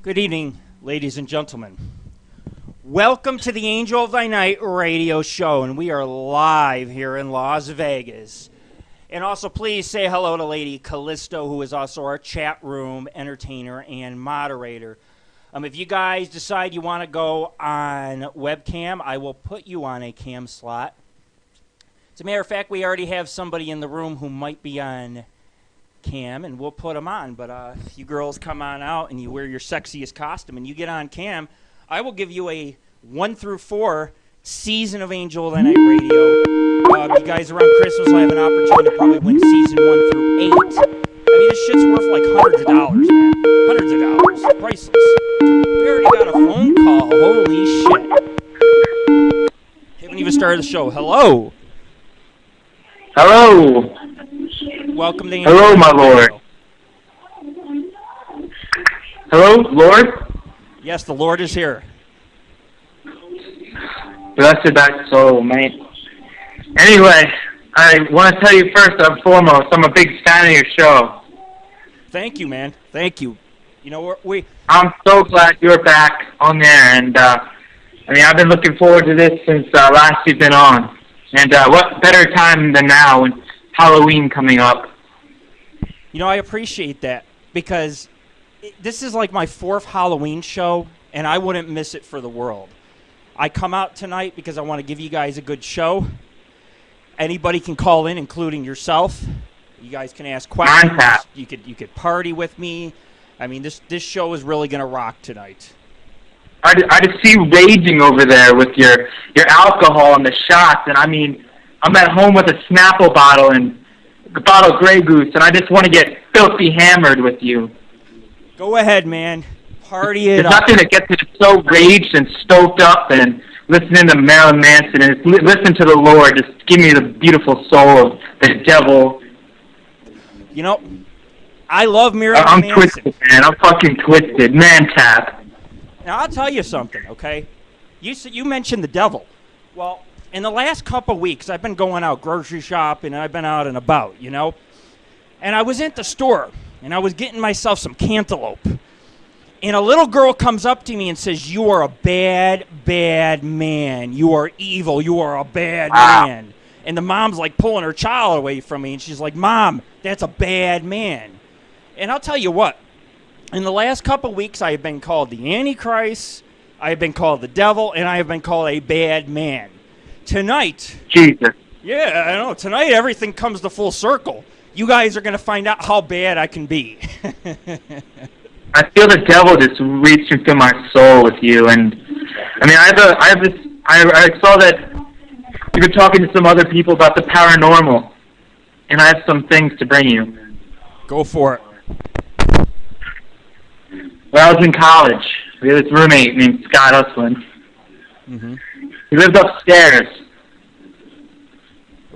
Good evening, ladies and gentlemen. Welcome to the Angel of Thy Night radio show, and we are live here in Las Vegas. And also, please say hello to Lady Callisto, who is also our chat room entertainer and moderator. If you guys decide you want to go on webcam, I will put you on a cam slot. As a matter of fact, we already have somebody in the room who might be on cam, and we'll put them on. But if you girls come on out and you wear your sexiest costume and you get on cam, I will give you a 1 through 4 season of Angel of the Night Radio. You guys around Christmas will have an opportunity to probably win season 1 through 8. I mean, this shit's worth like hundreds of dollars, man. Hundreds of dollars. Priceless. We already got a phone call. Holy shit. Haven't even started the show. Hello. Hello. Welcome to Angel. Hello, my lord. Hello, Lord? Yes, the Lord is here. Blessed thy soul, mate. Anyway, I want to tell you first and foremost, I'm a big fan of your show. Thank you, man. Thank you. You know, I'm so glad you're back on there, and I've been looking forward to this since last you've been on. And what better time than now when Halloween coming up? You know, I appreciate that because this is like my 4th Halloween show, and I wouldn't miss it for the world. I come out tonight because I want to give you guys a good show. Anybody can call in, including yourself. You guys can ask questions. You could party with me. I mean, this show is really going to rock tonight. I just see you raging over there with your alcohol and the shots, and I mean, I'm at home with a Snapple bottle and a bottle of Grey Goose, and I just want to get filthy hammered with you. Go ahead, man. Party it There's up. nothing that gets me so raged and stoked up and listening to Marilyn Manson and listen to the Lord. Just give me the beautiful soul of the devil. You know, I love Marilyn Manson. I'm twisted, man. I'm fucking twisted. Man tap. Now, I'll tell you something, okay? You mentioned the devil. Well, in the last couple weeks, I've been going out grocery shopping, and I've been out and about, you know? And I was at the store, and I was getting myself some cantaloupe. And a little girl comes up to me and says, "You are a bad, bad man. You are evil. You are a bad man." And the mom's like pulling her child away from me, and she's like, "Mom, that's a bad man." And I'll tell you what, in the last couple weeks, I have been called the Antichrist, I have been called the devil, and I have been called a bad man. Tonight, Jesus. Yeah, I know. Tonight, everything comes to full circle. You guys are going to find out how bad I can be. I feel the devil just reaching through my soul with you, and I mean, I saw that you've been talking to some other people about the paranormal, and I have some things to bring you. Go for it. When I was in college, we had this roommate named Scott Usland. Mm-hmm. He lived upstairs.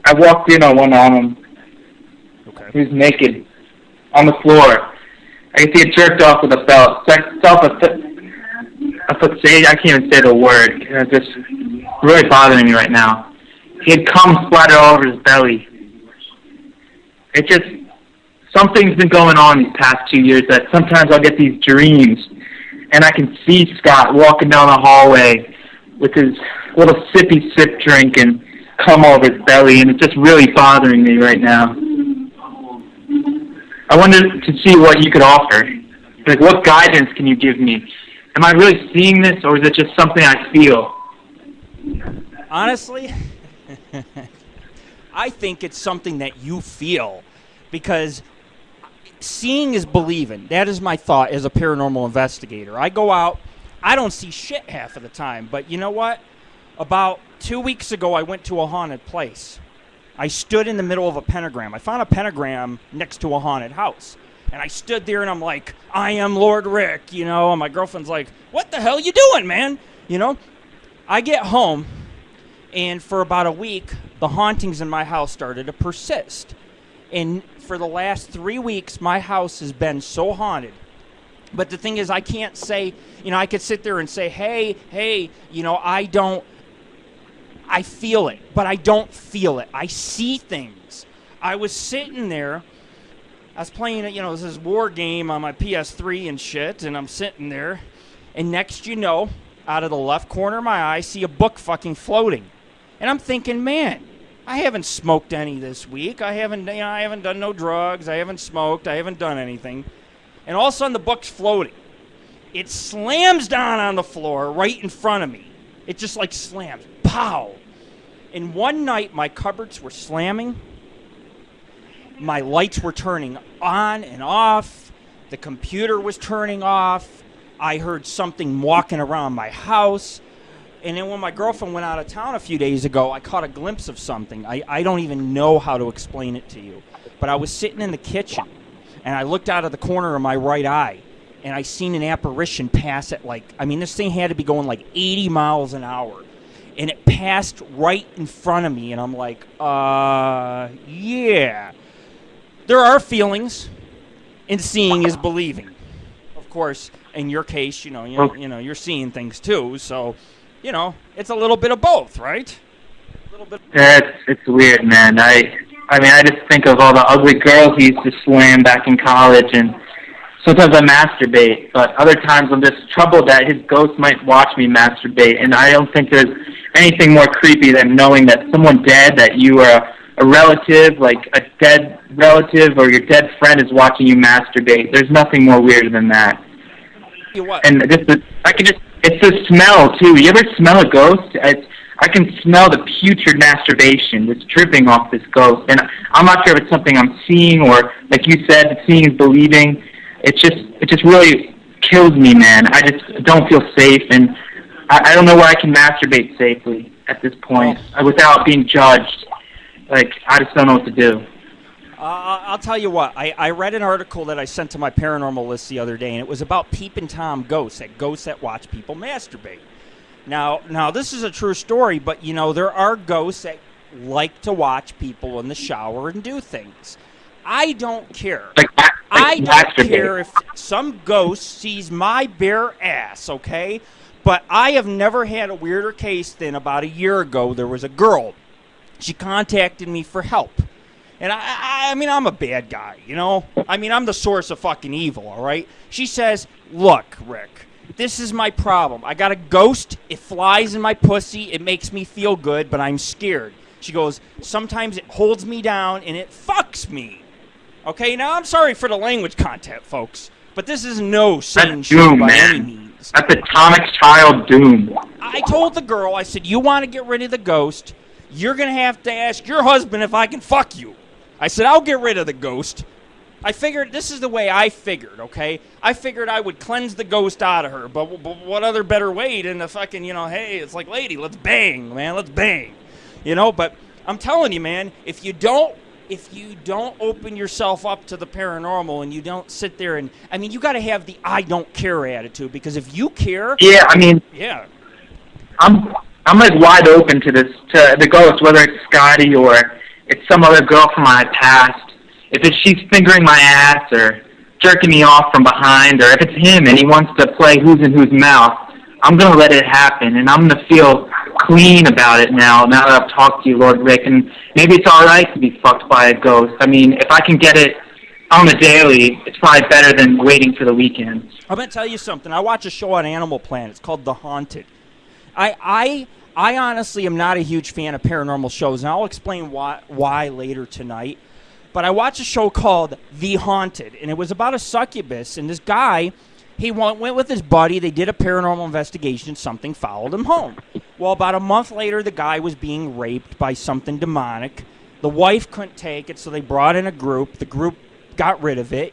I walked in on one on him. Okay. He was naked on the floor. I could see it jerked off with a belt. I can't even say the word. It's just really bothering me right now. He had cum splattered all over his belly. It just, something's been going on these past 2 years that sometimes I'll get these dreams, and I can see Scott walking down the hallway with his little sippy sip drink and cum all over his belly, and it's just really bothering me right now. I wanted to see what you could offer. Like, what guidance can you give me? Am I really seeing this, or is it just something I feel? Honestly, I think it's something that you feel, because seeing is believing. That is my thought as a paranormal investigator. I go out, I don't see shit half of the time, but you know what? About 2 weeks ago, I went to a haunted place. I stood in the middle of a pentagram. I found a pentagram next to a haunted house. And I stood there and I'm like, "I am Lord Rick," you know, and my girlfriend's like, "What the hell you doing, man?" You know? I get home, and for about a week, the hauntings in my house started to persist. And for the last 3 weeks, my house has been so haunted. But the thing is, I can't say, you know, I could sit there and say, hey, you know, I feel it, but I don't feel it. I see things. I was sitting there I was playing, this war game on my PS3 and shit, and I'm sitting there, and next you know, out of the left corner of my eye, I see a book fucking floating. And I'm thinking, man, I haven't smoked any this week. I haven't done no drugs. I haven't smoked. I haven't done anything. And all of a sudden, the book's floating. It slams down on the floor right in front of me. It just like slams. Pow! And one night, my cupboards were slamming. My lights were turning on and off. The computer was turning off. I heard something walking around my house. And then when my girlfriend went out of town a few days ago, I caught a glimpse of something. I don't even know how to explain it to you. But I was sitting in the kitchen, and I looked out of the corner of my right eye, and I seen an apparition pass at this thing had to be going like 80 miles an hour. And it passed right in front of me, and I'm like, yeah. There are feelings, and seeing is believing. Of course, in your case, you're seeing things too, so, it's a little bit of both, right? A little bit. Yeah, it's weird, man. I just think of all the ugly girls he used to slam back in college, and sometimes I masturbate, but other times I'm just troubled that his ghost might watch me masturbate, and I don't think there's anything more creepy than knowing that someone dead, that you are a relative, like a dead relative or your dead friend is watching you masturbate. There's nothing more weird than that. What? And it's the smell, too. You ever smell a ghost? I can smell the putrid masturbation that's dripping off this ghost. And I'm not sure if it's something I'm seeing or, like you said, seeing is believing. It just really kills me, man. I just don't feel safe, and I don't know where I can masturbate safely at this point without being judged. Like, I just don't know what to do. I'll tell you what. I read an article that I sent to my paranormal list the other day, and it was about Peepin' Tom ghosts that watch people masturbate. Now this is a true story, but, there are ghosts that like to watch people in the shower and do things. I don't care. I don't care if some ghost sees my bare ass, okay? But I have never had a weirder case than about a year ago. There was a girl. She contacted me for help. And I'm a bad guy, I'm the source of fucking evil, all right? She says, look, Rick, this is my problem. I got a ghost. It flies in my pussy. It makes me feel good, but I'm scared. She goes, sometimes it holds me down and it fucks me. Okay, now I'm sorry for the language content, folks, but this is no sane show by any means. That's atomic child doom. I told the girl, I said, you want to get rid of the ghost, you're going to have to ask your husband if I can fuck you. I said, I'll get rid of the ghost. I figured, this is the way I figured, okay? I figured I would cleanse the ghost out of her, but what other better way than to fucking, hey, it's like, lady, let's bang, man, let's bang. But I'm telling you, man, if you don't open yourself up to the paranormal and you don't sit there and, you got to have the I don't care attitude, because if you care... Yeah, Yeah. I'm like wide open to the ghost, whether it's Scotty or it's some other girl from my past. If she's fingering my ass or jerking me off from behind, or if it's him and he wants to play who's in whose mouth, I'm going to let it happen, and I'm going to feel clean about it now that I've talked to you, Lord Rick, and maybe it's all right to be fucked by a ghost. If I can get it on the daily, it's probably better than waiting for the weekend. I'm going to tell you something. I watch a show on Animal Planet. It's called The Haunted. I honestly am not a huge fan of paranormal shows, and I'll explain why later tonight. But I watched a show called The Haunted, and it was about a succubus, and this guy, he went with his buddy. They did a paranormal investigation. Something followed him home. Well, about a month later, the guy was being raped by something demonic. The wife couldn't take it, so they brought in a group. The group got rid of it.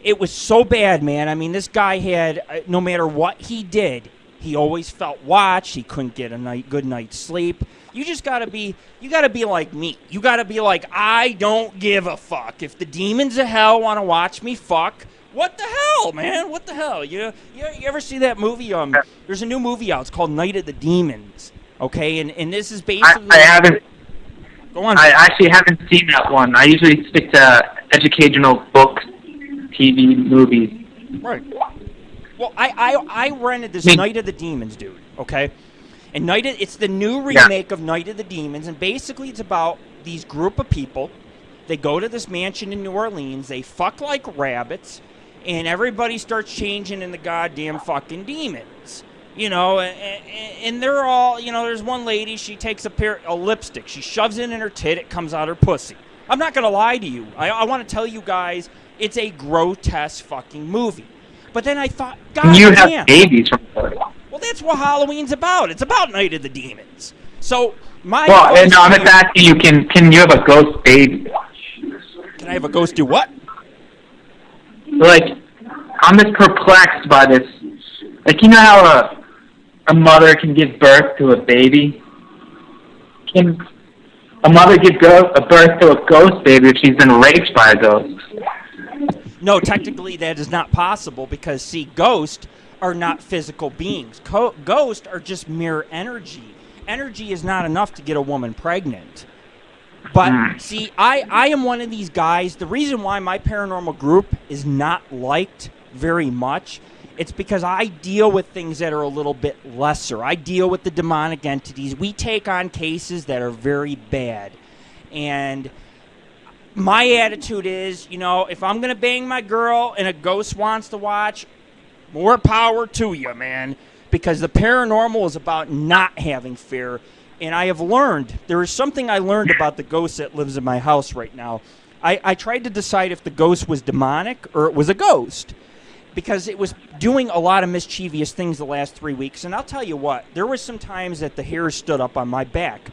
It was so bad, man. This guy had, no matter what he did, he always felt watched. He couldn't get a good night's sleep. You just gotta be like me. You gotta be like, I don't give a fuck. If the demons of hell want to watch me fuck, what the hell, man? What the hell? You ever see that movie? There's a new movie out. It's called Night of the Demons. Okay, and this is basically... I haven't... Go on. I actually haven't seen that one. I usually stick to educational books, TV, movies. Right. Well, I rented this Night of the Demons, dude, okay? And it's the new remake of Night of the Demons, and basically it's about these group of people They go to this mansion in New Orleans. They fuck like rabbits, and everybody starts changing into goddamn fucking demons. You know, and they're all, you know, there's one lady, she takes a lipstick. She shoves it in her tit. It comes out her pussy. I'm not going to lie to you. I want to tell you guys, it's a grotesque fucking movie. But then I thought, God you damn. have babies from it. Well, that's what Halloween's about. It's about Night of the Demons. So, I'm just asking you, can you have a ghost baby? Can I have a ghost do what? Like, I'm just perplexed by this. Like, you know how a mother can give birth to a baby? Can a mother give birth to a ghost baby if she's been raped by a ghost? No, technically that is not possible because, see, ghosts are not physical beings. Ghosts are just mere energy. Energy is not enough to get a woman pregnant. But, see, I am one of these guys. The reason why my paranormal group is not liked very much, it's because I deal with things that are a little bit lesser. I deal with the demonic entities. We take on cases that are very bad. And my attitude is, you know, if I'm going to bang my girl and a ghost wants to watch, more power to you, man. Because the paranormal is about not having fear. And I have learned, there is something I learned about the ghost that lives in my house right now. I tried to decide if the ghost was demonic or it was a ghost. Because it was doing a lot of mischievous things the last 3 weeks. And I'll tell you what, there were some times that the hair stood up on my back.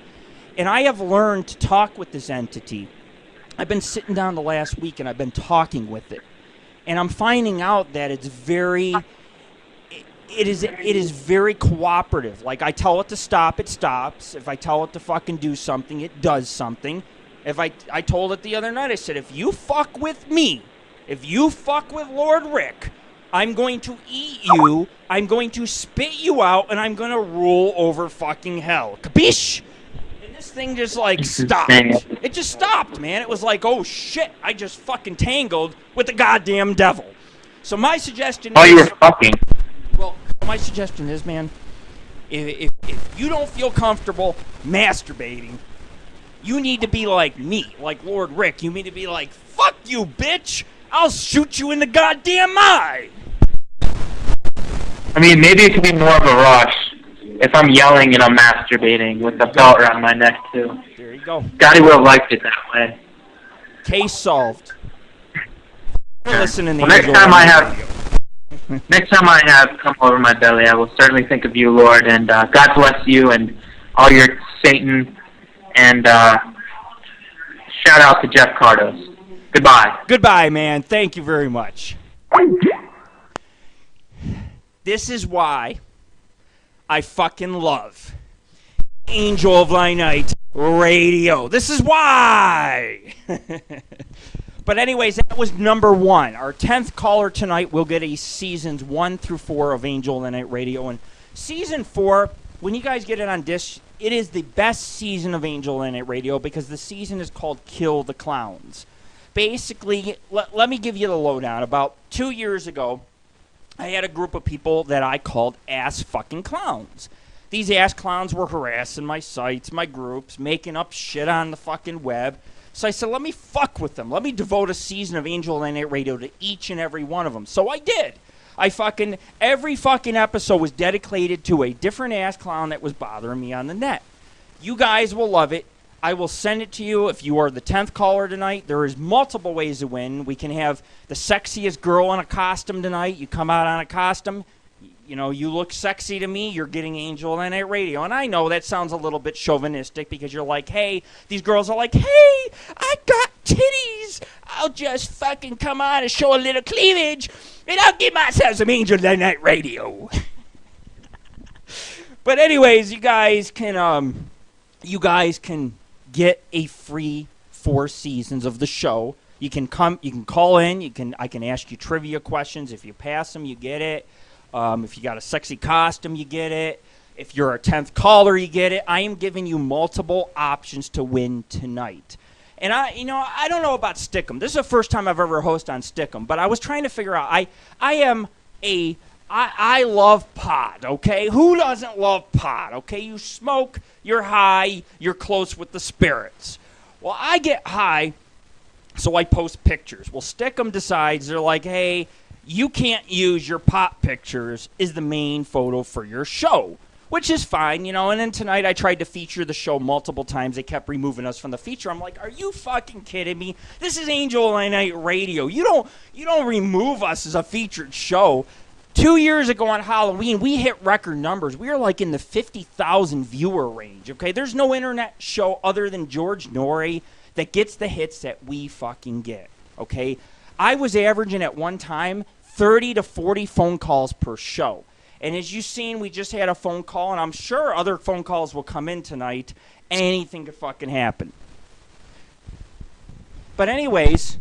And I have learned to talk with this entity. I've been sitting down the last week and I've been talking with it. And I'm finding out that it's very... It is very cooperative. Like, I tell it to stop, it stops. If I tell it to fucking do something, it does something. If I told it the other night, I said, if you fuck with me, if you fuck with Lord Rick, I'm going to eat you, I'm going to spit you out, and I'm going to rule over fucking hell. Capiche? And this thing just, like, stopped. It just stopped, man. It was like, oh, shit, I just fucking tangled with the goddamn devil. So my suggestion is... Oh, you were fucking... Well, my suggestion is, man, if you don't feel comfortable masturbating, you need to be like me, like Lord Rick. You need to be like, fuck you, bitch! I'll shoot you in the goddamn eye! I mean, maybe it could be more of a rush if I'm yelling and I'm masturbating with the belt around my neck, too. There you go. Scotty would have liked it that way. Case solved. Listen in the Next time I have come over my belly, I will certainly think of you, Lord, and God bless you and all your Satan, and shout out to Jeff Cardos. Goodbye. Goodbye, man. Thank you very much. This is why I fucking love Angel of Thy Night Radio. This is why. But anyways, that was number 1. Our 10th caller tonight will get a seasons 1 through 4 of Angel of the Night Radio. And season 4, when you guys get it on disc, it is the best season of Angel of the Night Radio because the season is called Kill the Clowns. Basically, let me give you the lowdown. About 2 years ago, I had a group of people that I called ass fucking clowns. These ass clowns were harassing my sites, my groups, making up shit on the fucking web. So I said, let me fuck with them. Let me devote a season of Angel of the Night Radio to each and every one of them. So I did. Every fucking episode was dedicated to a different ass clown that was bothering me on the net. You guys will love it. I will send it to you if you are the 10th caller tonight. There is multiple ways to win. We can have the sexiest girl in a costume tonight. You come out on a costume. You know, you look sexy to me, you're getting Angel of the Night Radio. And I know that sounds a little bit chauvinistic because you're like, hey, these girls are like, hey, I got titties. I'll just fucking come on and show a little cleavage, and I'll give myself some Angel of the Night Radio. But anyways, you guys can get a free 4 seasons of the show. You can call in, I can ask you trivia questions. If you pass them, you get it. If you got a sexy costume, you get it. If you're a 10th caller, you get it. I am giving you multiple options to win tonight. And I don't know about Stickham. This is the first time I've ever hosted on Stickham, but I was trying to figure out. I love pot, okay? Who doesn't love pot, okay? You smoke, you're high, you're close with the spirits. Well, I get high So I post pictures. Well, Stickham decides, they're like, hey, you can't use your pop pictures as the main photo for your show, which is fine, you know. And then tonight I tried to feature the show multiple times. They kept removing us from the feature. I'm like, are you fucking kidding me? This is Angel of Night Radio. You don't remove us as a featured show. 2 years ago on Halloween, we hit record numbers. We were like in the 50,000 viewer range, okay? There's no internet show other than George Norrie that gets the hits that we fucking get, okay? I was averaging at one time 30 to 40 phone calls per show. And as you've seen, we just had a phone call, and I'm sure other phone calls will come in tonight. Anything could fucking happen. But anyways,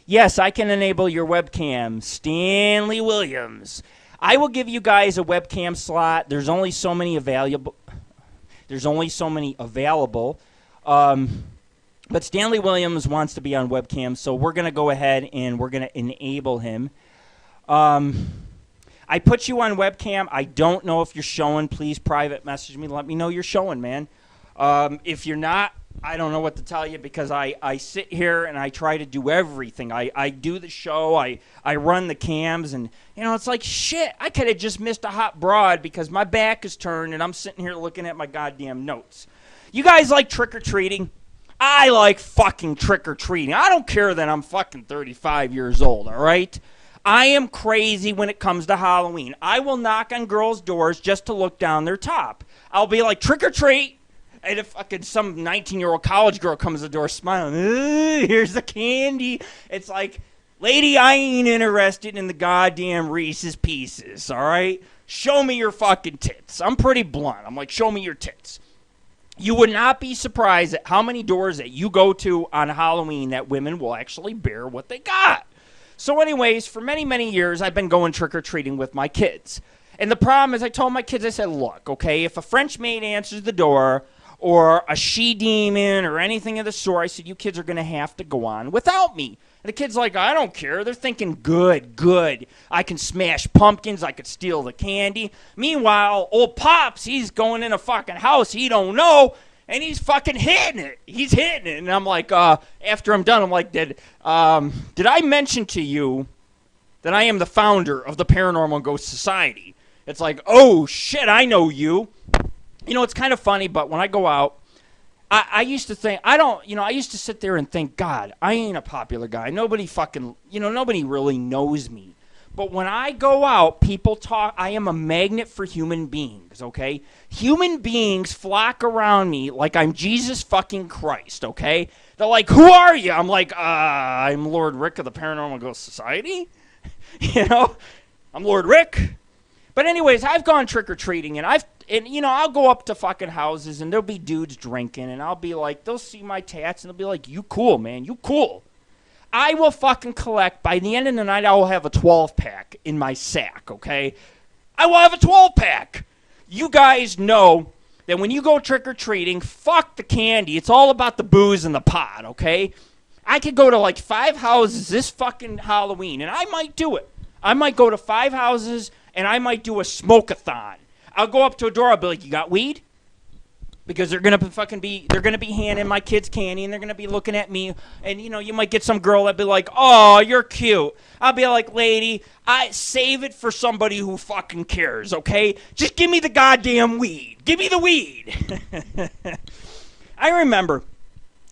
yes, I can enable your webcam. Stanley Williams. I will give you guys a webcam slot. There's only so many available. But Stanley Williams wants to be on webcam, so we're going to go ahead and we're going to enable him. I put you on webcam. I don't know if you're showing. Please private message me. Let me know you're showing, man. If you're not, I don't know what to tell you, because I sit here and I try to do everything. I do the show. I run the cams, and, you know, it's like, shit, I could have just missed a hot broad because my back is turned and I'm sitting here looking at my goddamn notes. You guys like trick-or-treating? I like fucking trick-or-treating. I don't care that I'm fucking 35 years old, all right? I am crazy when it comes to Halloween. I will knock on girls' doors just to look down their top. I'll be like, trick-or-treat. And if fucking some 19-year-old college girl comes to the door smiling, here's the candy. It's like, lady, I ain't interested in the goddamn Reese's Pieces, all right? Show me your fucking tits. I'm pretty blunt. I'm like, show me your tits. You would not be surprised at how many doors that you go to on Halloween that women will actually bear what they got. So anyways, for many, many years, I've been going trick-or-treating with my kids. And the problem is, I told my kids, I said, look, okay, if a French maid answers the door, or a she-demon, or anything of the sort, I said, you kids are going to have to go on without me. And the kid's like, I don't care. They're thinking, good. I can smash pumpkins. I could steal the candy. Meanwhile, old Pops, he's going in a fucking house he don't know, and he's fucking hitting it. He's hitting it. And I'm like, after I'm done, I'm like, did I mention to you that I am the founder of the Paranormal Ghost Society? It's like, oh, shit, I know you. You know, it's kind of funny, but when I go out, I used to think, I used to sit there and think, God, I ain't a popular guy. Nobody really knows me. But when I go out, people talk, I am a magnet for human beings, okay? Human beings flock around me like I'm Jesus fucking Christ, okay? They're like, who are you? I'm like, I'm Lord Rick of the Paranormal Ghost Society. You know, I'm Lord Rick. But anyways, I've gone trick-or-treating, and I'll go up to fucking houses, and there'll be dudes drinking, and I'll be like, they'll see my tats, and they'll be like, you cool, man, you cool. I will fucking collect, by the end of the night, I will have a 12-pack in my sack, okay? I will have a 12-pack. You guys know that when you go trick-or-treating, fuck the candy. It's all about the booze and the pot, okay? I could go to like 5 houses this fucking Halloween, and I might do it. I might go to 5 houses, and I might do a smoke-a-thon. I'll go up to a door, I'll be like, you got weed? Because they're gonna be handing my kids candy, and they're gonna be looking at me, and you might get some girl that be like, oh, you're cute. I'll be like, lady, I save it for somebody who fucking cares, okay? Just give me the goddamn weed. Give me the weed. I remember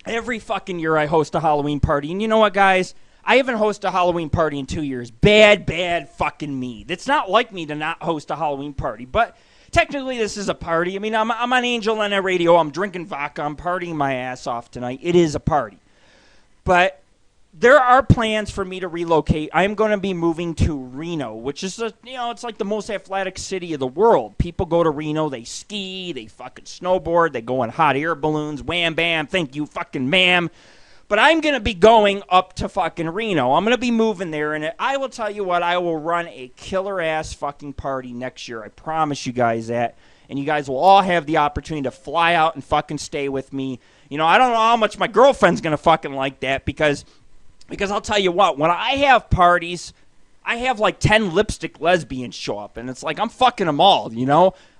every fucking year I host a Halloween party, and you know what, guys? I haven't hosted a Halloween party in 2 years. Bad fucking me. It's not like me to not host a Halloween party, but technically this is a party. I mean, I'm on Angel on Radio. I'm drinking vodka. I'm partying my ass off tonight. It is a party. But there are plans for me to relocate. I'm going to be moving to Reno, which is, it's like the most athletic city of the world. People go to Reno. They ski. They fucking snowboard. They go on hot air balloons. Wham, bam. Thank you, fucking ma'am. But I'm going to be going up to fucking Reno. I'm going to be moving there, and I will tell you what, I will run a killer-ass fucking party next year. I promise you guys that. And you guys will all have the opportunity to fly out and fucking stay with me. I don't know how much my girlfriend's going to fucking like that, because I'll tell you what, when I have parties, I have like 10 lipstick lesbians show up, and it's like I'm fucking them all,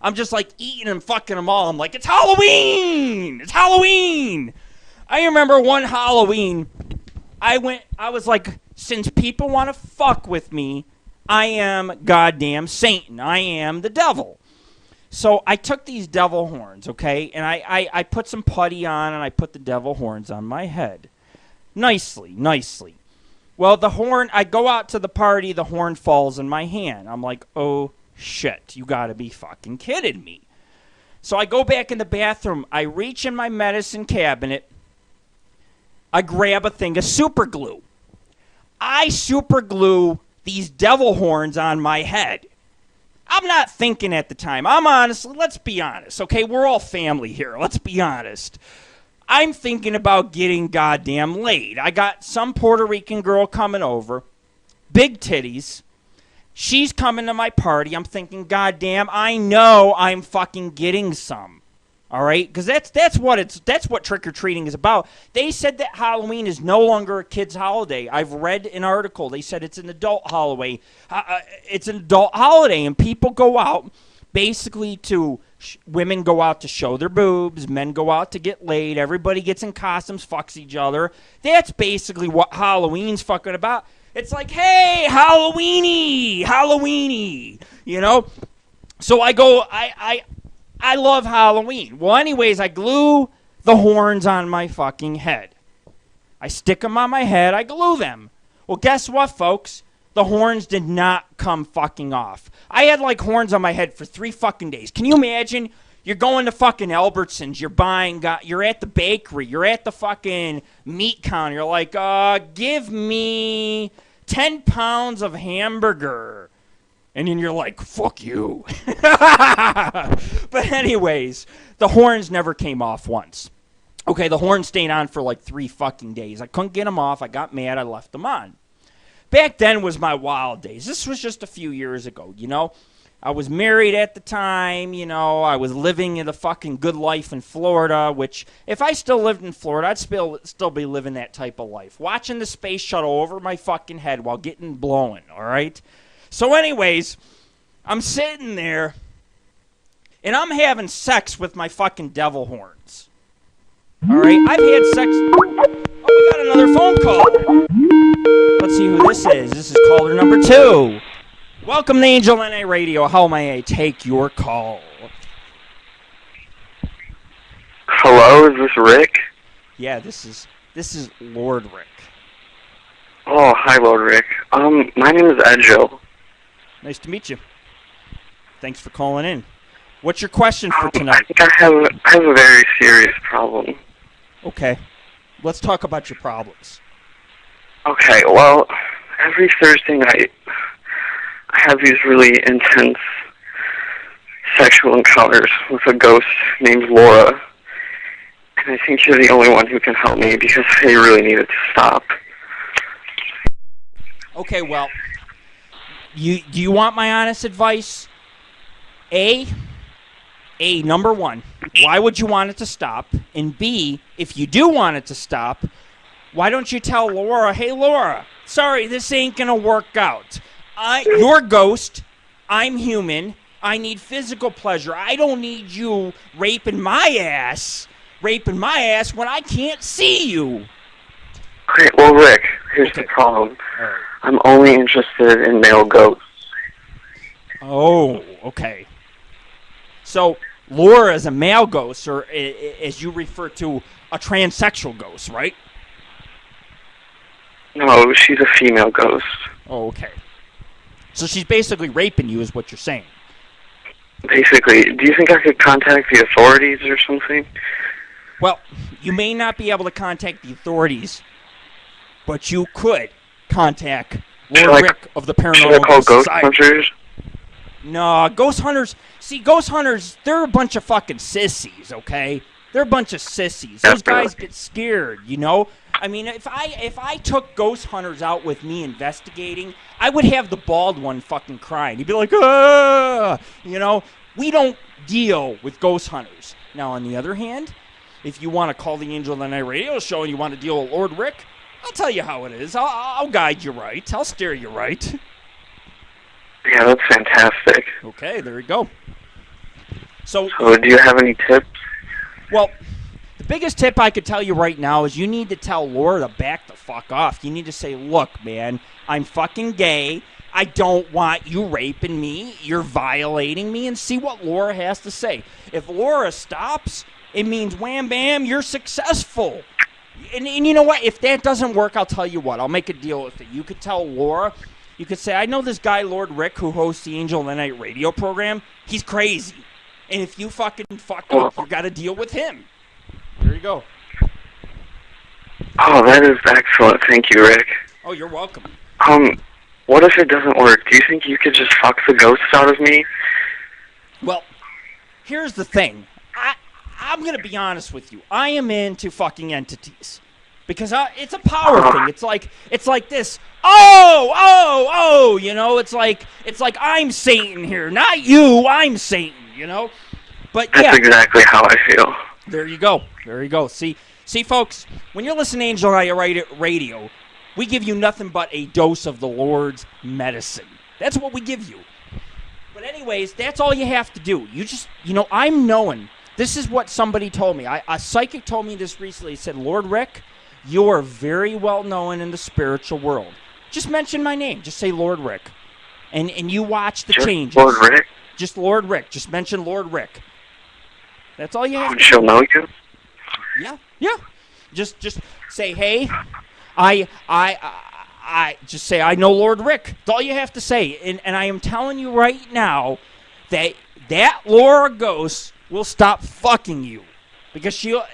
I'm just like eating and fucking them all. I'm like, it's Halloween! It's Halloween! I remember one Halloween, I was like, since people want to fuck with me, I am goddamn Satan. I am the devil. So I took these devil horns, okay, and I put some putty on, and I put the devil horns on my head. Nicely. Well, the horn, I go out to the party, the horn falls in my hand. I'm like, oh, shit, you gotta be fucking kidding me. So I go back in the bathroom, I reach in my medicine cabinet, I grab a thing of super glue. I super glue these devil horns on my head. I'm not thinking at the time. I'm honest. Let's be honest, okay? We're all family here. Let's be honest. I'm thinking about getting goddamn laid. I got some Puerto Rican girl coming over, big titties. She's coming to my party. I'm thinking, goddamn, I know I'm fucking getting some. All right, because that's what trick-or-treating is about. They said that Halloween is no longer a kid's holiday. I've read an article. They said it's an adult holiday. It's an adult holiday, and people go out basically to women go out to show their boobs, men go out to get laid, everybody gets in costumes, fucks each other. That's basically what Halloween's fucking about. It's like, hey, Halloweeny, you know? So I go, I love Halloween. Well, anyways, I glue the horns on my fucking head. I stick them on my head. I glue them. Well, guess what, folks? The horns did not come fucking off. I had, like, horns on my head for 3 fucking days. Can you imagine? You're going to fucking Albertsons. You're at the bakery. You're at the fucking meat counter. You're like, give me 10 pounds of hamburger. And then you're like, fuck you. But anyways, the horns never came off once. Okay, the horns stayed on for like 3 fucking days. I couldn't get them off. I got mad. I left them on. Back then was my wild days. This was just a few years ago, you know. I was married at the time, you know. I was living in a fucking good life in Florida, which if I still lived in Florida, I'd still be living that type of life. Watching the space shuttle over my fucking head while getting blown, all right? So anyways, I'm sitting there, and I'm having sex with my fucking devil horns. All right? I've had sex. Oh, we got another phone call. Let's see who this is. This is caller number 2. Welcome to Angel and Radio. How may I take your call? Hello, is this Rick? Yeah, this is Lord Rick. Oh, hi, Lord Rick. My name is Edjo. Nice to meet you. Thanks for calling in. What's your question for tonight? I think I have a very serious problem. Okay. Let's talk about your problems. Okay, well, every Thursday night, I have these really intense sexual encounters with a ghost named Laura. And I think you're the only one who can help me because I really need it to stop. Okay, well, do you want my honest advice? Number 1, why would you want it to stop? And B, if you do want it to stop, why don't you tell Laura, hey, Laura, sorry, this ain't going to work out. You're a ghost. I'm human. I need physical pleasure. I don't need you raping my ass when I can't see you. Okay, well, Rick, here's the problem. Right. I'm only interested in male ghosts. Oh, okay. So Laura is a male ghost, or as you refer to, a transsexual ghost, right? No, she's a female ghost. Oh, okay. So she's basically raping you is what you're saying. Basically, do you think I could contact the authorities or something? Well, you may not be able to contact the authorities, but you could contact Lord Rick of the Paranormal Should I call Ghost Society. Hunters? No, ghost hunters. See, ghost hunters, they're a bunch of fucking sissies, okay? They're a bunch of sissies. Those guys get scared, you know? I mean, if I took ghost hunters out with me investigating, I would have the bald one fucking crying. He'd be like, ah! You know? We don't deal with ghost hunters. Now, on the other hand, if you want to call the Angel of the Night radio show and you want to deal with Lord Rick, I'll tell you how it is. I'll guide you right. I'll steer you right. Yeah, that's fantastic. Okay, there you go. So do you have any tips? Well, the biggest tip I could tell you right now is you need to tell Laura to back the fuck off. You need to say, look, man, I'm fucking gay. I don't want you raping me. You're violating me, and see what Laura has to say. If Laura stops, it means wham, bam, you're successful. And you know what? If that doesn't work, I'll tell you what. I'll make a deal with it. You could tell Laura, you could say, I know this guy, Lord Rick, who hosts the Angel of the Night radio program. He's crazy. And if you fucking fuck up, you got to deal with him. There you go. Oh, that is excellent. Thank you, Rick. Oh, you're welcome. What if it doesn't work? Do you think you could just fuck the ghosts out of me? Well, here's the thing. I'm going to be honest with you. I am into fucking entities. Because it's a power thing. It's like this. Oh, you know, it's like I'm Satan here. Not you, I'm Satan, you know? But That's exactly how I feel. There you go. See, folks, when you're listening to Angel Night Radio, we give you nothing but a dose of the Lord's medicine. That's what we give you. But anyways, that's all you have to do. You just, I'm knowing. This is what somebody told me. A psychic told me this recently. He said, Lord Rick, you are very well known in the spiritual world. Just mention my name. Just say Lord Rick. And you watch the changes. Lord Rick? Just Lord Rick. Just mention Lord Rick. That's all you have to do. She'll know you? Yeah. Just say, hey, I just say, I know Lord Rick. That's all you have to say. And I am telling you right now that Laura Ghost will stop fucking you. Because she'll,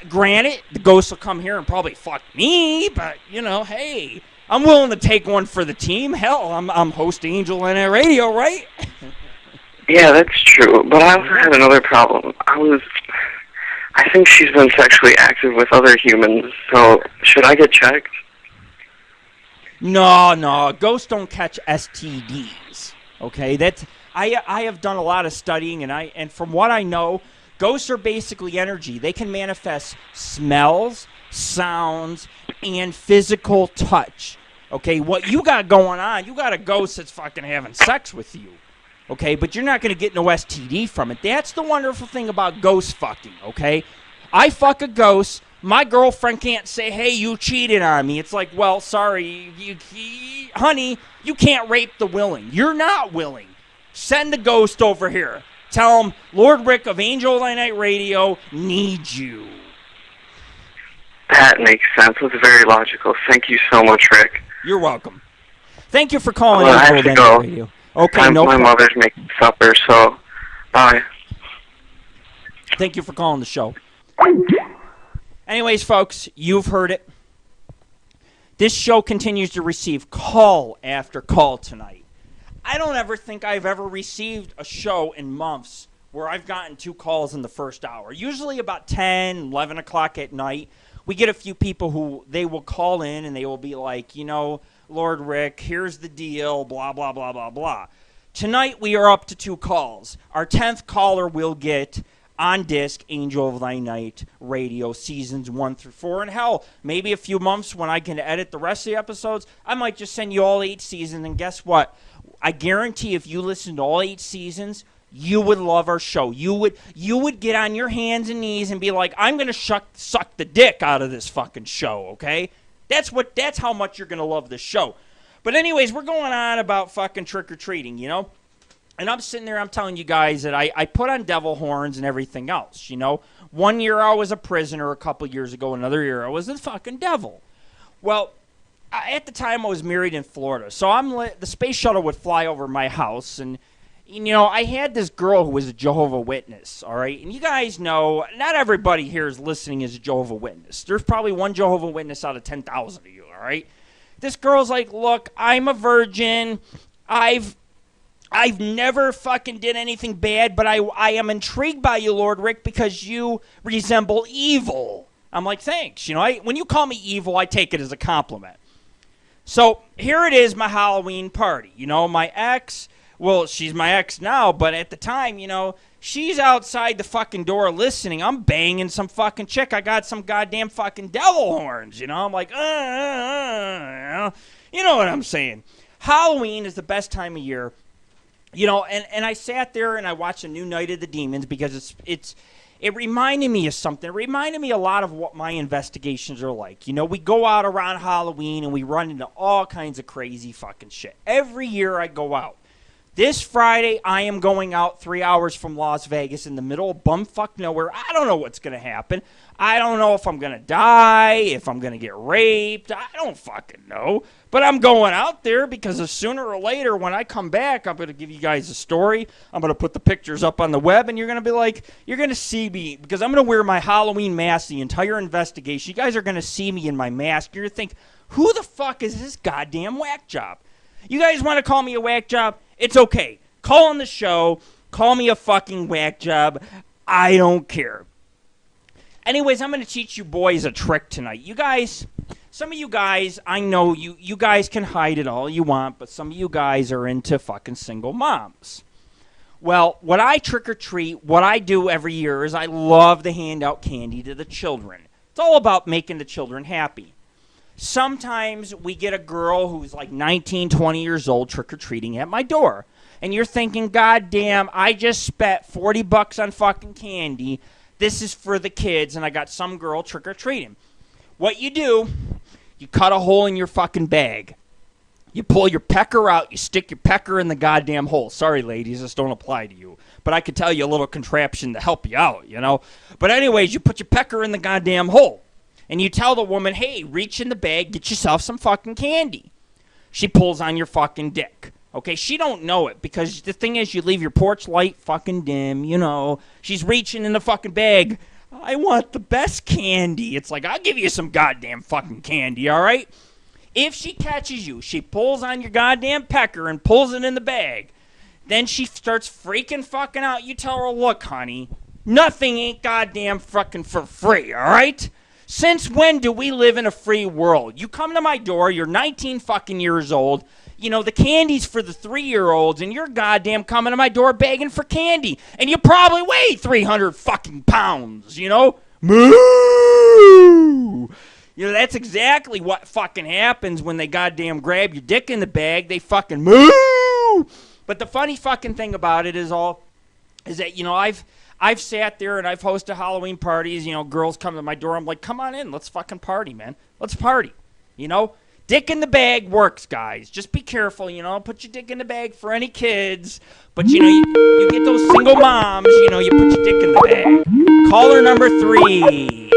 granted, the ghost will come here and probably fuck me, but, hey, I'm willing to take one for the team. Hell, I'm hosting Angel on that radio, right? Yeah, that's true. But I also had another problem. I think she's been sexually active with other humans, so should I get checked? No, ghosts don't catch STDs. Okay, I have done a lot of studying, and from what I know, ghosts are basically energy. They can manifest smells, sounds, and physical touch. Okay, what you got going on, you got a ghost that's fucking having sex with you. Okay, but you're not going to get no STD from it. That's the wonderful thing about ghost fucking, okay? I fuck a ghost. My girlfriend can't say, hey, you cheated on me. It's like, well, sorry, honey, you can't rape the willing. You're not willing. Send the ghost over here. Tell him, Lord Rick of Angel of the Night Radio needs you. That makes sense. That's very logical. Thank you so much, Rick. You're welcome. Thank you for calling Angel of the Night Radio. Okay, no problem. My mother's making supper, so bye. Thank you for calling the show. Anyways, folks, you've heard it. This show continues to receive call after call tonight. I don't ever think I've ever received a show in months where I've gotten 2 calls in the first hour. Usually about 10, 11 o'clock at night, we get a few people who they will call in and they will be like, Lord Rick, here's the deal, blah, blah, blah, blah, blah. Tonight we are up to 2 calls. Our 10th caller will get on disc Angel of Thy Night Radio seasons 1 through 4. And hell, maybe a few months when I can edit the rest of the episodes, I might just send you all 8 seasons. And guess what? I guarantee if you listen to all 8 seasons, you would love our show. You would get on your hands and knees and be like, I'm going to suck the dick out of this fucking show, okay? That's how much you're going to love this show. But anyways, we're going on about fucking trick-or-treating, And I'm sitting there, I'm telling you guys that I put on devil horns and everything else, 1 year I was a prisoner a couple years ago. Another year I was the fucking devil. Well, at the time I was married in Florida. So the space shuttle would fly over my house. And, I had this girl who was a Jehovah's Witness, all right? And you guys know, not everybody here is listening as a Jehovah's Witness. There's probably one Jehovah's Witness out of 10,000 of you, all right? This girl's like, look, I'm a virgin. I've never fucking did anything bad, but I am intrigued by you, Lord Rick, because you resemble evil. I'm like, thanks. When you call me evil, I take it as a compliment. So here it is, my Halloween party. My ex, well, she's my ex now, but at the time, she's outside the fucking door listening. I'm banging some fucking chick. I got some goddamn fucking devil horns, I'm like, you know what I'm saying. Halloween is the best time of year. And I sat there and I watched a new Night of the Demons because it reminded me of something. It reminded me a lot of what my investigations are like. You know, we go out around Halloween and we run into all kinds of crazy fucking shit. Every year I go out. This Friday, I am going out 3 hours from Las Vegas in the middle of bumfuck nowhere. I don't know what's going to happen. I don't know if I'm going to die, if I'm going to get raped. I don't fucking know. But I'm going out there because sooner or later when I come back, I'm going to give you guys a story. I'm going to put the pictures up on the web, and you're going to be like, you're going to see me because I'm going to wear my Halloween mask the entire investigation. You guys are going to see me in my mask. You're going to think, who the fuck is this goddamn whack job? You guys want to call me a whack job? It's okay. Call on the show. Call me a fucking whack job. I don't care. Anyways, I'm going to teach you boys a trick tonight. You guys, some of you guys, I know you guys can hide it all you want, but some of you guys are into fucking single moms. Well, what I trick-or-treat, what I do every year is I love to hand out candy to the children. It's all about making the children happy. Sometimes we get a girl who's like 19, 20 years old trick-or-treating at my door. And you're thinking, God damn, I just spent $40 on fucking candy. This is for the kids, and I got some girl trick-or-treating. What you do, you cut a hole in your fucking bag. You pull your pecker out, you stick your pecker in the goddamn hole. Sorry, ladies, this don't apply to you. But I could tell you a little contraption to help you out, you know. But anyways, you put your pecker in the goddamn hole. And you tell the woman, hey, reach in the bag, get yourself some fucking candy. She pulls on your fucking dick. Okay, she don't know it because the thing is you leave your porch light fucking dim, you know. She's reaching in the fucking bag. I want the best candy. It's like, I'll give you some goddamn fucking candy, all right? If she catches you, she pulls on your goddamn pecker and pulls it in the bag. Then she starts freaking fucking out. You tell her, look, honey, nothing ain't goddamn fucking for free, all right? Since when do we live in a free world? You come to my door, you're 19 fucking years old. You know, the candy's for the 3-year-olds, and you're goddamn coming to my door begging for candy. And you probably weigh 300 fucking pounds, you know? Moo! You know, that's exactly what fucking happens when they goddamn grab your dick in the bag. They fucking moo! But the funny fucking thing about it is that, you know, I've sat there and I've hosted Halloween parties. You know, girls come to my door. I'm like, come on in. Let's fucking party, man. Let's party. You know? Dick in the bag works, guys. Just be careful, you know. Put your dick in the bag for any kids. But, you know, you get those single moms, you know, you put your dick in the bag. Caller number 3.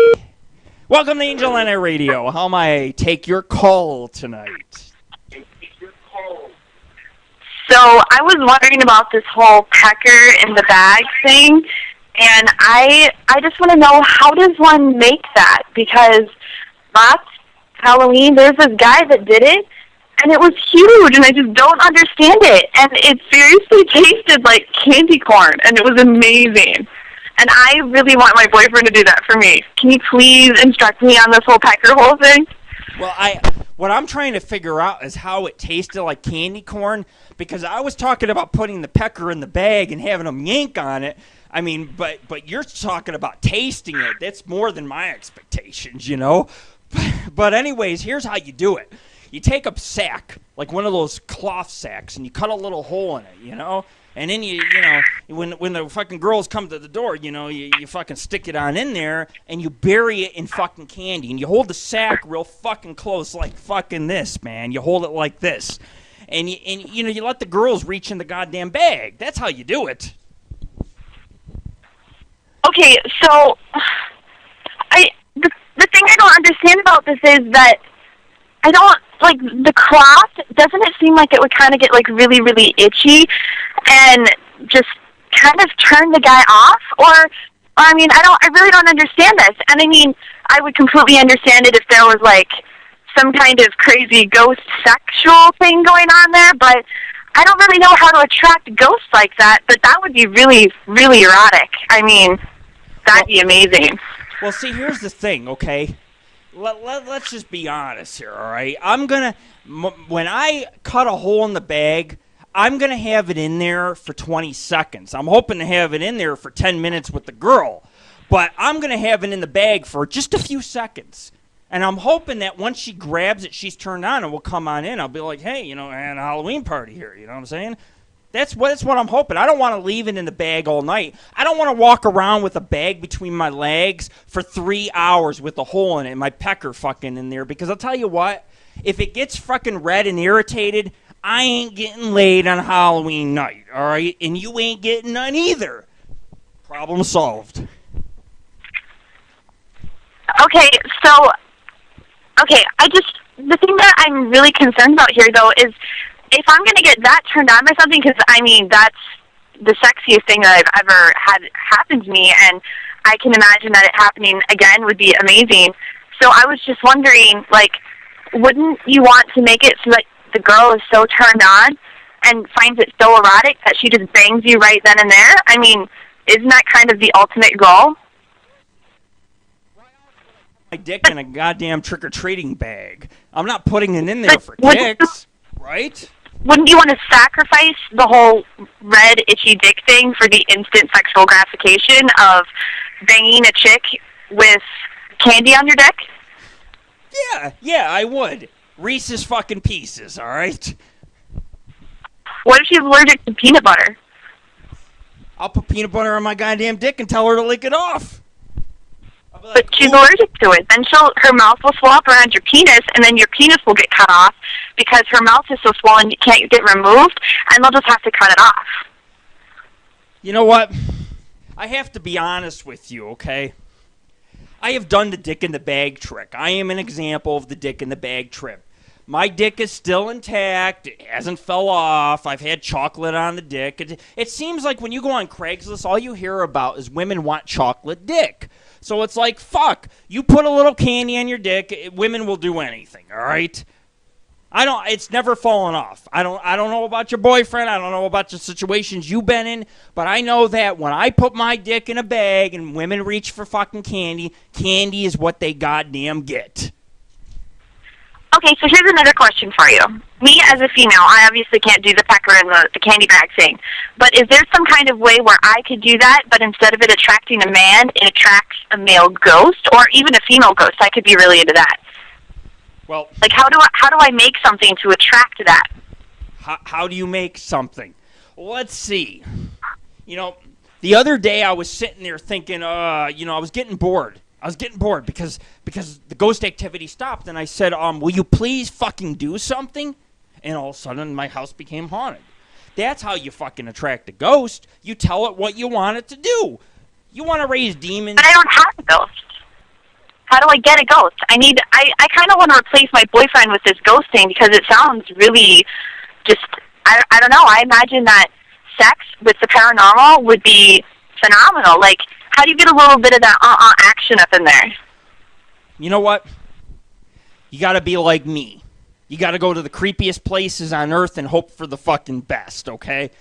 Welcome to Angel on Air Radio. How may I take your call tonight? So I was wondering about this whole pecker in the bag thing, and I just want to know, how does one make that? Because last Halloween, there's this guy that did it, and it was huge, and I just don't understand it. And it seriously tasted like candy corn, and it was amazing. And I really want my boyfriend to do that for me. Can you please instruct me on this whole pecker hole thing? Well, what I'm trying to figure out is how it tasted like candy corn, because I was talking about putting the pecker in the bag and having them yank on it. I mean, but you're talking about tasting it. That's more than my expectations, you know? But anyways, here's how you do it. You take a sack, like one of those cloth sacks, and you cut a little hole in it, you know? And then you know, when the fucking girls come to the door, you know, you fucking stick it on in there, and you bury it in fucking candy. And you hold the sack real fucking close, like fucking this, man. You hold it like this. And you know, you let the girls reach in the goddamn bag. That's how you do it. Okay, so the thing I don't understand about this is that I don't, like, the cloth, doesn't it seem like it would kind of get, like, really, really itchy and just kind of turn the guy off? Or I mean, I really don't understand this. And I mean, I would completely understand it if there was, like, some kind of crazy ghost sexual thing going on there, but I don't really know how to attract ghosts like that, but that would be really, really erotic. I mean, that'd be amazing. Well, see, here's the thing, okay? Let's just be honest here, all right? When I cut a hole in the bag, I'm going to have it in there for 20 seconds. I'm hoping to have it in there for 10 minutes with the girl. But I'm going to have it in the bag for just a few seconds. And I'm hoping that once she grabs it, she's turned on and will come on in. I'll be like, hey, you know, I had a Halloween party here. You know what I'm saying? That's what I'm hoping. I don't want to leave it in the bag all night. I don't want to walk around with a bag between my legs for 3 hours with a hole in it and my pecker fucking in there. Because I'll tell you what, if it gets fucking red and irritated, I ain't getting laid on Halloween night, all right? And you ain't getting none either. Problem solved. Okay, so, the thing that I'm really concerned about here, though, is if I'm going to get that turned on by something, because, I mean, that's the sexiest thing that I've ever had happen to me, and I can imagine that it happening again would be amazing. So I was just wondering, like, wouldn't you want to make it so that the girl is so turned on and finds it so erotic that she just bangs you right then and there? I mean, isn't that kind of the ultimate goal? My dick in a goddamn trick-or-treating bag. I'm not putting it in there for kicks, right? Wouldn't you want to sacrifice the whole red, itchy dick thing for the instant sexual gratification of banging a chick with candy on your dick? Yeah, I would. Reese's fucking Pieces, all right? What if she's allergic to peanut butter? I'll put peanut butter on my goddamn dick and tell her to lick it off. But she's allergic to it. Then her mouth will swell up around your penis, and then your penis will get cut off because her mouth is so swollen it can't get removed, and they'll just have to cut it off. You know what? I have to be honest with you, okay? I have done the dick in the bag trick. I am an example of the dick in the bag trip. My dick is still intact. It hasn't fell off. I've had chocolate on the dick. It seems like when you go on Craigslist, all you hear about is women want chocolate dick. So it's like, fuck, you put a little candy on your dick, women will do anything, all right? It's never fallen off. I don't know about your boyfriend. I don't know about the situations you've been in, but I know that when I put my dick in a bag and women reach for fucking candy, candy is what they goddamn get. Okay, so here's another question for you. Me, as a female, I obviously can't do the pecker and the candy bag thing. But is there some kind of way where I could do that, but instead of it attracting a man, it attracts a male ghost, or even a female ghost? I could be really into that. Well, like, how do I make something to attract that? How do you make something? Well, let's see. You know, the other day I was sitting there thinking, I was getting bored. Because the ghost activity stopped, and I said, will you please fucking do something? And all of a sudden, my house became haunted. That's how you fucking attract a ghost. You tell it what you want it to do. You want to raise demons. But I don't have a ghost. How do I get a ghost? I kind of want to replace my boyfriend with this ghost thing because it sounds really just, I don't know. I imagine that sex with the paranormal would be phenomenal. Like, how do you get a little bit of that action up in there? You know what? You got to be like me. You got to go to the creepiest places on earth and hope for the fucking best, okay?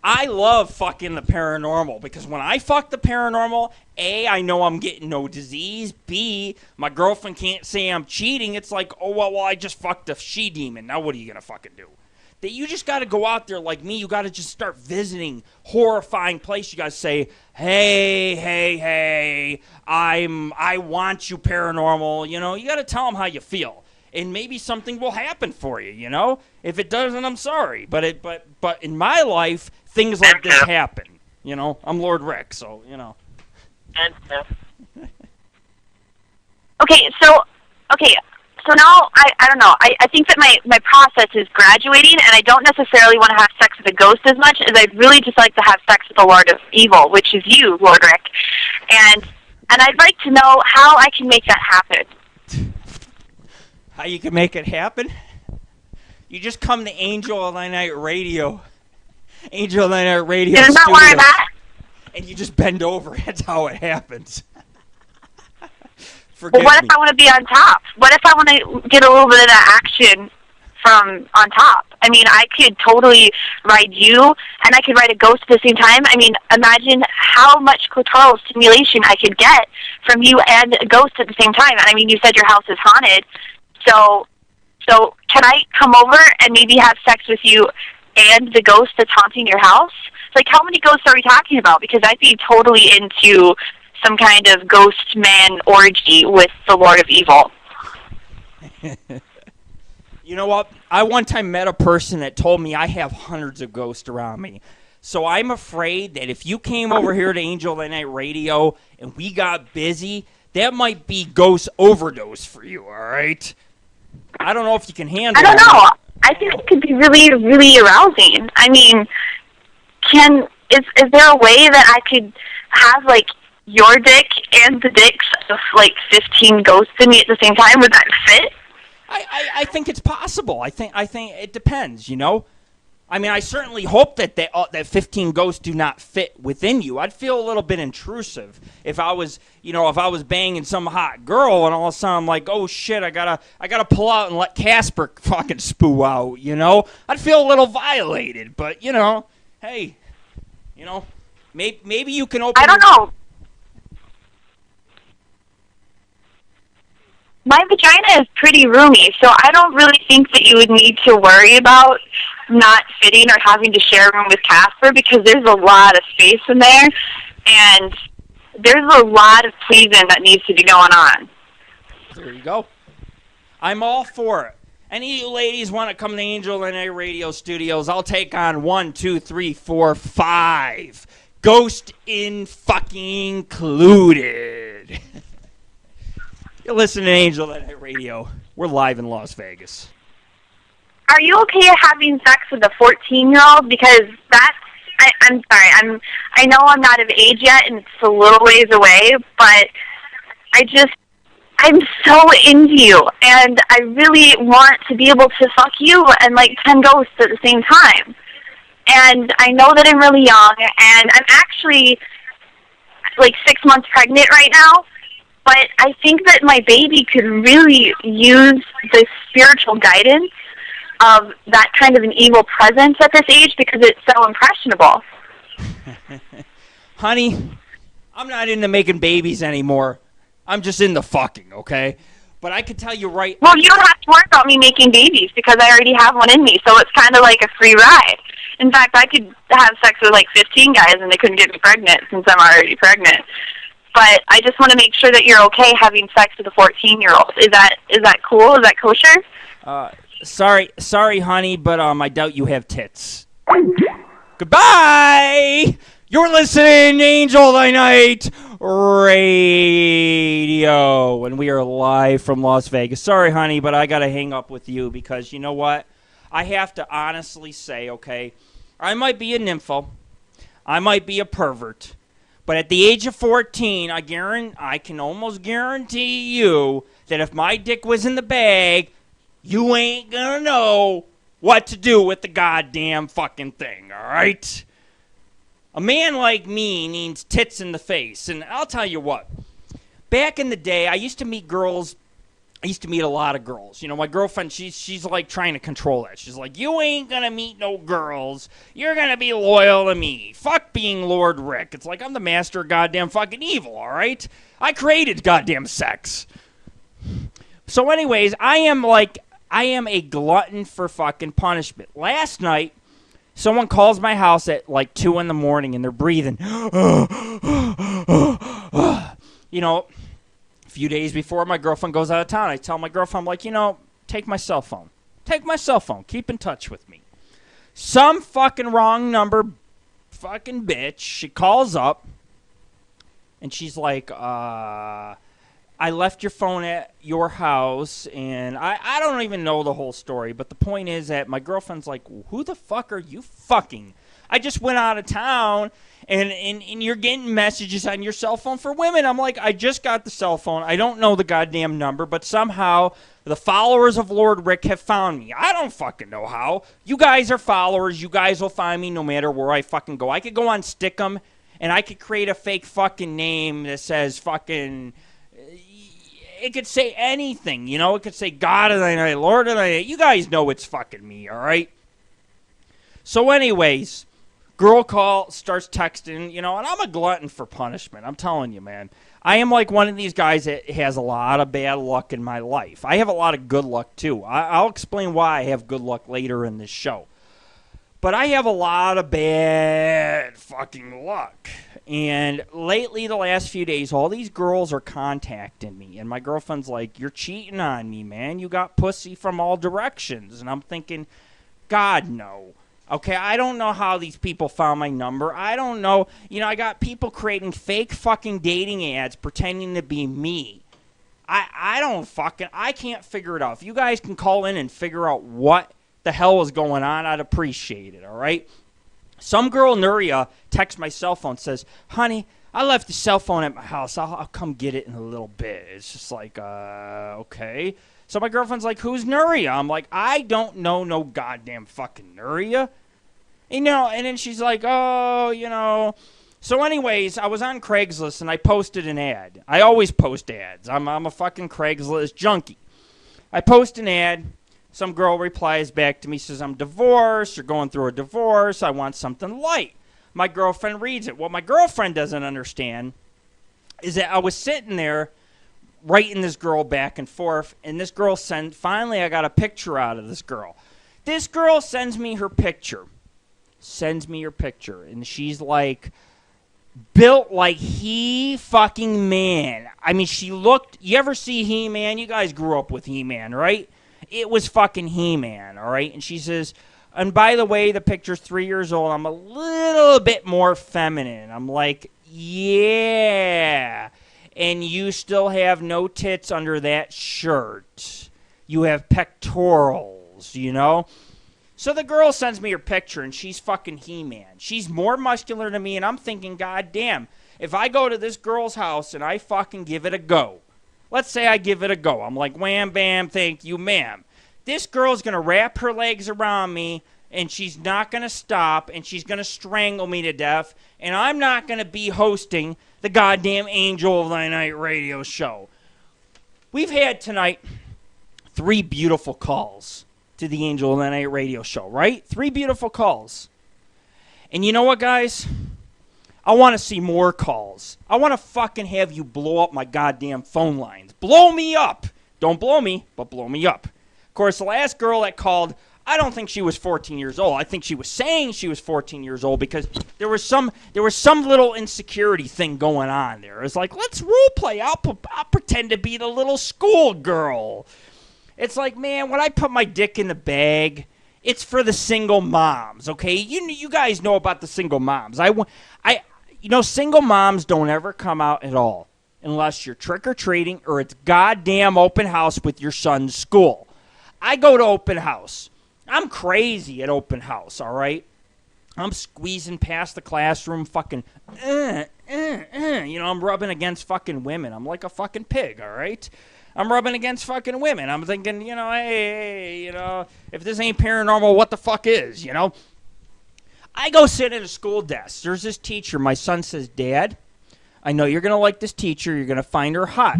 I love fucking the paranormal because when I fuck the paranormal, A, I know I'm getting no disease. B, my girlfriend can't say I'm cheating. It's like, oh, well, I just fucked a she-demon. Now what are you going to fucking do? That you just got to go out there like me. You got to just start visiting horrifying places. You got to say, hey, I want you, paranormal. You know, you got to tell them how you feel. And maybe something will happen for you, you know? If it doesn't, I'm sorry. But in my life, things like this happen. You know, I'm Lord Rick, so, you know. So now, I don't know, I think that my process is graduating, and I don't necessarily want to have sex with a ghost as much as I'd really just like to have sex with the Lord of Evil, which is you, Lord Rick. And I'd like to know how I can make that happen. How you can make it happen? You just come to AngelOfThyNight Radio. AngelOfThyNight Radio Isn't that where I'm at? And you just bend over. That's how it happens. Well, what if I want to be on top? What if I want to get a little bit of that action from on top? I mean, I could totally ride you, and I could ride a ghost at the same time. I mean, imagine how much clitoral stimulation I could get from you and a ghost at the same time. And I mean, you said your house is haunted, so can I come over and maybe have sex with you and the ghost that's haunting your house? Like, how many ghosts are we talking about? Because I'd be totally into some kind of ghost man orgy with the Lord of Evil. You know what? I one time met a person that told me I have hundreds of ghosts around me. So I'm afraid that if you came over here to Angel of the Night Radio and we got busy, that might be ghost overdose for you, all right? I don't know if you can handle it. I don't know. I think it could be really, really arousing. I mean, is there a way that I could have, like, your dick and the dicks of, like, 15 ghosts in me at the same time? Would that fit? I think it's possible. I think it depends, you know? I mean, I certainly hope that that 15 ghosts do not fit within you. I'd feel a little bit intrusive if I was banging some hot girl and all of a sudden I'm like, oh shit, I gotta pull out and let Casper fucking spoo out, you know? I'd feel a little violated, but you know, hey, you know, maybe you can open. I don't know. My vagina is pretty roomy, so I don't really think that you would need to worry about not fitting or having to share a room with Casper because there's a lot of space in there, and there's a lot of pleasing that needs to be going on. There you go. I'm all for it. Any of you ladies want to come to Angel and A Radio Studios, I'll take on 1, 2, 3, 4, 5. Ghost in fucking included. You're listening to Angel and A Radio. We're live in Las Vegas. Are you okay having sex with a 14-year-old? Because I'm sorry, I know I'm not of age yet, and it's a little ways away, but I'm so into you, and I really want to be able to fuck you and like 10 ghosts at the same time. And I know that I'm really young, and I'm actually like 6 months pregnant right now, but I think that my baby could really use the spiritual guidance of that kind of an evil presence at this age because it's so impressionable. Honey, I'm not into making babies anymore. I'm just into fucking, okay? But I can tell you right... Well, you don't have to worry about me making babies because I already have one in me, so it's kind of like a free ride. In fact, I could have sex with like 15 guys and they couldn't get me pregnant since I'm already pregnant. But I just want to make sure that you're okay having sex with a 14-year-old. Is that cool? Is that kosher? Sorry, honey, but I doubt you have tits. Goodbye! You're listening to Angel of the Night Radio, and we are live from Las Vegas. Sorry, honey, but I got to hang up with you because you know what? I have to honestly say, okay, I might be a nympho. I might be a pervert. But at the age of 14, I can almost guarantee you that if my dick was in the bag, you ain't gonna know what to do with the goddamn fucking thing, all right? A man like me needs tits in the face. And I'll tell you what. Back in the day, I used to meet a lot of girls. You know, my girlfriend, she's like trying to control that. She's like, you ain't gonna meet no girls. You're gonna be loyal to me. Fuck being Lord Rick. It's like I'm the master of goddamn fucking evil, all right? I created goddamn sex. So anyways, I am a glutton for fucking punishment. Last night, someone calls my house at like 2 in the morning and they're breathing. You know, a few days before my girlfriend goes out of town, I tell my girlfriend, I'm like, you know, take my cell phone. Take my cell phone. Keep in touch with me. Some fucking wrong number fucking bitch, she calls up and she's like, I left your phone at your house, and I don't even know the whole story, but the point is that my girlfriend's like, who the fuck are you fucking? I just went out of town, and you're getting messages on your cell phone for women. I'm like, I just got the cell phone. I don't know the goddamn number, but somehow the followers of Lord Rick have found me. I don't fucking know how. You guys are followers. You guys will find me no matter where I fucking go. I could go on Stickham, and I could create a fake fucking name that says fucking... It could say anything, you know? It could say God of the Night, Lord of the Night. You guys know it's fucking me, all right? So anyways, girl starts texting, you know, and I'm a glutton for punishment. I'm telling you, man. I am like one of these guys that has a lot of bad luck in my life. I have a lot of good luck, too. I'll explain why I have good luck later in this show. But I have a lot of bad fucking luck. And lately, the last few days, all these girls are contacting me. And my girlfriend's like, you're cheating on me, man. You got pussy from all directions. And I'm thinking, God, no. Okay, I don't know how these people found my number. I don't know. You know, I got people creating fake fucking dating ads pretending to be me. I can't figure it out. If you guys can call in and figure out what the hell is going on, I'd appreciate it, all right? Some girl, Nuria, texts my cell phone, says, honey, I left the cell phone at my house. I'll come get it in a little bit. It's just like, okay. So my girlfriend's like, who's Nuria? I'm like, I don't know no goddamn fucking Nuria. You know, and then she's like, oh, you know. So anyways, I was on Craigslist and I posted an ad. I always post ads. I'm a fucking Craigslist junkie. I post an ad. Some girl replies back to me, says, I'm divorced, or going through a divorce, I want something light. My girlfriend reads it. What my girlfriend doesn't understand is that I was sitting there writing this girl back and forth, and this girl finally I got a picture out of this girl. This girl sends me her picture. And she's like, built like He fucking Man. I mean, she looked, you ever see He-Man? You guys grew up with He-Man, right? It was fucking He-Man, all right? And she says, and by the way, the picture's 3 years old. I'm a little bit more feminine. I'm like, yeah. And you still have no tits under that shirt. You have pectorals, you know? So the girl sends me her picture, and she's fucking He-Man. She's more muscular than me, and I'm thinking, God damn, if I go to this girl's house and I fucking give it a go, let's say I give it a go. I'm like, wham, bam, thank you, ma'am. This girl's going to wrap her legs around me, and she's not going to stop, and she's going to strangle me to death, and I'm not going to be hosting the goddamn Angel of the Night radio show. We've had tonight 3 beautiful calls to the Angel of the Night radio show, right? 3 beautiful calls. And you know what, guys? I want to see more calls. I want to fucking have you blow up my goddamn phone lines. Blow me up. Don't blow me, but blow me up. Of course, the last girl that called, I don't think she was 14 years old. I think she was saying she was 14 years old because there was some little insecurity thing going on there. It's like, let's role play. I'll pretend to be the little schoolgirl. It's like, man, when I put my dick in the bag, it's for the single moms, okay? You guys know about the single moms. Single moms don't ever come out at all unless you're trick-or-treating or it's goddamn open house with your son's school. I go to open house. I'm crazy at open house, all right? I'm squeezing past the classroom, fucking, I'm rubbing against fucking women. I'm like a fucking pig, all right? I'm rubbing against fucking women. I'm thinking, hey, if this ain't paranormal, what the fuck is, I go sit at a school desk. There's this teacher. My son says, Dad, I know you're going to like this teacher. You're going to find her hot.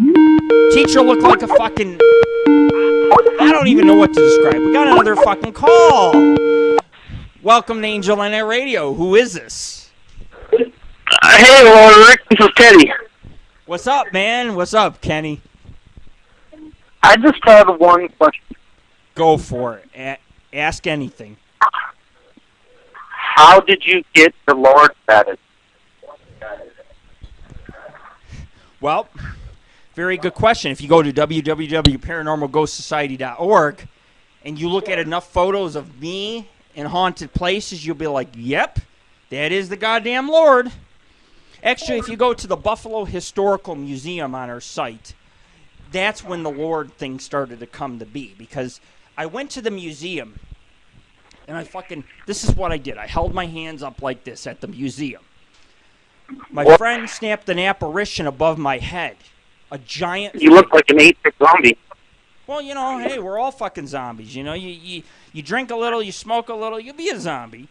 Teacher looked like a fucking, I don't even know what to describe. We got another fucking call. Welcome to Angel on Air Radio. Who is this? Hey, Rick, this is Teddy. What's up, man? What's up, Kenny? I just have one question. Go for it. Ask anything. How did you get the Lord status? Well, very good question. If you go to www.paranormalghostsociety.org and you look at enough photos of me in haunted places, you'll be like, yep, that is the goddamn Lord. Actually, if you go to the Buffalo Historical Museum on our site, that's when the Lord thing started to come to be, because I went to the museum and this is what I did. I held my hands up like this at the museum. My friend snapped an apparition above my head. A giant... You look like an 8-bit zombie. Well, hey, we're all fucking zombies. You drink a little, you smoke a little, you'll be a zombie.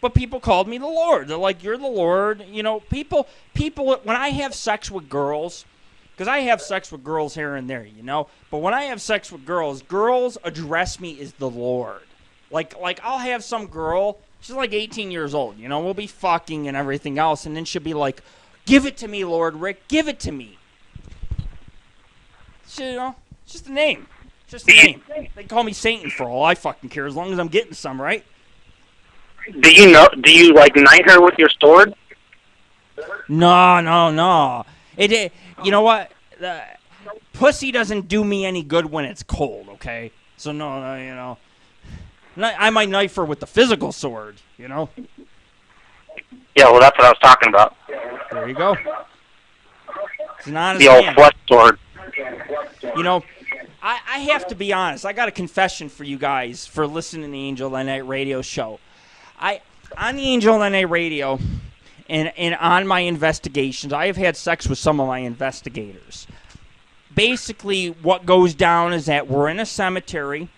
But people called me the Lord. They're like, you're the Lord. People, when I have sex with girls... Because I have sex with girls here and there, But when I have sex with girls address me as the Lord. Like I'll have some girl, she's like 18 years old, we'll be fucking and everything else, and then she'll be like, give it to me, Lord Rick, give it to me. So, it's just a name. They call me Satan for all I fucking care, as long as I'm getting some, right? Do you like knight her with your sword? No. You know what? Pussy doesn't do me any good when it's cold, okay? So, no, you know. I might knife her with the physical sword, you know? Yeah, well, that's what I was talking about. There you go. It's an honest The old man. flesh sword. You know, I have to be honest. I got a confession for you guys for listening to the Angel of the Night radio show. On the Angel of the Night radio and on my investigations, I have had sex with some of my investigators. Basically, what goes down is that we're in a cemetery.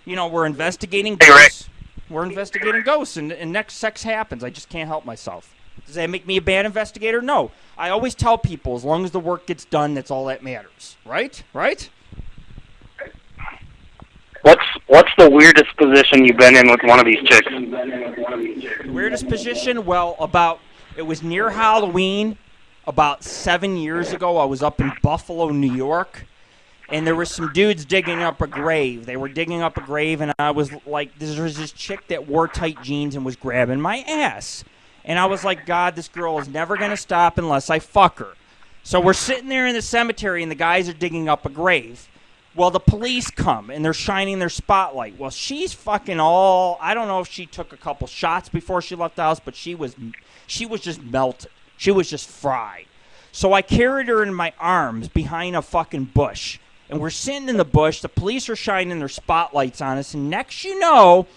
You know, we're investigating ghosts. We're investigating ghosts, and next sex happens. I just can't help myself. Does that make me a bad investigator? No. I always tell people, as long as the work gets done, that's all that matters. Right? Right? What's the weirdest position you've been in with one of these chicks? The weirdest position? Well, it was near Halloween. About 7 years ago, I was up in Buffalo, New York, and there were some dudes digging up a grave. They were digging up a grave, and I was like, there was this chick that wore tight jeans and was grabbing my ass. And I was like, God, this girl is never going to stop unless I fuck her. So we're sitting there in the cemetery, and the guys are digging up a grave. Well, the police come, and they're shining their spotlight. Well, she's fucking I don't know if she took a couple shots before she left the house, but she was just melted. She was just fried. So I carried her in my arms behind a fucking bush. And we're sitting in the bush. The police are shining their spotlights on us. And next you know,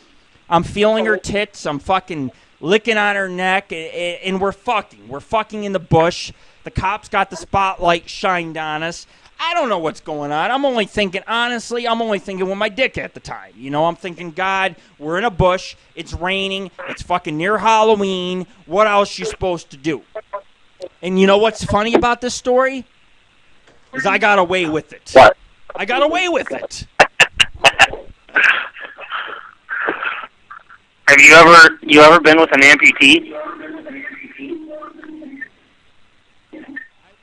I'm feeling her tits. I'm fucking licking on her neck. And we're fucking. We're fucking in the bush. The cops got the spotlight shined on us. I don't know what's going on. I'm only thinking with my dick at the time. You know, I'm thinking, God, we're in a bush. It's raining. It's fucking near Halloween. What else you supposed to do? And you know what's funny about this story? Is I got away with it. What? I got away with it. Have you ever been with an amputee?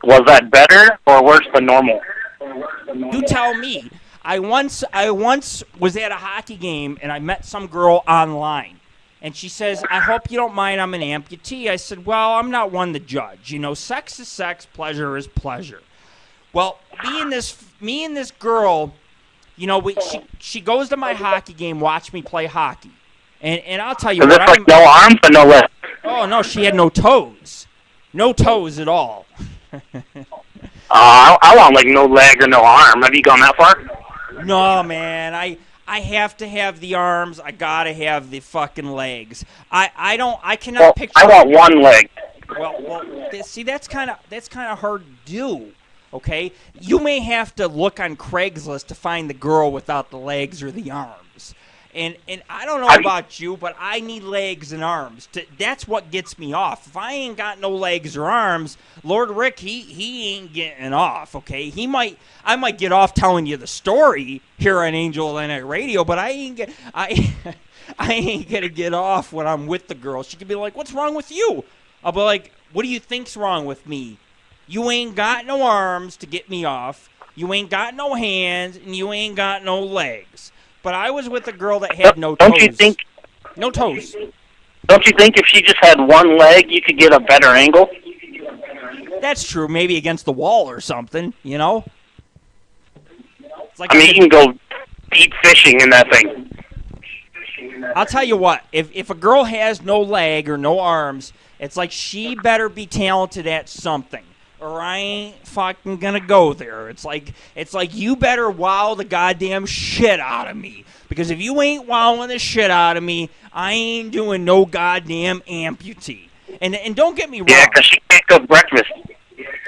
Was that better or worse than normal? You tell me. I once was at a hockey game and I met some girl online. And she says, I hope you don't mind, I'm an amputee. I said, well, I'm not one to judge. You know, sex is sex, pleasure is pleasure. Well, me and this girl, you know, she goes to my hockey game, watch me play hockey. And I'll tell you Is what. this like no arms and no legs? Oh, no, she had no toes. No toes at all. I want like no leg or no arm. Have you gone that far? No, man. I have to have the arms. I gotta have the fucking legs. I cannot picture. I want one leg. Well, see, that's kind of hard to do. Okay, you may have to look on Craigslist to find the girl without the legs or the arms. And I don't know about you, but I need legs and arms. That's what gets me off. If I ain't got no legs or arms, Lord Rick, he ain't getting off, okay? I might get off telling you the story here on Angel of the Night Radio, but I ain't gonna get off when I'm with the girl. She could be like, what's wrong with you? I'll be like, what do you think's wrong with me? You ain't got no arms to get me off. You ain't got no hands, and you ain't got no legs. But I was with a girl that had no toes. Don't you think? No toes. Don't you think if she just had one leg, you could get a better angle? That's true. Maybe against the wall or something, you know? It's like I mean, you can go deep fishing in that thing. I'll tell you what. If a girl has no leg or no arms, it's like she better be talented at something, or I ain't fucking gonna go there. It's like you better wow the goddamn shit out of me. Because if you ain't wowing the shit out of me, I ain't doing no goddamn amputee. And don't get me wrong. Yeah, because she can't cook breakfast.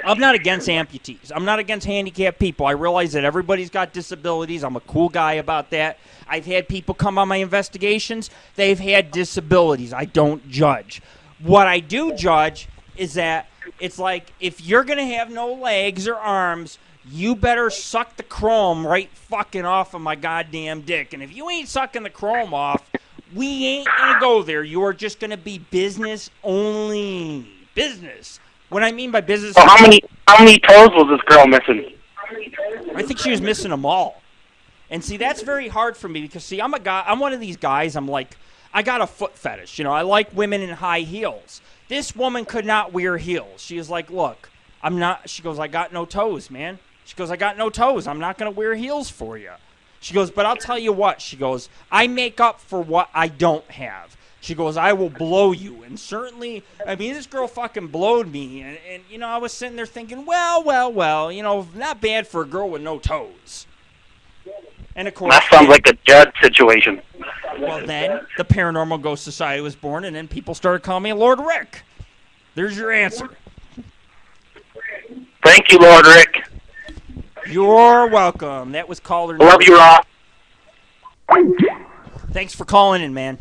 I'm not against amputees. I'm not against handicapped people. I realize that everybody's got disabilities. I'm a cool guy about that. I've had people come on my investigations. They've had disabilities. I don't judge. What I do judge is that it's like, if you're going to have no legs or arms, you better suck the chrome right fucking off of my goddamn dick. And if you ain't sucking the chrome off, we ain't going to go there. You are just going to be business only. Business. What I mean by business... So how many toes was this girl missing? I think she was missing them all. And see, that's very hard for me because, see, I'm one of these guys, I'm like, I got a foot fetish. I like women in high heels. This woman could not wear heels. She is like, look, I'm not. She goes, I got no toes, man. She goes, I got no toes. I'm not going to wear heels for you. She goes, but I'll tell you what. She goes, I make up for what I don't have. She goes, I will blow you. And certainly, I mean, this girl fucking blowed me. And I was sitting there thinking, well, not bad for a girl with no toes. And of course, That sounds like a Judd situation. Well, then the Paranormal Ghost Society was born, and then people started calling me Lord Rick. There's your answer. Thank you, Lord Rick. You're welcome. That was caller. Love you, Rob. Thanks for calling in, man.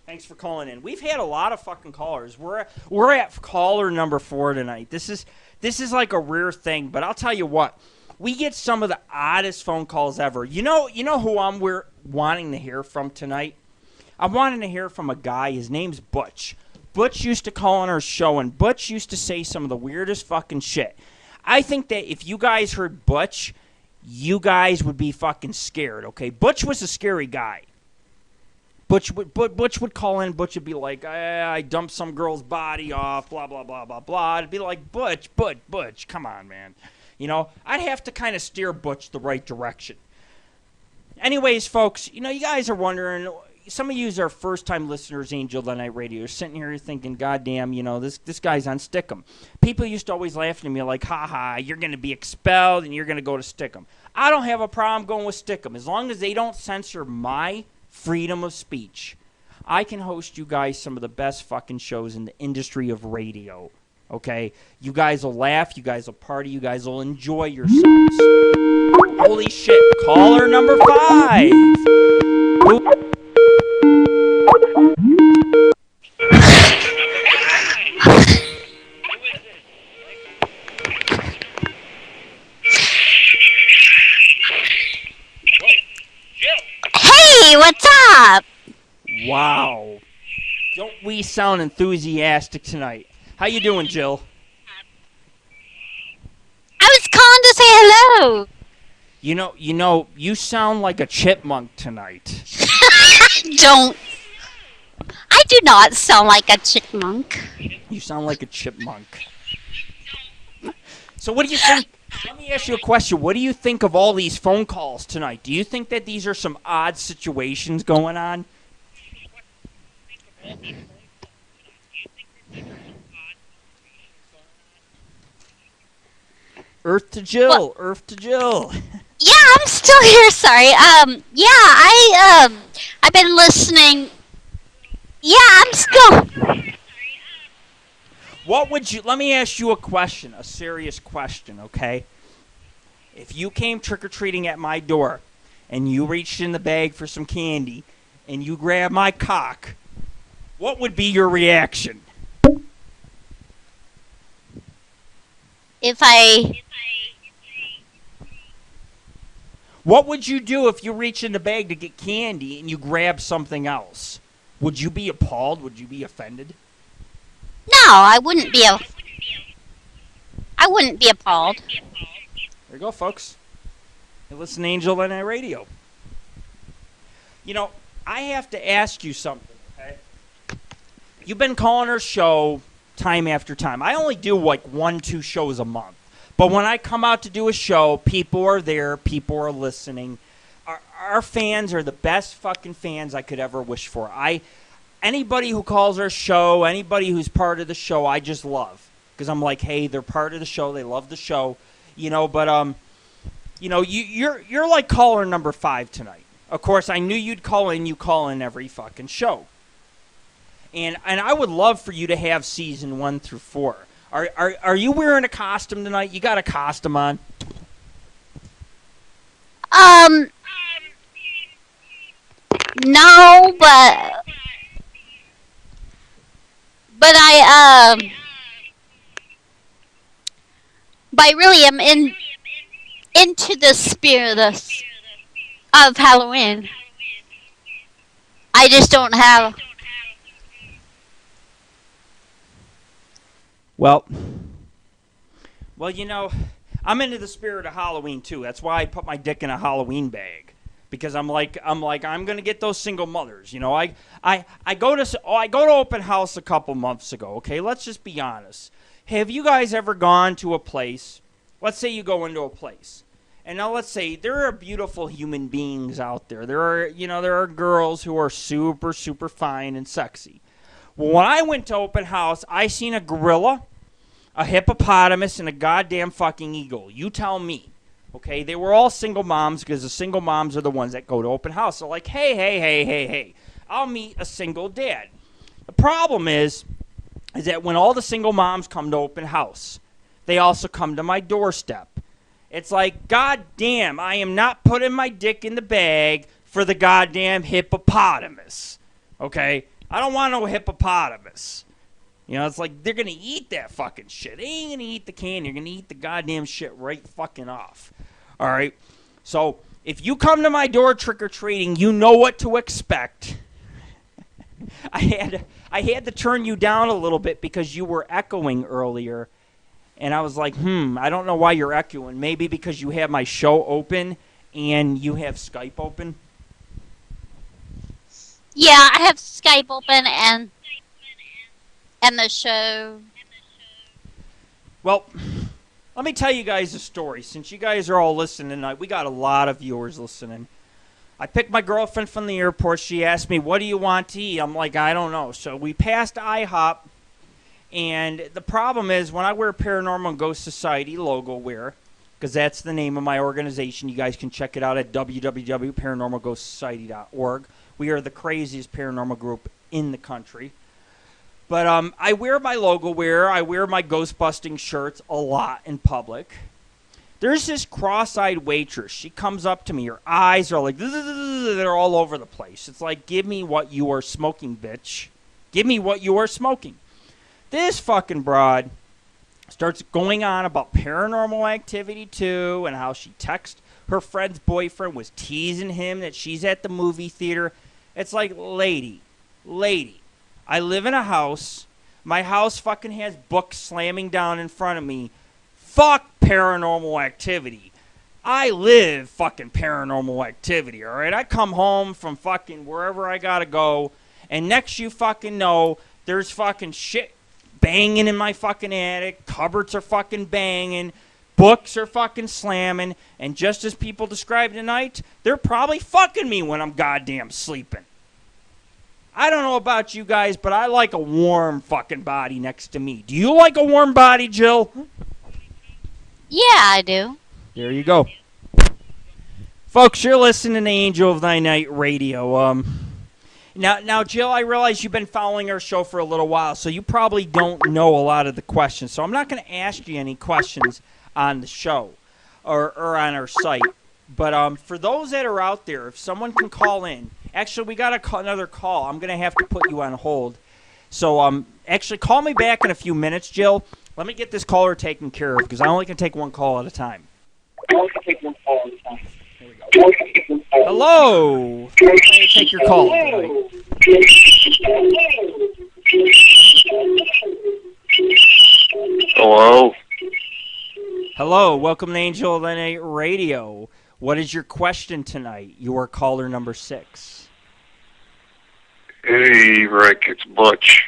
Thanks for calling in. We've had a lot of fucking callers. We're at caller number 4 tonight. This is like a rare thing, but I'll tell you what. We get some of the oddest phone calls ever. You know who we're wanting to hear from tonight? I'm wanting to hear from a guy. His name's Butch. Butch used to call on our show, and Butch used to say some of the weirdest fucking shit. I think that if you guys heard Butch, you guys would be fucking scared, okay? Butch was a scary guy. Butch would call in. Butch would be like, I dumped some girl's body off, blah, blah, blah, blah, blah. It'd be like, Butch, come on, man. I'd have to kind of steer Butch the right direction. Anyways, folks, you guys are wondering, some of you are first-time listeners, Angel of the Night Radio. You're sitting here thinking, goddamn, this guy's on Stickham. People used to always laugh at me like, ha, you're going to be expelled and you're going to go to Stickham. I don't have a problem going with Stickham. As long as they don't censor my freedom of speech, I can host you guys some of the best fucking shows in the industry of radio. Okay? You guys will laugh, you guys will party, you guys will enjoy yourselves. Holy shit. Caller number 5. Hey, what's up? Wow. Don't we sound enthusiastic tonight? How you doing, Jill? I was calling to say hello. You sound like a chipmunk tonight. I do not sound like a chipmunk. You sound like a chipmunk. So what do you think? Let me ask you a question. What do you think of all these phone calls tonight? Do you think that these are some odd situations going on? Earth to Jill. Well, Earth to Jill. Yeah, I'm still here. Sorry. I've been listening. Yeah, I'm still. Let me ask you a question, a serious question, okay? If you came trick-or-treating at my door and you reached in the bag for some candy and you grabbed my cock, what would be your reaction? What would you do if you reach in the bag to get candy and you grab something else? Would you be appalled? Would you be offended? No, I wouldn't be appalled. There you go, folks. You listen to Angel of the Night Radio. I have to ask you something, okay? You've been calling our show time after time. I only do like 1-2 shows a month. But when I come out to do a show, people are there, people are listening. Our fans are the best fucking fans I could ever wish for. Anybody who calls our show, anybody who's part of the show, I just love. Because I'm like, hey, they're part of the show, they love the show. You're like caller number 5 tonight. Of course, I knew you'd call in. You call in every fucking show. And I would love for you to have season 1 through 4. Are you wearing a costume tonight? You got a costume on? No, but I really am into the spirit of Halloween. I just don't have. Well, I'm into the spirit of Halloween too. That's why I put my dick in a Halloween bag. because I'm gonna get those single mothers. You know, I go to open house a couple months ago. Okay, let's just be honest. Have you guys ever gone to a place? Let's say you go into a place, and now let's say there are beautiful human beings out there. There are girls who are super, super fine and sexy. Well, when I went to open house, I seen a gorilla, a hippopotamus, and a goddamn fucking eagle. You tell me. Okay, they were all single moms because the single moms are the ones that go to open house. They're like, hey, I'll meet a single dad. The problem is that when all the single moms come to open house, they also come to my doorstep. It's like, goddamn, I am not putting my dick in the bag for the goddamn hippopotamus. Okay? I don't want no hippopotamus. You know, it's like they're going to eat that fucking shit. They ain't going to eat the candy. They're going to eat the goddamn shit right fucking off. All right? So, if you come to my door trick-or-treating, you know what to expect. I had to turn you down a little bit because you were echoing earlier. And I was like, I don't know why you're echoing. Maybe because you have my show open and you have Skype open. Yeah, I have Skype open and the show. Well, let me tell you guys a story. Since you guys are all listening tonight, we got a lot of viewers listening. I picked my girlfriend from the airport. She asked me, what do you want to eat? I'm like, I don't know. So we passed IHOP. And the problem is when I wear Paranormal and Ghost Society logo wear, because that's the name of my organization. You guys can check it out at www.paranormalghostsociety.org. We are the craziest paranormal group in the country. But I wear my logo wear. I wear my ghost-busting shirts a lot in public. There's this cross-eyed waitress. She comes up to me. Her eyes are like, they're all over the place. It's like, give me what you are smoking, bitch. Give me what you are smoking. This fucking broad starts going on about Paranormal Activity 2 and how she texted her friend's boyfriend, was teasing him that she's at the movie theater. It's like, lady, I live in a house. My house fucking has books slamming down in front of me. Fuck Paranormal Activity. I live fucking Paranormal Activity, all right? I come home from fucking wherever I gotta go, and next you fucking know, there's fucking shit banging in my fucking attic, cupboards are fucking banging, books are fucking slamming, and just as people describe tonight, they're probably fucking me when I'm goddamn sleeping. I don't know about you guys, but I like a warm fucking body next to me. Do you like a warm body, Jill? Yeah, I do. There you go. Folks, you're listening to Angel of Thy Night Radio. Now, Jill, I realize you've been following our show for a little while, so you probably don't know a lot of the questions. So I'm not going to ask you any questions on the show or on our site. But for those that are out there, if someone can call in. Actually, we got another call. I'm going to have to put you on hold. So actually, call me back in a few minutes, Jill. Let me get this caller taken care of because I only can take one call at a time. Here we go. Hello. Let me take your call. Hello. Hello. Welcome to Angel of the Night Radio. What is your question tonight? You are caller number 6. Hey, Rick, it's Butch.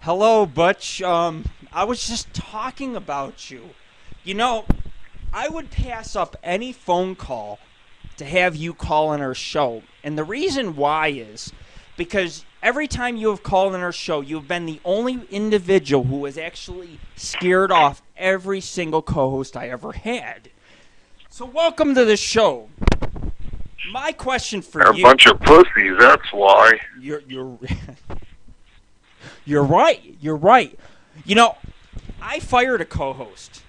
Hello, Butch. I was just talking about you. You know, I would pass up any phone call to have you call on our show. And the reason why is because every time you have called on our show, you've been the only individual who has actually scared off every single co-host I ever had. So welcome to the show. My question for They're you... a bunch of pussies, that's why. You're right. You're right. You know, I fired a co-host.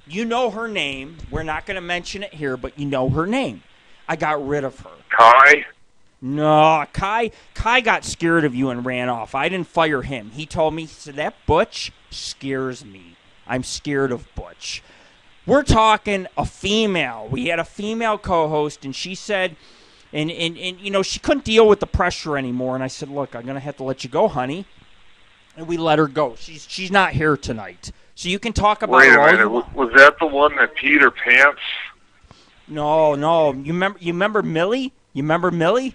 You know her name. We're not going to mention it here, but you know her name. I got rid of her. Kai? No, Kai got scared of you and ran off. I didn't fire him. He told me, he said, that Butch scares me. I'm scared of Butch. We're talking a female. We had a female co-host, and she said, and you know, she couldn't deal with the pressure anymore. And I said, look, I'm going to have to let you go, honey. And we let her go. She's not here tonight. So you can talk about Wait her a all minute, you want. was that the one that Peter Pants? No. You remember Millie? You remember Millie?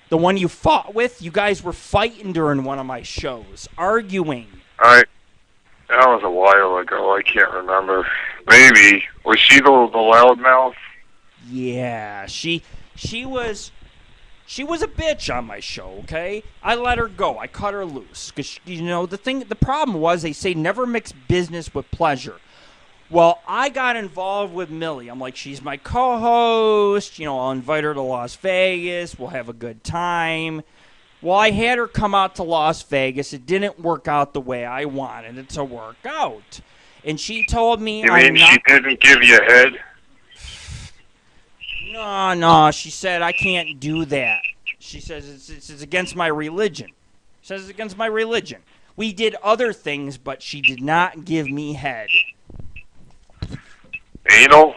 The one you fought with? You guys were fighting during one of my shows, arguing. That was a while ago. I can't remember. Maybe. Was she the loudmouth? Yeah, she was a bitch on my show, okay? I let her go. I cut her loose. Because, the problem was they say never mix business with pleasure. Well, I got involved with Millie. I'm like, she's my co-host. I'll invite her to Las Vegas. We'll have a good time. Well, I had her come out to Las Vegas. It didn't work out the way I wanted it to work out. And she told me... You mean she didn't give you a head? No. She said, I can't do that. She says it's against my religion. She says it's against my religion. We did other things, but she did not give me head. Anal?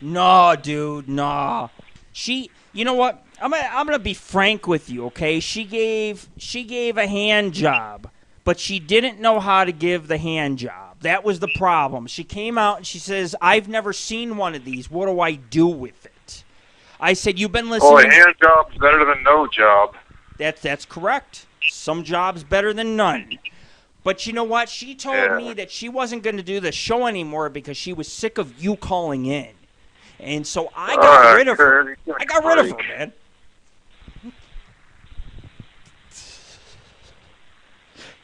No, dude, no. You know what? I'm gonna be frank with you, okay? She gave a hand job, but she didn't know how to give the hand job. That was the problem. She came out and she says, I've never seen one of these. What do I do with it? I said, you've been listening. Oh, a hand job's better than no job. That's correct. Some jobs better than none. But you know what? She told me that she wasn't going to do the show anymore because she was sick of you calling in. And so I got rid of her. I got rid of her, man.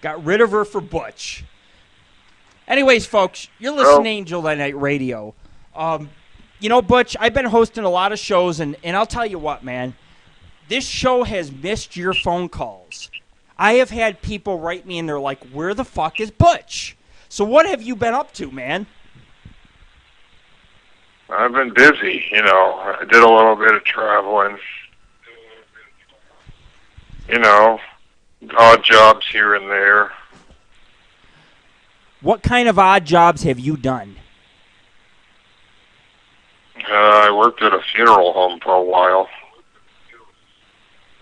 Got rid of her for Butch. Anyways, folks, you're listening to Angel of the Night Radio. Butch, I've been hosting a lot of shows, and I'll tell you what, man. This show has missed your phone calls. I have had people write me, and they're like, where the fuck is Butch? So what have you been up to, man? I've been busy, I did a little bit of traveling. Odd jobs here and there. What kind of odd jobs have you done? I worked at a funeral home for a while.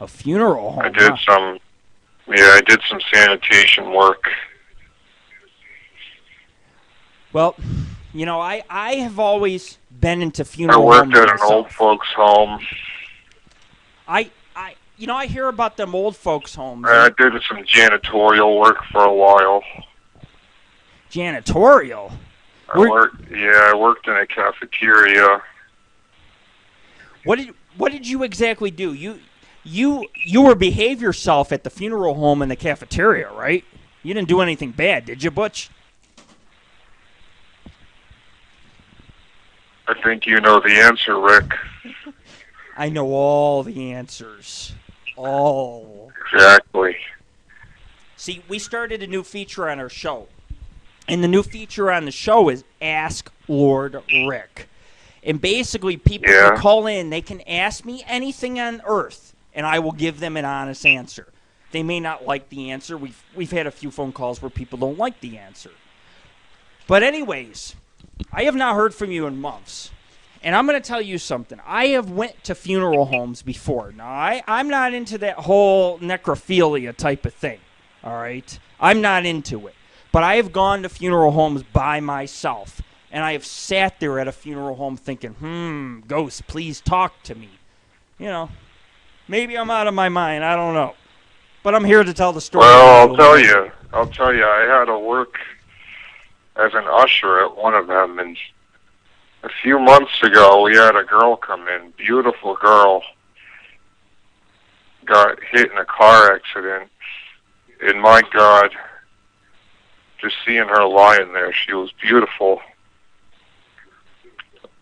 A funeral home? I did some sanitation work. Well, I have always been into funeral homes. I worked at an old folks home. I hear about them old folks homes. I did some janitorial work for a while. Janitorial? I worked in a cafeteria. What did you exactly do? You were behave yourself at the funeral home and the cafeteria, right? You didn't do anything bad, did you, Butch? I think you know the answer, Rick. I know all the answers. All. Exactly. See, we started a new feature on our show. And the new feature on the show is Ask Lord Rick. And basically, people can call in. They can ask me anything on earth, and I will give them an honest answer. They may not like the answer. We've had a few phone calls where people don't like the answer. But anyways, I have not heard from you in months. And I'm going to tell you something. I have went to funeral homes before. Now, I'm not into that whole necrophilia type of thing, all right? I'm not into it. But I have gone to funeral homes by myself, and I have sat there at a funeral home thinking, ghost, please talk to me. Maybe I'm out of my mind. I don't know. But I'm here to tell the story. Well, I'll tell you, I had to work as an usher at one of them, and a few months ago, we had a girl come in, beautiful girl, got hit in a car accident, and my God, just seeing her lying there, she was beautiful.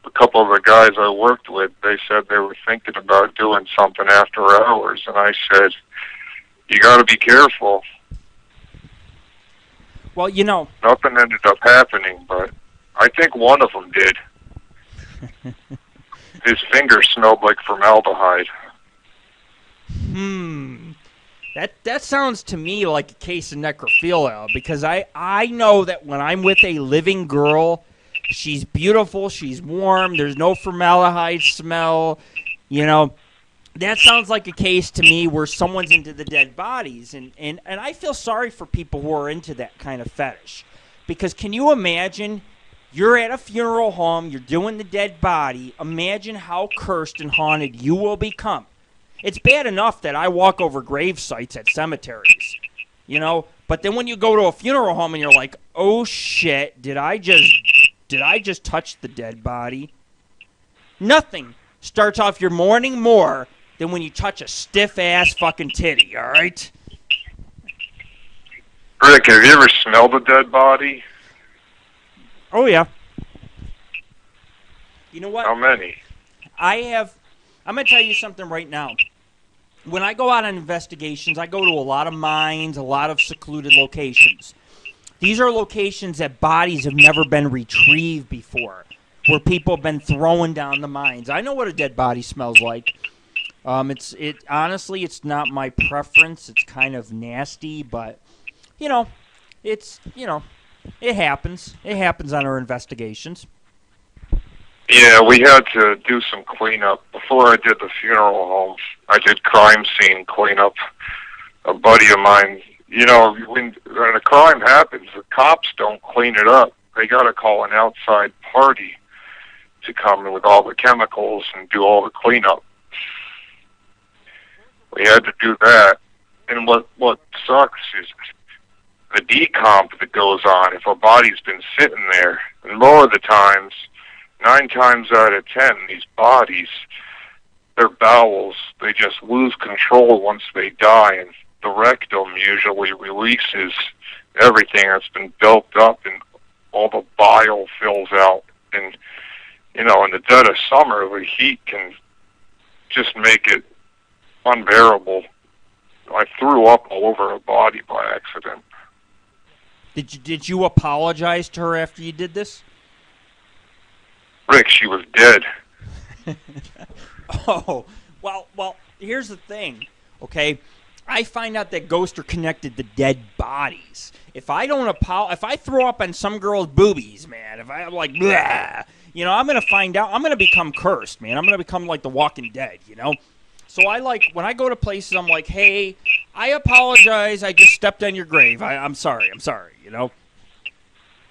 A couple of the guys I worked with, they said they were thinking about doing something after hours, and I said, you got to be careful. Well, nothing ended up happening, but I think one of them did. His fingers smelled like formaldehyde. That sounds to me like a case of necrophilia, because I know that when I'm with a living girl, she's beautiful, she's warm, there's no formaldehyde smell. That sounds like a case to me where someone's into the dead bodies. And I feel sorry for people who are into that kind of fetish. Because can you imagine You're at a funeral home. You're doing the dead body. Imagine how cursed and haunted you will become. It's bad enough that I walk over grave sites at cemeteries, you know. But then when you go to a funeral home and you're like, oh shit, did I just touch the dead body? Nothing starts off your morning more than when you touch a stiff ass fucking titty. All right. Rick, have you ever smelled a dead body? Oh yeah. You know what? How many? I'm going to tell you something right now. When I go out on investigations, I go to a lot of mines, a lot of secluded locations. These are locations that bodies have never been retrieved before, where people have been throwing down the mines. I know what a dead body smells like. Honestly, it's not my preference. It's kind of nasty, but it happens. It happens on our investigations. Yeah, we had to do some cleanup. Before I did the funeral homes, I did crime scene cleanup. A buddy of mine, when a crime happens, the cops don't clean it up. They got to call an outside party to come in with all the chemicals and do all the cleanup. We had to do that. And what sucks is the decomp that goes on if a body's been sitting there. And more of the times, 9 times out of 10, these bodies, their bowels, they just lose control once they die, and the rectum usually releases everything that's been built up, and all the bile fills out. And, in the dead of summer, the heat can just make it unbearable. I threw up all over a body by accident. Did you apologize to her after you did this? Rick, she was dead. Oh, well, here's the thing, okay? I find out that ghosts are connected to dead bodies. If I throw up on some girl's boobies, man, if I'm like, blah, I'm going to find out, I'm going to become cursed, man. I'm going to become like the Walking Dead, So when I go to places, I'm like, hey, I apologize, I just stepped on your grave. I'm sorry,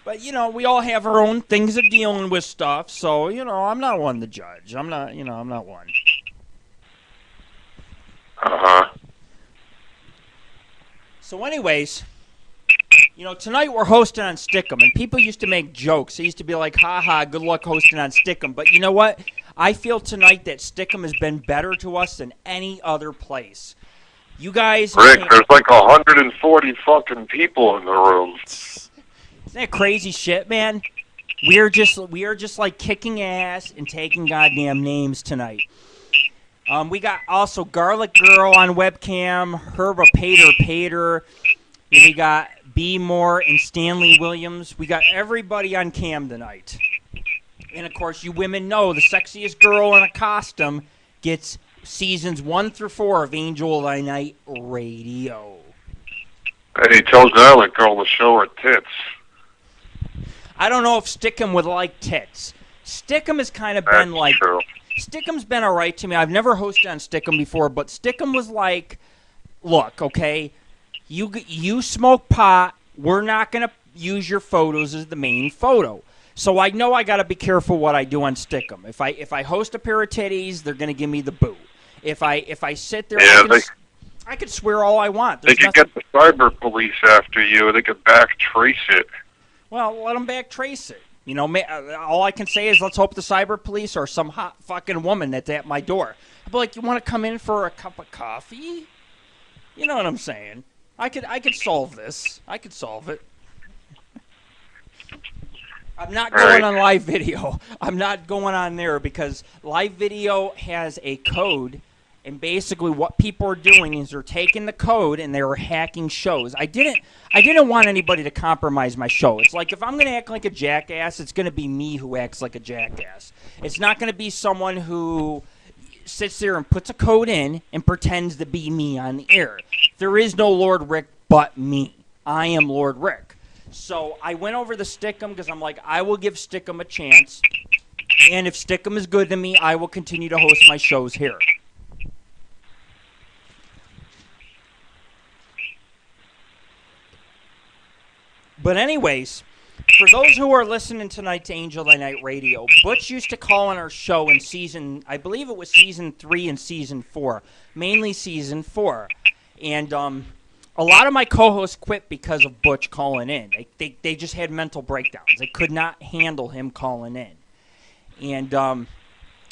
But, we all have our own things of dealing with stuff, so, I'm not one to judge. I'm not one. Uh-huh. So anyways, tonight we're hosting on Stickham, and people used to make jokes. They used to be like, ha, good luck hosting on Stickham. But you know what? I feel tonight that Stickham has been better to us than any other place. You guys... Rick, there's like 140 fucking people in the room. Isn't that crazy shit, man? We are just like kicking ass and taking goddamn names tonight. We got also Garlic Girl on webcam, Herba Pater. We got B Moore and Stanley Williams. We got everybody on cam tonight. And of course, you women know the sexiest girl in a costume gets seasons 1 through 4 of Angel of Thy Night Radio. Hey, tell Garlic Girl to show her tits. I don't know if Stickham would like tits. Stickham has kind of been like... True. Stickham's been all right to me. I've never hosted on Stickham before, but Stickham was like, look, okay, you smoke pot. We're not going to use your photos as the main photo. So I know I got to be careful what I do on Stickham. If I host a pair of titties, they're going to give me the boo. If I sit there, I could swear all I want. They could get the cyber police after you. They could back trace it. Well, let them back trace it. All I can say is let's hope the cyber police or some hot fucking woman that's at my door. I'll be like, you want to come in for a cup of coffee? You know what I'm saying? I could solve this. I could solve it. I'm not going on live video. I'm not going on there because live video has a code, and basically what people are doing is they're taking the code and they're hacking shows. I didn't want anybody to compromise my show. It's like if I'm going to act like a jackass, it's going to be me who acts like a jackass. It's not going to be someone who sits there and puts a code in and pretends to be me on the air. There is no Lord Rick but me. I am Lord Rick. So I went over to Stickham because I'm like, I will give Stickham a chance. And if Stickham is good to me, I will continue to host my shows here. But anyways, for those who are listening tonight to Angel of the Night Radio, Butch used to call on our show in season, I believe it was season 3 and season 4, mainly season 4. And a lot of my co-hosts quit because of Butch calling in. They just had mental breakdowns. They could not handle him calling in. And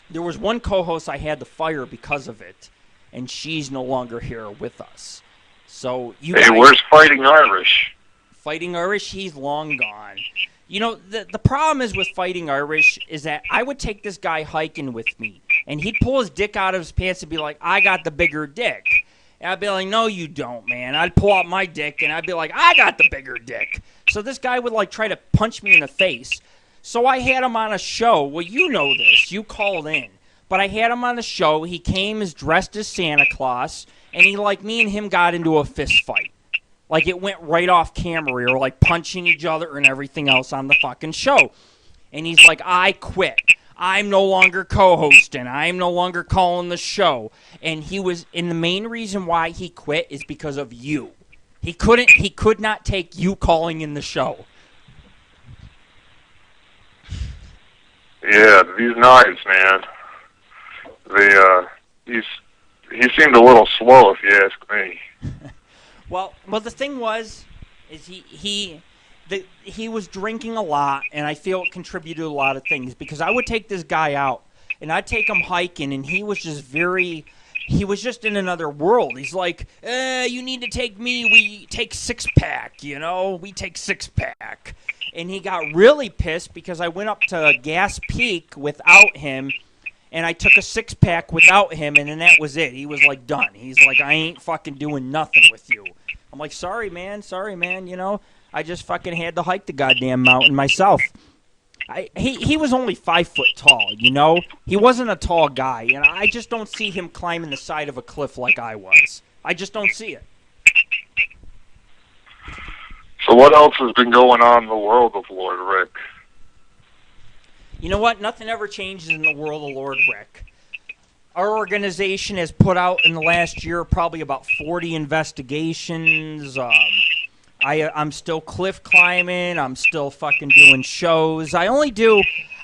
there was one co-host I had to fire because of it, and she's no longer here with us. So you guys, where's Fighting Irish? Fighting Irish, he's long gone. You know, the problem is with Fighting Irish is that I would take this guy hiking with me, and he'd pull his dick out of his pants and be like, I got the bigger dick. And I'd be like, no, you don't, man. I'd pull out my dick, and I'd be like, I got the bigger dick. So this guy would, like, try to punch me in the face. So I had him on a show. Well, you know this. You called in. But I had him on the show. He came as dressed as Santa Claus, and me and him got into a fist fight. Like, it went right off camera. We were, like, punching each other and everything else on the fucking show. And he's like, I quit. I'm no longer co-hosting. I'm no longer calling the show. And the main reason why he quit is because of you. He could not take you calling in the show. Yeah, these knives, man. He seemed a little slow, if you ask me. Well, the thing was, is he was drinking a lot, and I feel it contributed to a lot of things, because I would take this guy out, and I'd take him hiking, and he was just in another world. He's like, you need to take me, we take six-pack, we take six-pack. And he got really pissed because I went up to Gas Peak without him, and I took a six-pack without him, and then that was it. He was, like, done. He's like, I ain't fucking doing nothing with you. I'm like, sorry, man, I just fucking had to hike the goddamn mountain myself. He was only 5 foot tall, He wasn't a tall guy, and I just don't see him climbing the side of a cliff like I was. I just don't see it. So what else has been going on in the world of Lord Rick? You know what? Nothing ever changes in the world of Lord Rick. Our organization has put out in the last year probably about 40 investigations. I'm still cliff climbing. I'm still fucking doing shows. I only do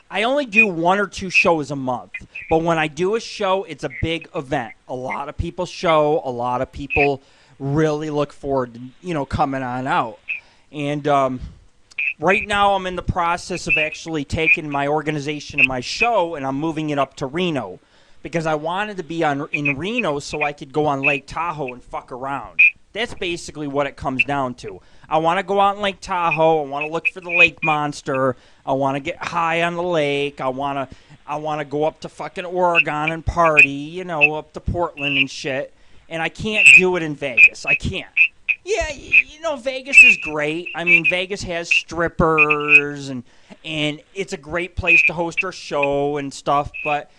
1 or 2 shows a month. But when I do a show, it's a big event. A lot of people show. A lot of people really look forward to, coming on out. And right now I'm in the process of actually taking my organization and my show, and I'm moving it up to Reno. Because I wanted to be in Reno so I could go on Lake Tahoe and fuck around. That's basically what it comes down to. I want to go out in Lake Tahoe. I want to look for the lake monster. I want to get high on the lake. I want to go up to fucking Oregon and party, up to Portland and shit. And I can't do it in Vegas. I can't. Yeah, Vegas is great. I mean, Vegas has strippers, and it's a great place to host our show and stuff, but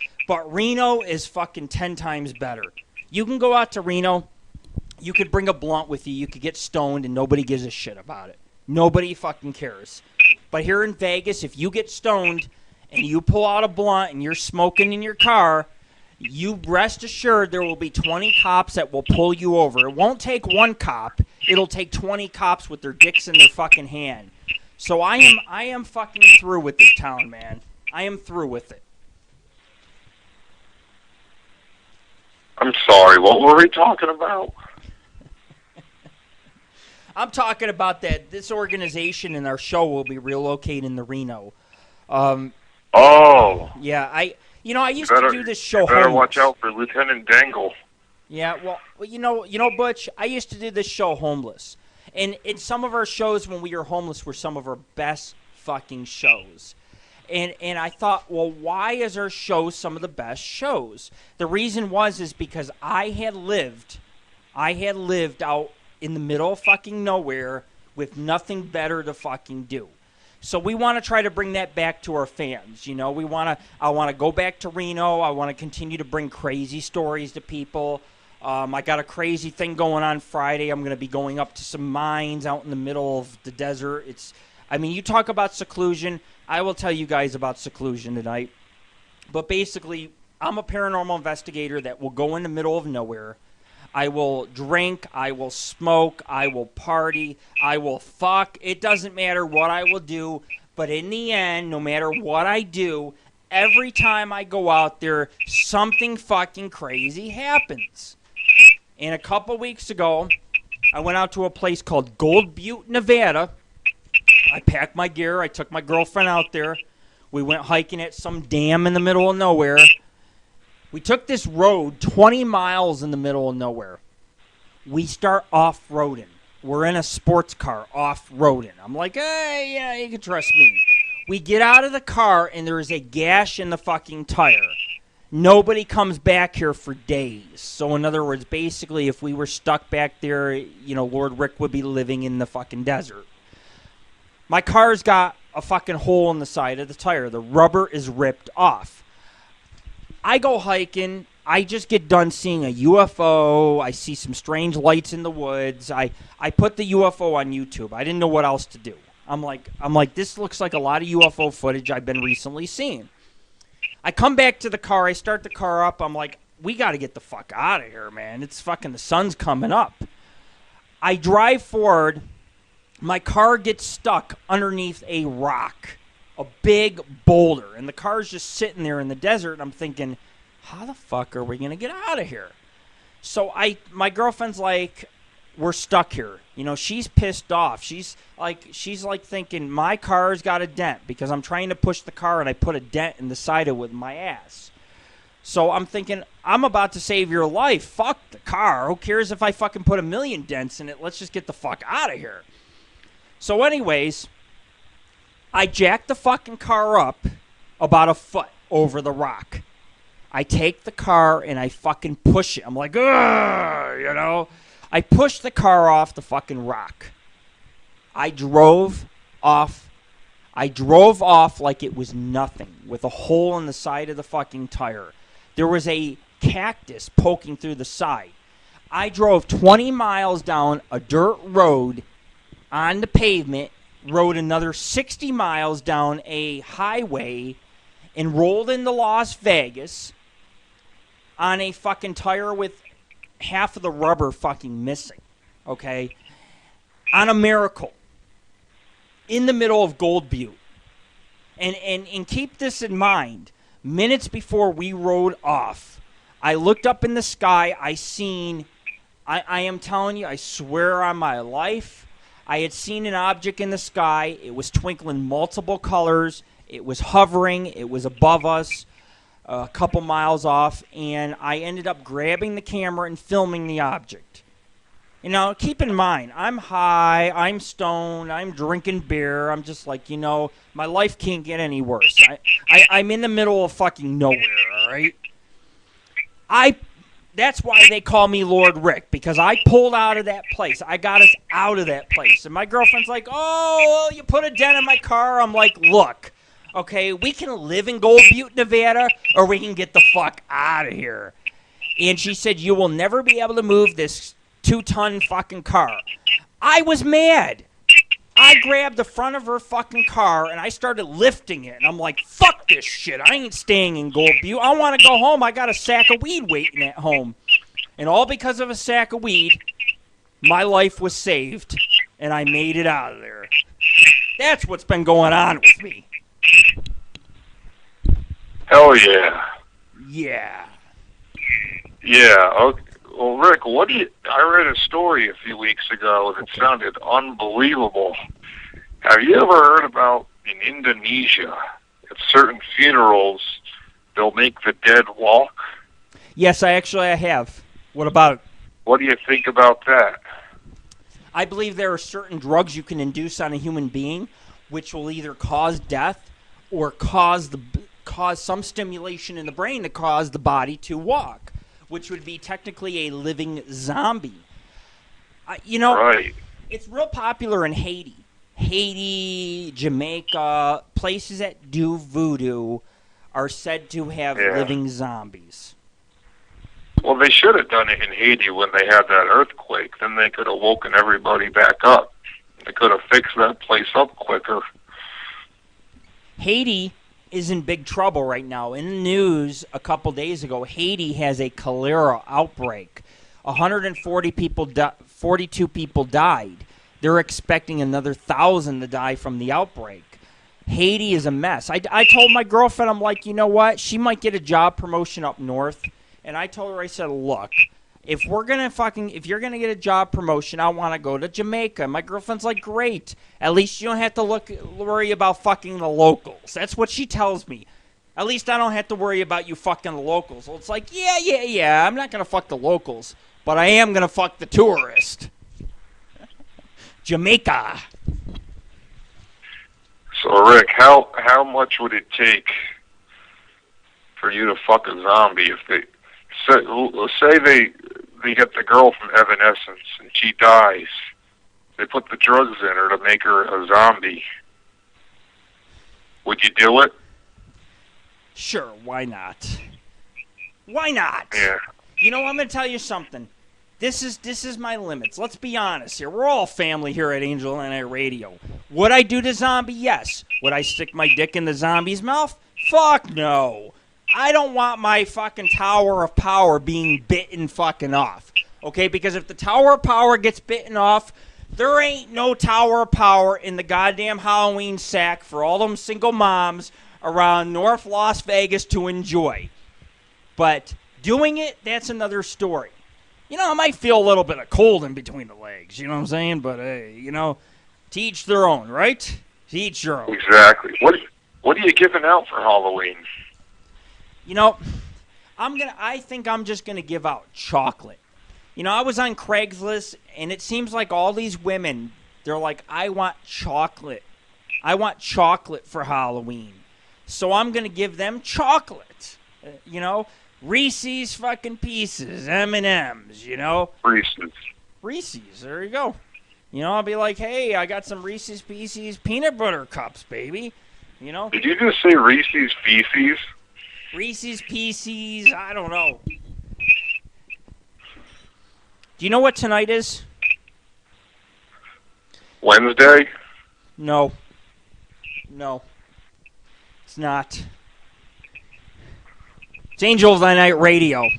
Reno is fucking 10 times better. You can go out to Reno, you could bring a blunt with you could get stoned, and nobody gives a shit about it. Nobody fucking cares. But here in Vegas, if you get stoned, and you pull out a blunt, and you're smoking in your car, you rest assured there will be 20 cops that will pull you over. It won't take 1 cop. It'll take 20 cops with their dicks in their fucking hand. So I am fucking through with this town, man. I am through with it. I'm sorry, what were we talking about? I'm talking about that this organization and our show will be relocating to Reno. Yeah, I used to do this show better homeless. Watch out for Lieutenant Dangle. Yeah, well, Butch, I used to do this show homeless. And in some of our shows when we were homeless were some of our best fucking shows. And I thought, well, why is our show some of the best shows? The reason is because I had lived out in the middle of fucking nowhere with nothing better to fucking do. So we want to try to bring that back to our fans. I want to go back to Reno. I want to continue to bring crazy stories to people. I got a crazy thing going on Friday. I'm going to be going up to some mines out in the middle of the desert. You talk about seclusion. I will tell you guys about seclusion tonight. But basically, I'm a paranormal investigator that will go in the middle of nowhere. I will drink, I will smoke, I will party, I will fuck. It doesn't matter what I will do, but in the end, no matter what I do, every time I go out there, something fucking crazy happens. And a couple weeks ago, I went out to a place called Gold Butte, Nevada. I packed my gear. I took my girlfriend out there. We went hiking at some dam in the middle of nowhere. We took this road 20 miles in the middle of nowhere. We start off-roading. We're in a sports car off-roading. I'm like, hey, yeah, you can trust me. We get out of the car, and there is a gash in the fucking tire. Nobody comes back here for days. So, in other words, basically, if we were stuck back there, you know, Lord Rick would be living in the fucking desert. My car's got a fucking hole in the side of the tire. The rubber is ripped off. I go hiking. I just get done seeing a UFO. I see some strange lights in the woods. I put the UFO on YouTube. I didn't know what else to do. I'm like, this looks like a lot of UFO footage I've been recently seeing. I come back to the car. I start the car up. I'm like, we got to get the fuck out of here, man. It's fucking, the sun's coming up. I drive forward. My car gets stuck underneath a rock, a big boulder, and the car's just sitting there in the desert, and I'm thinking, how the fuck are we going to get out of here? So my girlfriend's like, we're stuck here. You know, she's pissed off. She's like thinking, my car's got a dent because I'm trying to push the car, and I put a dent in the side of it with my ass. So I'm thinking, I'm about to save your life. Fuck the car. Who cares if I fucking put 1,000,000 dents in it? Let's just get the fuck out of here. So anyways, I jack the fucking car up about a foot over the rock. I take the car and I fucking push it. I'm like, ugh, you know. I pushed the car off the fucking rock. I drove off like it was nothing with a hole in the side of the fucking tire. There was a cactus poking through the side. I drove 20 miles down a dirt road on the pavement, rode another 60 miles down a highway, and rolled into Las Vegas on a fucking tire with half of the rubber fucking missing, okay? On a miracle. In the middle of Gold Butte. And keep this in mind. Minutes before we rode off, I looked up in the sky. I am telling you, I swear on my life, I had seen an object in the sky. It was twinkling multiple colors. It was hovering. It was above us, a couple miles off. And I ended up grabbing the camera and filming the object. You know, keep in mind, I'm high, I'm stoned, I'm drinking beer. I'm just like, you know, my life can't get any worse. I'm in the middle of fucking nowhere, all right? That's why they call me Lord Rick, because I pulled out of that place. I got us out of that place. And my girlfriend's like, oh, you put a dent in my car. I'm like, look, okay, we can live in Gold Butte, Nevada, or we can get the fuck out of here. And she said, you will never be able to move this 2-ton fucking car. I was mad. I grabbed the front of her fucking car, and I started lifting it. And I'm like, fuck this shit. I ain't staying in Gold Butte. I want to go home. I got a sack of weed waiting at home. And all because of a sack of weed, my life was saved, and I made it out of there. That's what's been going on with me. Hell yeah. Yeah. Yeah, okay. Well, Rick, I read a story a few weeks ago that sounded unbelievable. Have you ever heard about in Indonesia, at certain funerals, they'll make the dead walk? Yes, I have. What about it? What do you think about that? I believe there are certain drugs you can induce on a human being which will either cause death or cause some stimulation in the brain to cause the body to walk, which would be technically a living zombie. Right. It's real popular in Haiti. Haiti, Jamaica, places that do voodoo are said to have living zombies. Well, they should have done it in Haiti when they had that earthquake. Then they could have woken everybody back up. They could have fixed that place up quicker. Haiti is in big trouble right now. In the news a couple days ago, Haiti has a cholera outbreak. 140 people, 42 people died. They're expecting another 1,000 to die from the outbreak. Haiti is a mess. I told my girlfriend, I'm like, you know what? She might get a job promotion up north. And I told her, I said, look, if you're gonna get a job promotion, I want to go to Jamaica. My girlfriend's like, great. At least you don't have to worry about fucking the locals. That's what she tells me. At least I don't have to worry about you fucking the locals. Well, it's like, yeah. I'm not gonna fuck the locals, but I am gonna fuck the tourist. Jamaica. So, Rick, how much would it take for you to fuck a zombie if they say they get the girl from Evanescence and she dies? They put the drugs in her to make her a zombie. Would you do it? Sure, why not? Why not? Yeah. You know, I'm going to tell you something. This is my limits. Let's be honest here. We're all family here at Angel and I Radio. Would I do the zombie? Yes. Would I stick my dick in the zombie's mouth? Fuck no. I don't want my fucking Tower of Power being bitten fucking off. Okay? Because if the Tower of Power gets bitten off, there ain't no Tower of Power in the goddamn Halloween sack for all them single moms around North Las Vegas to enjoy. But doing it, that's another story. You know, I might feel a little bit of cold in between the legs, you know what I'm saying? But, hey, you know, to each their own, right? To each your own. Exactly. What are you giving out for Halloween? You know, I think I'm just going to give out chocolate. You know, I was on Craigslist, and it seems like all these women, they're like, I want chocolate. I want chocolate for Halloween. So I'm going to give them chocolate, you know? Reese's fucking Pieces, M&M's, you know? Reese's, there you go. You know, I'll be like, hey, I got some Reese's Pieces peanut butter cups, baby. You know? Did you just say Reese's Feces? Reese's Pieces, I don't know. Do you know what tonight is? Wednesday? No. It's not. It's Angel of the Night Radio.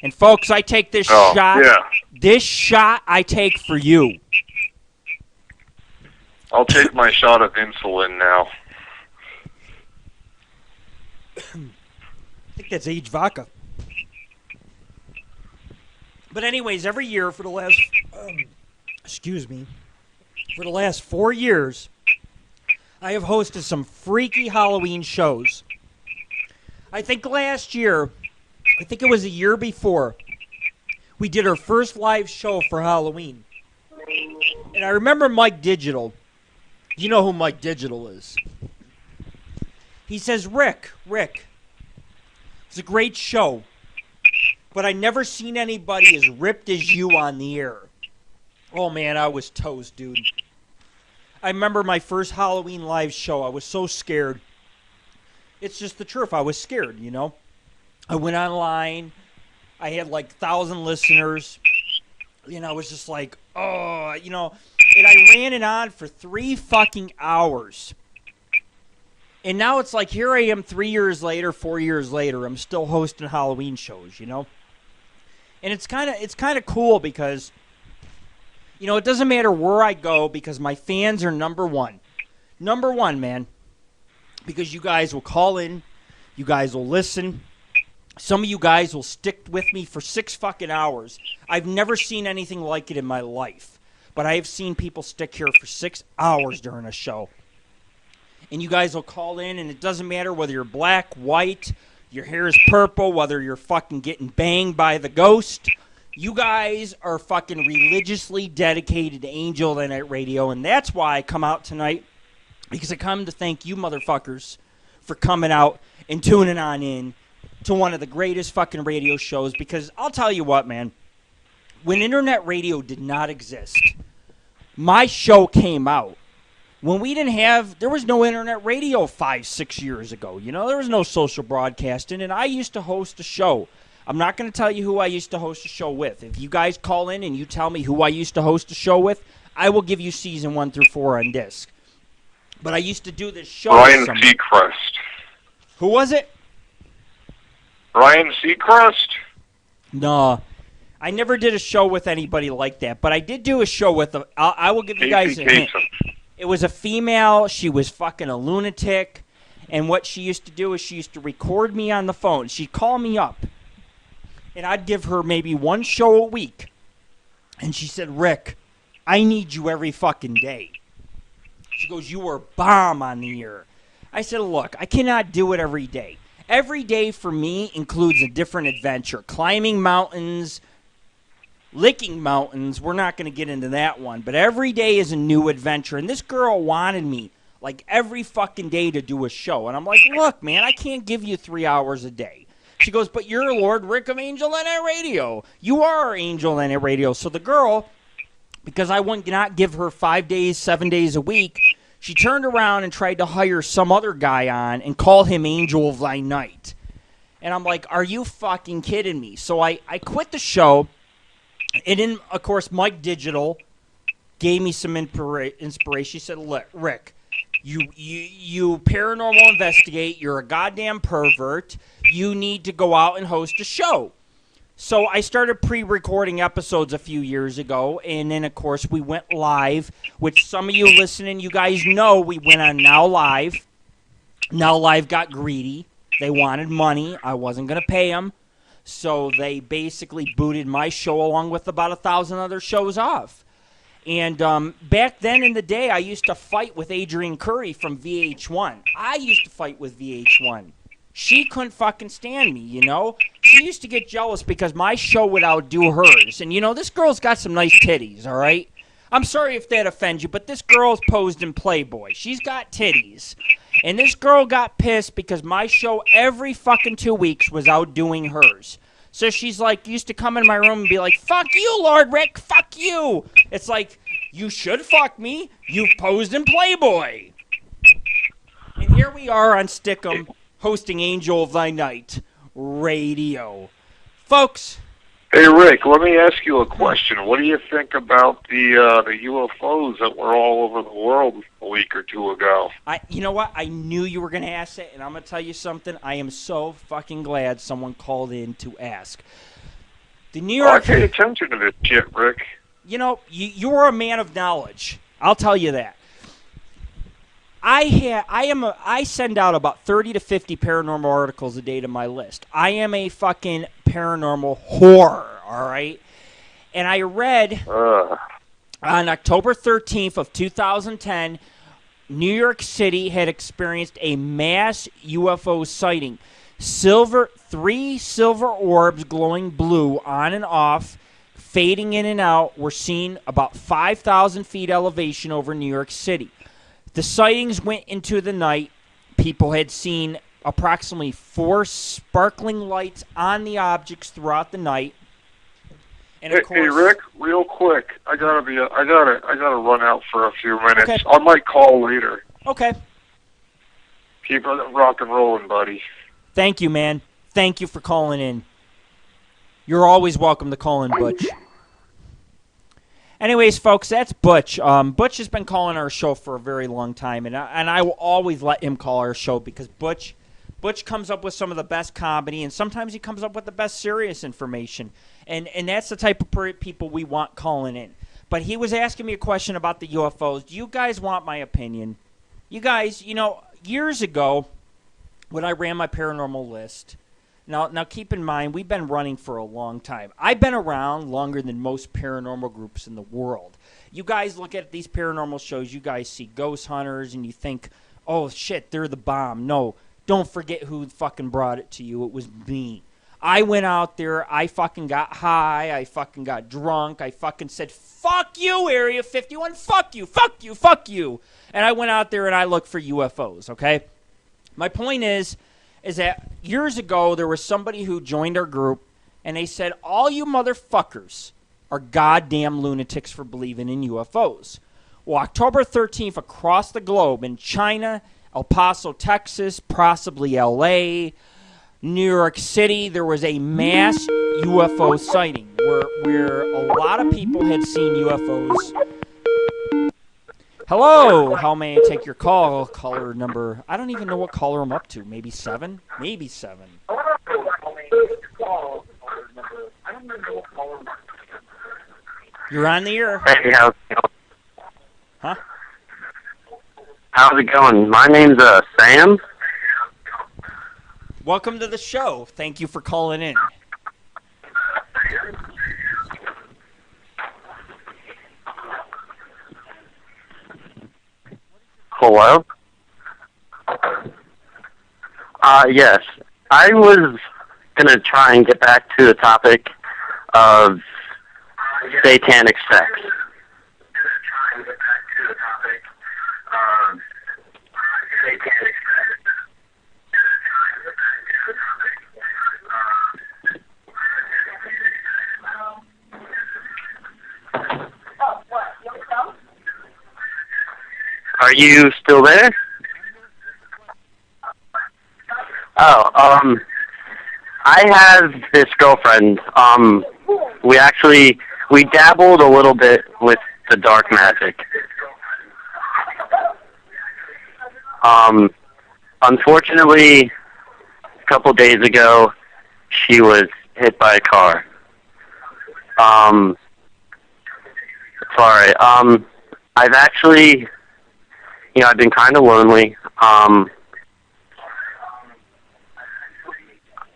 And folks, I take this shot. Yeah. This shot I take for you. I'll take my shot of insulin now. I think that's aged vodka. But anyways, every year for the last, for the last 4 years, I have hosted some freaky Halloween shows. I think last year, I think it was a year before, we did our first live show for Halloween. And I remember Mike Digital. You know who Mike Digital is. He says, Rick, it's a great show, but I never seen anybody as ripped as you on the air. Oh, man, I was toast, dude. I remember my first Halloween live show. I was so scared. It's just the truth. I was scared, you know. I went online. I had like 1,000 listeners. You know, I was just like, oh, you know. And I ran it on for 3 fucking hours. And now it's like, here I am 3 years later, 4 years later. I'm still hosting Halloween shows, you know. And it's kind of cool because, you know, it doesn't matter where I go because my fans are number one. Number one, man. Because you guys will call in. You guys will listen. Some of you guys will stick with me for 6 fucking hours. I've never seen anything like it in my life. But I have seen people stick here for 6 hours during a show. And you guys will call in, and it doesn't matter whether you're black, white, your hair is purple, whether you're fucking getting banged by the ghost. You guys are fucking religiously dedicated to Angel of the Night Radio, and that's why I come out tonight, because I come to thank you motherfuckers for coming out and tuning on in to one of the greatest fucking radio shows, because I'll tell you what, man, when internet radio did not exist, my show came out. When we didn't have, there was no internet radio 5-6 years ago. You know, there was no social broadcasting, and I used to host a show. I'm not going to tell you who I used to host a show with. If you guys call in and you tell me who I used to host a show with, I will give you season 1 through 4 on disc. But I used to do this show. Ryan Seacrest. Who was it? Ryan Seacrest? No. I never did a show with anybody like that, but I did do a show with a. I will give you guys a hint. It was a female. She was fucking a lunatic, and what she used to do is she used to record me on the phone. She'd call me up, and I'd give her maybe one show a week, and she said, "Rick, I need you every fucking day." She goes, "You were bomb on the air." I said, "Look, I cannot do it every day. Every day for me includes a different adventure. Climbing mountains, licking mountains. We're not going to get into that one. But every day is a new adventure." And this girl wanted me, like, every fucking day to do a show. And I'm like, "Look, man, I can't give you 3 hours a day." She goes, "But you're Lord Rick of Angel NA Radio. You are Angel NA Radio." So the girl, because I would not give her 5 days, 7 days a week, she turned around and tried to hire some other guy on and call him Angel of Thy Night. And I'm like, are you fucking kidding me? So I quit the show. And then, of course, Mike Digital gave me some inspiration. He said, "Look, Rick, you paranormal investigate. You're a goddamn pervert. You need to go out and host a show." So I started pre-recording episodes a few years ago, and then, of course, we went live, which some of you listening, you guys know we went on Now Live. Now Live got greedy. They wanted money. I wasn't going to pay them. So they basically booted my show along with about 1,000 other shows off. And back then in the day, I used to fight with Adrienne Curry from VH1. I used to fight with VH1. She couldn't fucking stand me, you know? She used to get jealous because my show would outdo hers. And, you know, this girl's got some nice titties, all right? I'm sorry if that offends you, but this girl's posed in Playboy. She's got titties. And this girl got pissed because my show every fucking 2 weeks was outdoing hers. So she's like, used to come in my room and be like, "Fuck you, Lord Rick, fuck you." It's like, you should fuck me. You've posed in Playboy. And here we are on Stickham, hosting Angel of Thy Night Radio. Folks. Hey, Rick, let me ask you a question. What do you think about the UFOs that were all over the world a week or two ago? You know what? I knew you were going to ask it, and I'm going to tell you something. I am so fucking glad someone called in to ask. The New York... I paid attention to this shit, Rick. You know, you're a man of knowledge. I'll tell you that. I send out about 30 to 50 paranormal articles a day to my list. I am a fucking paranormal whore, all right? And I read on October 13th of 2010, New York City had experienced a mass UFO sighting. 3 silver orbs glowing blue on and off, fading in and out, were seen about 5,000 feet elevation over New York City. The sightings went into the night. People had seen approximately 4 sparkling lights on the objects throughout the night. And of course, hey, Rick, real quick, I gotta run out for a few minutes. Okay. I might call later. Okay. Keep rock and rolling, buddy. Thank you, man. Thank you for calling in. You're always welcome to call in, Butch. Anyways, folks, that's Butch. Butch has been calling our show for a very long time, and I will always let him call our show because Butch comes up with some of the best comedy, and sometimes he comes up with the best serious information. And that's the type of people we want calling in. But he was asking me a question about the UFOs. Do you guys want my opinion? You guys, you know, years ago when I ran my paranormal list, now keep in mind, we've been running for a long time. I've been around longer than most paranormal groups in the world. You guys look at these paranormal shows, you guys see ghost hunters, and you think, oh, shit, they're the bomb. No, don't forget who fucking brought it to you. It was me. I went out there, I fucking got high, I fucking got drunk, I fucking said, fuck you, Area 51, fuck you, fuck you, fuck you. And I went out there and I looked for UFOs, okay? My point is that years ago there was somebody who joined our group and they said, all you motherfuckers are goddamn lunatics for believing in UFOs. Well, October 13th across the globe in China, El Paso, Texas, possibly LA, New York City, there was a mass UFO sighting where a lot of people had seen UFOs. Hello, how may I take your call? Caller number, I don't even know what caller I'm up to. Maybe 7? Maybe 7. You're on the air. Hey, how's it going? Huh? How's it going? My name's Sam. Welcome to the show. Thank you for calling in. Hello? Yes. I was going to try and get back to the topic of satanic sex. Are you still there? Oh, I have this girlfriend. We dabbled a little bit with the dark magic. Unfortunately, a couple days ago, she was hit by a car. Sorry. I've actually, I've been kind of lonely.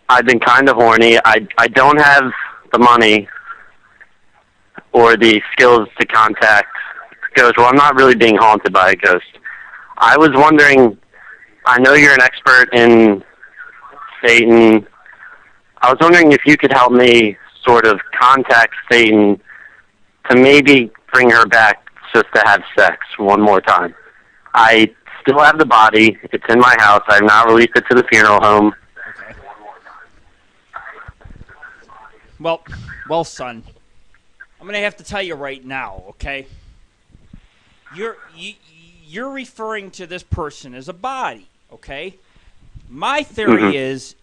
I've been kind of horny. I don't have the money or the skills to contact ghosts. Well, I'm not really being haunted by a ghost. I was wondering, I know you're an expert in Satan. I was wondering if you could help me sort of contact Satan to maybe bring her back just to have sex one more time. I still have the body. It's in my house. I have not released it to the funeral home. Okay. Well, son, I'm gonna have to tell you right now, okay? You're referring to this person as a body, okay? My theory is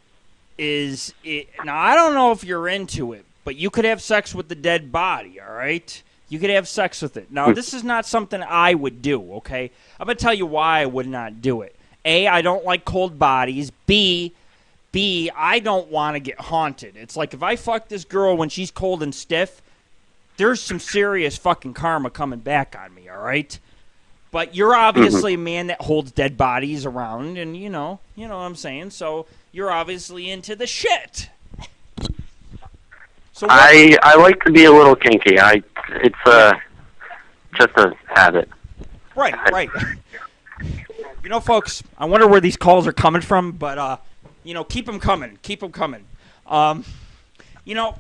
now I don't know if you're into it, but you could have sex with the dead body, all right? You could have sex with it. Now, this is not something I would do, okay? I'm going to tell you why I would not do it. A, I don't like cold bodies. B, I don't want to get haunted. It's like if I fuck this girl when she's cold and stiff, there's some serious fucking karma coming back on me, all right? But you're obviously a man that holds dead bodies around, and you know what I'm saying? So you're obviously into the shit. So I like to be a little kinky. It's just a habit. Right. Folks, I wonder where these calls are coming from, but keep them coming. I'm gonna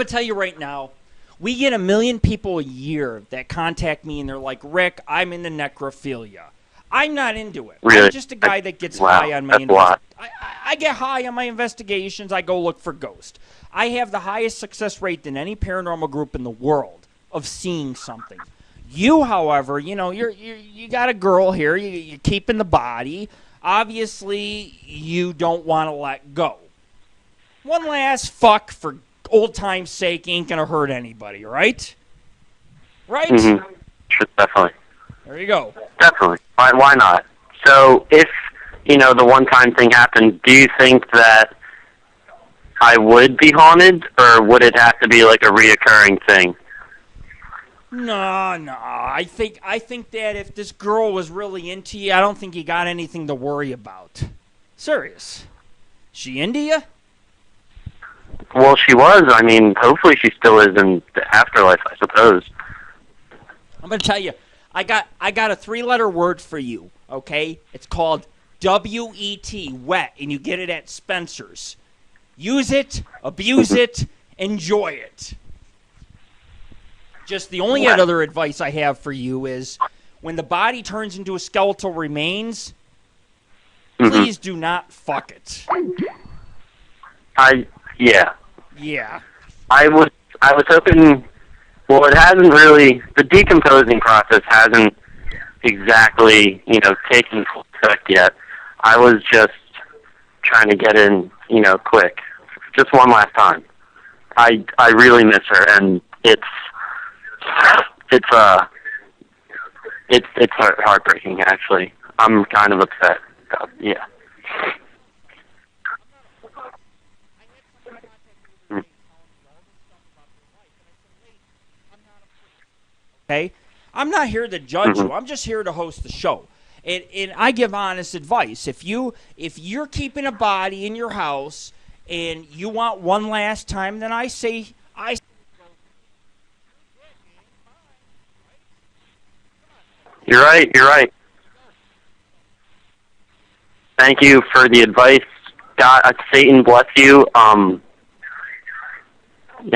tell you right now, we get 1 million people a year that contact me and they're like, Rick, I'm into necrophilia. I'm not into it. Really? I'm just a guy that gets high on my I get high on my investigations. I go look for ghosts. I have the highest success rate than any paranormal group in the world of seeing something. You, however, you got a girl here. You're keeping the body. Obviously, you don't want to let go. One last fuck for old time's sake ain't gonna hurt anybody, right? Right? Mm-hmm. Sure, definitely. There you go. Definitely. Why not? So if, the one-time thing happened, do you think that I would be haunted, or would it have to be like a reoccurring thing? No. I think that if this girl was really into you, I don't think you got anything to worry about. Serious. She into you? Well, she was. I mean, hopefully she still is in the afterlife, I suppose. I'm going to tell you, I got a 3-letter word for you, okay? It's called W-E-T, wet, and you get it at Spencer's. Use it, abuse it, enjoy it. Just the only other advice I have for you is when the body turns into a skeletal remains, please do not fuck it. Yeah. Yeah. I was hoping, well, it hasn't really, the decomposing process hasn't exactly, taken full effect yet. I was just trying to get in, quick. Just one last time. I really miss her, and it's heartbreaking, actually. I'm kind of upset. Yeah. Okay? I'm not here to judge you. I'm just here to host the show. And I give honest advice. If you're keeping a body in your house and you want one last time, then I say You're right. You're right. Thank you for the advice. God, Satan bless you. Yeah,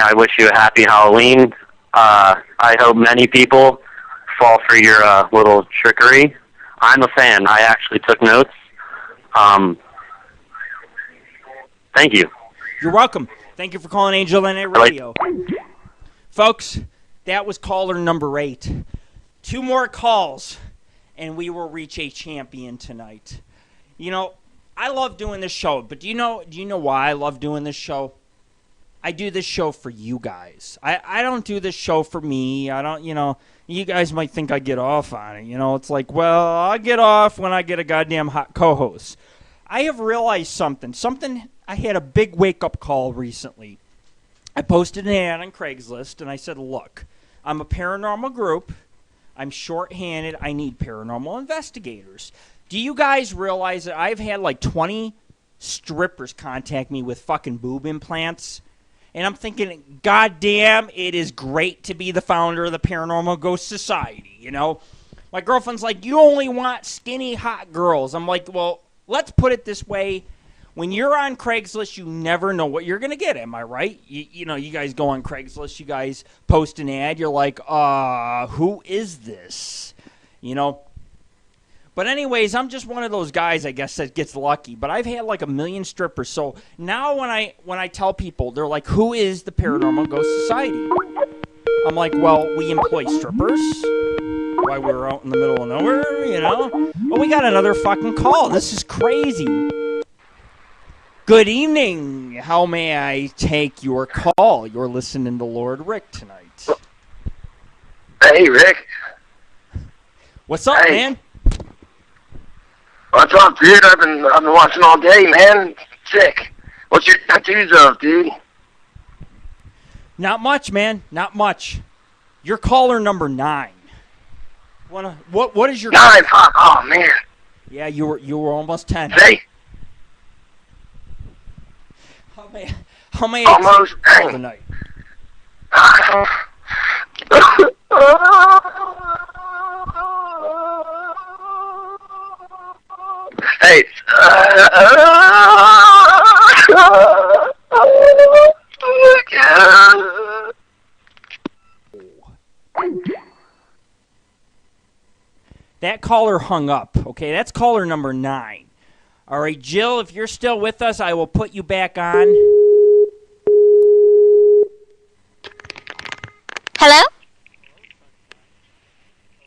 I wish you a happy Halloween. I hope many people fall for your little trickery. I'm a fan. I actually took notes. Thank you. You're welcome. Thank you for calling Angel Night Radio. Folks, that was caller number 8. 2 more calls, and we will reach a champion tonight. You know, I love doing this show, but do you know why I love doing this show? I do this show for you guys. I don't do this show for me. I don't, you guys might think I get off on it. It's like, well, I'll get off when I get a goddamn hot co-host. I have realized something. I had a big wake-up call recently. I posted an ad on Craigslist, and I said, look, I'm a paranormal group. I'm short-handed. I need paranormal investigators. Do you guys realize that I've had like 20 strippers contact me with fucking boob implants? And I'm thinking, goddamn, it is great to be the founder of the Paranormal Ghost Society, My girlfriend's like, you only want skinny, hot girls. I'm like, well, let's put it this way. When you're on Craigslist, you never know what you're going to get. Am I right? You guys go on Craigslist. You guys post an ad. You're like, who is this? But anyways, I'm just one of those guys, I guess, that gets lucky. But I've had like 1 million strippers. So now when I tell people, they're like, who is the Paranormal Ghost Society? I'm like, well, we employ strippers. Why we're out in the middle of nowhere, Oh, we got another fucking call. This is crazy. Good evening. How may I take your call? You're listening to Lord Rick tonight. Hey, Rick. What's up, man? What's up, dude? I've been watching all day, man. Sick. What's your tattoos of, dude? Not much, man. Not much. You're caller number 9. What is your 9? Oh man. Yeah, you were almost 10. Hey. How many almost tonight? Hey. That caller hung up. Okay, that's caller number 9. All right, Jill, if you're still with us, I will put you back on. Hello?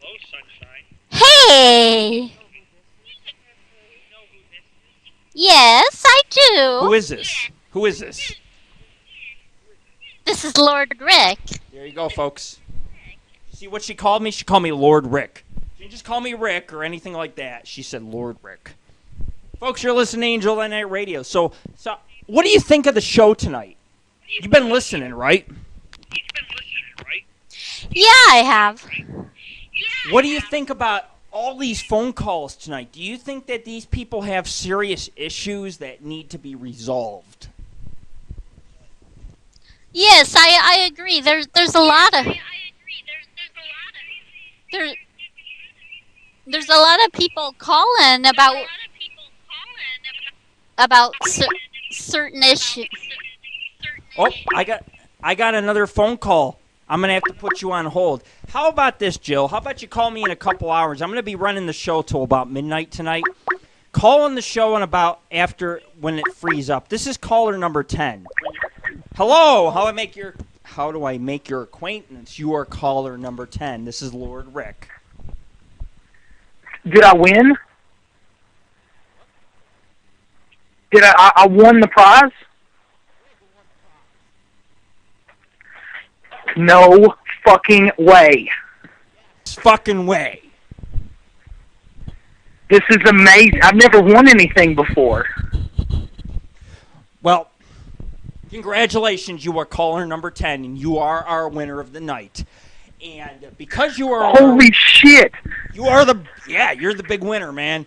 Hello, Sunshine. Hey! Yes, I do. Who is this? Who is this? This is Lord Rick. There you go, folks. See what she called me? She called me Lord Rick. She didn't just call me Rick or anything like that. She said Lord Rick. Folks, you're listening to Angel Night Radio. So what do you think of the show tonight? You've been listening, right? Yeah, I have. What do you think about all these phone calls tonight? Do you think that these people have serious issues that need to be resolved? Yes, I agree. There's a lot of there's a lot of people calling about certain issues. Oh, I got another phone call. I'm going to have to put you on hold. How about this, Jill? How about you call me in a couple hours? I'm going to be running the show till about midnight tonight. Call on the show in about after when it frees up. This is caller number 10. Hello. How do I make your acquaintance? You are caller number 10. This is Lord Rick. Did I win? Did I won the prize? No fucking way. Fucking way. This is amazing. I've never won anything before. Well, congratulations. You are caller number 10, and you are our winner of the night. And because you are Holy shit! you're the big winner, man.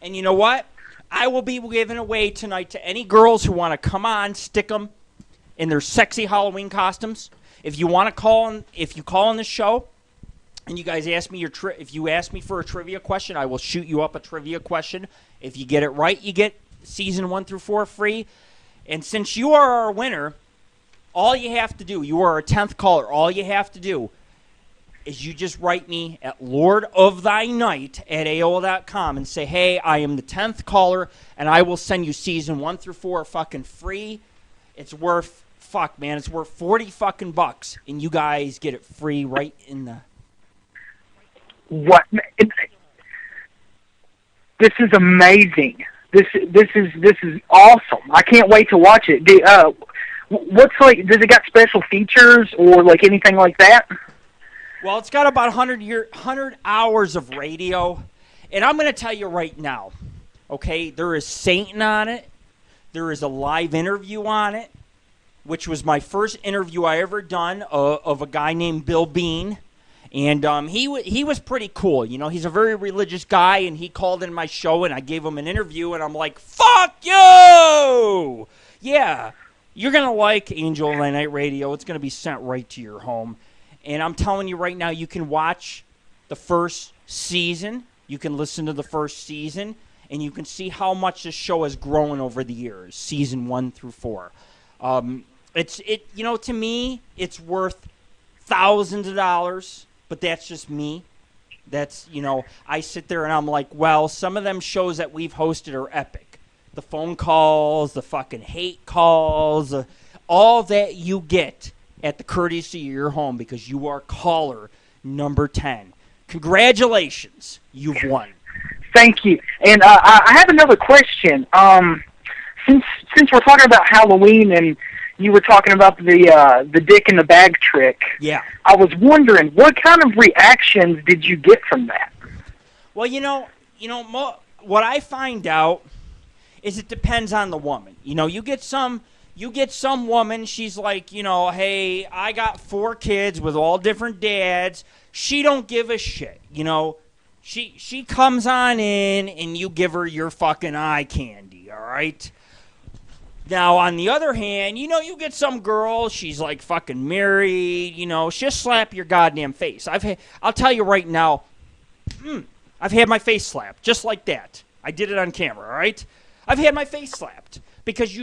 And you know what? I will be giving away tonight to any girls who want to come on, stick them in their sexy Halloween costumes. If you want to call if you call on the show and you guys ask me if you ask me for a trivia question, I will shoot you up a trivia question. If you get it right, you get season 1 through 4 free. And since you are our winner, all you have to do, you are our 10th caller, all you have to do is you just write me at lordofthynight@aol.com and say, hey, I am the 10th caller, and I will send you season 1 through 4 fucking free. It's worth, it's worth 40 fucking bucks, and you guys get it free right in the... What? This is amazing. This is awesome. I can't wait to watch it. What's like? Does it got special features or like anything like that? Well, it's got about 100 hours of radio, and I'm going to tell you right now, okay, there is Satan on it. There is a live interview on it, which was my first interview I ever done of a guy named Bill Bean, and he was pretty cool. You know, he's a very religious guy, and he called in my show, and I gave him an interview, and I'm like, fuck you! Yeah, you're going to like Angel of the Night Radio. It's going to be sent right to your home. And I'm telling you right now, you can watch the first season, you can listen to the first season, and you can see how much this show has grown over the years, season 1 through 4. To me, it's worth thousands of dollars, but that's just me. That's, I sit there and I'm like, well, some of them shows that we've hosted are epic. The phone calls, the fucking hate calls, all that you get at the courtesy of your home because you are caller number 10. Congratulations. You've won. Thank you. And I have another question. Since we're talking about Halloween and you were talking about the dick in the bag trick, yeah, I was wondering, what kind of reactions did you get from that? Well, what I find out is it depends on the woman. You get some woman, she's like, hey, I got 4 kids with all different dads. She don't give a shit, She comes on in and you give her your fucking eye candy, all right? Now, on the other hand, you get some girl, she's like fucking married, she'll slap your goddamn face. I'll tell you right now, I've had my face slapped, just like that. I did it on camera, all right? I've had my face slapped. Because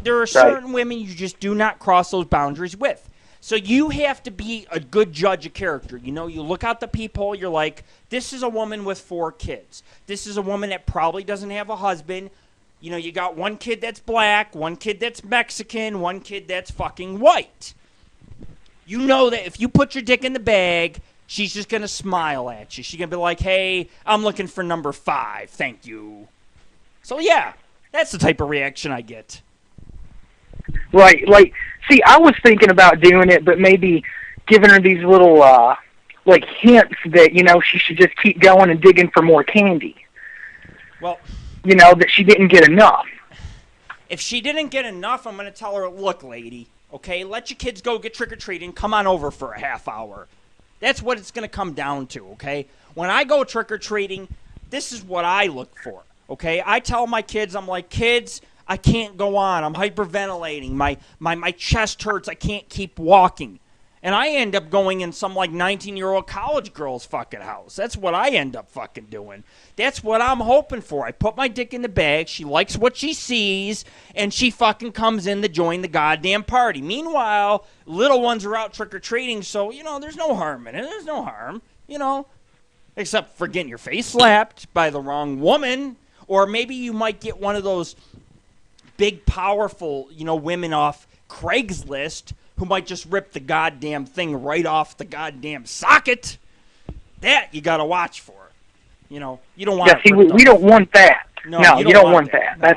there are certain women you just do not cross those boundaries with. So you have to be a good judge of character. You look out the peephole, you're like, this is a woman with 4 kids. This is a woman that probably doesn't have a husband. You got 1 kid that's black, 1 kid that's Mexican, 1 kid that's fucking white. You know that if you put your dick in the bag, she's just going to smile at you. She's going to be like, hey, I'm looking for number 5, thank you. So yeah. That's the type of reaction I get. Right, see, I was thinking about doing it, but maybe giving her these little, hints that, she should just keep going and digging for more candy. Well, that she didn't get enough. If she didn't get enough, I'm going to tell her, look, lady, okay, let your kids go get trick-or-treating, come on over for a half hour. That's what it's going to come down to, okay? When I go trick-or-treating, this is what I look for. Okay, I tell my kids, I'm like, kids, I can't go on. I'm hyperventilating. My chest hurts. I can't keep walking. And I end up going in some 19-year-old college girl's fucking house. That's what I end up fucking doing. That's what I'm hoping for. I put my dick in the bag. She likes what she sees, and she fucking comes in to join the goddamn party. Meanwhile, little ones are out trick-or-treating, so, there's no harm in it. There's no harm, except for getting your face slapped by the wrong woman. Or maybe you might get one of those big, powerful, women off Craigslist who might just rip the goddamn thing right off the goddamn socket. That you got to watch for. You don't want. Yeah, see, we don't want that. No, you don't want that. No.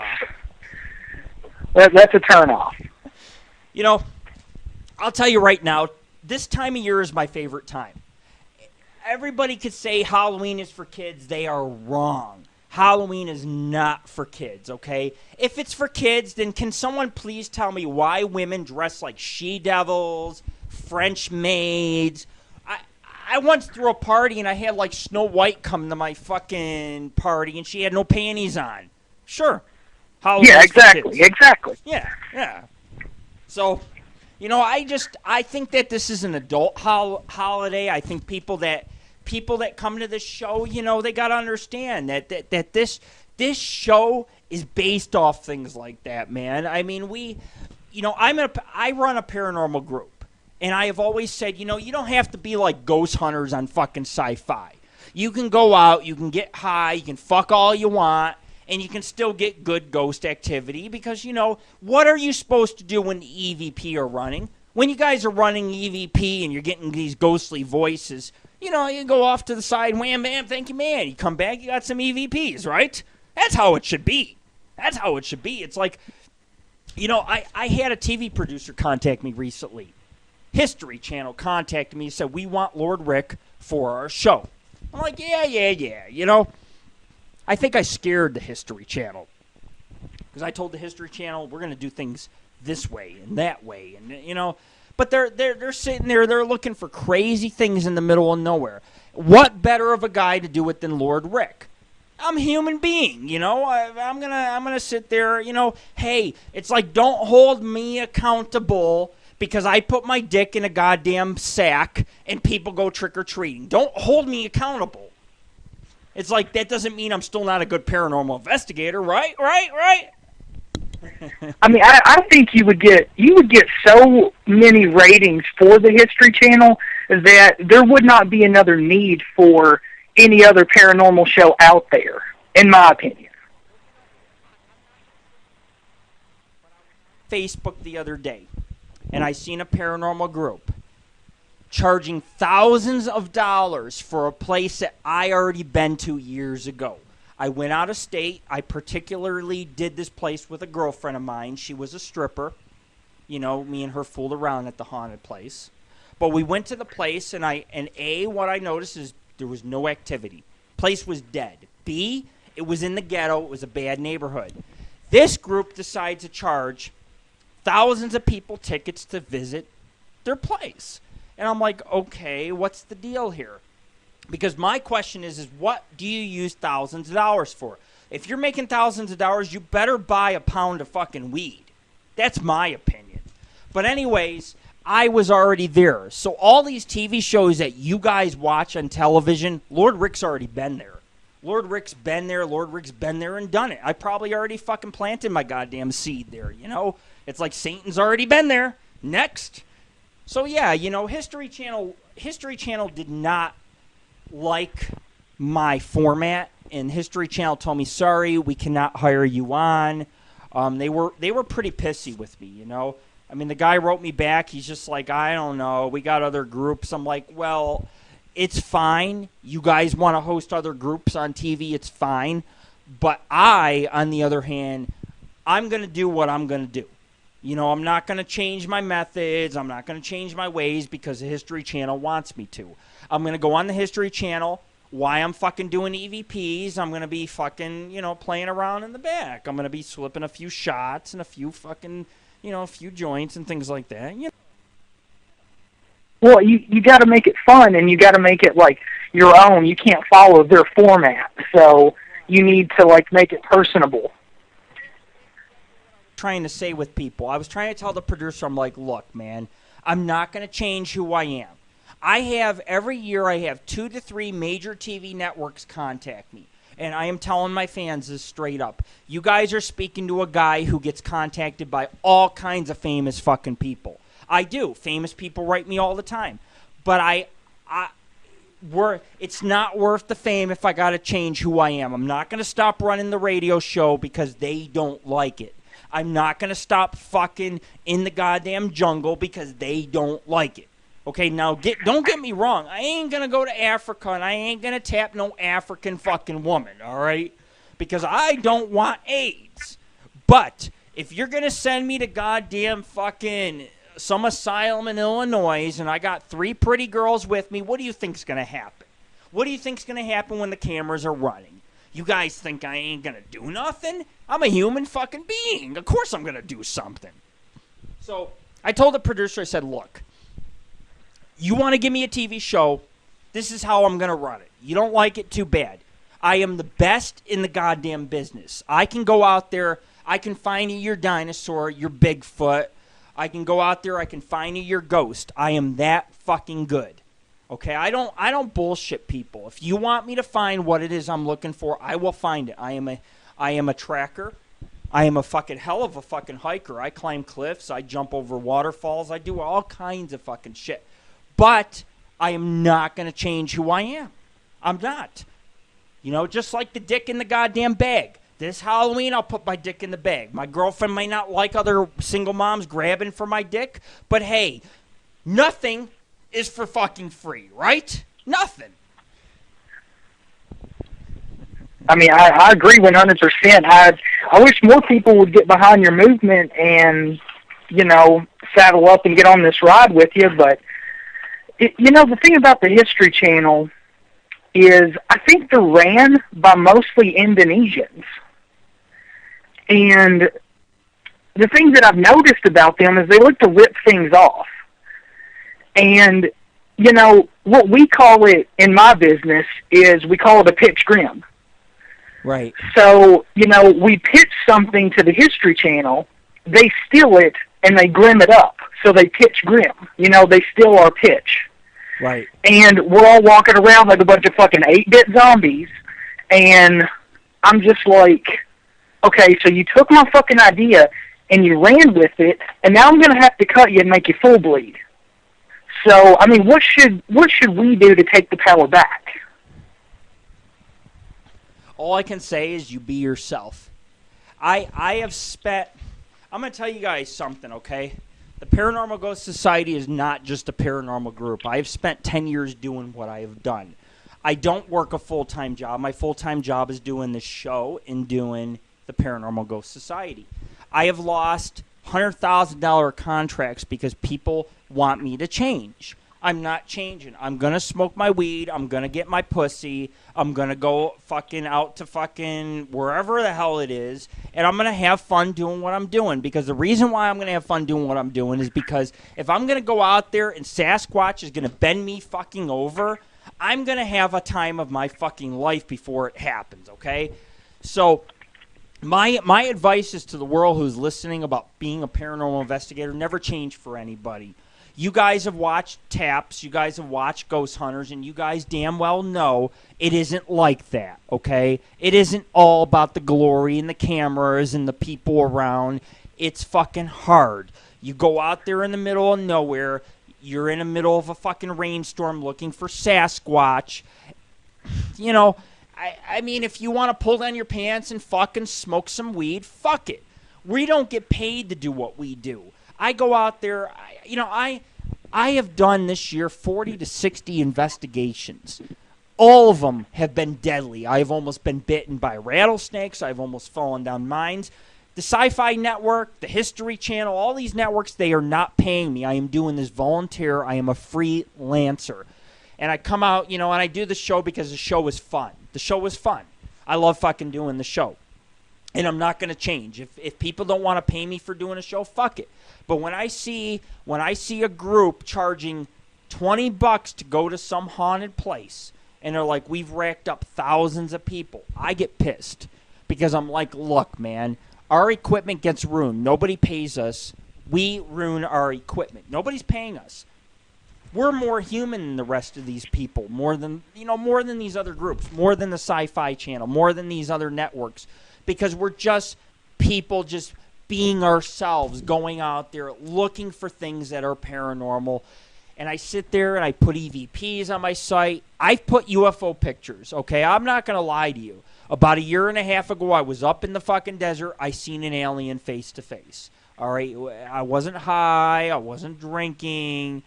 That's a turnoff. I'll tell you right now, this time of year is my favorite time. Everybody could say Halloween is for kids. They are wrong. Halloween is not for kids, okay? If it's for kids, then can someone please tell me why women dress like she-devils, French maids? I once threw a party and I had like Snow White come to my fucking party and she had no panties on. Sure. Yeah, exactly. Yeah. So, you know, I think that this is an adult holiday. I think people that come to this show, you know, they got to understand that this show is based off things like that, man. I mean, I run a paranormal group, and I have always said, you know, you don't have to be like ghost hunters on fucking sci-fi. You can go out, you can get high, you can fuck all you want, and you can still get good ghost activity because, you know, what are you supposed to do when the EVP are running? When you guys are running EVP and you're getting these ghostly voices, you know, you go off to the side, wham, bam, thank you, man. You come back, you got some EVPs, right? That's how it should be. It's like, you know, I had a TV producer contact me recently. History Channel contacted me and said, we want Lord Rick for our show. I'm like, yeah. You know, I think I scared the History Channel because I told the History Channel we're going to do things this way and that way, and you know, but they're sitting there, they're looking for crazy things in the middle of nowhere. What better of a guy to do it than Lord Rick? I'm a human being, you know. I'm gonna sit there, you know. Hey, it's like don't hold me accountable because I put my dick in a goddamn sack and people go trick or treating. Don't hold me accountable. It's like that doesn't mean I'm still not a good paranormal investigator, right? I mean, I think you would get so many ratings for the History Channel that there would not be another need for any other paranormal show out there, in my opinion. Facebook the other day, and I seen a paranormal group charging thousands of dollars for a place that I already been to years ago. I went out of state. I particularly did this place with a girlfriend of mine. She was a stripper. You know, me and her fooled around at the haunted place. But we went to the place, and what I noticed is there was no activity. Place was dead. B, it was in the ghetto. It was a bad neighborhood. This group decided to charge thousands of people tickets to visit their place. And I'm like, okay, what's the deal here? Because my question is what do you use thousands of dollars for? If you're making thousands of dollars, you better buy a pound of fucking weed. That's my opinion. But anyways, I was already there. So all these TV shows that you guys watch on television, Lord Rick's already been there. Lord Rick's been there and done it. I probably already fucking planted my goddamn seed there, you know? It's like Satan's already been there. Next. So yeah, you know, History Channel did not like my format, and History Channel told me, sorry, we cannot hire you on. They were pretty pissy with me, you know? I mean, the guy wrote me back. He's just like, I don't know. We got other groups. I'm like, well, it's fine. You guys want to host other groups on TV, it's fine. But I, on the other hand, I'm going to do what I'm going to do. You know, I'm not going to change my methods. I'm not going to change my ways because the History Channel wants me to. I'm going to go on the History Channel. Why I'm fucking doing EVPs, I'm going to be fucking, you know, playing around in the back. I'm going to be slipping a few shots and a few fucking, you know, a few joints and things like that. You know? Well, you got to make it fun, and you got to make it, like, your own. You can't follow their format, so you need to, like, make it personable. Trying to say with people, I was trying to tell the producer, I'm like, look, man, I'm not going to change who I am. Every year I have 2 to 3 major TV networks contact me. And I am telling my fans this straight up. You guys are speaking to a guy who gets contacted by all kinds of famous fucking people. I do. Famous people write me all the time. But it's not worth the fame if I got to change who I am. I'm not going to stop running the radio show because they don't like it. I'm not going to stop fucking in the goddamn jungle because they don't like it. Okay, now don't get me wrong. I ain't going to go to Africa and I ain't going to tap no African fucking woman, all right? Because I don't want AIDS. But if you're going to send me to goddamn fucking some asylum in Illinois and I got 3 pretty girls with me, what do you think's going to happen? What do you think's going to happen when the cameras are running? You guys think I ain't going to do nothing? I'm a human fucking being. Of course I'm going to do something. So I told the producer, I said, look, you want to give me a TV show, This is how I'm going to run it. You don't like it, too bad. I am the best in the goddamn business. I can go out there. I can find you your dinosaur, your Bigfoot. I can go out there. I can find you your ghost. I am that fucking good. Okay? I don't bullshit people. If you want me to find what it is I'm looking for, I will find it. I am a tracker. I am a fucking hell of a fucking hiker. I climb cliffs. I jump over waterfalls. I do all kinds of fucking shit. But I am not going to change who I am. I'm not. You know, just like the dick in the goddamn bag. This Halloween, I'll put my dick in the bag. My girlfriend may not like other single moms grabbing for my dick, but hey, nothing is for fucking free, right? Nothing. I mean, I agree 100%. I wish more people would get behind your movement and, you know, saddle up and get on this ride with you. But, you know, the thing about the History Channel is I think they're ran by mostly Indonesians. And the thing that I've noticed about them is they like to rip things off. And, you know, what we call it in my business is we call it a pitch grim. Right. So, you know, we pitch something to the History Channel, they steal it, and they grim it up. So they pitch grim. You know, they steal our pitch. Right. And we're all walking around like a bunch of fucking 8-bit zombies, and I'm just like, okay, so you took my fucking idea, and you ran with it, and now I'm going to have to cut you and make you full bleed. So, I mean, what should we do to take the power back? All I can say is you be yourself. I have spent... I'm going to tell you guys something, okay? The Paranormal Ghost Society is not just a paranormal group. I have spent 10 years doing what I have done. I don't work a full-time job. My full-time job is doing this show and doing the Paranormal Ghost Society. I have lost $100,000 contracts because people want me to change. I'm not changing. I'm going to smoke my weed. I'm going to get my pussy. I'm going to go fucking out to fucking wherever the hell it is. And I'm going to have fun doing what I'm doing. Because the reason why I'm going to have fun doing what I'm doing is because if I'm going to go out there and Sasquatch is going to bend me fucking over, I'm going to have a time of my fucking life before it happens, okay? So my advice is to the world who's listening about being a paranormal investigator, never change for anybody. You guys have watched Taps, you guys have watched Ghost Hunters, and you guys damn well know it isn't like that, okay? It isn't all about the glory and the cameras and the people around. It's fucking hard. You go out there in the middle of nowhere, you're in the middle of a fucking rainstorm looking for Sasquatch. You know, I mean, if you want to pull down your pants and fucking smoke some weed, fuck it. We don't get paid to do what we do. I go out there, I have done this year 40 to 60 investigations. All of them have been deadly. I've almost been bitten by rattlesnakes. I've almost fallen down mines. The Sci-Fi Network, the History Channel, all these networks, they are not paying me. I am doing this volunteer. I am a freelancer. And I come out, and I do the show because the show is fun. The show is fun. I love fucking doing the show. And I'm not going to change. If people don't want to pay me for doing a show, fuck it. But when I see a group charging $20 to go to some haunted place, and they're like, we've racked up thousands of people, I get pissed. Because I'm like, look, man, our equipment gets ruined. Nobody pays us. We ruin our equipment. Nobody's paying us. We're more human than the rest of these people, more than these other groups, more than the Sci-Fi Channel, more than these other networks. Because we're just people just being ourselves, going out there, looking for things that are paranormal. And I sit there and I put EVPs on my site. I've put UFO pictures, okay? I'm not going to lie to you. About a year and a half ago, I was up in the fucking desert. I seen an alien face to face. All right? I wasn't high. I wasn't drinking.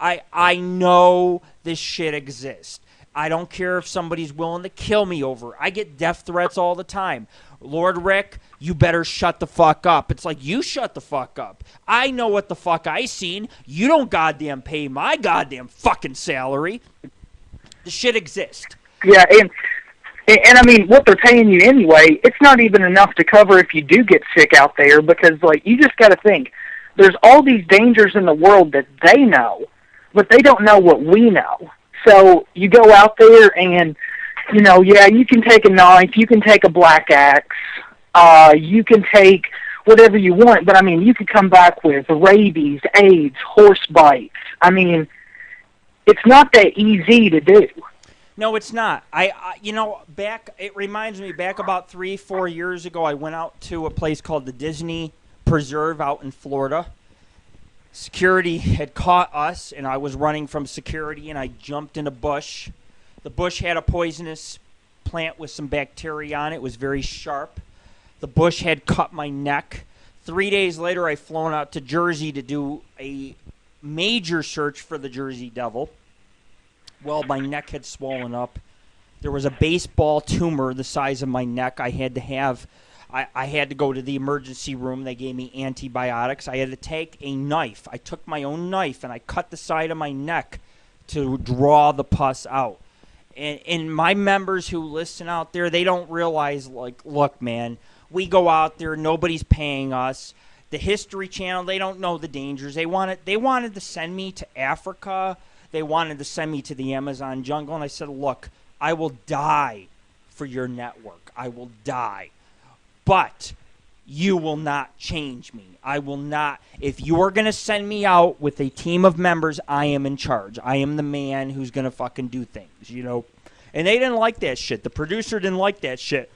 I know this shit exists. I don't care if somebody's willing to kill me over. I get death threats all the time. Lord Rick, you better shut the fuck up. It's like, you shut the fuck up. I know what the fuck I seen. You don't goddamn pay my goddamn fucking salary. The shit exists. Yeah, and I mean, what they're paying you anyway, it's not even enough to cover if you do get sick out there, because, like, you just got to think, there's all these dangers in the world that they know, but they don't know what we know. So you go out there and, you know, yeah, you can take a knife, you can take a black axe, you can take whatever you want, but I mean, you could come back with rabies, AIDS, horse bites. I mean, it's not that easy to do. No, it's not. You know, it reminds me, back about 3-4 years ago, I went out to a place called the Disney Preserve out in Florida. Security had caught us, and I was running from security, and I jumped in a bush. The bush had a poisonous plant with some bacteria on it. It was very sharp. The bush had cut my neck. 3 days later, I flown out to Jersey to do a major search for the Jersey Devil. Well, my neck had swollen up. There was a baseball tumor the size of my neck. I had to go to the emergency room. They gave me antibiotics. I had to take a knife. I took my own knife and I cut the side of my neck to draw the pus out. And my members who listen out there, they don't realize, like, look, man, we go out there, nobody's paying us. The History Channel, they don't know the dangers. They wanted to send me to Africa. They wanted to send me to the Amazon jungle. And I said, look, I will die for your network. I will die. But you will not change me. I will not. If you are going to send me out with a team of members, I am in charge. I am the man who's going to fucking do things, you know. And they didn't like that shit. The producer didn't like that shit.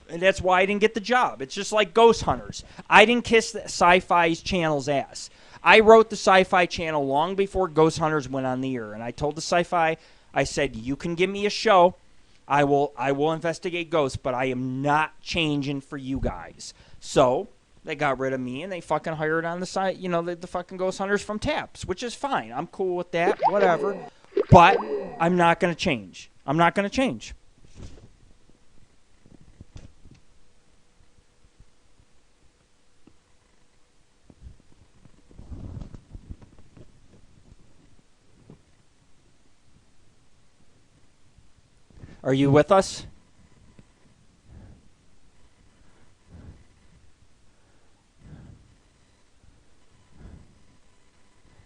And that's why I didn't get the job. It's just like Ghost Hunters. I didn't kiss the Sci-Fi's channel's ass. I wrote the Sci-Fi channel long before Ghost Hunters went on the air. And I told the Sci-Fi, I said, you can give me a show. I will investigate ghosts, but I am not changing for you guys. So they got rid of me and they fucking hired on the side, you know, the fucking Ghost Hunters from Taps, which is fine. I'm cool with that, whatever. But I'm not going to change. I'm not going to change. Are you with us?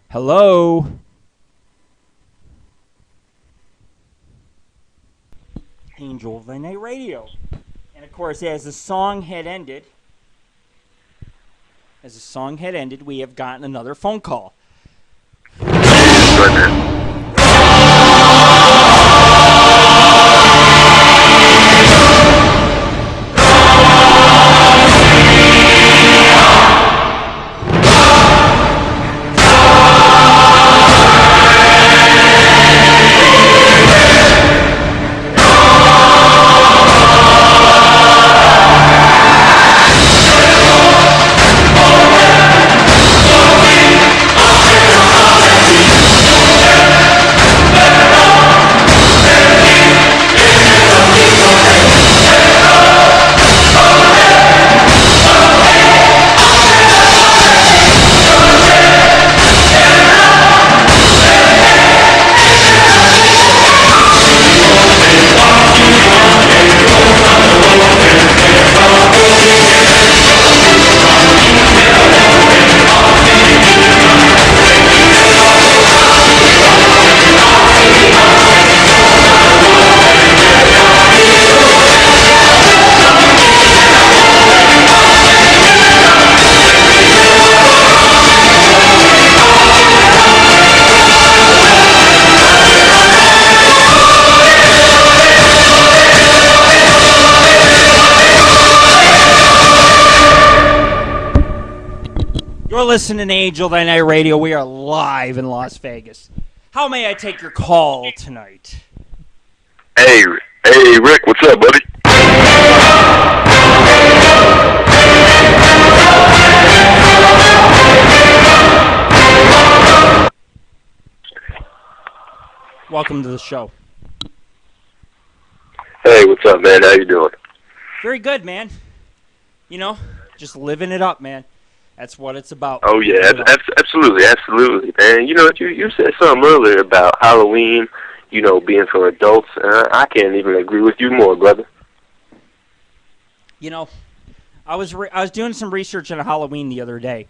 Hello? Angel of the Night Radio. And of course, as the song had ended, we have gotten another phone call. You're listening to Angel of the Night Radio. We are live in Las Vegas. How may I take your call tonight? Hey, Rick, what's up, buddy? Welcome to the show. Hey, what's up, man? How you doing? Very good, man. You know, just living it up, man. That's what it's about. Oh, yeah, absolutely, man. You know, you said something earlier about Halloween, you know, being for adults. I can't even agree with you more, brother. You know, I was doing some research on Halloween the other day,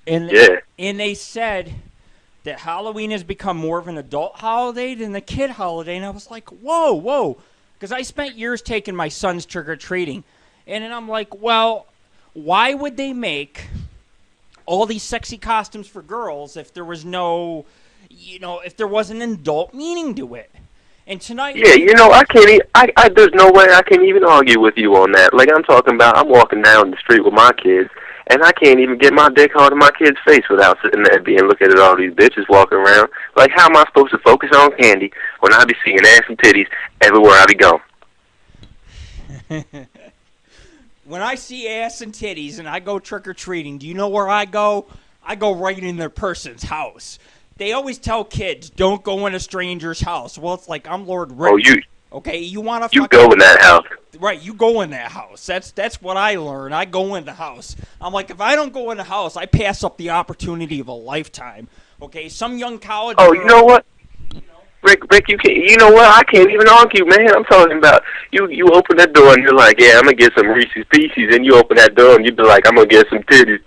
and yeah, and they said that Halloween has become more of an adult holiday than the kid holiday. And I was like, whoa. Because I spent years taking my sons trick-or-treating. And then I'm like, well, why would they make all these sexy costumes for girls if there was no, if there wasn't an adult meaning to it? And tonight... Yeah, I can't there's no way I can even argue with you on that. Like, I'm talking about, I'm walking down the street with my kids, and I can't even get my dick hard in my kid's face without sitting there being looking at all these bitches walking around. Like, how am I supposed to focus on candy when I be seeing ass and titties everywhere I be going? When I see ass and titties and I go trick-or-treating, do you know where I go? I go right in their person's house. They always tell kids, don't go in a stranger's house. Well, it's like, I'm Lord Rick. Oh, okay, you want to You go in that house. Right, you go in that house. That's what I learned. I go in the house. I'm like, if I don't go in the house, I pass up the opportunity of a lifetime. Okay, some young college Oh, girl, you know what? Rick, you can't. You know what? I can't even argue, man. I'm talking about you open that door and you're like, yeah, I'm gonna get some Reese's Pieces, and you open that door and you be like, I'm gonna get some titties.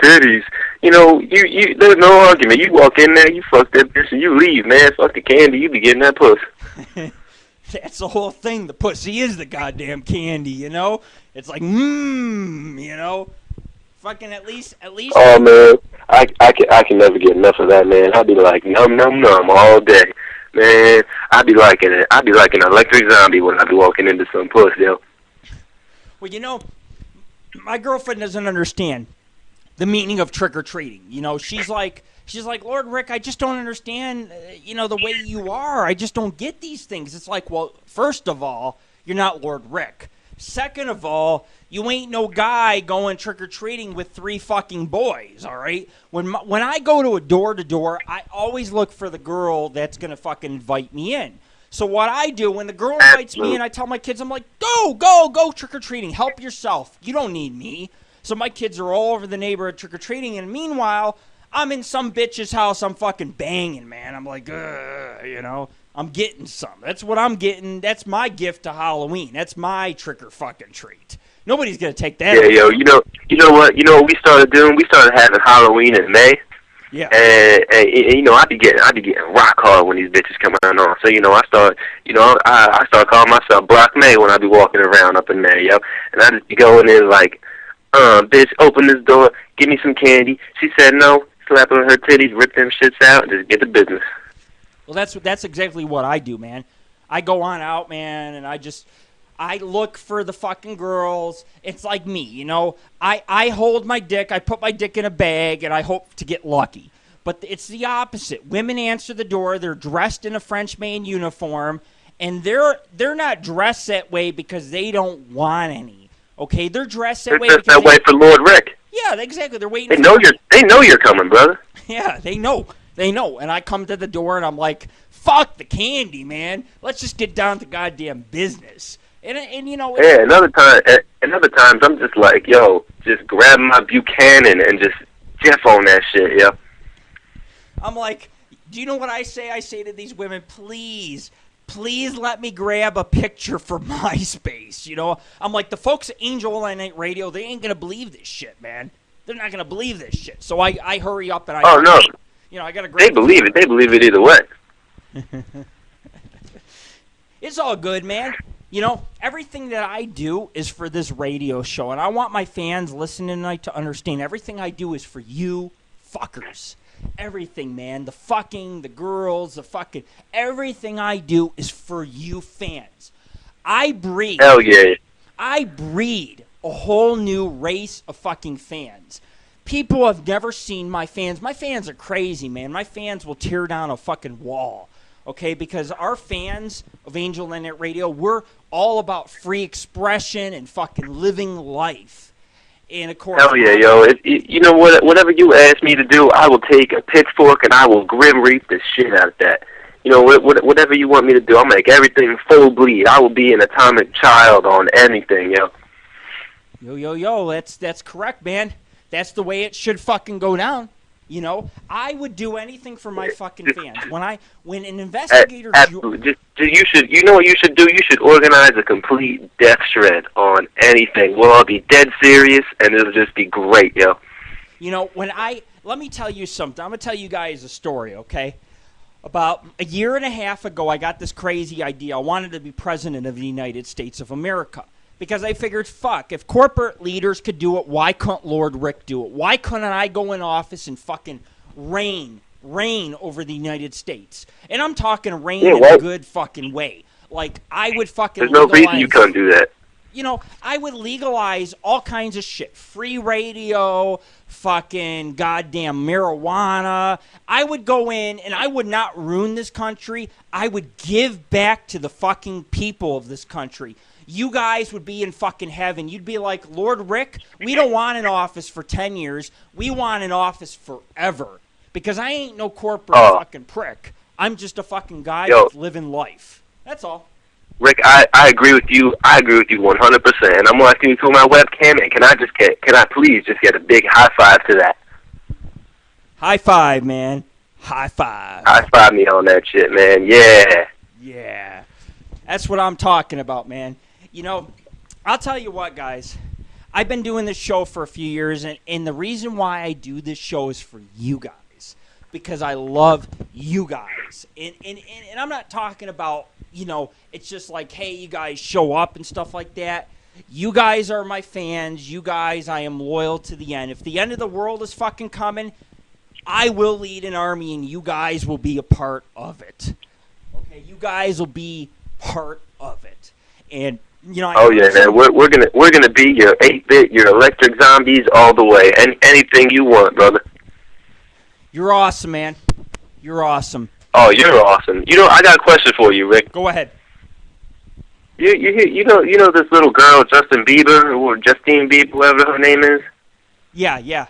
You there's no argument. You walk in there, you fuck that bitch, and you leave, man. Fuck the candy, you be getting that pussy. That's the whole thing. The pussy is the goddamn candy, It's like, fucking at least. Oh man, I can never get enough of that, man. I'd be like num all day. Man, I'd be like an electric zombie when I be walking into some pussy, yo. Well, my girlfriend doesn't understand the meaning of trick-or-treating. She's like, Lord Rick, I just don't understand, the way you are. I just don't get these things. It's like, well, first of all, you're not Lord Rick. Second of all, you ain't no guy going trick-or-treating with 3 fucking boys, all right? When I go to a door-to-door, I always look for the girl that's going to fucking invite me in. So what I do, when the girl invites me in, I tell my kids, I'm like, go trick-or-treating. Help yourself. You don't need me. So my kids are all over the neighborhood trick-or-treating, and meanwhile, I'm in some bitch's house. I'm fucking banging, man. I'm like, I'm getting some. That's what I'm getting. That's my gift to Halloween. That's my trick-or-fucking-treat. Nobody's gonna take that. Yeah, yo, you know what we started doing? We started having Halloween in May. Yeah. And I be getting rock hard when these bitches come on. So I start calling myself Block May when I be walking around up in there, yo. And I just be going in like, bitch, open this door, give me some candy. She said no. Slap on her titties, rip them shits out, and just get the business. Well, that's exactly what I do, man. I go on out, man, and I look for the fucking girls. It's like me, I hold my dick, I put my dick in a bag, and I hope to get lucky. But it's the opposite. Women answer the door. They're dressed in a French maid uniform, and they're not dressed that way because they don't want any. Okay, they're dressed that way. They're dressed that way for Lord Rick. Yeah, exactly. They're waiting. They know you're coming, brother. Yeah, they know. And I come to the door and I'm like, fuck the candy, man. Let's just get down to goddamn business. And yeah, another times I'm just like, yo, just grab my Buchanan and just Jeff on that shit, yo. I'm like, do you know what I say? I say to these women, please let me grab a picture for MySpace, I'm like, the folks at AngelOfThyNight Radio, they ain't gonna believe this shit, man. They're not gonna believe this shit. So I hurry up and I... Oh, no. I gotta grab... They believe it. They believe it either way. It's all good, man. Everything that I do is for this radio show, and I want my fans listening tonight to understand everything I do is for you fuckers. Everything, man. The fucking, the girls, the fucking... Everything I do is for you fans. I breed... Hell yeah. I breed a whole new race of fucking fans. People have never seen my fans. My fans are crazy, man. My fans will tear down a fucking wall. Okay, because our fans of AngelOfThyNight Radio, we're all about free expression and fucking living life. And of course, hell yeah, yo! You know what? Whatever you ask me to do, I will take a pitchfork and I will grim reap the shit out of that. Whatever you want me to do, I'll make everything full bleed. I will be an atomic child on anything, yo. Yo! That's correct, man. That's the way it should fucking go down. I would do anything for my fucking fans. When an investigator... Absolutely. You know what you should do? You should organize a complete death shred on anything. We'll all be dead serious, and it'll just be great, yo. Let me tell you something. I'm going to tell you guys a story, okay? About a year and a half ago, I got this crazy idea. I wanted to be president of the United States of America because I figured, fuck, if corporate leaders could do it, why couldn't Lord Rick do it? Why couldn't I go in office and fucking reign over the United States? And I'm talking reign in a good fucking way. Like, I would fucking There's no reason you couldn't do that. You know, I would legalize all kinds of shit. Free radio, fucking goddamn marijuana. I would go in and I would not ruin this country. I would give back to the fucking people of this country. You guys would be in fucking heaven. You'd be like, Lord Rick, we don't want an office for 10 years. We want an office forever. Because I ain't no corporate fucking prick. I'm just a fucking guy that's living life. That's all. Rick, I agree with you. I agree with you 100%. And I'm watching you through my webcam, and can I please just get a big high five to that? High five, man. High five. High five me on that shit, man. Yeah. Yeah. That's what I'm talking about, man. You know, I'll tell you what, guys. I've been doing this show for a few years, and the reason why I do this show is for you guys. Because I love you guys. And I'm not talking about, you know, it's just like, hey, you guys show up and stuff like that. You guys are my fans. You guys, I am loyal to the end. If the end of the world is fucking coming, I will lead an army, and you guys will be a part of it. Okay, you guys will be part of it. And, you know, man, we're gonna be your 8-bit, your electric zombies all the way, and anything you want, brother. You're awesome, man. You're awesome. Oh, you're awesome. You know, I got a question for you, Rick. Go ahead. You know this little girl, Justine Bieber, whatever her name is. Yeah. Yeah,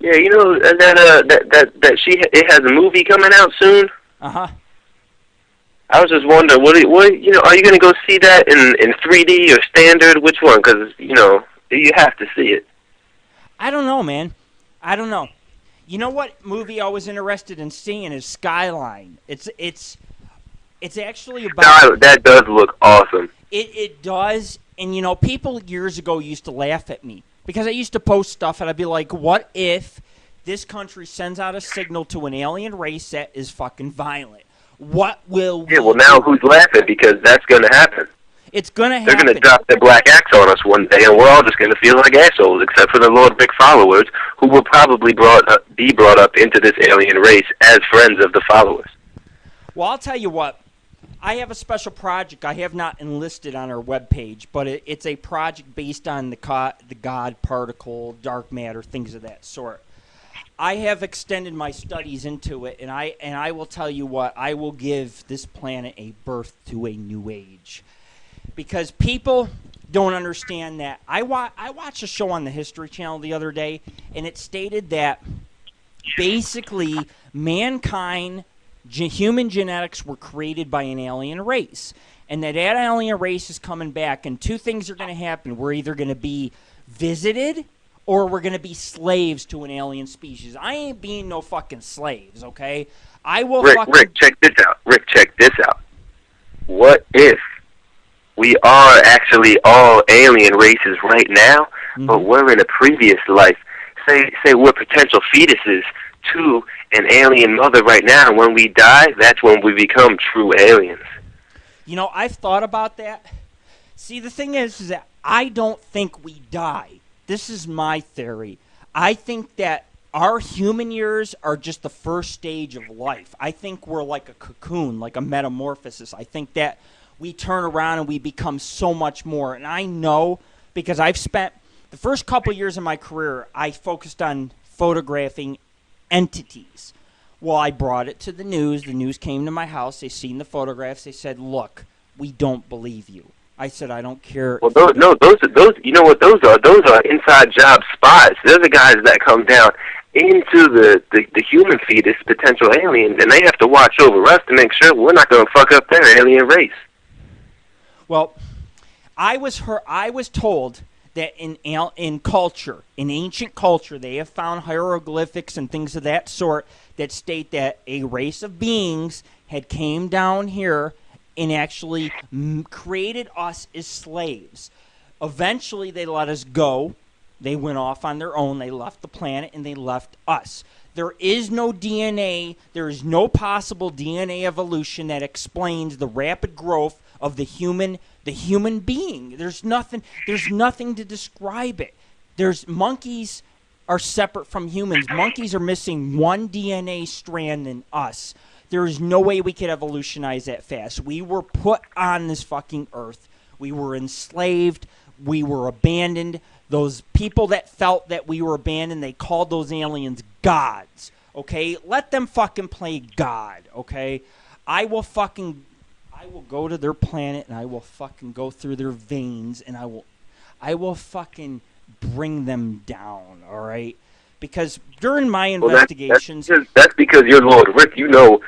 you know that it has a movie coming out soon. Uh-huh. I was just wondering, what you know, are you gonna go see that in 3D or standard? Which one? Because you know you have to see it. I don't know, man. I don't know. You know what movie I was interested in seeing is Skyline. It's actually about... That does look awesome. It does, and you know, people years ago used to laugh at me because I used to post stuff and I'd be like, what if this country sends out a signal to an alien race that is fucking violent? What will we well, now who's laughing? Because that's going to happen. It's going to happen. They're going to drop their black axe on us one day, and we're all just going to feel like assholes, except for the Lord Rick followers, who will probably be brought up into this alien race as friends of the followers. Well, I'll tell you what. I have a special project I have not enlisted on our webpage, but it's a project based on the God particle, dark matter, things of that sort. I have extended my studies into it, and I will tell you what, I will give this planet a birth to a new age. Because people don't understand that. I watched a show on the History Channel the other day, and it stated that basically mankind, human genetics were created by an alien race. And that alien race is coming back, and two things are going to happen. We're either going to be visited or we're going to be slaves to an alien species. I ain't being no fucking slaves, okay? I will Rick, check this out. Rick, check this out. What if we are actually all alien races right now, but we're in a previous life? Say we're potential fetuses to an alien mother right now, and when we die, that's when we become true aliens. You know, I've thought about that. See, the thing is that I don't think we die. This is my theory. I think that our human years are just the first stage of life. I think we're like a cocoon, like a metamorphosis. I think that we turn around and we become so much more. And I know because I've spent the first couple years of my career, I focused on photographing entities. Well, I brought it to the news. The news came to my house. They seen the photographs. They said, look, we don't believe you. I said, I don't care. Well, those, you know what those are? Those are inside job spies. They're the guys that come down into the human fetus, potential aliens, and they have to watch over us to make sure we're not going to fuck up their alien race. Well, I was told that in culture, in ancient culture, they have found hieroglyphics and things of that sort that state that a race of beings had came down here and actually created us as slaves. Eventually, they let us go. They went off on their own. They left the planet, and they left us. There is no DNA. There is no possible DNA evolution that explains the rapid growth of the human being. There's nothing to describe it. Monkeys are separate from humans. Monkeys are missing one DNA strand in us. There is no way we could evolutionize that fast. We were put on this fucking earth. We were enslaved. We were abandoned. Those people that felt that we were abandoned, they called those aliens gods. Okay? Let them fucking play God. Okay? I will go to their planet and I will fucking go through their veins and I will fucking bring them down, all right? Because during my investigations, that's because you're Lord Rick. You know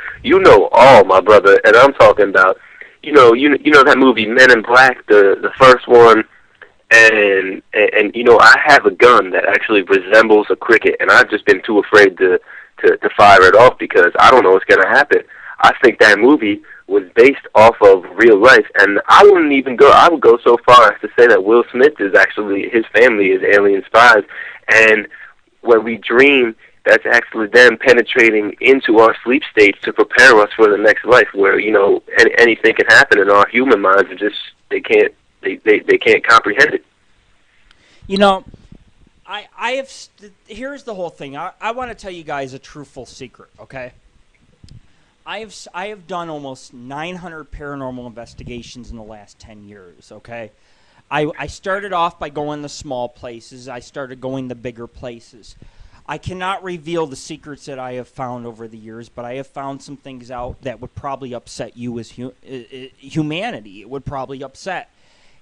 all, my brother, and I'm talking about you know that movie Men in Black, the first one, and I have a gun that actually resembles a cricket, and I've just been too afraid to fire it off because I don't know what's gonna happen. I think that movie was based off of real life, and I would go so far as to say that Will Smith is actually, his family is alien spies, and when we dream, that's actually them penetrating into our sleep states to prepare us for the next life, where anything can happen, and our human minds are just they can't comprehend it. Here's the whole thing. I want to tell you guys a truthful secret, okay? I have done almost 900 paranormal investigations in the last 10 years, okay? I started off by going to small places. I started going to bigger places. I cannot reveal the secrets that I have found over the years, but I have found some things out that would probably upset you as humanity. It would probably upset.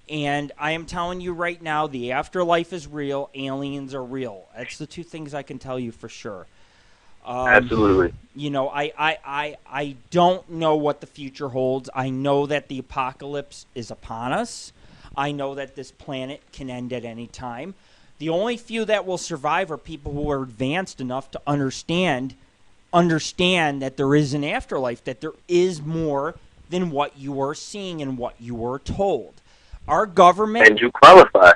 And I am telling you right now, the afterlife is real. Aliens are real. That's the two things I can tell you for sure. Absolutely. I don't know what the future holds. I know that the apocalypse is upon us. I know that this planet can end at any time. The only few that will survive are people who are advanced enough to understand that there is an afterlife, that there is more than what you are seeing and what you were told. Our government... And you qualify.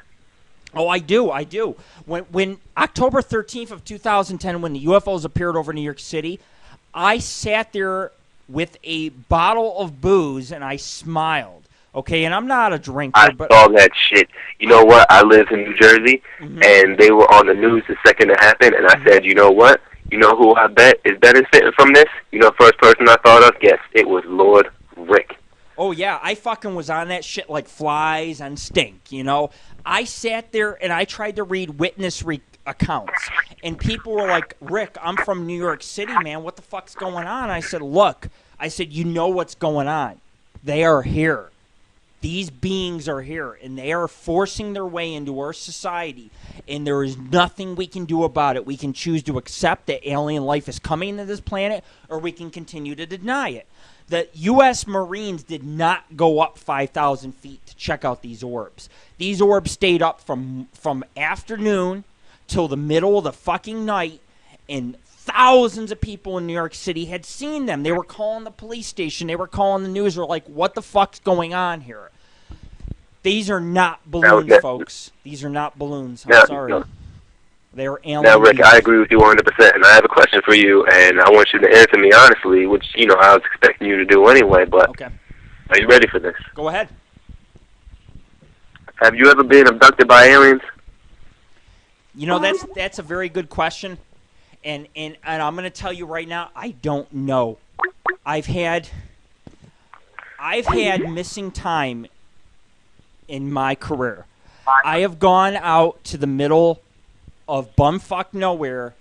Oh, I do. When October 13th of 2010, when the UFOs appeared over New York City, I sat there with a bottle of booze and I smiled. Okay, and I'm not a drinker. I saw that shit. You know what? I live in New Jersey, and they were on the news the second it happened, and I said, you know what? You know who I bet is benefiting from this? First person I thought of? Yes, it was Lord Rick. Oh, yeah, I fucking was on that shit like flies on stink, I sat there and I tried to read witness accounts, and people were like, Rick, I'm from New York City, man. What the fuck's going on? I said, look, you know what's going on. They are here. These beings are here, and they are forcing their way into our society, and there is nothing we can do about it. We can choose to accept that alien life is coming to this planet, or we can continue to deny it. The U.S. Marines did not go up 5,000 feet to check out these orbs. These orbs stayed up from afternoon till the middle of the fucking night, and thousands of people in New York City had seen them. They were calling the police station. They were calling the news. They're like, what the fuck's going on here? These are not balloons, folks. These are not balloons. I'm sorry. No. They are aliens. Now, Rick, I agree with you 100%, and I have a question for you, and I want you to answer me honestly, which, I was expecting you to do anyway, but okay. Are you ready for this? Go ahead. Have you ever been abducted by aliens? That's a very good question. And I'm going to tell you right now, I don't know. I've had missing time in my career. I have gone out to the middle of bumfuck nowhere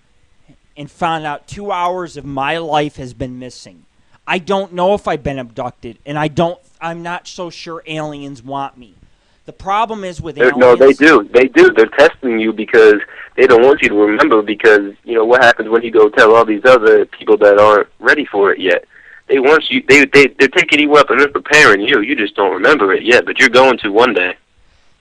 and found out 2 hours of my life has been missing. I don't know if I've been abducted, and I'm not so sure aliens want me. The problem is with aliens... No, they do. They do. They're testing you because they don't want you to remember because, what happens when you go tell all these other people that aren't ready for it yet? They want you... They're taking you up and they're preparing you. You just don't remember it yet, but you're going to one day.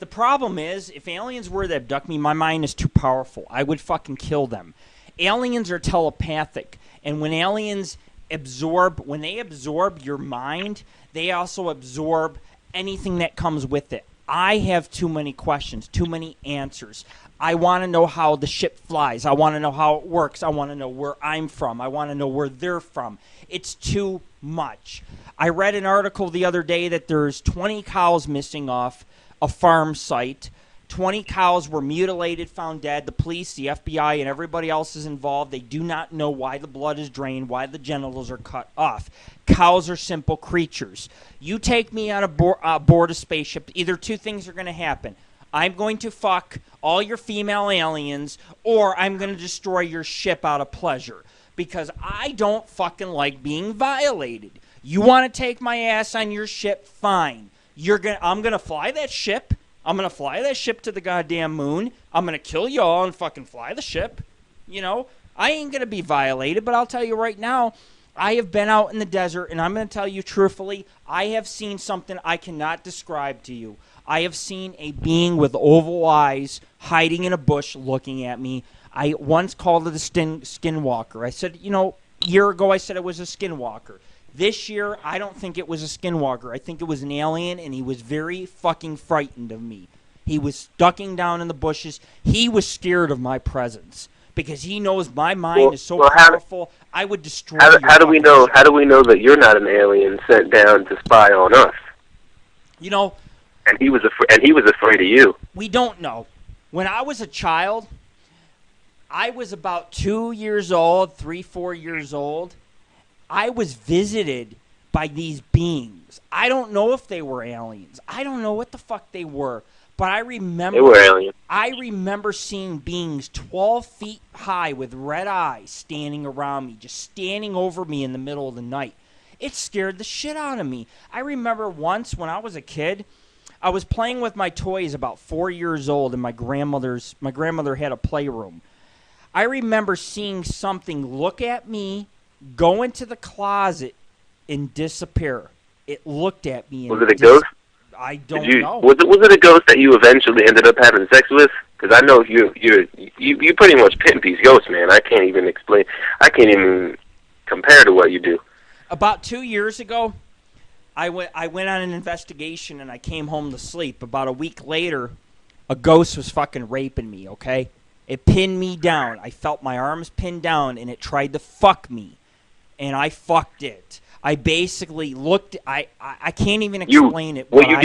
The problem is, if aliens were to abduct me, my mind is too powerful. I would fucking kill them. Aliens are telepathic, and when aliens absorb your mind, they also absorb anything that comes with it. I have too many questions, too many answers. I want to know how the ship flies. I want to know how it works. I want to know where I'm from. I want to know where they're from. It's too much. I read an article the other day that there's 20 cows missing off a farm site. 20 cows were mutilated, found dead. The police, the FBI, and everybody else is involved. They do not know why the blood is drained, why the genitals are cut off. Cows are simple creatures. You take me on aboard a spaceship, either two things are going to happen. I'm going to fuck all your female aliens, or I'm going to destroy your ship out of pleasure. Because I don't fucking like being violated. You want to take my ass on your ship? Fine. I'm going to fly that ship. I'm going to fly that ship to the goddamn moon. I'm going to kill you all and fucking fly the ship. You know, I ain't going to be violated, but I'll tell you right now, I have been out in the desert, and I'm going to tell you truthfully, I have seen something I cannot describe to you. I have seen a being with oval eyes hiding in a bush looking at me. I once called it a skinwalker. I said, you know, a year ago I said it was a skinwalker. This year, I don't think it was a skinwalker. I think it was an alien, and he was very fucking frightened of me. He was ducking down in the bushes. He was scared of my presence because he knows my mind is so powerful. I would destroy. How do we know? How do we know that you're not an alien sent down to spy on us? You know. And he was afraid of you. We don't know. When I was a child, I was about 2 years old, 3, 4 years old. I was visited by these beings. I don't know if they were aliens. I don't know what the fuck they were. But I remember... They were aliens. I remember seeing beings 12 feet high with red eyes standing around me, just standing over me in the middle of the night. It scared the shit out of me. I remember once when I was a kid, I was playing with my toys about 4 years old, and my grandmother had a playroom. I remember seeing something look at me, go into the closet, and disappear. It looked at me. And was it a ghost? I don't know. Was it a ghost that you eventually ended up having sex with? Because I know you pretty much pimp these ghosts, man. I can't even explain. I can't even compare to what you do. About 2 years ago, I went on an investigation and I came home to sleep. About a week later, a ghost was fucking raping me. Okay, it pinned me down. I felt my arms pinned down, and it tried to fuck me. And I fucked it. I basically looked. I can't even explain it. What you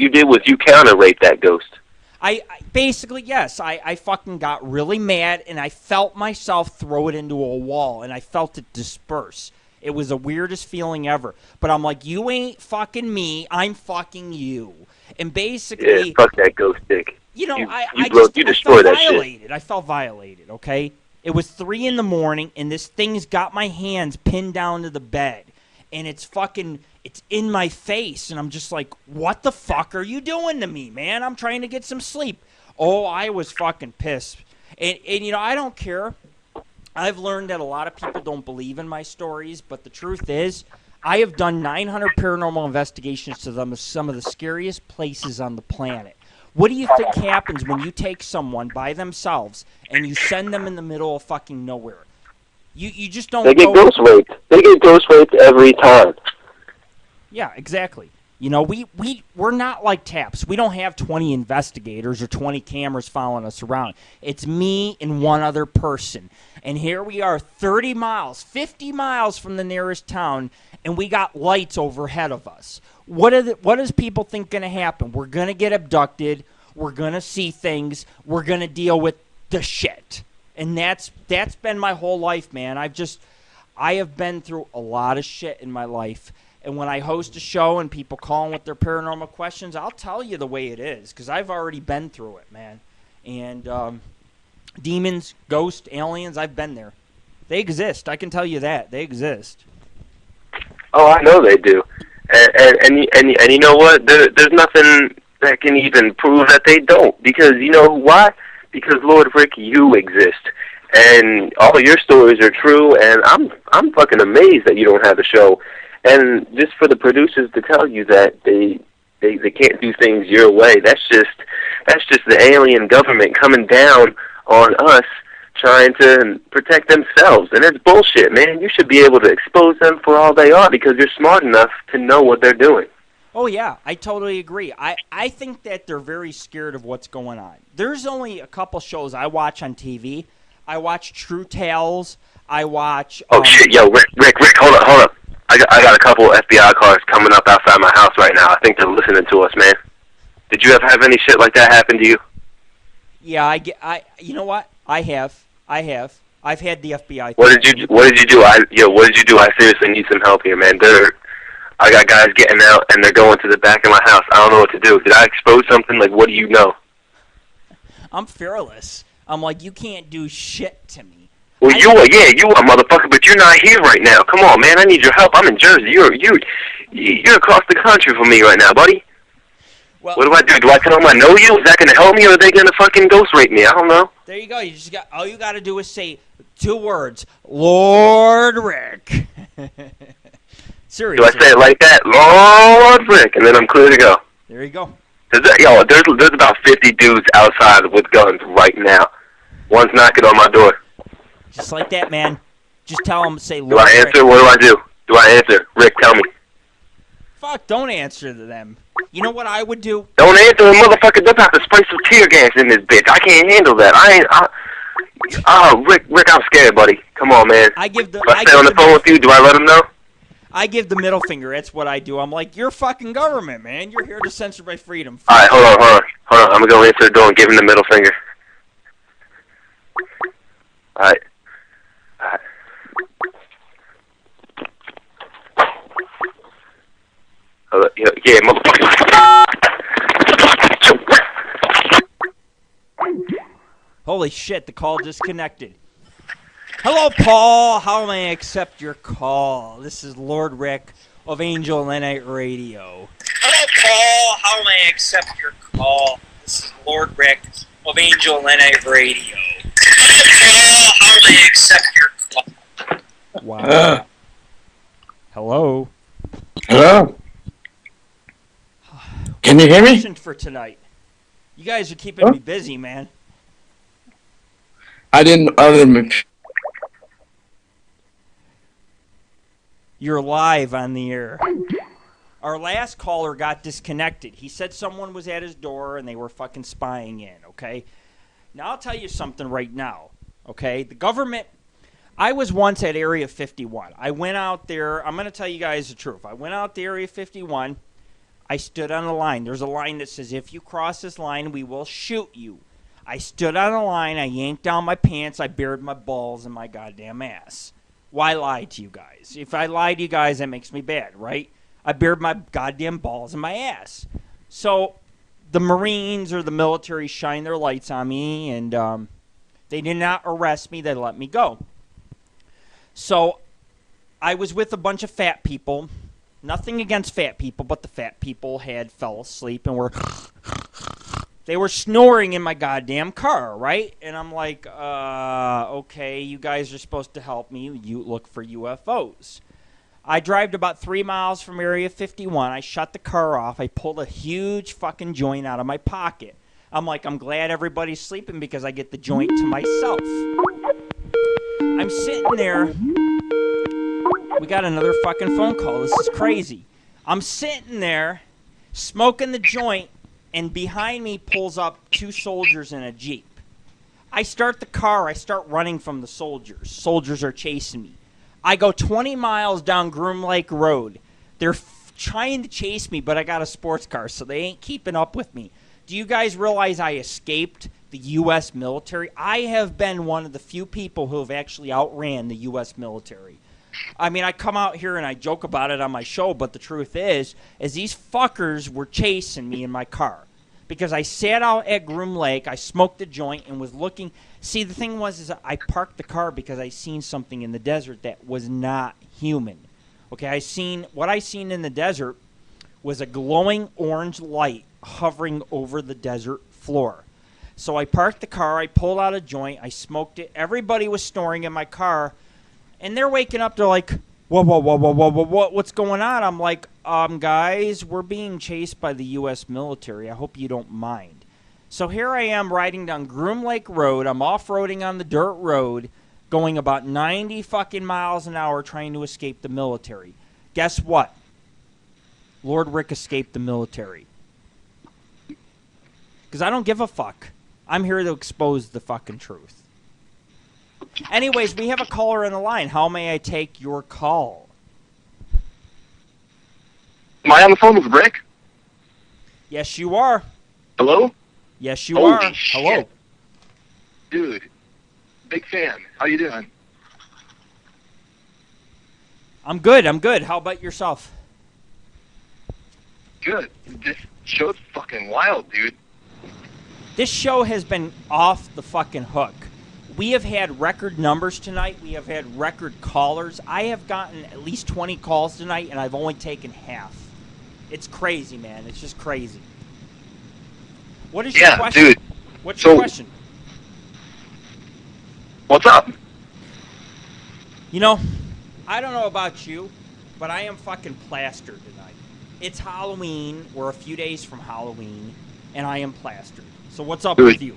did was you counter raped that ghost. I basically, yes. I fucking got really mad, and I felt myself throw it into a wall, and I felt it disperse. It was the weirdest feeling ever. But I'm like, you ain't fucking me. I'm fucking you. And basically, yeah, fuck that ghost dick. You know, I destroyed that violated. Shit. I felt violated. Okay. It was 3 a.m, and this thing's got my hands pinned down to the bed. And it's in my face. And I'm just like, what the fuck are you doing to me, man? I'm trying to get some sleep. Oh, I was fucking pissed. And you know, I don't care. I've learned that a lot of people don't believe in my stories. But the truth is, I have done 900 paranormal investigations to some of the scariest places on the planet. What do you think happens when you take someone by themselves and you send them in the middle of fucking nowhere? You just don't. They get ghost raped. They get ghost raped every time. Yeah, exactly. You know, we're not like TAPS. We don't have 20 investigators or 20 cameras following us around. It's me and one other person. And here we are 30 miles, 50 miles from the nearest town, and we got lights overhead of us. What does people think going to happen? We're going to get abducted. We're going to see things. We're going to deal with the shit. And that's been my whole life, man. I have been through a lot of shit in my life. And when I host a show and people call in with their paranormal questions, I'll tell you the way it is because I've already been through it, man. And demons, ghosts, aliens, I've been there. They exist. I can tell you that. They exist. Oh, I know they do. And you know what? There's nothing that can even prove that they don't. Because you know why? Because Lord Rick, you exist. And all your stories are true, and I'm fucking amazed that you don't have a show. And just for the producers to tell you that they can't do things your way, that's just the alien government coming down on us trying to protect themselves. And it's bullshit, man. You should be able to expose them for all they are because you're smart enough to know what they're doing. Oh, yeah, I totally agree. I think that they're very scared of what's going on. There's only a couple shows I watch on TV. I watch True Tales. I watch... Oh, shit, yo, Rick, hold up. I got a couple FBI cars coming up outside my house right now. I think they're listening to us, man. Did you ever have any shit like that happen to you? Yeah, you know what? I have. I've had the FBI. What did you do? What did you do? I seriously need some help here, man. I got guys getting out, and they're going to the back of my house. I don't know what to do. Did I expose something? Like, what do you know? I'm fearless. I'm like, you can't do shit to me. Well, you are, motherfucker, but you're not here right now. Come on, man. I need your help. I'm in Jersey. You're across the country from me right now, buddy. Well, what do I do? Do I tell them I know you? Is that going to help me, or are they going to fucking ghost rape me? I don't know. There you go. All you got to do is say 2 words, Lord Rick. Seriously. Do I say it like that? Lord Rick, and then I'm clear to go. There you go. There's about 50 dudes outside with guns right now. One's knocking on my door. Just like that, man. Just tell them, say Lord Do I answer? Rick. What do I do? Do I answer? Rick, tell me. Fuck, don't answer to them. You know what I would do? Don't answer, motherfucker. They're about to spray some tear gas in this bitch. I can't handle that. Rick, I'm scared, buddy. Come on, man. If I stay on the phone with you, do I let them know? I give the middle finger. That's what I do. I'm like, you're fucking government, man. You're here to censor my freedom. All right, hold on. I'm going to go answer the door and give him the middle finger. All right. Yeah, motherfucker. Holy shit, the call disconnected. Hello, Paul. How may I accept your call? This is Lord Rick of Angel of the Night Radio. Hello, Paul. How may I accept your call? This is Lord Rick of Angel of the Night Radio. Hello, Paul. How may I accept your call? Wow. Hello. Hello. Can you hear me? For tonight. You guys are keeping me busy, man. I didn't You're live on the air. Our last caller got disconnected. He said someone was at his door and they were fucking spying in, okay? Now I'll tell you something right now, okay? The government... I was once at Area 51. I went out there... I'm going to tell you guys the truth. I went out to Area 51. I stood on a line. There's a line that says, if you cross this line, we will shoot you. I stood on a line. I yanked down my pants. I bared my balls and my goddamn ass. Why lie to you guys? If I lie to you guys, that makes me bad, right? I bared my goddamn balls and my ass. So the Marines or the military shined their lights on me, and they did not arrest me. They let me go. So I was with a bunch of fat people. Nothing against fat people, but the fat people fell asleep and they were snoring in my goddamn car, right? And I'm like, okay, you guys are supposed to help me. You look for UFOs. I drove about 3 miles from Area 51. I shut the car off. I pulled a huge fucking joint out of my pocket. I'm like, I'm glad everybody's sleeping because I get the joint to myself. I'm sitting there. We got another fucking phone call. This is crazy. I'm sitting there smoking the joint, and behind me pulls up 2 soldiers in a Jeep. I start the car. I start running from the soldiers. Soldiers are chasing me. I go 20 miles down Groom Lake Road. They're trying to chase me, but I got a sports car, so they ain't keeping up with me. Do you guys realize I escaped the U.S. military? I have been one of the few people who have actually outran the U.S. military. I mean, I come out here and I joke about it on my show, but the truth is these fuckers were chasing me in my car. Because I sat out at Groom Lake, I smoked a joint and was looking. See, the thing was I parked the car because I seen something in the desert that was not human. Okay, what I seen in the desert was a glowing orange light hovering over the desert floor. So I parked the car, I pulled out a joint, I smoked it. Everybody was snoring in my car. And they're waking up, they're like, whoa, what's going on? I'm like, guys, we're being chased by the U.S. military. I hope you don't mind. So here I am riding down Groom Lake Road. I'm off-roading on the dirt road, going about 90 fucking miles an hour trying to escape the military. Guess what? Lord Rick escaped the military. Because I don't give a fuck. I'm here to expose the fucking truth. Anyways, we have a caller on the line. How may I take your call? Am I on the phone with Rick? Yes, you are. Hello? Yes, you Holy are. shit. Hello. Dude, big fan. How you doing? I'm good. How about yourself? Good. This show's fucking wild, dude. This show has been off the fucking hook. We have had record numbers tonight. We have had record callers. I have gotten at least 20 calls tonight, and I've only taken half. It's crazy, man. It's just crazy. What is your question? Dude. What's your question? What's up? You know, I don't know about you, but I am fucking plastered tonight. It's Halloween. We're a few days from Halloween, and I am plastered. So what's up with you?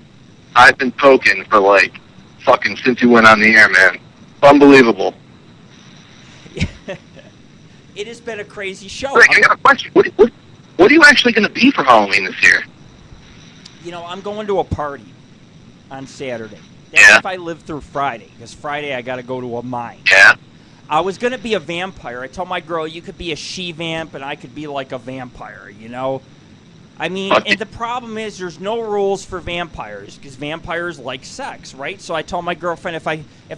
I've been poking for, like, fucking since you went on the air, man. Unbelievable. It has been a crazy show. Rick, I got a question. What are you actually going to be for Halloween this year? You know, I'm going to a party on Saturday. That's if I live through Friday, because Friday I got to go to a mine. Yeah. I was going to be a vampire. I told my girl, you could be a she-vamp, and I could be like a vampire, you know? I mean, and the problem is there's no rules for vampires, because vampires like sex, right? So I told my girlfriend, if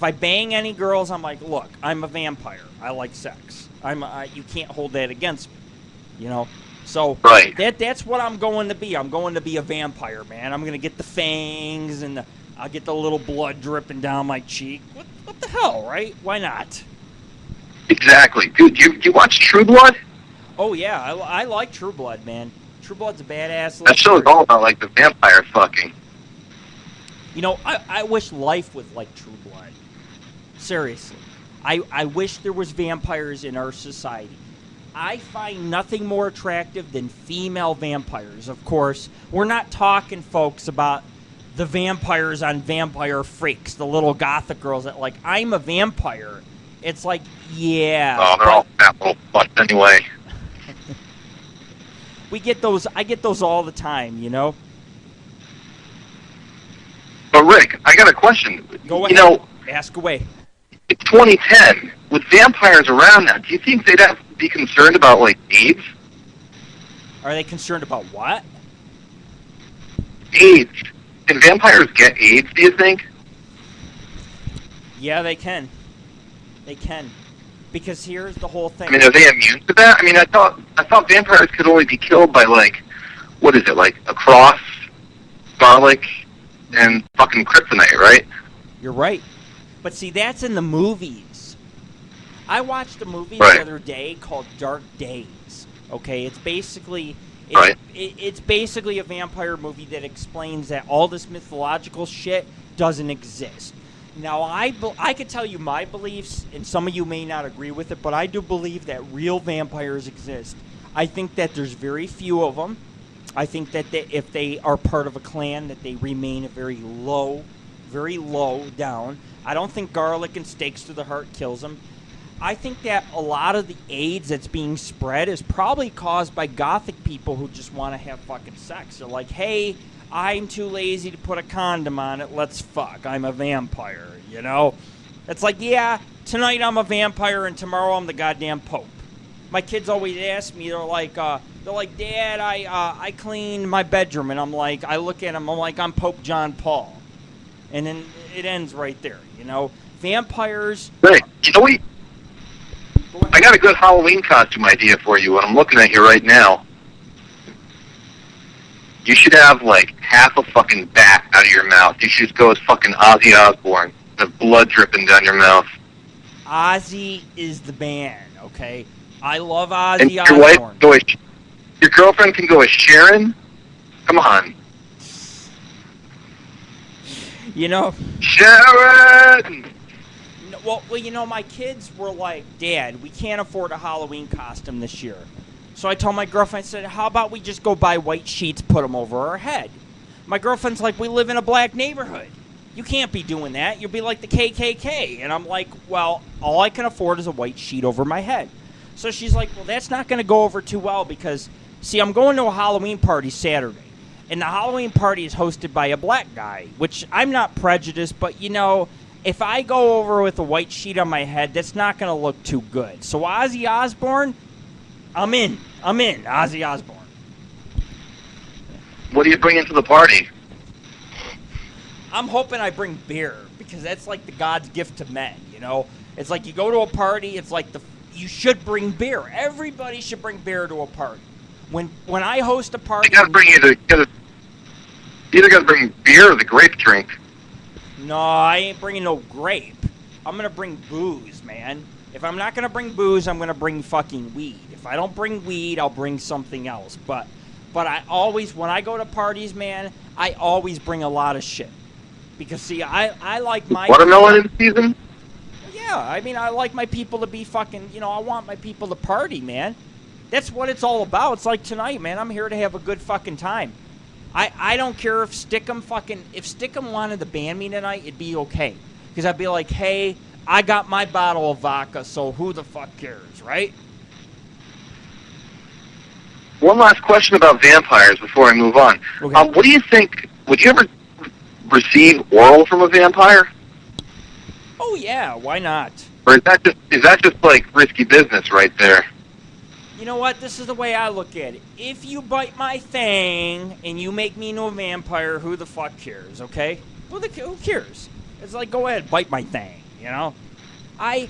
I bang any girls, I'm like, look, I'm a vampire. I like sex. You can't hold that against me, you know? So that's what I'm going to be. I'm going to be a vampire, man. I'm going to get the fangs, and I'll get the little blood dripping down my cheek. What the hell, right? Why not? Exactly. Dude, you watch True Blood? Oh, yeah. I like True Blood, man. True Blood's a badass. That show's all about, like, the vampire fucking. You know, I wish life was like True Blood. Seriously. I wish there was vampires in our society. I find nothing more attractive than female vampires. Of course, we're not talking, folks, about the vampires on Vampire Freaks, the little gothic girls that, like, I'm a vampire. It's like, yeah. Oh, they're all fat little butts anyway. I get those all the time, you know? But Rick, I got a question. Go ahead. You know, ask away. It's 2010. With vampires around now, do you think they'd have to be concerned about, like, AIDS? Are they concerned about what? AIDS. Can vampires get AIDS, do you think? Yeah, they can. They can. Because here's the whole thing. I mean, are they immune to that? I mean, I thought vampires could only be killed by, like, what is it, like a cross, garlic, and fucking kryptonite, right? You're right. But see, that's in the movies. I watched a movie the other day called Dark Days. Okay, it's basically it's basically a vampire movie that explains that all this mythological shit doesn't exist. Now, I could tell you my beliefs, and some of you may not agree with it, but I do believe that real vampires exist. I think that there's very few of them. I think that if they are part of a clan, that they remain very low down. I don't think garlic and stakes to the heart kills them. I think that a lot of the AIDS that's being spread is probably caused by gothic people who just want to have fucking sex. They're like, hey, I'm too lazy to put a condom on it. Let's fuck. I'm a vampire, you know? It's like, yeah, tonight I'm a vampire and tomorrow I'm the goddamn Pope. My kids always ask me, they're like, Dad, I cleaned my bedroom. And I'm like, I look at them, I'm like, I'm Pope John Paul. And then it ends right there, you know? Vampires... Right. You know what? I got a good Halloween costume idea for you, and I'm looking at you right now. You should have, like, half a fucking bat out of your mouth. You should just go as fucking Ozzy Osbourne. Have blood dripping down your mouth. Ozzy is the band, okay? I love Ozzy And your Osbourne. wife go as, your girlfriend can go as Sharon? Come on. You know... Sharon! Well, you know, my kids were like, Dad, we can't afford a Halloween costume this year. So I told my girlfriend, I said, how about we just go buy white sheets, put them over our head? My girlfriend's like, we live in a black neighborhood. You can't be doing that. You'll be like the KKK. And I'm like, well, all I can afford is a white sheet over my head. So she's like, well, that's not going to go over too well because, see, I'm going to a Halloween party Saturday. And the Halloween party is hosted by a black guy, which I'm not prejudiced, but, you know, if I go over with a white sheet on my head, that's not going to look too good. So Ozzy Osbourne, I'm in. Ozzy Osbourne. What do you bring into the party? I'm hoping I bring beer because that's like the God's gift to men, you know? It's like you go to a party, it's like you should bring beer. Everybody should bring beer to a party. When I host a party... You gotta bring either gotta bring beer or the grape drink. No, I ain't bringing no grape. I'm gonna bring booze, man. If I'm not gonna bring booze, I'm gonna bring fucking weed. If I don't bring weed, I'll bring something else. But I always, when I go to parties, man, I always bring a lot of shit. Because, see, I like my... Watermelon in season? Yeah, I mean, I like my people to be fucking, you know, I want my people to party, man. That's what it's all about. It's like tonight, man. I'm here to have a good fucking time. I don't care if Stickham wanted to ban me tonight, it'd be okay. Because I'd be like, hey, I got my bottle of vodka, so who the fuck cares, right? One last question about vampires before I move on. Okay. What do you think, would you ever receive oral from a vampire? Oh, yeah, why not? Or is that just like risky business right there? You know what? This is the way I look at it. If you bite my thing and you make me into a vampire, who the fuck cares, okay? Who cares? It's like, go ahead, bite my thing, you know? I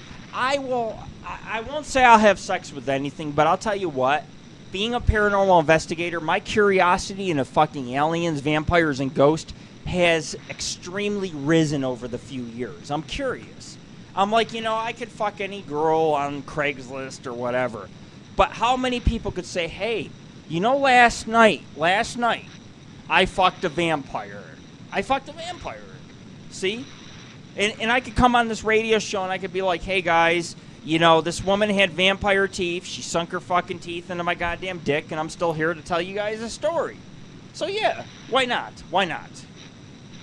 won't say I'll have sex with anything, but I'll tell you what. Being a paranormal investigator, my curiosity into fucking aliens, vampires, and ghosts has extremely risen over the few years. I'm curious. I'm like, you know, I could fuck any girl on Craigslist or whatever. But how many people could say, hey, you know, last night, I fucked a vampire. See? And I could come on this radio show and I could be like, hey, guys, you know, this woman had vampire teeth. She sunk her fucking teeth into my goddamn dick, and I'm still here to tell you guys a story. So, yeah, why not? Why not?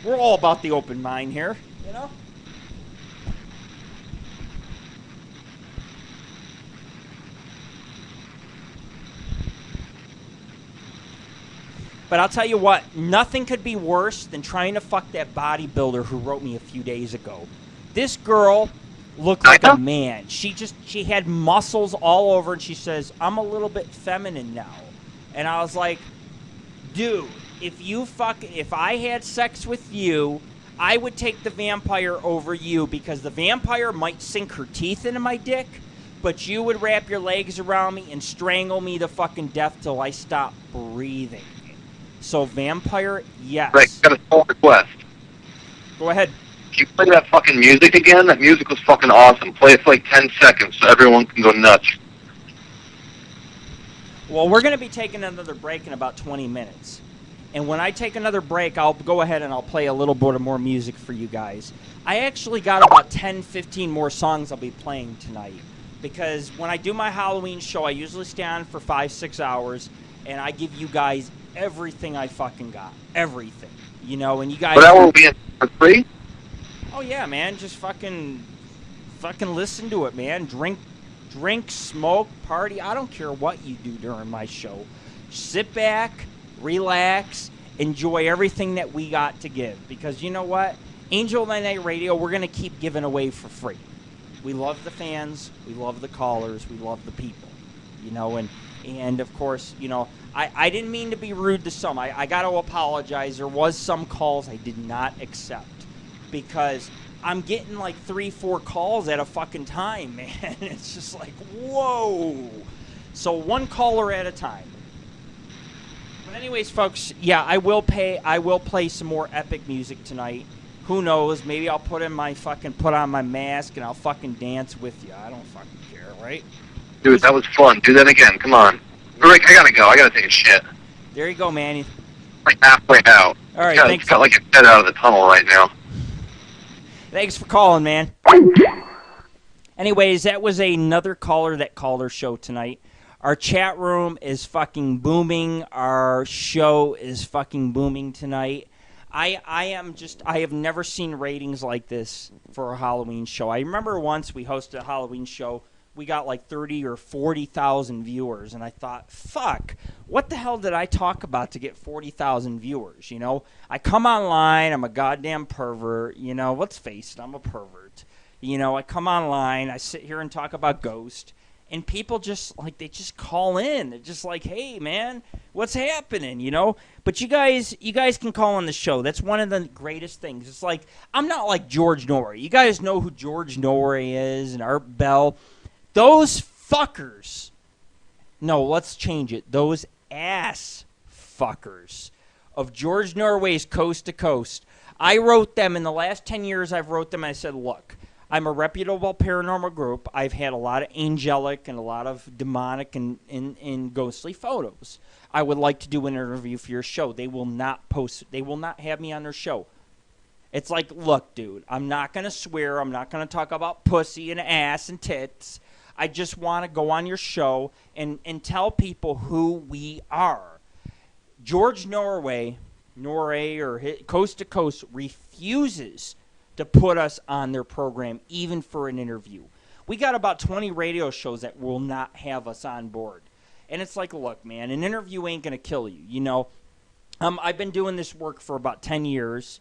We're all about the open mind here, you know? But I'll tell you what, nothing could be worse than trying to fuck that bodybuilder who wrote me a few days ago. This girl looked like a man. She had muscles all over, and she says, I'm a little bit feminine now. And I was like, dude, if I had sex with you, I would take the vampire over you because the vampire might sink her teeth into my dick, but you would wrap your legs around me and strangle me to fucking death till I stop breathing. So vampire, yes. Right, got a small request. Go ahead. Can you play that fucking music again? That music was fucking awesome. Play it for like 10 seconds so everyone can go nuts. Well, we're going to be taking another break in about 20 minutes. And when I take another break, I'll go ahead and I'll play a little bit of more music for you guys. I actually got about 10, 15 more songs I'll be playing tonight. Because when I do my Halloween show, I usually stay on for 5-6 hours. And I give you guys everything I fucking got. Everything. You know, and you guys... But that will be for free? Oh, yeah, man. Just fucking listen to it, man. Drink, smoke, party. I don't care what you do during my show. Sit back, relax, enjoy everything that we got to give. Because you know what? Angel of the Night Radio, we're going to keep giving away for free. We love the fans. We love the callers. We love the people. You know, and of course, you know, I didn't mean to be rude to some. I got to apologize. There was some calls I did not accept because I'm getting like 3-4 calls at a fucking time, man. It's just like, whoa. So one caller at a time. But anyways, folks, yeah, I will play some more epic music tonight. Who knows? Maybe I'll put on my mask and I'll fucking dance with you. I don't fucking care, right? Dude, that was fun. Do that again. Come on. Rick, I gotta go. I gotta take a shit. There you go, man. Like halfway out. All right, thanks. thanks. Got like a head out of the tunnel right now. Thanks for calling, man. Anyways, that was another caller that called our show tonight. Our chat room is fucking booming. Our show is fucking booming tonight. I have never seen ratings like this for a Halloween show. I remember once we hosted a Halloween show we got like 30 or 40,000 viewers, and I thought, fuck, what the hell did I talk about to get 40,000 viewers, you know? I come online, I'm a goddamn pervert, you know, let's face it, I'm a pervert. You know, I come online, I sit here and talk about Ghost, and people just, like, they just call in. They're just like, hey, man, what's happening, you know? But you guys can call on the show. That's one of the greatest things. It's like, I'm not like George Norrie. You guys know who George Norrie is and Art Bell. Those fuckers, no, let's change it. Those ass fuckers of George Norway's Coast to Coast. I wrote them in the last 10 years. I've wrote them. I said, look, I'm a reputable paranormal group. I've had a lot of angelic and a lot of demonic and ghostly photos. I would like to do an interview for your show. They will not post. They will not have me on their show. It's like, look, dude, I'm not going to swear. I'm not going to talk about pussy and ass and tits. I just want to go on your show and tell people who we are. George Norrie or Coast to Coast refuses to put us on their program, even for an interview. We got about 20 radio shows that will not have us on board. And it's like, look, man, an interview ain't going to kill you, you know. I've been doing this work for about 10 years.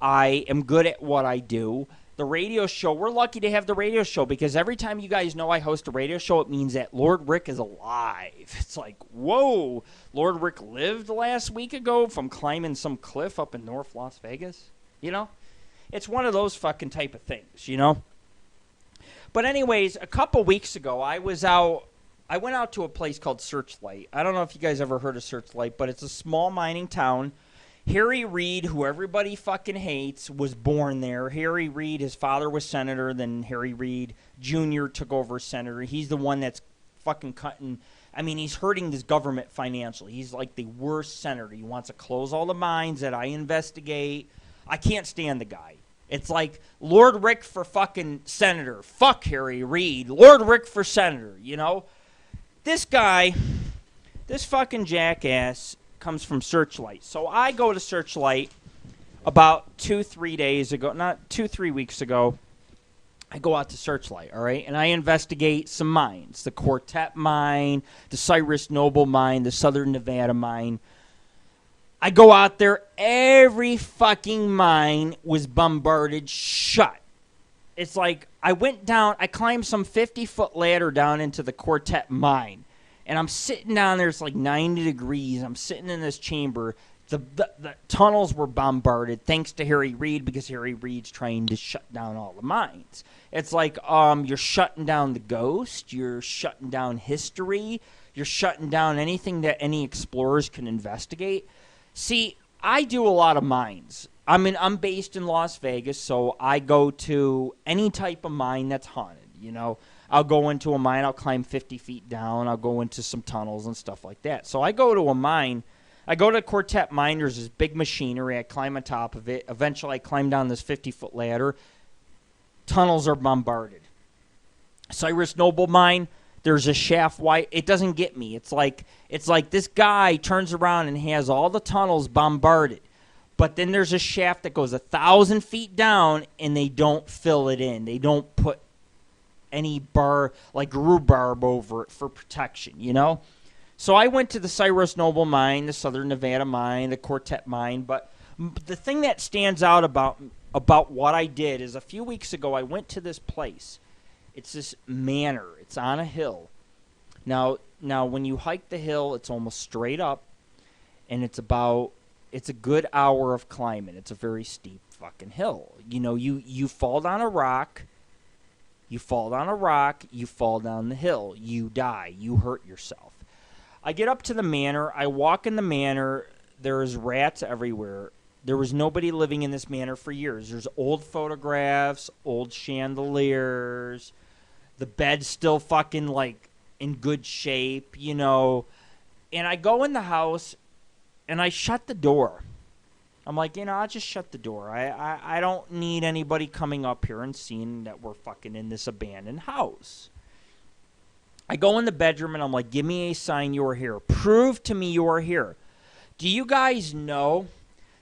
I am good at what I do. The radio show, we're lucky to have the radio show because every time you guys know I host a radio show, it means that Lord Rick is alive. It's like, whoa, Lord Rick lived last week ago from climbing some cliff up in North Las Vegas, you know? It's one of those fucking type of things, you know? But anyways, a couple weeks ago, I went out to a place called Searchlight. I don't know if you guys ever heard of Searchlight, but it's a small mining town. Harry Reid, who everybody fucking hates, was born there. Harry Reid, his father was senator, then Harry Reid Jr. took over as senator. He's the one that's fucking cutting. I mean, he's hurting this government financially. He's like the worst senator. He wants to close all the mines that I investigate. I can't stand the guy. It's like Lord Rick for fucking senator. Fuck Harry Reid. Lord Rick for senator, you know? This guy, this fucking jackass comes from Searchlight. So I go to Searchlight about 3 weeks ago. I go out to Searchlight, all right? And I investigate some mines. The Quartet mine, the Cyrus Noble mine, the Southern Nevada mine. I go out there, every fucking mine was bombarded shut. It's like, I went down, I climbed some 50-foot ladder down into the Quartet mine, and I'm sitting down there, it's like 90 degrees, I'm sitting in this chamber, the tunnels were bombarded, thanks to Harry Reid, because Harry Reid's trying to shut down all the mines. It's like, you're shutting down the ghost, you're shutting down history, you're shutting down anything that any explorers can investigate. See, I do a lot of mines. I'm based in Las Vegas, so I go to any type of mine that's haunted, you know. I'll go into a mine, I'll climb 50 feet down, I'll go into some tunnels and stuff like that. So I go to a mine, I go to Quartet Mine, there's this big machinery, I climb on top of it. Eventually I climb down this 50-foot ladder. Tunnels are bombarded. Cyrus Noble Mine, there's a shaft wide. It doesn't get me. It's like this guy turns around and has all the tunnels bombarded. But then there's a shaft that goes 1,000 feet down, and they don't fill it in. They don't put any rhubarb over it for protection, you know? So I went to the Cyrus Noble mine, the Southern Nevada mine, the Quartet mine. But the thing that stands out about what I did is a few weeks ago I went to this place. It's this manor. It's on a hill. Now when you hike the hill, it's almost straight up, and it's a good hour of climbing. It's a very steep fucking hill. You know, you fall down a rock, you fall down the hill, you die, you hurt yourself. I get up to the manor, I walk in the manor, there's rats everywhere. There was nobody living in this manor for years. There's old photographs, old chandeliers. The bed's still fucking, like, in good shape, you know. And I go in the house, and I shut the door. I'm like, you know, I'll just shut the door. I don't need anybody coming up here and seeing that we're fucking in this abandoned house. I go in the bedroom, and I'm like, give me a sign you're here. Prove to me you're here. Do you guys know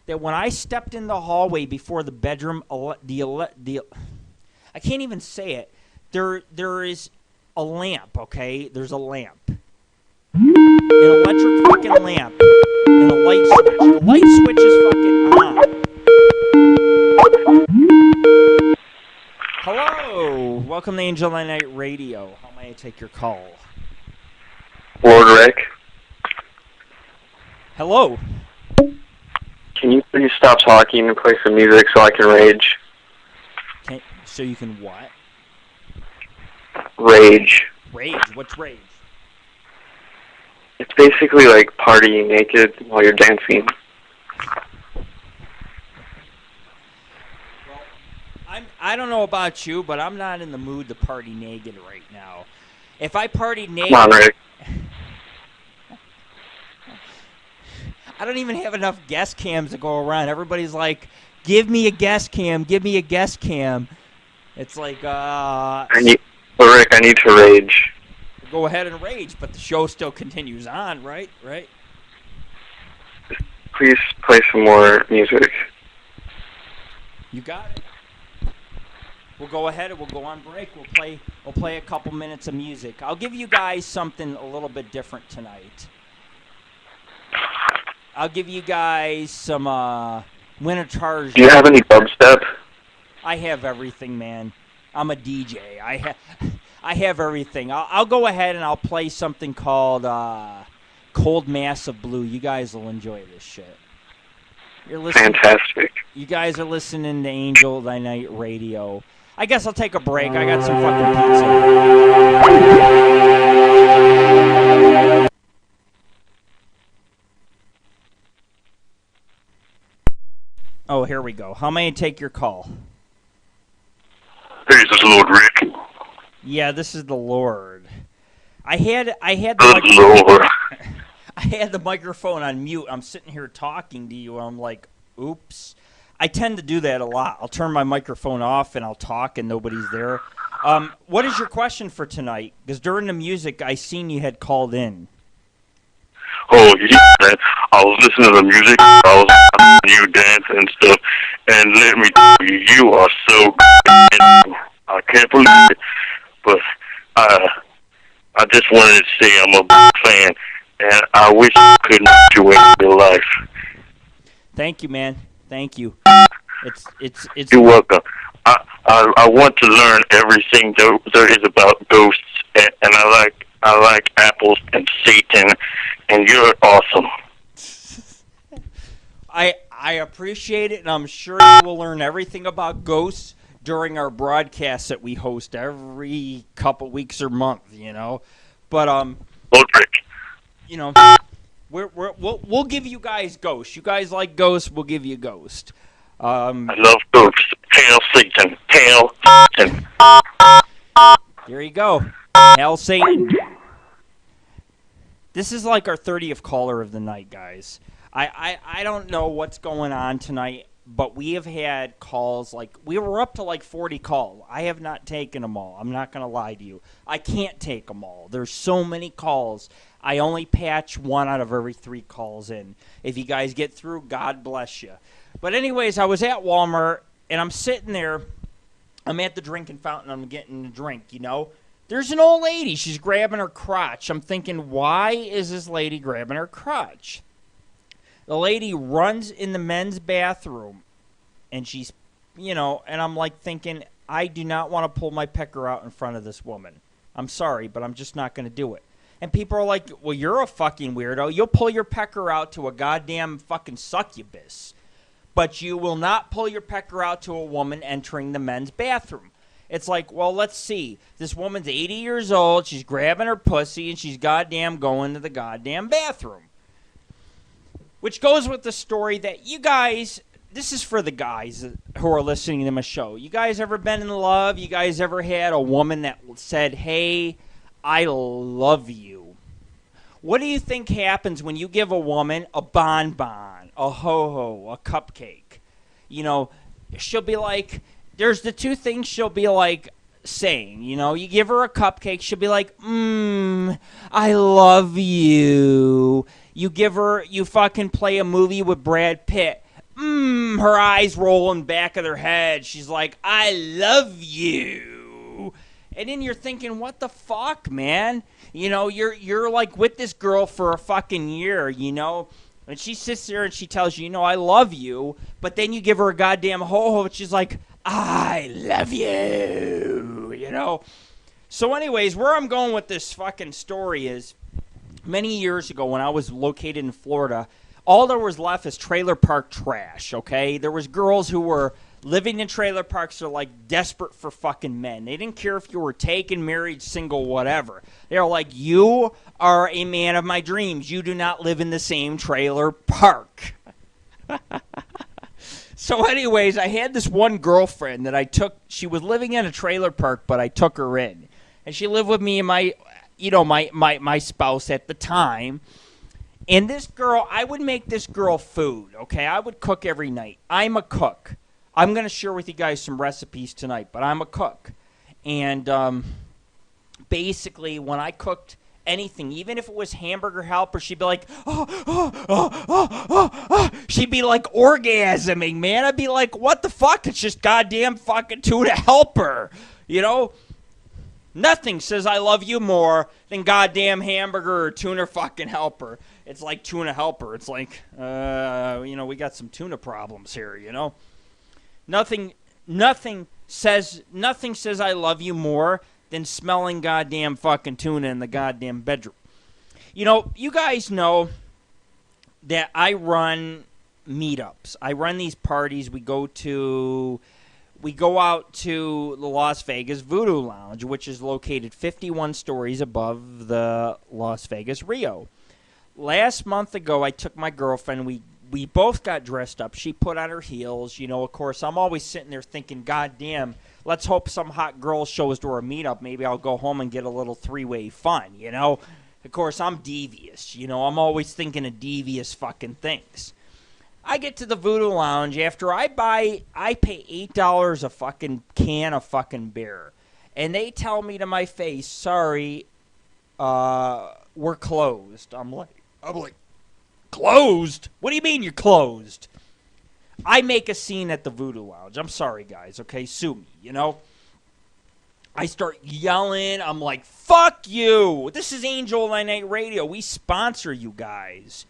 that when I stepped in the hallway before the bedroom, I can't even say it. There is a lamp, okay? There's a lamp. An electric fucking lamp. And a light switch. The light switch is fucking on. Hello. Welcome to Angel of Night Radio. How may I take your call? Lord Rick, Hello. can you please stop talking and play some music so I can rage? So you can what? Rage. Rage? What's rage? It's basically like partying naked while you're dancing. I don't know about you, but I'm not in the mood to party naked right now. If I partied naked... Come on, Rick. I don't even have enough guest cams to go around. Everybody's like, give me a guest cam, give me a guest cam. It's like, Rick, I need to rage. Go ahead and rage, but the show still continues on, right? Right? Please play some more music. You got it. We'll go ahead and we'll go on break. We'll play a couple minutes of music. I'll give you guys something a little bit different tonight. I'll give you guys some Winter Tarzan. Do you have any dubstep? I have everything, man. I'm a DJ. I have everything. I'll go ahead and I'll play something called Cold Mass of Blue. You guys will enjoy this shit. You're listening. Fantastic. You guys are listening to Angel of the Night Radio. I guess I'll take a break. I got some fucking pizza. Oh, here we go. How may I take your call? Hey, this is Lord Rick. Yeah, this is the Lord. I had the Lord. I had the microphone on mute. I'm sitting here talking to you. I'm like, oops. I tend to do that a lot. I'll turn my microphone off and I'll talk and nobody's there. What is your question for tonight? Because during the music, I seen you had called in. Oh, yeah, man. I was listening to the music. I was watching you dance and stuff. And let me tell you, you are so good. I can't believe it. But I just wanted to say I'm a big fan. And I wish I could meet you in real life. Thank you, man. Thank you. It's. You're welcome. I want to learn everything there is about ghosts, and I like apples and Satan, and you're awesome. I appreciate it, and I'm sure you will learn everything about ghosts during our broadcasts that we host every couple weeks or month, you know. But you know, we'll give you guys ghosts. You guys like ghosts, we'll give you ghost. I love ghosts. Hail Satan. Hail Satan. There you go. Hail Satan. This is like our 30th caller of the night, guys. I don't know what's going on tonight, but we have had calls, like, we were up to like 40 calls. I have not taken them all. I'm not going to lie to you. I can't take them all. There's so many calls. I only patch 1 out of every 3 calls in. If you guys get through, God bless you. But anyways, I was at Walmart, and I'm sitting there. I'm at the drinking fountain. I'm getting a drink, you know. There's an old lady. She's grabbing her crotch. I'm thinking, why is this lady grabbing her crotch? The lady runs in the men's bathroom, and she's, you know, and I'm like thinking, I do not want to pull my pecker out in front of this woman. I'm sorry, but I'm just not going to do it. And people are like, well, you're a fucking weirdo. You'll pull your pecker out to a goddamn fucking succubus, but you will not pull your pecker out to a woman entering the men's bathroom. It's like, well, let's see. This woman's 80 years old. She's grabbing her pussy, and she's goddamn going to the goddamn bathroom. Which goes with the story that you guys, this is for the guys who are listening to my show. You guys ever been in love? You guys ever had a woman that said, hey, I love you? What do you think happens when you give a woman a bonbon, a ho-ho, a cupcake? You know, she'll be like, there's the 2 things she'll be like saying. You know, you give her a cupcake, she'll be like, I love you. You give her, you fucking play a movie with Brad Pitt. Her eyes roll in back of her head. She's like, I love you. And then you're thinking, what the fuck, man? You know, you're like with this girl for a fucking year, you know? And she sits there and she tells you, you know, I love you. But then you give her a goddamn ho-ho and she's like, I love you, you know? So anyways, where I'm going with this fucking story is many years ago when I was located in Florida, all there was left is trailer park trash, okay? There was girls who were living in trailer parks are like desperate for fucking men. They didn't care if you were taken, married, single, whatever. They were like, you are a man of my dreams. You do not live in the same trailer park. So anyways, I had this one girlfriend that I took. She was living in a trailer park, but I took her in. And she lived with me and my spouse at the time. And this girl, I would make this girl food, okay? I would cook every night. I'm a cook. I'm going to share with you guys some recipes tonight, but I'm a cook. And basically, when I cooked anything, even if it was hamburger helper, she'd be like, she'd be like orgasming, man. I'd be like, what the fuck? It's just goddamn fucking tuna helper, you know? Nothing says I love you more than goddamn hamburger or tuna fucking helper. It's like tuna helper. It's like, you know, we got some tuna problems here, you know? Nothing says I love you more than smelling goddamn fucking tuna in the goddamn bedroom. You know, you guys know that I run meetups. I run these parties. We go out to the Las Vegas Voodoo Lounge, which is located 51 stories above the Las Vegas Rio. Last month ago, I took my girlfriend. We both got dressed up. She put on her heels. You know, of course, I'm always sitting there thinking, God damn, let's hope some hot girl shows to our meetup. Maybe I'll go home and get a little three-way fun, you know? Of course, I'm devious. You know, I'm always thinking of devious fucking things. I get to the Voodoo Lounge. After I pay $8 a fucking can of fucking beer. And they tell me to my face, sorry, we're closed. I'm like, closed? What do you mean you're closed? I make a scene at the Voodoo Lounge. I'm sorry, guys, okay? Sue me, you know? I start yelling. I'm like, fuck you. This is AngelOfThyNight Radio. We sponsor you guys.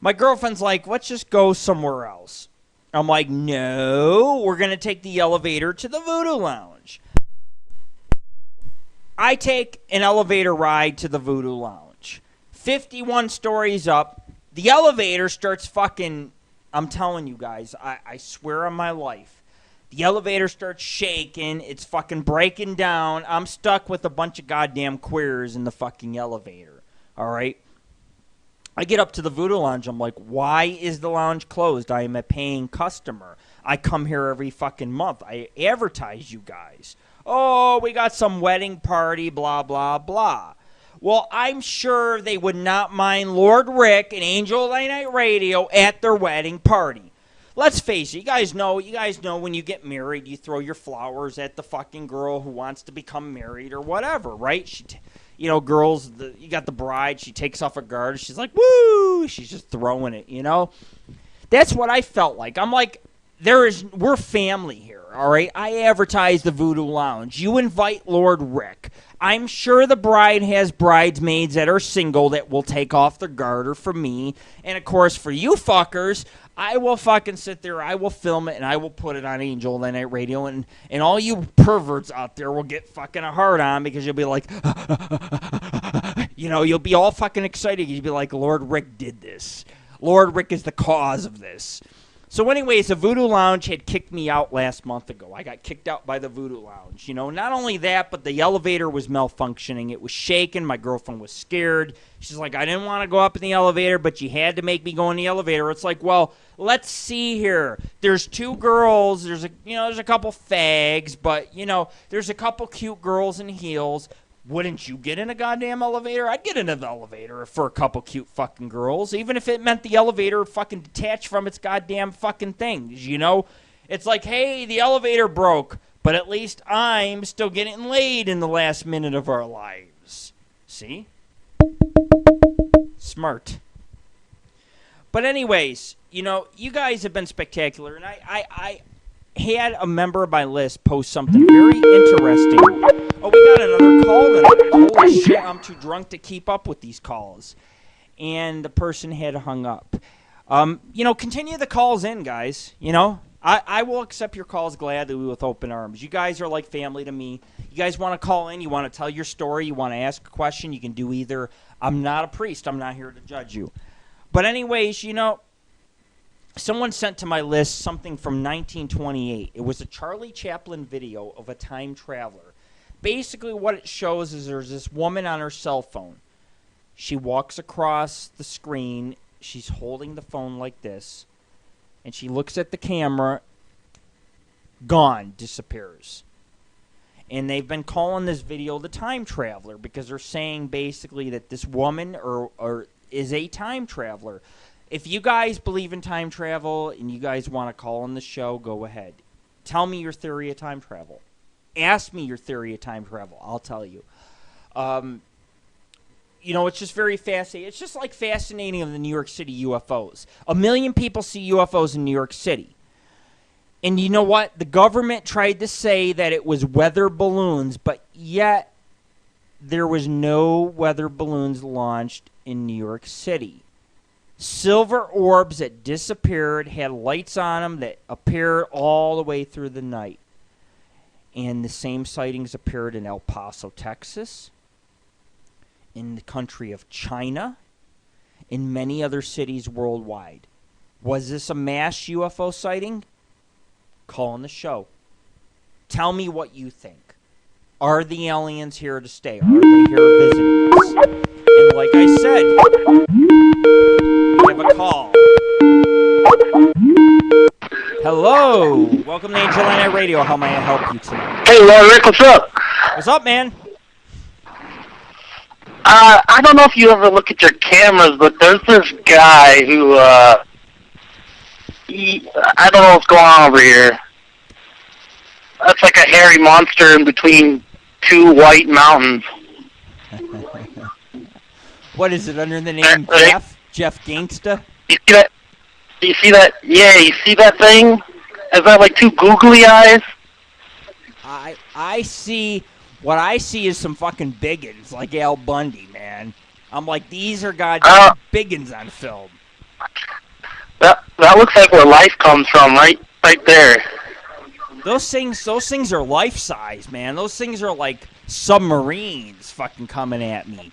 My girlfriend's like, let's just go somewhere else. I'm like, no, we're going to take the elevator to the Voodoo Lounge. I take an elevator ride to the Voodoo Lounge. 51 stories up. The elevator starts fucking, I'm telling you guys, I swear on my life. The elevator starts shaking. It's fucking breaking down. I'm stuck with a bunch of goddamn queers in the fucking elevator. All right? I get up to the Voodoo Lounge. I'm like, why is the lounge closed? I am a paying customer. I come here every fucking month. I advertise you guys. Oh, we got some wedding party, blah, blah, blah. Well, I'm sure they would not mind Lord Rick and AngelOfThyNight Radio at their wedding party. Let's face it, you guys know when you get married, you throw your flowers at the fucking girl who wants to become married or whatever, right? Girls, you got the bride, she takes off her garter, she's like, woo! She's just throwing it, you know? That's what I felt like. I'm like, we're family here, all right? I advertise the Voodoo Lounge. You invite Lord Rick. I'm sure the bride has bridesmaids that are single that will take off their garter for me. And, of course, for you fuckers, I will fucking sit there, I will film it, and I will put it on AngelOfThyNight Radio. And all you perverts out there will get fucking a hard on because you'll be like, you'll be all fucking excited. You'll be like, Lord Rick did this. Lord Rick is the cause of this. So anyways, the Voodoo Lounge had kicked me out last month ago. I got kicked out by the Voodoo Lounge. You know, not only that, but the elevator was malfunctioning. It was shaking. My girlfriend was scared. She's like, I didn't want to go up in the elevator, but you had to make me go in the elevator. It's like, well, let's see here. There's two girls. There's a couple fags, but, there's a couple cute girls in heels. Wouldn't you get in a goddamn elevator? I'd get into the elevator for a couple cute fucking girls, even if it meant the elevator fucking detached from its goddamn fucking things, you know? It's like, hey, the elevator broke, but at least I'm still getting laid in the last minute of our lives. See? Smart. But anyways, you guys have been spectacular, and had a member of my list post something very interesting. Oh, we got another call tonight. Holy shit, I'm too drunk to keep up with these calls. And the person had hung up. Continue the calls in, guys. I will accept your calls gladly with open arms. You guys are like family to me. You guys want to call in, you want to tell your story, you want to ask a question, you can do either. I'm not a priest. I'm not here to judge you. But anyways, someone sent to my list something from 1928. It was a Charlie Chaplin video of a time traveler. Basically what it shows is there's this woman on her cell phone. She walks across the screen. She's holding the phone like this. And she looks at the camera. Gone. Disappears. And they've been calling this video the time traveler because they're saying basically that this woman or is a time traveler. If you guys believe in time travel and you guys want to call on the show, go ahead. Tell me your theory of time travel. Ask me your theory of time travel. I'll tell you. It's just very fascinating. It's just like fascinating of the New York City UFOs. 1 million people see UFOs in New York City. And you know what? The government tried to say that it was weather balloons, but yet there was no weather balloons launched in New York City. Silver orbs that disappeared had lights on them that appeared all the way through the night. And the same sightings appeared in El Paso, Texas, in the country of China, in many other cities worldwide. Was this a mass UFO sighting? Call on the show. Tell me what you think. Are the aliens here to stay? Are they here visiting us? And like I said, we have a call. Hello. Welcome to AngelOfThyNight Radio. How may I help you tonight? Hey, Rick, what's up? What's up, man? I don't know if you ever look at your cameras, but there's this guy who, I don't know what's going on over here. That's like a hairy monster in between two white mountains. What is it, under the name Jeff? Jeff Gangsta? You see that? You see that? Yeah, you see that thing? Is that like two googly eyes? I see... What I see is some fucking biggins, like Al Bundy, man. I'm like, these are goddamn biggins on film. That looks like where life comes from, right there. Those things are life size, man. Those things are like submarines fucking coming at me.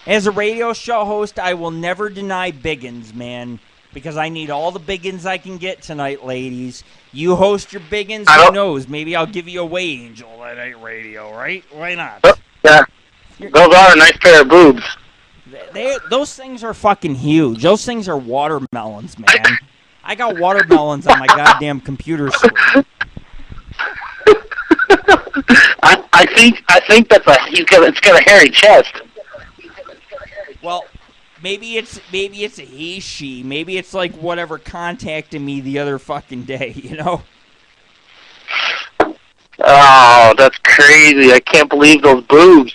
As a radio show host, I will never deny biggins, man, because I need all the biggins I can get tonight, ladies. You host your biggins, who knows? Maybe I'll give you away, Angel at Night Radio, right? Why not? Yeah. Those are a nice pair of boobs. Those things are fucking huge. Those things are watermelons, man. I got watermelons on my goddamn computer screen. I think that's it's got a hairy chest. Well, maybe it's a he, she. Maybe it's like whatever contacted me the other fucking day, Oh, that's crazy. I can't believe those boobs.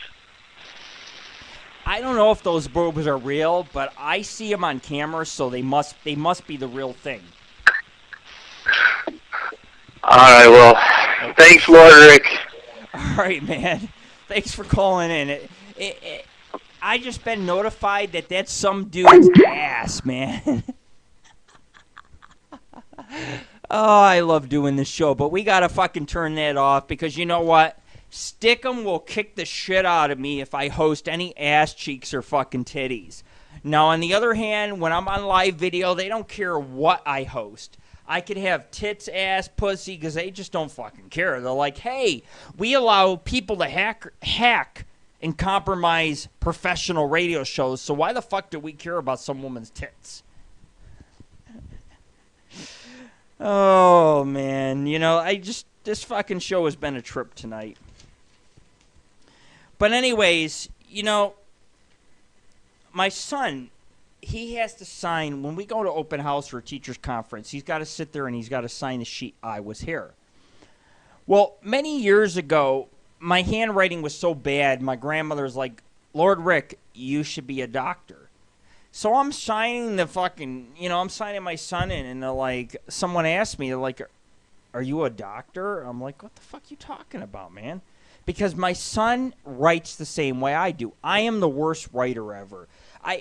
I don't know if those boobs are real, but I see them on camera, so they must be the real thing. All right, well, thanks, Lord Rick. All right, man. Thanks for calling in. I just been notified that that's some dude's ass, man. Oh, I love doing this show, but we gotta fucking turn that off because you know what? Stickham will kick the shit out of me if I host any ass cheeks or fucking titties. Now, on the other hand, when I'm on live video, they don't care what I host. I could have tits, ass, pussy, because they just don't fucking care. They're like, hey, we allow people to hack and compromise professional radio shows, so why the fuck do we care about some woman's tits? Oh, man. This fucking show has been a trip tonight. But anyways, my son, he has to sign, when we go to open house or a teacher's conference, he's got to sit there and he's got to sign the sheet, I was here. Well, many years ago, my handwriting was so bad, my grandmother's like, Lord Rick, you should be a doctor. So I'm signing the fucking, I'm signing my son in, and they're like, someone asked me, they're like, are you a doctor? I'm like, what the fuck you talking about, man? Because my son writes the same way I do. I am the worst writer ever.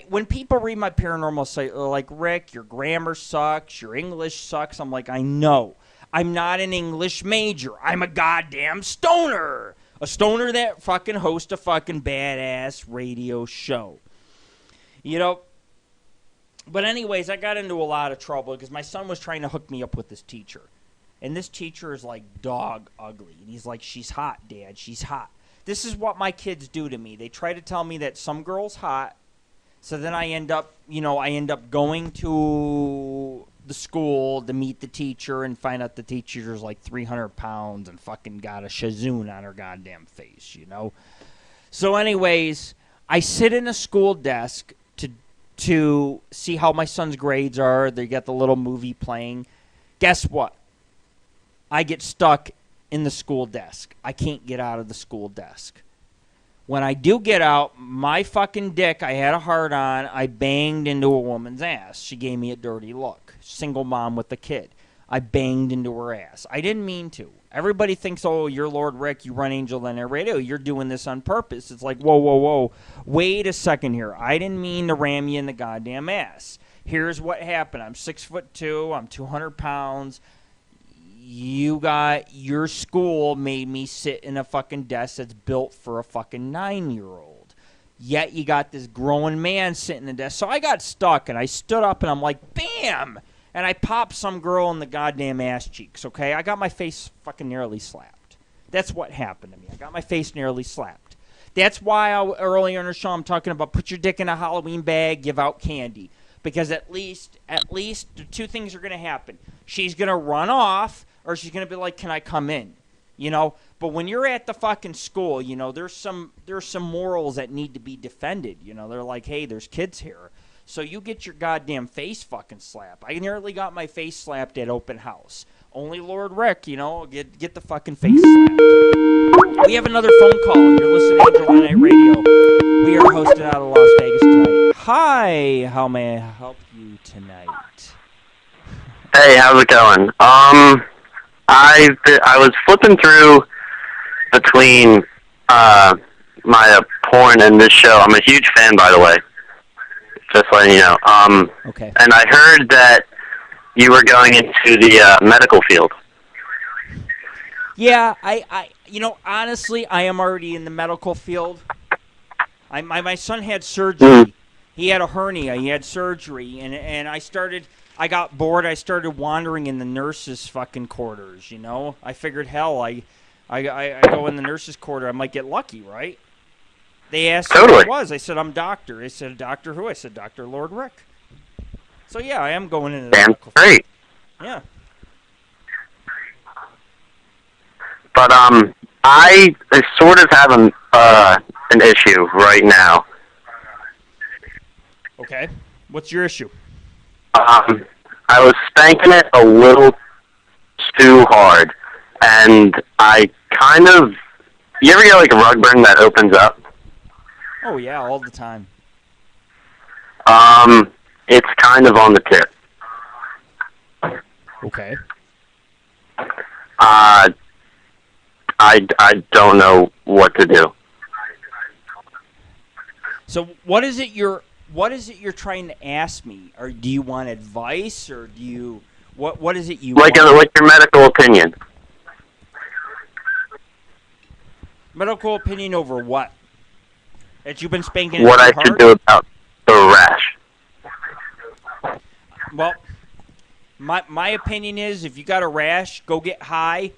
When people read my paranormal site, they're like, Rick, your grammar sucks, your English sucks. I'm like, I know. I'm not an English major. I'm a goddamn stoner. A stoner that fucking hosts a fucking badass radio show. You know, but anyways, I got into a lot of trouble because my son was trying to hook me up with this teacher. And this teacher is like dog ugly. And he's like, she's hot, Dad. She's hot. This is what my kids do to me. They try to tell me that some girl's hot. So then I end up going to the school to meet the teacher and find out the teacher's like 300 pounds and fucking got a shazoon on her goddamn face, you know? So anyways, I sit in a school desk to see how my son's grades are. They got the little movie playing. Guess what? I get stuck in the school desk. I can't get out of the school desk. When I do get out, my fucking dick, I had a hard on, I banged into a woman's ass. She gave me a dirty look. Single mom with a kid. I banged into her ass. I didn't mean to. Everybody thinks, oh, you're Lord Rick, you run Angel of the Night Radio, you're doing this on purpose. It's like, whoa, whoa, whoa. Wait a second here. I didn't mean to ram you in the goddamn ass. Here's what happened. I'm 6'2", I'm 200 pounds. Your school made me sit in a fucking desk that's built for a fucking 9-year-old. Yet you got this grown man sitting in the desk. So I got stuck, and I stood up, and I'm like, bam! And I popped some girl in the goddamn ass cheeks, okay? I got my face fucking nearly slapped. That's what happened to me. I got my face nearly slapped. That's why earlier in the show I'm talking about put your dick in a Halloween bag, give out candy. Because at least two things are going to happen. She's going to run off, or she's going to be like, can I come in? You know? But when you're at the fucking school, you know, there's some morals that need to be defended. You know, they're like, hey, there's kids here. So you get your goddamn face fucking slapped. I nearly got my face slapped at open house. Only Lord Rick, you know, get the fucking face slapped. We have another phone call. You're listening to Angel of the Night Radio. We are hosted out of Las Vegas tonight. Hi, how may I help you tonight? Hey, how's it going? I was flipping through between my porn and this show. I'm a huge fan, by the way. Just letting you know. Okay. And I heard that you were going into the medical field. Yeah, I you know, honestly, I am already in the medical field. My son had surgery. He had a hernia. He had surgery, and I got bored. I started wandering in the nurses' fucking quarters, you know? I figured, hell, I go in the nurses' quarter. I might get lucky, right? They asked who I was. I said, I'm doctor. They said, Doctor who? I said, Dr. Lord Rick. So, yeah, I am going into the medical field. Great. Yeah. But I sort of have an issue right now. Okay. What's your issue? I was spanking it a little too hard, and I kind of... You ever get like a rug burn that opens up? Oh, yeah, all the time. It's kind of on the tip. Okay. I don't know what to do. So what is it you're trying to ask me? Or do you want advice, or do you what is it you like want? Like your medical opinion? Medical opinion over what? That you've been spanking it what too I hard? should do about the rash. Well, my opinion is if you got a rash, go get high,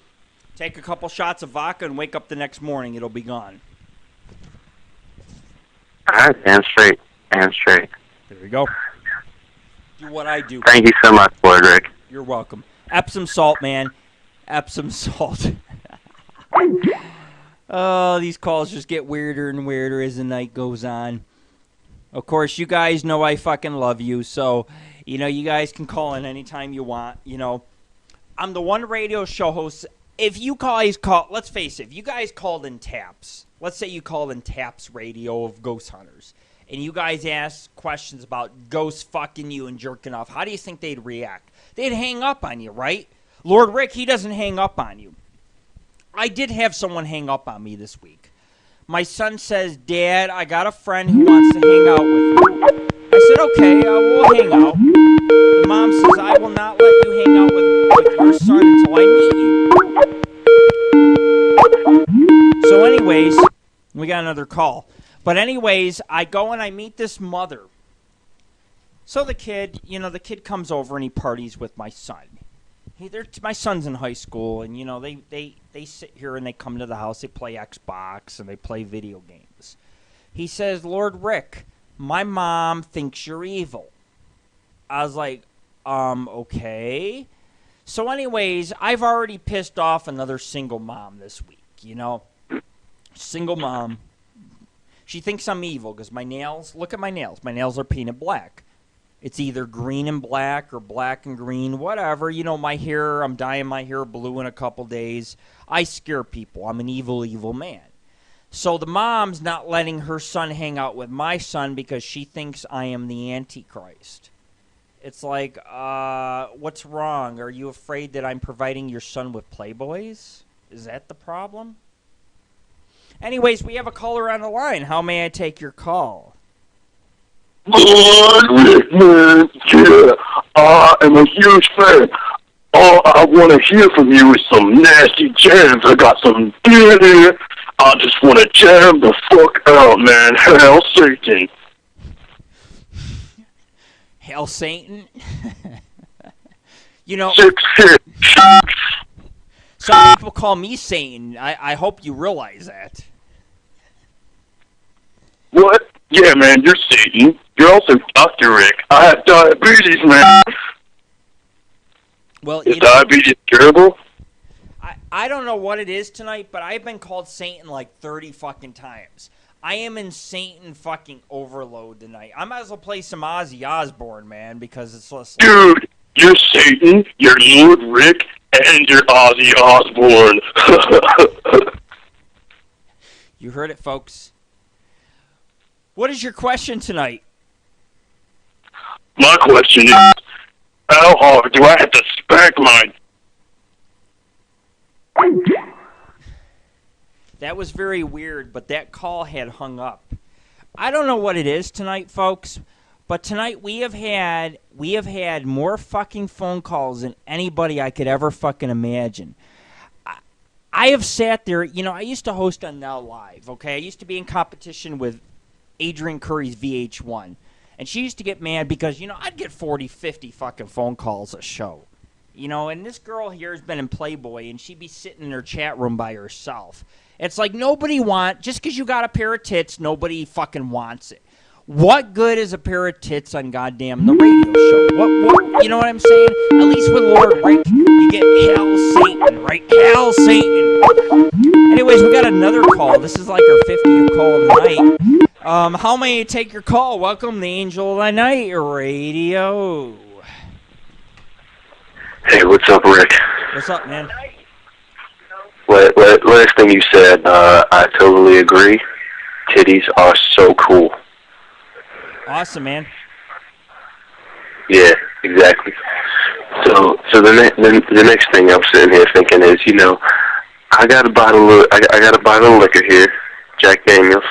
take a couple shots of vodka, and wake up the next morning. It'll be gone. All right, damn straight. Damn straight. There we go. Do what I do. Thank you so much, Lord Rick. You're welcome. Epsom salt, man. Epsom salt. Oh, these calls just get weirder and weirder as the night goes on. Of course, you guys know I fucking love you, so, you know, you guys can call in anytime you want. You know, I'm the one radio show host. If you guys call, let's face it, if you guys called in Taps, let's say you called in Taps Radio of Ghost Hunters, and you guys asked questions about ghosts fucking you and jerking off, how do you think they'd react? They'd hang up on you, right? Lord Rick, he doesn't hang up on you. I did have someone hang up on me this week. My son says, Dad, I got a friend who wants to hang out with me. I said, okay, we'll hang out. The mom says, I will not let you hang out with your son until I meet you. So anyways, we got another call. But anyways, I go and I meet this mother. So the kid comes over and he parties with my son. My son's in high school, and, they sit here and they come to the house. They play Xbox and they play video games. He says, Lord Rick, my mom thinks you're evil. I was like, okay. So anyways, I've already pissed off another single mom this week, Single mom. She thinks I'm evil because my nails, look at my nails. My nails are painted black. It's either green and black or black and green, whatever. My hair, I'm dyeing my hair blue in a couple days. I scare people. I'm an evil, evil man. So the mom's not letting her son hang out with my son because she thinks I am the Antichrist. It's like, what's wrong? Are you afraid that I'm providing your son with Playboys? Is that the problem? Anyways, we have a caller on the line. How may I take your call? Lord Rick, man, yeah, I am a huge fan. All I want to hear from you is some nasty jams. I got some beer here. I just want to jam the fuck out, man. Hell, Satan. Hail Satan? 6 hits. Some people call me Satan. I hope you realize that. What? Yeah, man, you're Satan. You're also Dr. Rick. I have diabetes, man. Well, is diabetes curable? I don't know what it is tonight, but I've been called Satan like 30 fucking times. I am in Satan fucking overload tonight. I might as well play some Ozzy Osbourne, man, because it's less. Dude, you're Satan, you're Lord Rick, and you're Ozzy Osbourne. You heard it, folks. What is your question tonight? My question is, how hard do I have to spank my... That was very weird, but that call had hung up. I don't know what it is tonight, folks, but tonight we have had more fucking phone calls than anybody I could ever fucking imagine. I have sat there, I used to host on Now Live, okay? I used to be in competition with Adrian Curry's VH1. And she used to get mad because, I'd get 40, 50 fucking phone calls a show. And this girl here has been in Playboy, and she'd be sitting in her chat room by herself. It's like just because you got a pair of tits, nobody fucking wants it. What good is a pair of tits on goddamn the radio show? What you know what I'm saying? At least with Lord Rick, you get Hail Satan, right? Hail Satan. Anyways, we got another call. This is like our 50th call tonight. How may I take your call? Welcome to Angel of the Night Radio. Hey, what's up, Rick? What's up, man? Last thing you said, I totally agree. Titties are so cool. Awesome, man. Yeah, exactly. So the next thing I'm sitting here thinking is, I got a bottle of liquor here, Jack Daniels.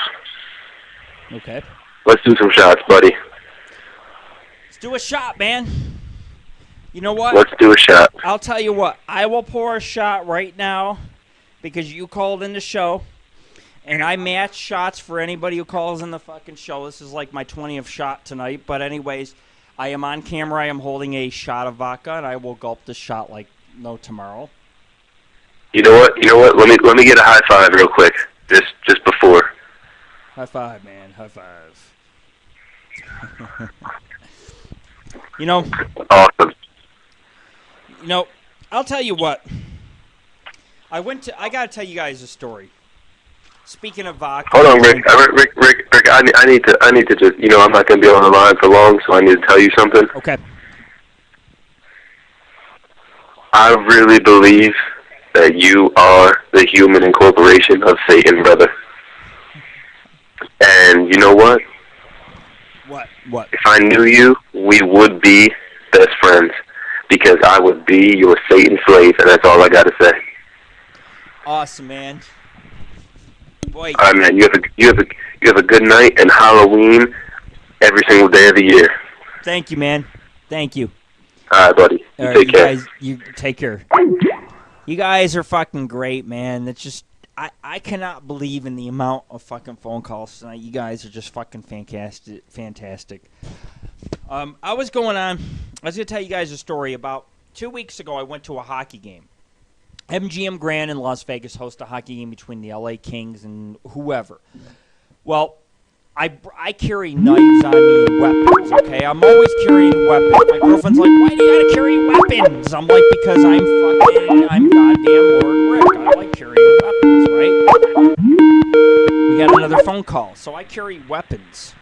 Okay. Let's do some shots, buddy. Let's do a shot, man. You know what? Let's do a shot. I'll tell you what. I will pour a shot right now because you called in the show. And I match shots for anybody who calls in the fucking show. This is like my 20th shot tonight. But anyways, I am on camera. I am holding a shot of vodka, and I will gulp this shot like no tomorrow. You know what? Let me get a high five real quick, just before. High five, man. High five. Awesome. I'll tell you what. I gotta tell you guys a story. Speaking of vodka. Hold on, Rick. Rick, I need to just, I'm not gonna be on the line for long, so I need to tell you something. Okay. I really believe that you are the human incorporation of Satan, brother. And you know what? What? If I knew you, we would be best friends. because I would be your Satan slave, and that's all I got to say. Awesome, man. Boy. All right, man. You have a good night and Halloween every single day of the year. Thank you, man. Thank you. All right, buddy. All right, take care. Guys, you take care. You guys are fucking great, man. It's just I cannot believe in the amount of fucking phone calls tonight. You guys are just fucking fantastic. I was going to tell you guys a story. About 2 weeks ago, I went to a hockey game. MGM Grand in Las Vegas hosts a hockey game between the LA Kings and whoever. Well, I carry knives on me and weapons, okay? I'm always carrying weapons. My girlfriend's like, why do you gotta carry weapons? I'm like, because I'm goddamn Lord Rick. I like carrying weapons, right? We got another phone call, so I carry weapons.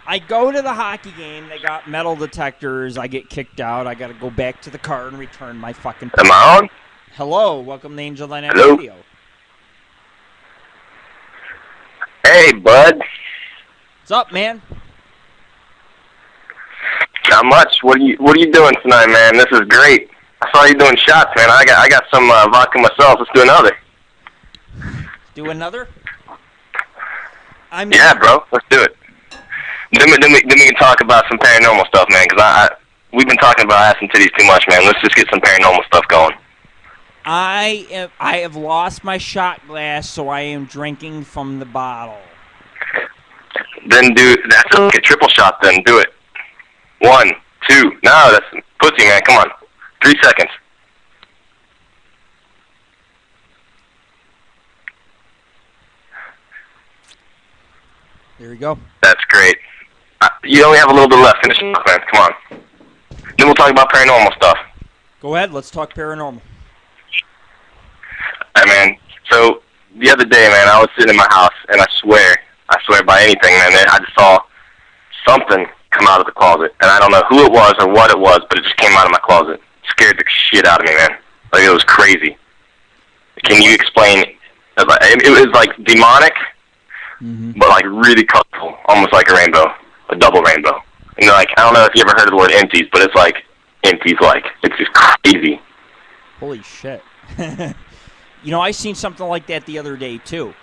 I go to the hockey game, they got metal detectors, I get kicked out, I gotta go back to the car and return my fucking... Am I on? Hello, welcome to AngelOfThyNight Hello? Radio. Hey, bud. What's up, man? Not much. What are you doing tonight, man? This is great. I saw you doing shots, man. I got some vodka myself. Let's do another. Do another? Yeah, bro. Let's do it. Then we can talk about some paranormal stuff, man. Because we've been talking about ass and titties too much, man. Let's just get some paranormal stuff going. I have lost my shot glass, so I am drinking from the bottle. Then that's like a triple shot. Then do it. 1, 2. No, that's pussy, man. Come on. 3 seconds. There you go. That's great. You only have a little bit left. Finish it, man. Come on. Then we'll talk about paranormal stuff. Go ahead. Let's talk paranormal. Hey, man. So the other day, man, I was sitting in my house, and I swear by anything, man, I just saw something come out of the closet, and I don't know who it was or what it was, but it just came out of my closet. It scared the shit out of me, man. Like, it was crazy. Can you explain? It was like demonic, but like really colorful, almost like a rainbow, a double rainbow. And like, I don't know if you ever heard of the word empties, but it's like empties, like it's just crazy. Holy shit. You know, I seen something like that the other day too.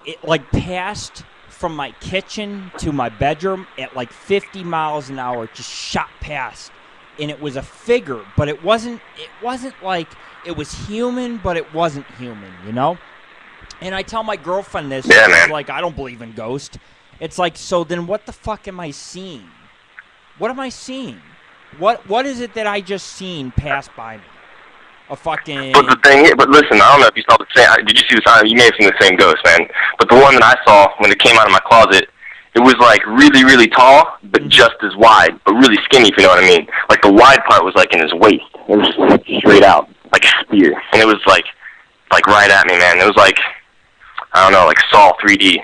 It like passed from my kitchen to my bedroom at like 50 miles an hour, just shot past. And it was a figure, but it wasn't like it was human, but it wasn't human, you know? And I tell my girlfriend this, yeah, she's man. like, I don't believe in ghosts. It's like, so then what the fuck am I seeing? What am I seeing? What is it that I just seen pass by me? A fucking... But the thing is, but listen, I don't know if you saw the same, did you see the, you may have seen the same ghost, man. But the one that I saw when it came out of my closet, it was like really, really tall, but just as wide, but really skinny, if you know what I mean. Like the wide part was like in his waist. It was like straight out, like a spear. And it was like right at me, man. It was like, I don't know, like Saw 3D.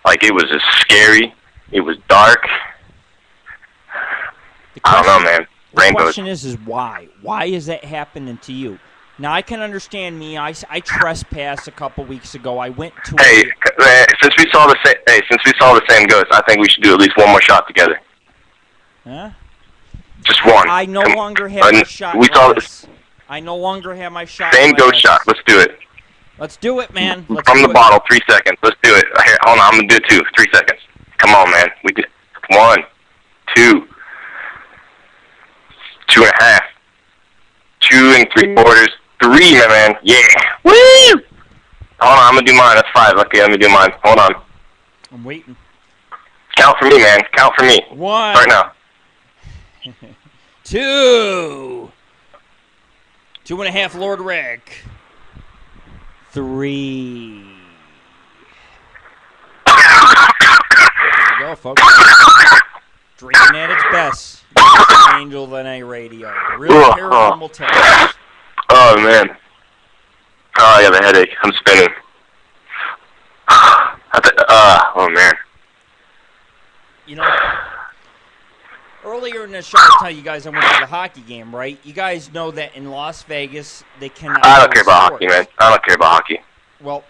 Like it was just scary. It was dark. I don't know, man. Rainbows. The question is why? Why is that happening to you? Now, I can understand me. I trespassed a couple weeks ago. I went to since we saw the same ghost, I think we should do at least one more shot together. Huh? Just one. I no longer have my shot glass. I no longer have my shot Same glass. ghost shot. Let's do it. Let's do it, man. From the bottle, 3 seconds. Let's do it. Here, hold on, I'm going to do it too. 3 seconds. Come on, man. We did 1, 2, 2.5, 2 3/4, 3, my man. Yeah. Woo! Hold on, I'm going to do mine. That's 5. Okay, let me do mine. Hold on. I'm waiting. Count for me, man. Count for me. 1. Start now. 2. 2.5, Lord Rick. 3. There you go, folks. Drinking at its best. Angel of the Night Radio. Real paranormal tales. Oh, man. Oh, I got a headache. I'm spinning. Oh, man. You know, earlier in the show, I tell you guys I went to the hockey game, right? You guys know that in Las Vegas, they cannot... I don't care about hockey, man. I don't care about hockey. Well,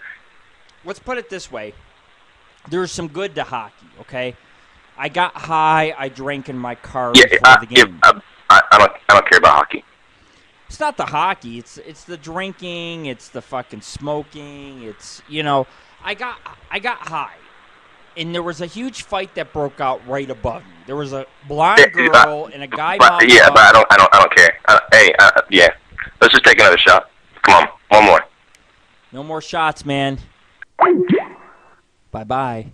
let's put it this way. There's some good to hockey, okay? I got high. I drank in my car before the game. I'm don't care about hockey. It's not the hockey. It's the drinking. It's the fucking smoking. It's, you know, I got high, and there was a huge fight that broke out right above me. There was a blonde girl and a guy. But I don't care. Yeah. Let's just take another shot. Come on, one more. No more shots, man. Bye-bye.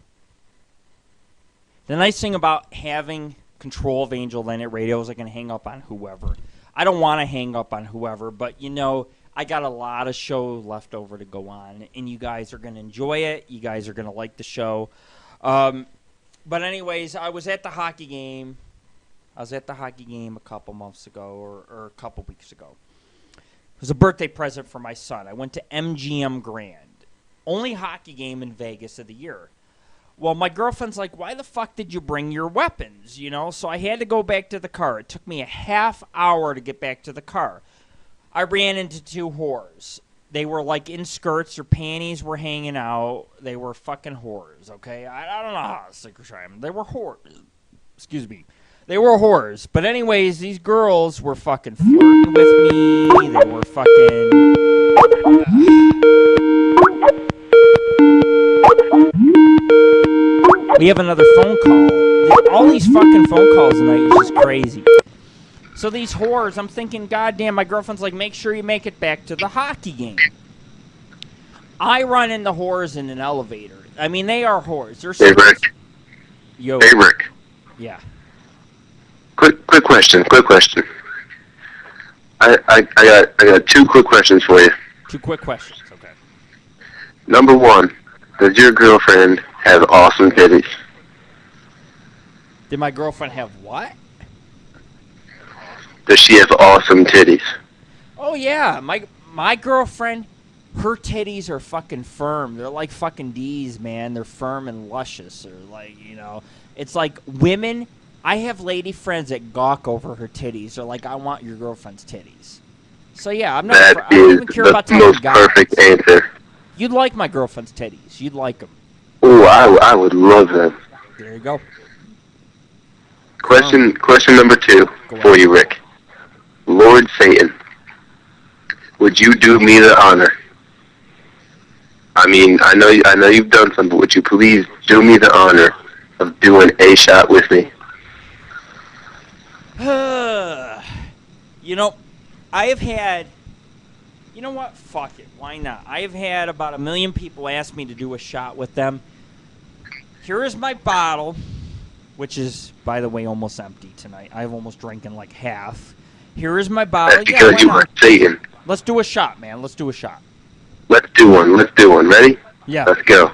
The nice thing about having control of Angel Night Radio is I can hang up on whoever. I don't want to hang up on whoever, but, you know, I got a lot of show left over to go on, and you guys are going to enjoy it. You guys are going to like the show. But anyways, I was at the hockey game. A couple months ago or a couple weeks ago. It was a birthday present for my son. I went to MGM Grand. Only hockey game in Vegas of the year. Well, my girlfriend's like, why the fuck did you bring your weapons? You know, so I had to go back to the car. It took me a half hour to get back to the car. I ran into two whores. They were like in skirts. Their panties were hanging out. They were fucking whores, okay? I don't know how to describe them. They were whores. Excuse me. They were whores. But anyways, these girls were fucking flirting with me. They were fucking... We have another phone call. All these fucking phone calls tonight is just crazy. So these whores, I'm thinking, goddamn, my girlfriend's like, make sure you make it back to the hockey game. I run into whores in an elevator. I mean, they are whores. They're Hey, Rick. Yo. Hey, Rick. Yeah. Quick question. I got two quick questions for you. Two quick questions, okay. Number one, does your girlfriend have awesome titties? Did my girlfriend have what? Does she have awesome titties? Oh, yeah. My girlfriend, her titties are fucking firm. They're like fucking D's, man. They're firm and luscious. They're like, you know, it's like women. I have lady friends that gawk over her titties. They're like, I want your girlfriend's titties. So, yeah, I don't even care about the most guys. perfect answer. You'd like my girlfriend's titties. You'd like them. Oh, I would love them. There you go. Question number two for you, Rick. Lord Satan, would you do me the honor? I mean, I know you've done some, but would you please do me the honor of doing a shot with me? You know, I have had... You know what? Fuck it. Why not? I have had about 1 million people ask me to do a shot with them. Here is my bottle, which is, by the way, almost empty tonight. I've almost drinking like half. Here is my bottle. That's because you are Satan. Let's do a shot, man. Let's do a shot. Let's do one. Ready? Yeah. Let's go.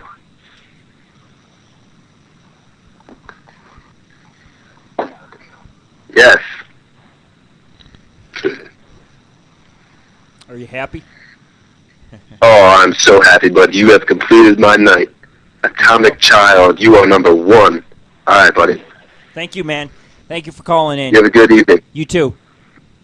Yes. Are you happy? Oh, I'm so happy, bud. You have completed my night. Atomic Child, you are number one. All right, buddy. Thank you, man. Thank you for calling in. You have a good evening. You too.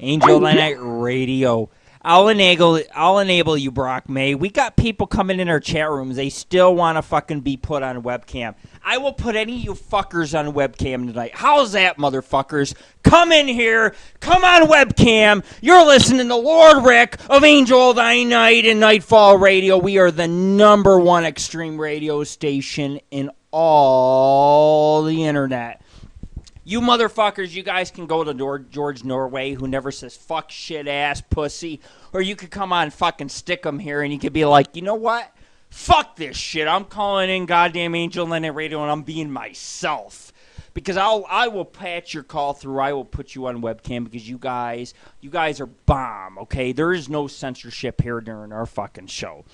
Angel Night Radio. I'll enable you, Brock May. We got people coming in our chat rooms. They still want to fucking be put on webcam. I will put any of you fuckers on webcam tonight. How's that, motherfuckers? Come in here. Come on webcam. You're listening to Lord Rick of AngelOfThyNight and Nightfall Radio. We are the #1 extreme radio station in all the internet. You motherfuckers, you guys can go to George Norway, who never says fuck, shit, ass, pussy. Or you could come on fucking Stickham here and you could be like, you know what? Fuck this shit. I'm calling in goddamn Angel Night Radio and I'm being myself. Because I will patch your call through. I will put you on webcam because you guys are bomb, okay? There is no censorship here during our fucking show.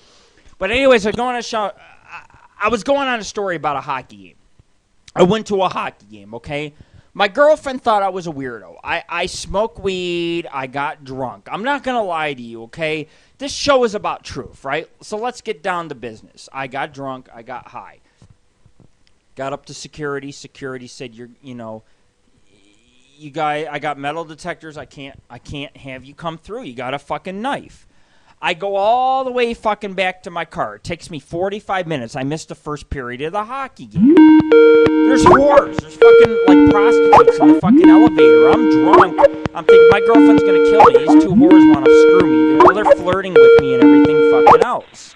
But anyways, I was going on a story about a hockey game. I went to a hockey game, okay? My girlfriend thought I was a weirdo. I smoke weed. I got drunk. I'm not going to lie to you, okay? This show is about truth, right? So let's get down to business. I got drunk. I got high. Got up to security. Security said, I got metal detectors. I can't have you come through. You got a fucking knife. I go all the way fucking back to my car. It takes me 45 minutes. I missed the first period of the hockey game. There's whores. There's fucking, like, prostitutes in the fucking elevator. I'm drunk. I'm thinking my girlfriend's going to kill me. These two whores want to screw me. They're flirting with me and everything fucking else.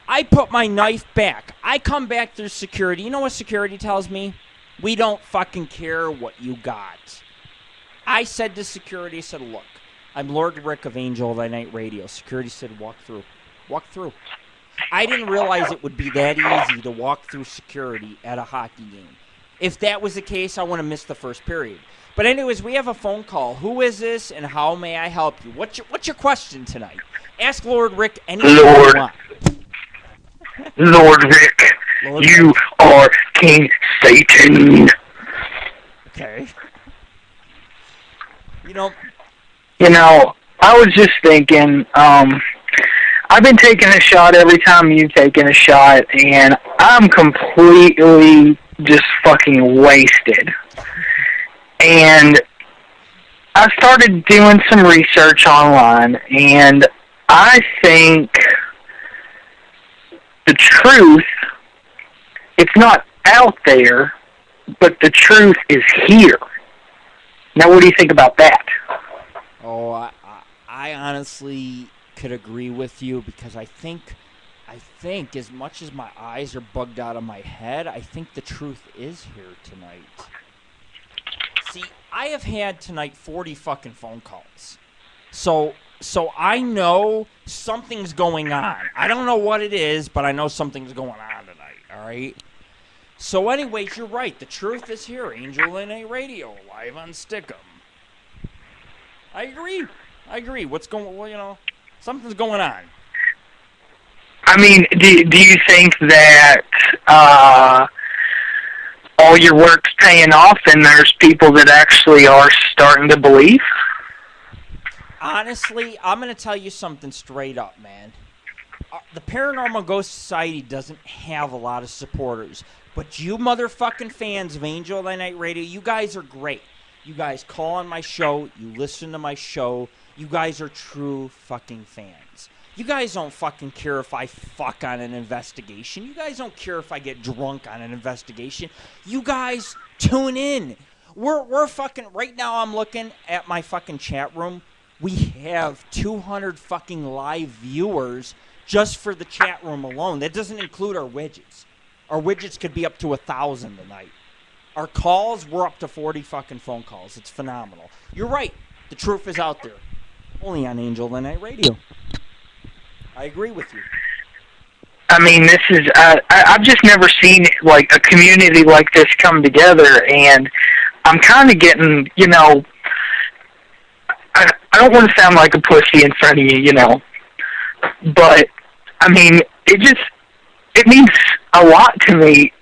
I put my knife back. I come back through security. You know what security tells me? We don't fucking care what you got. I said to security, I said, look, I'm Lord Rick of Angel of the Night Radio. Security said, walk through. Walk through. I didn't realize it would be that easy to walk through security at a hockey game. If that was the case, I would have missed the first period. But anyways, we have a phone call. Who is this, and how may I help you? What's your question tonight? Ask Lord Rick anything you want. Lord Rick, you are King Satan. Okay. You know, I was just thinking, I've been taking a shot every time you've taken a shot, and I'm completely just fucking wasted. And I started doing some research online, and I think the truth, it's not out there, but the truth is here. Now, what do you think about that? Oh, I honestly could agree with you, because I think as much as my eyes are bugged out of my head, I think the truth is here tonight. See, I have had tonight 40 fucking phone calls. So I know something's going on. I don't know what it is, but I know something's going on tonight, all right? So anyways, you're right. The truth is here. Angel of the Night Radio, live on Stickham. I agree. What's going, well, you know, something's going on. I mean, do you think that all your work's paying off and there's people that actually are starting to believe? Honestly, I'm going to tell you something straight up, man. The Paranormal Ghost Society doesn't have a lot of supporters, but you motherfucking fans of Angel of the Night Radio, you guys are great. You guys call on my show, you listen to my show, you guys are true fucking fans. You guys don't fucking care if I fuck on an investigation. You guys don't care if I get drunk on an investigation. You guys tune in. We're fucking, right now I'm looking at my fucking chat room. We have 200 fucking live viewers just for the chat room alone. That doesn't include our widgets. Our widgets could be up to 1,000 tonight. Our calls, we're up to 40 fucking phone calls. It's phenomenal. You're right. The truth is out there. Only on Angel of the Night Radio. I agree with you. I mean, this is, I've just never seen, like, a community like this come together, and I'm kind of getting, you know, I don't want to sound like a pussy in front of you, you know, but, I mean, it means a lot to me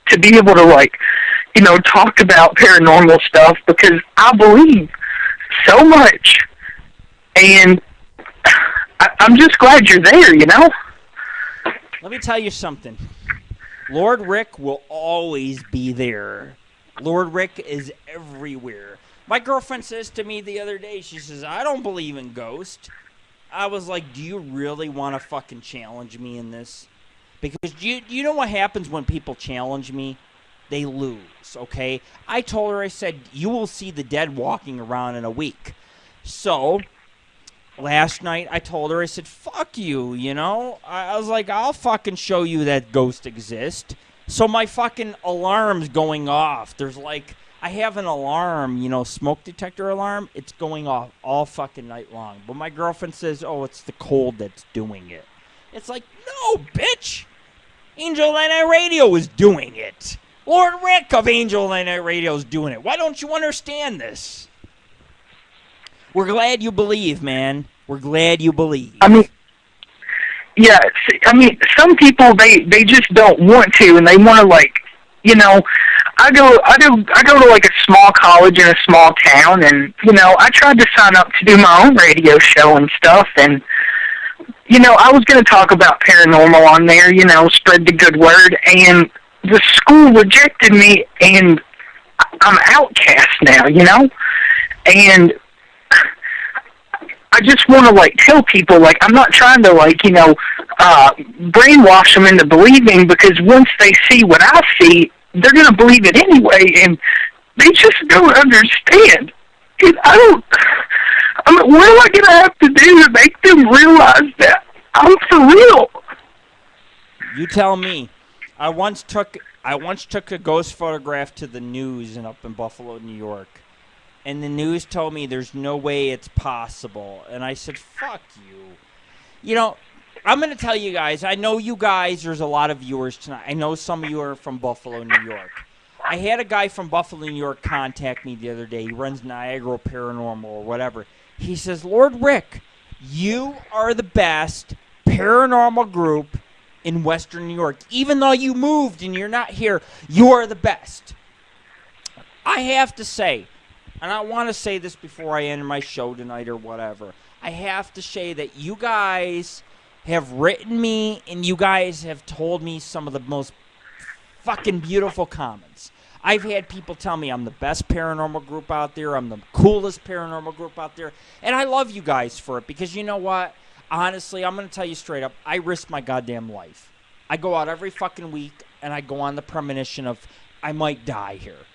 to be able to, like, you know, talk about paranormal stuff, because I believe so much, and I'm just glad you're there, you know? Let me tell you something. Lord Rick will always be there. Lord Rick is everywhere. My girlfriend says to me the other day, she says, I don't believe in ghosts. I was like, do you really want to fucking challenge me in this? Because you know what happens when people challenge me? They lose, okay? I told her, I said, you will see the dead walking around in a week. So last night I told her, I said, fuck you, you know? I was like, I'll fucking show you that ghosts exist. So my fucking alarm's going off. There's like, I have an alarm, you know, smoke detector alarm. It's going off all fucking night long. But my girlfriend says, oh, it's the cold that's doing it. It's like, no, bitch. Angel of the Night Radio is doing it. Lord Rick of Angel of the Night Radio is doing it. Why don't you understand this? We're glad you believe, man. We're glad you believe. I mean, yeah, I mean, some people, they just don't want to, and they want to, like, you know, I go to, like, a small college in a small town, and, you know, I tried to sign up to do my own radio show and stuff, and, you know, I was going to talk about paranormal on there, you know, spread the good word, and the school rejected me, and I'm outcast now, you know? And I just want to, like, tell people, like, I'm not trying to, like, brainwash them into believing, because once they see what I see, they're going to believe it anyway, and they just don't understand. And I mean, what am I going to have to do to make them realize that I'm for real? You tell me. I once took a ghost photograph to the news up in Buffalo, New York. And the news told me there's no way it's possible. And I said, fuck you. You know, I'm going to tell you guys, I know you guys, there's a lot of viewers tonight. I know some of you are from Buffalo, New York. I had a guy from Buffalo, New York contact me the other day. He runs Niagara Paranormal or whatever. He says, Lord Rick, you are the best paranormal group in Western New York. Even though you moved and you're not here, you are the best. I have to say, and I want to say this before I end my show tonight or whatever, I have to say that you guys have written me and you guys have told me some of the most fucking beautiful comments. I've had people tell me I'm the best paranormal group out there, I'm the coolest paranormal group out there, and I love you guys for it, because you know what? Honestly, I'm going to tell you straight up, I risk my goddamn life. I go out every fucking week, and I go on the premonition of I might die here.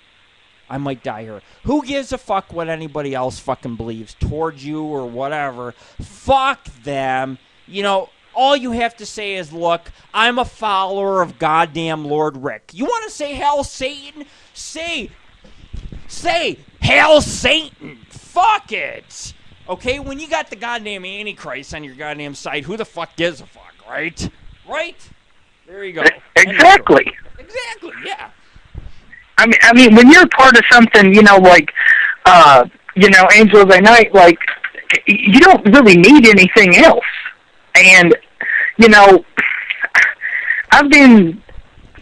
I might die here. Who gives a fuck what anybody else fucking believes towards you or whatever? Fuck them. You know, all you have to say is, look, I'm a follower of goddamn Lord Rick. You want to say Hail Satan? Say Hail Satan. Fuck it. Okay, when you got the goddamn Antichrist on your goddamn side, who the fuck gives a fuck, right? Right? There you go. Exactly. Exactly, yeah. I mean, when you're part of something, like, AngelOfThyNight, like, you don't really need anything else. And, I've been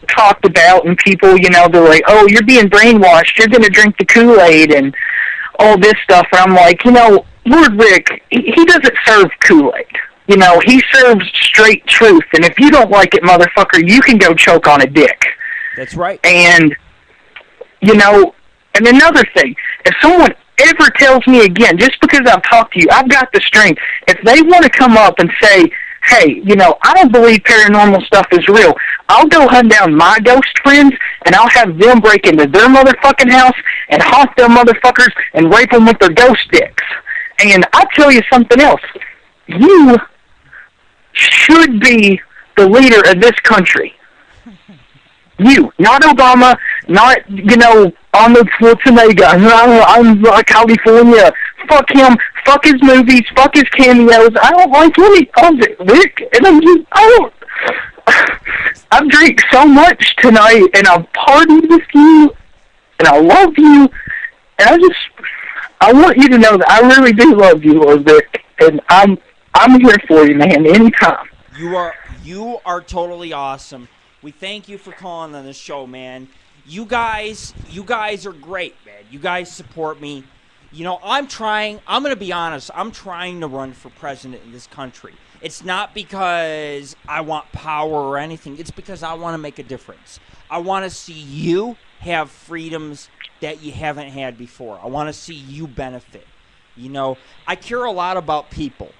talked about, and people, they're like, oh, you're being brainwashed, you're going to drink the Kool-Aid, and all this stuff. And I'm like, Lord Rick, he doesn't serve Kool-Aid. He serves straight truth. And if you don't like it, motherfucker, you can go choke on a dick. That's right. And, and another thing, if someone ever tells me again, just because I've talked to you, I've got the strength, if they want to come up and say, hey, I don't believe paranormal stuff is real, I'll go hunt down my ghost friends, and I'll have them break into their motherfucking house and haunt their motherfuckers and rape them with their ghost dicks. And I'll tell you something else. You should be the leader of this country. You, not Obama, not, Arnold Schwarzenegger. I'm California. Fuck him. Fuck his movies. Fuck his cameos. I don't like any of it, Rick. And I've drank so much tonight, and I've partied with you, and I love you, and I want you to know that I really do love you, Lord Rick, and I'm here for you, man, anytime. You are totally awesome. We thank you for calling on the show, man. You guys are great, man. You guys support me. I'm going to be honest, I'm trying to run for president in this country. It's not because I want power or anything. It's because I want to make a difference. I want to see you have freedoms that you haven't had before. I want to see you benefit. I care a lot about people.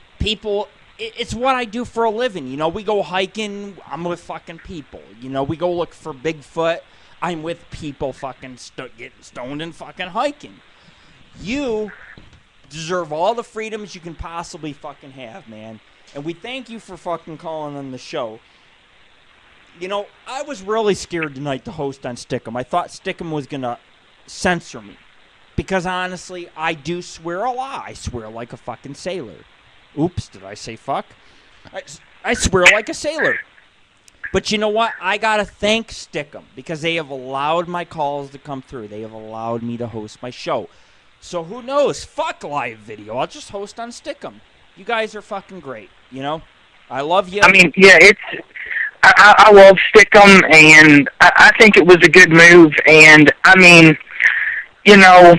It's what I do for a living. We go hiking, I'm with fucking people. We go look for Bigfoot, I'm with people fucking getting stoned and fucking hiking. You deserve all the freedoms you can possibly fucking have, man. And we thank you for fucking calling on the show. I was really scared tonight to host on Stickham. I thought Stickham was going to censor me. Because honestly, I do swear a lot. I swear like a fucking sailor. Oops, did I say fuck? I swear like a sailor. But you know what? I got to thank Stickham because they have allowed my calls to come through. They have allowed me to host my show. So who knows? Fuck live video. I'll just host on Stickham. You guys are fucking great, I love you. I mean, yeah, I love Stickham, and I think it was a good move. And, I mean, I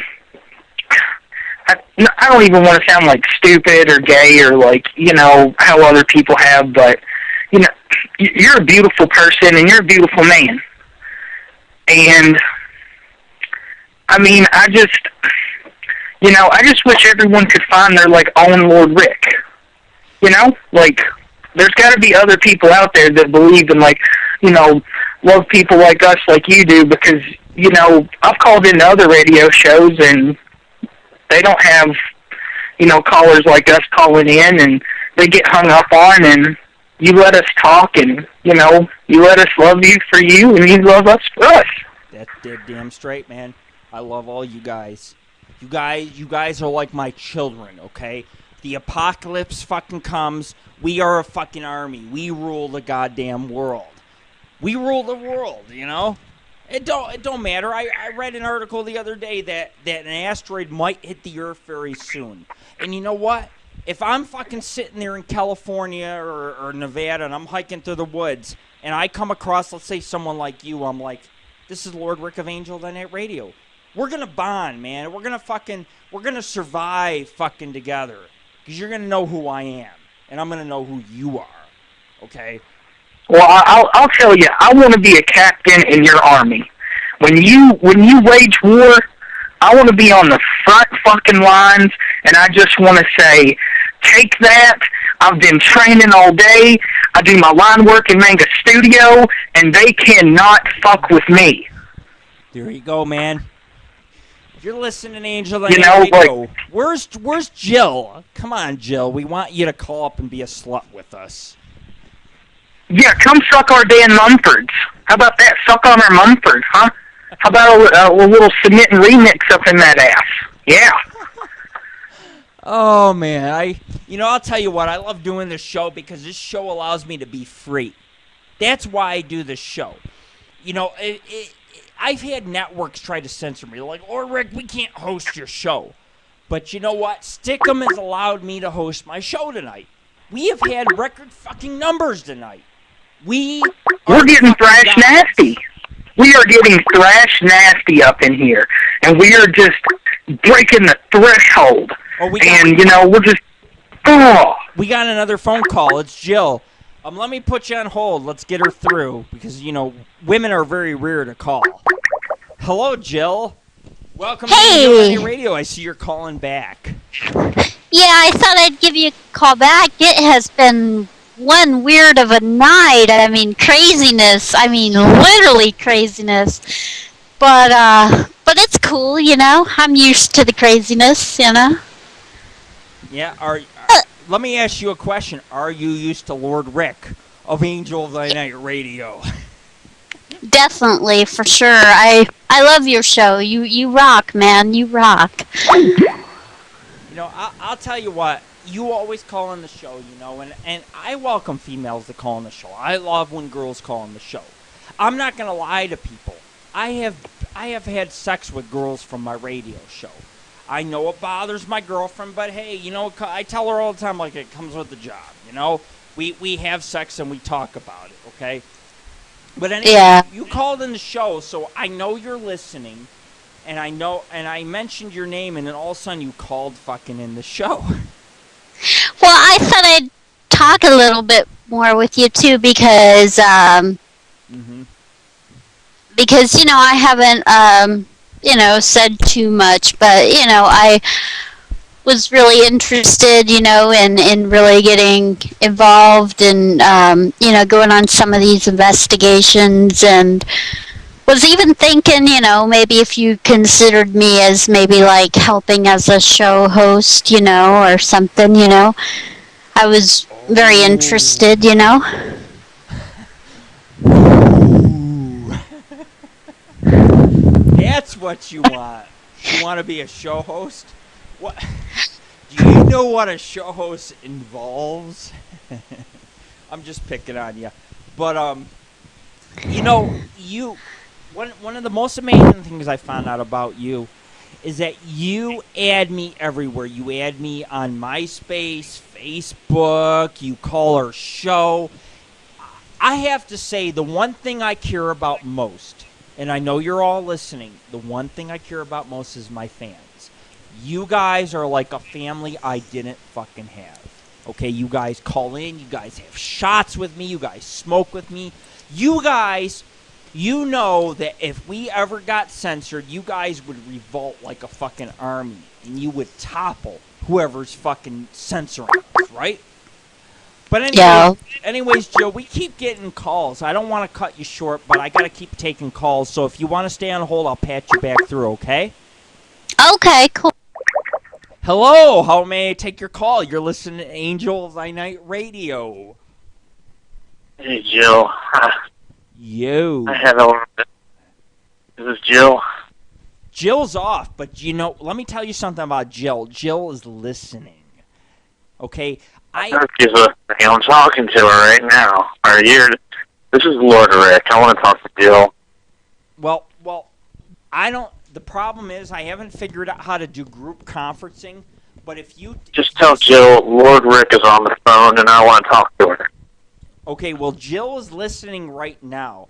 don't even want to sound like stupid or gay or like, how other people have, but, you're a beautiful person and you're a beautiful man. And, I mean, You know, I just wish everyone could find their, like, own Lord Rick. You know? Like, there's got to be other people out there that believe in, like, you know, love people like us, like you do, because, you know, I've called into other radio shows, and they don't have, you know, callers like us calling in, and they get hung up on, and you let us talk, and, you know, you let us love you for you, and you love us for us. That's dead damn straight, man. I love all you guys. You guys are like my children, okay? The apocalypse fucking comes. We are a fucking army. We rule the goddamn world. We rule the world, you know? It don't matter. I read an article the other day that an asteroid might hit the Earth very soon. And you know what? If I'm fucking sitting there in California or Nevada and I'm hiking through the woods and I come across, let's say, someone like you, I'm like, this is Lord Rick of Angel of the Night Radio. We're going to bond, man. We're going to survive fucking together. Because you're going to know who I am. And I'm going to know who you are. Okay? Well, I'll tell you, I want to be a captain in your army. When you wage war, I want to be on the front fucking lines, and I just want to say, take that. I've been training all day. I do my line work in Manga Studio, and they cannot fuck with me. There you go, man. You're listening to Angel of the Night Radio. Where's Jill? Come on, Jill. We want you to call up and be a slut with us. Yeah, come suck our Dan Mumfords. How about that? Suck on our Mumford, huh? How about a little submit and remix up in that ass? Yeah. Oh, man. I'll tell you what. I love doing this show because this show allows me to be free. That's why I do this show. You know, I've had networks try to censor me. Like, oh, Rick, we can't host your show. But you know what? Stickham has allowed me to host my show tonight. We have had record fucking numbers tonight. We're getting thrash nasty. We are getting thrash nasty up in here. And we are just breaking the threshold. We're just... Oh. We got another phone call. It's Jill. Let me put you on hold. Let's get her through. Because, you know, women are very rare to call. Hello, Jill. Welcome to Angel Radio. I see you're calling back. Yeah, I thought I'd give you a call back. It has been one weird of a night. I mean, craziness. I mean, literally craziness. But it's cool, you know. I'm used to the craziness, you know. Yeah, let me ask you a question. Are you used to Lord Rick of Angel of the Night Radio? Definitely, for sure. I love your show. You rock, man. You rock. You know, I'll tell you what. You always call on the show, you know, and I welcome females to call on the show. I love when girls call on the show. I'm not going to lie to people. I have had sex with girls from my radio show. I know it bothers my girlfriend, but hey, you know, I tell her all the time, like, it comes with the job, you know? We have sex and we talk about it, okay? But anyway, you called in the show, so I know you're listening, and I mentioned your name, and then all of a sudden you called fucking in the show. Well, I thought I'd talk a little bit more with you, too, because, because, you know, I haven't, you know, said too much, but, you know, I was really interested, you know, in really getting involved and, you know, going on some of these investigations, and was even thinking, you know, maybe if you considered me as maybe like helping as a show host, you know, or something, you know. I was very interested, you know. That's what you want. You want to be a show host? What? Do you know what a show host involves? I'm just picking on you. But, you know, one of the most amazing things I found out about you is that you add me everywhere. You add me on MySpace, Facebook, you call our show. I have to say, the one thing I care about most, and I know you're all listening, the one thing I care about most is my fans. You guys are like a family I didn't fucking have. Okay, you guys call in, you guys have shots with me, you guys smoke with me. You guys You know that if we ever got censored, you guys would revolt like a fucking army, and you would topple whoever's fucking censoring us, right? But anyways, Joe, we keep getting calls. I don't want to cut you short, but I got to keep taking calls. So if you want to stay on hold, I'll pat you back through, okay? Okay, cool. Hello, how may I take your call? You're listening to Angel of Thy Night Radio. Hey, Jill. Yo. Hello. This is Jill. Jill's off, but you know, let me tell you something about Jill. Jill is listening. Okay? I'm talking to her right now. This is Lord Rick. I want to talk to Jill. Well, I don't. The problem is I haven't figured out how to do group conferencing. But if you just tell Jill Lord Rick is on the phone and I want to talk to her. Okay, well, Jill is listening right now.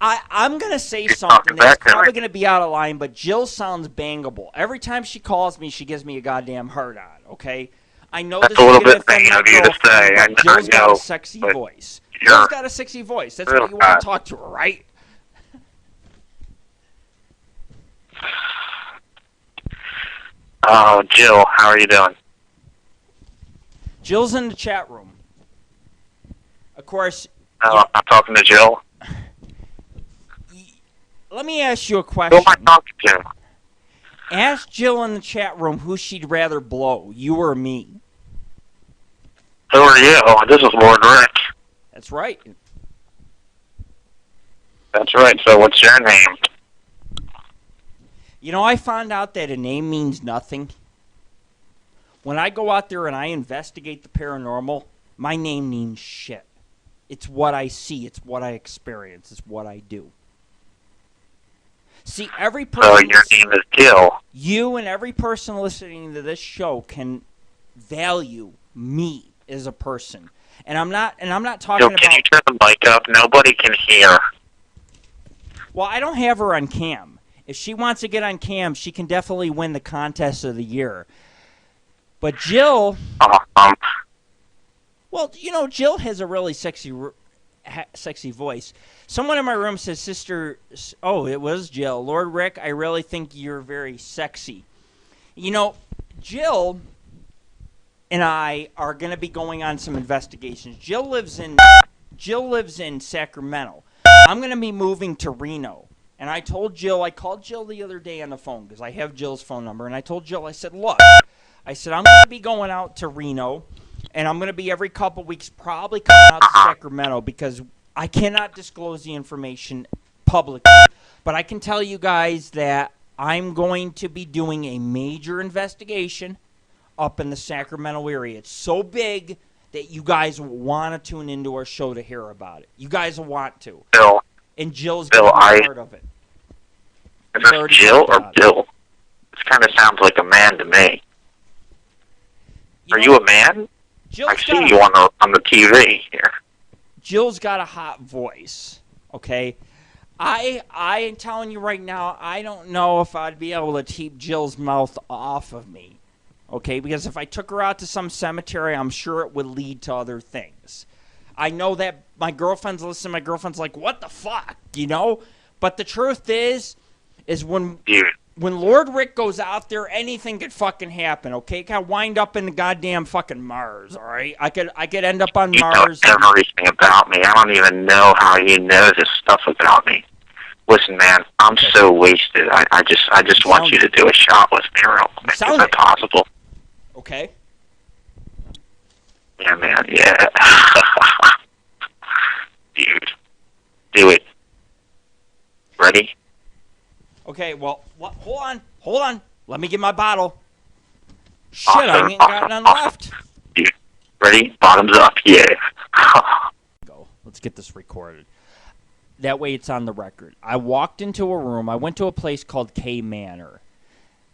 I'm going to say something that's probably going to be out of line, but Jill sounds bangable. Every time she calls me, she gives me a goddamn hard-on, okay? I know that's this a little is bit vain of you to say. Jill's got a sexy voice. Jill's got a sexy voice. That's why you want to talk to her, right? Oh, Jill, how are you doing? Jill's in the chat room. Of course... I'm talking to Jill. Let me ask you a question. Who am I talking to? Ask Jill in the chat room who she'd rather blow, you or me. Who are you? This is Lord Rick. That's right. That's right. So what's your name? You know, I found out that a name means nothing. When I go out there and I investigate the paranormal, my name means shit. It's what I see. It's what I experience. It's what I do. See, every person... So your name is Jill. You and every person listening to this show can value me as a person. And I'm not talking about... Can you turn the mic up? Nobody can hear. Well, I don't have her on cam. If she wants to get on cam, she can definitely win the contest of the year. But Jill... Well, you know, Jill has a really sexy voice. Someone in my room says, Sister... Oh, it was Jill. Lord Rick, I really think you're very sexy. You know, Jill and I are going to be going on some investigations. Jill lives in Sacramento. I'm going to be moving to Reno. And I called Jill the other day on the phone because I have Jill's phone number. And I told Jill, I said, look, I'm going to be going out to Reno. And I'm going to be every couple weeks probably coming out to Sacramento because I cannot disclose the information publicly. But I can tell you guys that I'm going to be doing a major investigation up in the Sacramento area. It's so big that you guys will want to tune into our show to hear about it. You guys will want to. Bill. And Jill's going to be part of it. Is this Jill or Bill? This kind of sounds like a man to me. Are you a man? I see you on the TV here. Jill's got a hot voice, okay? I am telling you right now, I don't know if I'd be able to keep Jill's mouth off of me, okay? Because if I took her out to some cemetery, I'm sure it would lead to other things. I know that my girlfriend's listening, my girlfriend's like, what the fuck, you know? But the truth is when Lord Rick goes out there, anything could fucking happen, okay? Could wind up in the goddamn fucking Mars, all right? I could end up on Mars. You know everything about me. I don't even know how you know this stuff about me. Listen, man, I'm so wasted. I just want you to do a shot with me real quick. Is that possible? Okay. Yeah, man, yeah. Dude, do it. Ready? Okay, well, hold on. Let me get my bottle. Shit, I ain't got none left. Dude, ready? Bottoms up, yeah. Go. Let's get this recorded. That way it's on the record. I walked into a room. I went to a place called K Manor.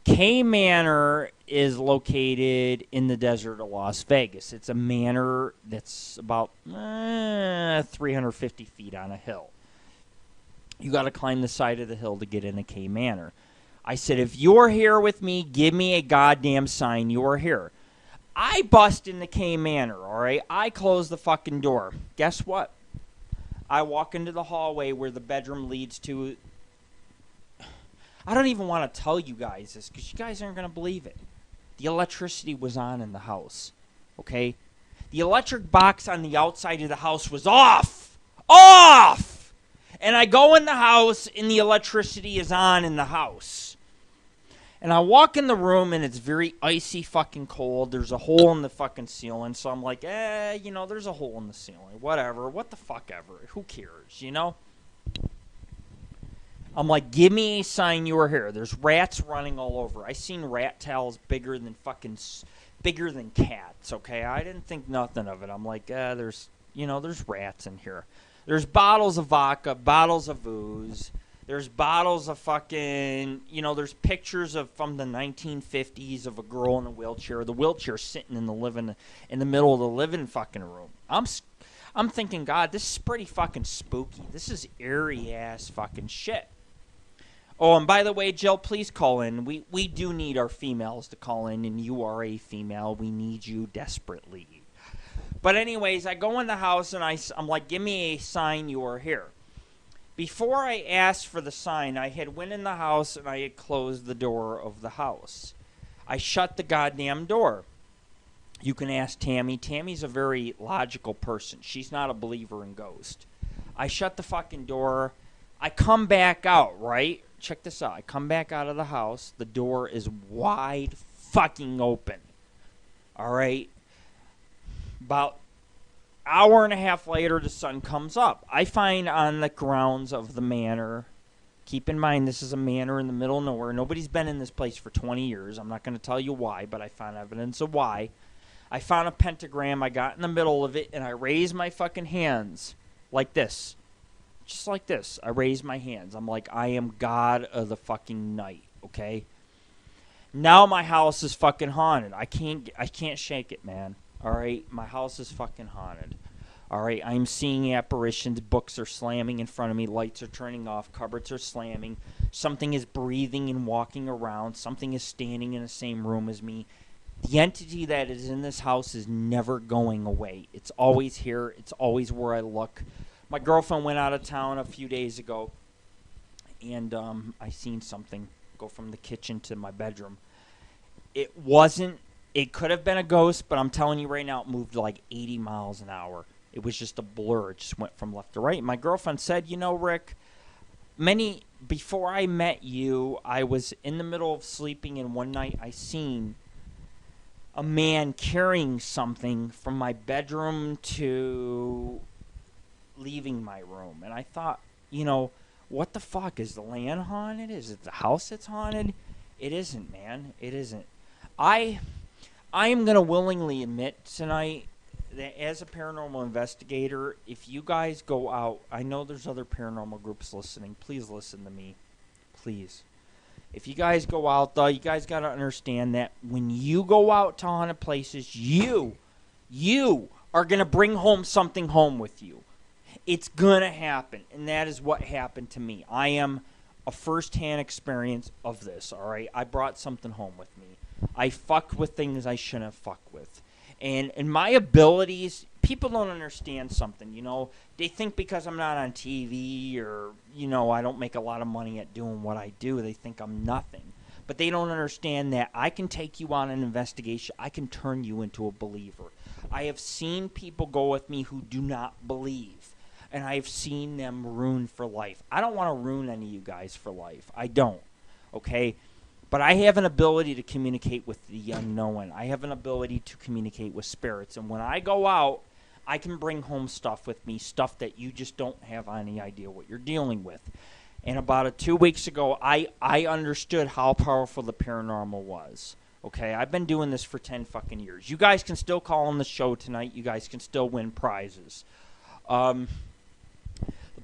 K Manor is located in the desert of Las Vegas. It's a manor that's about 350 feet on a hill. You got to climb the side of the hill to get into K Manor. I said, if you're here with me, give me a goddamn sign you're here. I bust into K Manor, all right? I close the fucking door. Guess what? I walk into the hallway where the bedroom leads to. I don't even want to tell you guys this because you guys aren't going to believe it. The electricity was on in the house, okay? The electric box on the outside of the house was off! Off! And I go in the house and the electricity is on in the house. And I walk in the room and it's very icy fucking cold. There's a hole in the fucking ceiling. So I'm like, there's a hole in the ceiling. Whatever. What the fuck ever. Who cares, you know? I'm like, give me a sign you were here. There's rats running all over. I seen rat tails bigger than cats, okay? I didn't think nothing of it. I'm like, there's rats in here. There's bottles of vodka, bottles of booze. There's bottles of fucking, there's pictures from the 1950s of a girl in a wheelchair. The wheelchair sitting in the middle of the living fucking room. I'm thinking, God, this is pretty fucking spooky. This is eerie ass fucking shit. Oh, and by the way, Jill, please call in. We do need our females to call in, and you are a female. We need you desperately. But anyways, I go in the house, and I'm like, give me a sign you are here. Before I asked for the sign, I had went in the house, and I had closed the door of the house. I shut the goddamn door. You can ask Tammy. Tammy's a very logical person. She's not a believer in ghosts. I shut the fucking door. I come back out, right? Check this out. I come back out of the house. The door is wide fucking open. All right? About hour and a half later, the sun comes up. I find on the grounds of the manor, keep in mind this is a manor in the middle of nowhere. Nobody's been in this place for 20 years. I'm not going to tell you why, but I found evidence of why. I found a pentagram. I got in the middle of it, and I raised my fucking hands like this. Just like this. I raised my hands. I'm like, I am God of the fucking night, okay? Now my house is fucking haunted. I can't shake it, man. All right? My house is fucking haunted. All right? I'm seeing apparitions. Books are slamming in front of me. Lights are turning off. Cupboards are slamming. Something is breathing and walking around. Something is standing in the same room as me. The entity that is in this house is never going away. It's always here. It's always where I look. My girlfriend went out of town a few days ago, and I seen something go from the kitchen to my bedroom. It could have been a ghost, but I'm telling you right now, it moved like 80 miles an hour. It was just a blur. It just went from left to right. My girlfriend said, Rick, before I met you, I was in the middle of sleeping, and one night I seen a man carrying something from my bedroom to leaving my room. And I thought, what the fuck? Is the land haunted? Is it the house that's haunted? It isn't, man. It isn't. I am going to willingly admit tonight that as a paranormal investigator, if you guys go out, I know there's other paranormal groups listening. Please listen to me. Please. If you guys go out, though, you guys got to understand that when you go out to haunted places, you are going to bring something home with you. It's going to happen, and that is what happened to me. I am a first-hand experience of this, all right? I brought something home with me. I fucked with things I shouldn't have fucked with. And my abilities, people don't understand something, They think because I'm not on TV or, I don't make a lot of money at doing what I do, they think I'm nothing. But they don't understand that I can take you on an investigation. I can turn you into a believer. I have seen people go with me who do not believe. And I've seen them ruined for life. I don't want to ruin any of you guys for life. I don't. Okay? But I have an ability to communicate with the unknown. I have an ability to communicate with spirits. And when I go out, I can bring home stuff with me, stuff that you just don't have any idea what you're dealing with. And about 2 weeks ago, I understood how powerful the paranormal was. Okay? I've been doing this for 10 fucking years. You guys can still call on the show tonight. You guys can still win prizes. The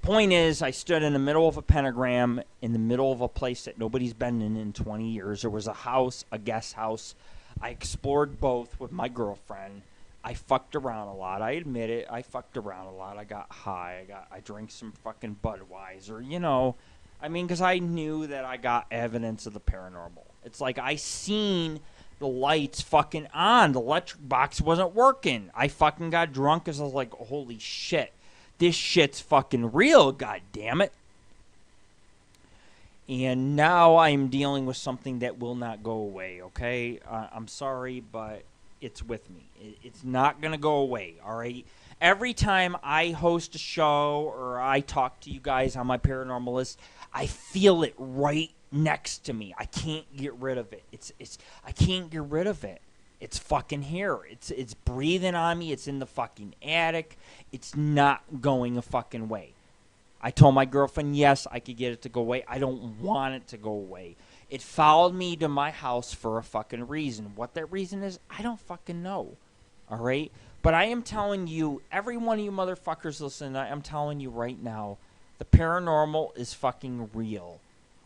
point is, I stood in the middle of a pentagram, in the middle of a place that nobody's been in 20 years. There was a house, a guest house. I explored both with my girlfriend. I fucked around a lot. I admit it. I fucked around a lot. I got high. I drank some fucking Budweiser, because I knew that I got evidence of the paranormal. It's like I seen the lights fucking on. The electric box wasn't working. I fucking got drunk because I was like, holy shit. this shit's fucking real, god damn it. And now I'm dealing with something that will not go away, okay? I'm sorry, but it's with me. It's not going to go away, all right? Every time I host a show or I talk to you guys on my paranormal list, I feel it right next to me. I can't get rid of it. I can't get rid of it. It's fucking here. It's breathing on me. It's in the fucking attic. It's not going a fucking way. I told my girlfriend, yes, I could get it to go away. I don't want it to go away. It followed me to my house for a fucking reason. What that reason is, I don't fucking know. All right? But I am telling you, every one of you motherfuckers listening, I'm telling you right now, the paranormal is fucking real.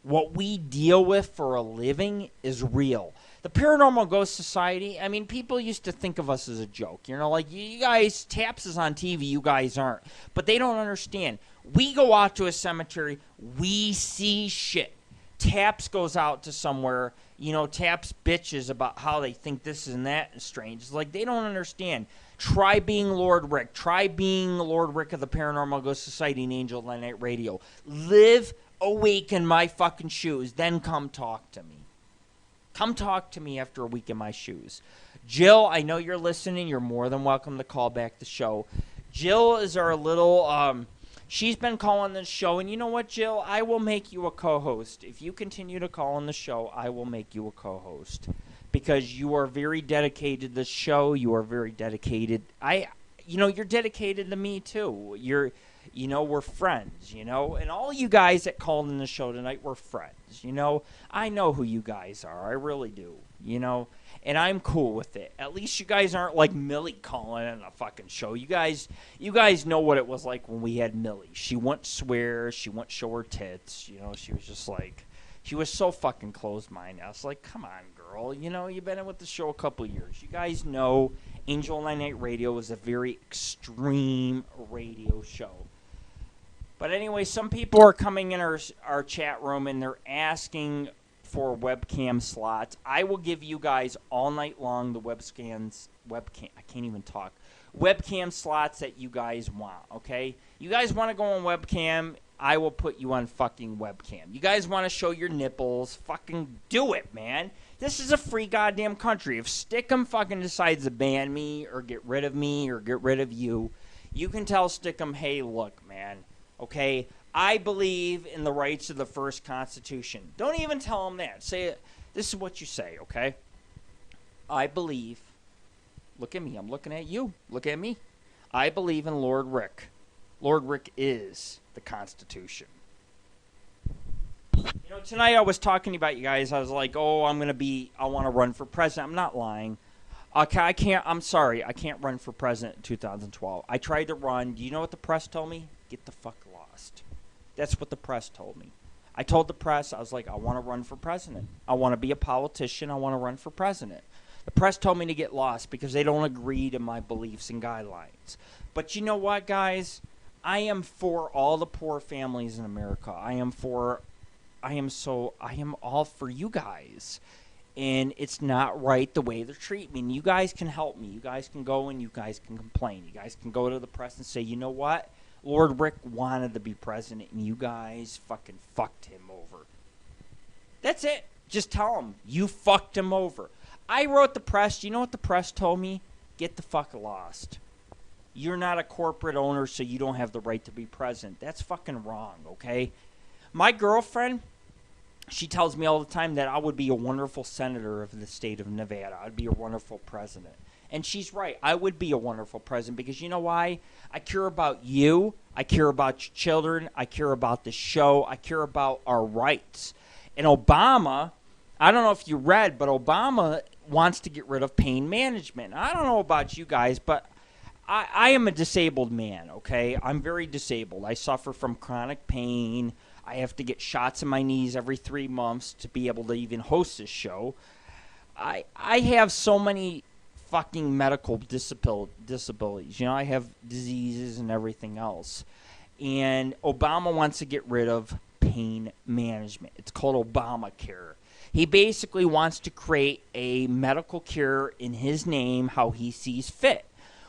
What we deal with for a living is real. The Paranormal Ghost Society, I mean, people used to think of us as a joke. You know, like, you guys, Taps is on TV, you guys aren't. But they don't understand. We go out to a cemetery, we see shit. Taps goes out to somewhere, you know, Taps bitches about how they think this and that is strange. It's like, they don't understand. Try being Lord Rick. Try being Lord Rick of the Paranormal Ghost Society and Angel of the Night Radio. Live awake in my fucking shoes, then come talk to me. Come talk to me after a week in my shoes. Jill, I know you're listening. You're more than welcome to call back the show. Jill is our little, she's been calling the show. And you know what, Jill? I will make you a co-host. If you continue to call on the show, I will make you a co-host. Because you are very dedicated to the show. You are very dedicated. You're dedicated to me, too. We're friends, and all you guys that called in the show tonight were friends, I know who you guys are. I really do, and I'm cool with it. At least you guys aren't like Millie calling in a fucking show. You guys know what it was like when we had Millie. She wouldn't swear. She wouldn't show her tits. She was just like, she was so fucking closed-minded. I was like, come on, girl. You've been in with the show a couple years. You guys know Angel of the Night Radio is a very extreme radio show. But anyway, some people are coming in our chat room and they're asking for webcam slots. I will give you guys all night long the webcam slots that you guys want, okay? You guys want to go on webcam, I will put you on fucking webcam. You guys want to show your nipples, fucking do it, man. This is a free goddamn country. If Stickham fucking decides to ban me or get rid of me or get rid of you, you can tell Stickham, hey, look, man. Okay, I believe in the rights of the first Constitution. Don't even tell them that. Say it. This is what you say, okay? I believe. Look at me. I'm looking at you. Look at me. I believe in Lord Rick. Lord Rick is the Constitution. Tonight I was talking about you guys. I was like, oh, I want to run for president. I'm not lying. Okay, I'm sorry. I can't run for president in 2012. I tried to run. Do you know what the press told me? Get the fuck lost. That's what the press told me. I told the press, I was like, I want to run for president. I want to be a politician. I want to run for president. The press told me to get lost because they don't agree to my beliefs and guidelines. But you know what, guys? I am for all the poor families in America. I am all for you guys. And it's not right the way they're treating me. And you guys can help me. You guys can go and you guys can complain. You guys can go to the press and say, you know what? Lord Rick wanted to be president, and you guys fucking fucked him over. That's it. Just tell him, you fucked him over. I wrote the press. You know what the press told me? Get the fuck lost. You're not a corporate owner, so you don't have the right to be president. That's fucking wrong, okay? My girlfriend, she tells me all the time that I would be a wonderful senator of the state of Nevada. I'd be a wonderful president. And she's right. I would be a wonderful president because you know why? I care about you. I care about your children. I care about the show. I care about our rights. And Obama, I don't know if you read, but Obama wants to get rid of pain management. I don't know about you guys, but I am a disabled man, okay? I'm very disabled. I suffer from chronic pain. I have to get shots in my knees every 3 months to be able to even host this show. I have so many fucking medical disabilities. I have diseases and everything else. And Obama wants to get rid of pain management. It's called Obamacare. He basically wants to create a medical cure in his name how he sees fit.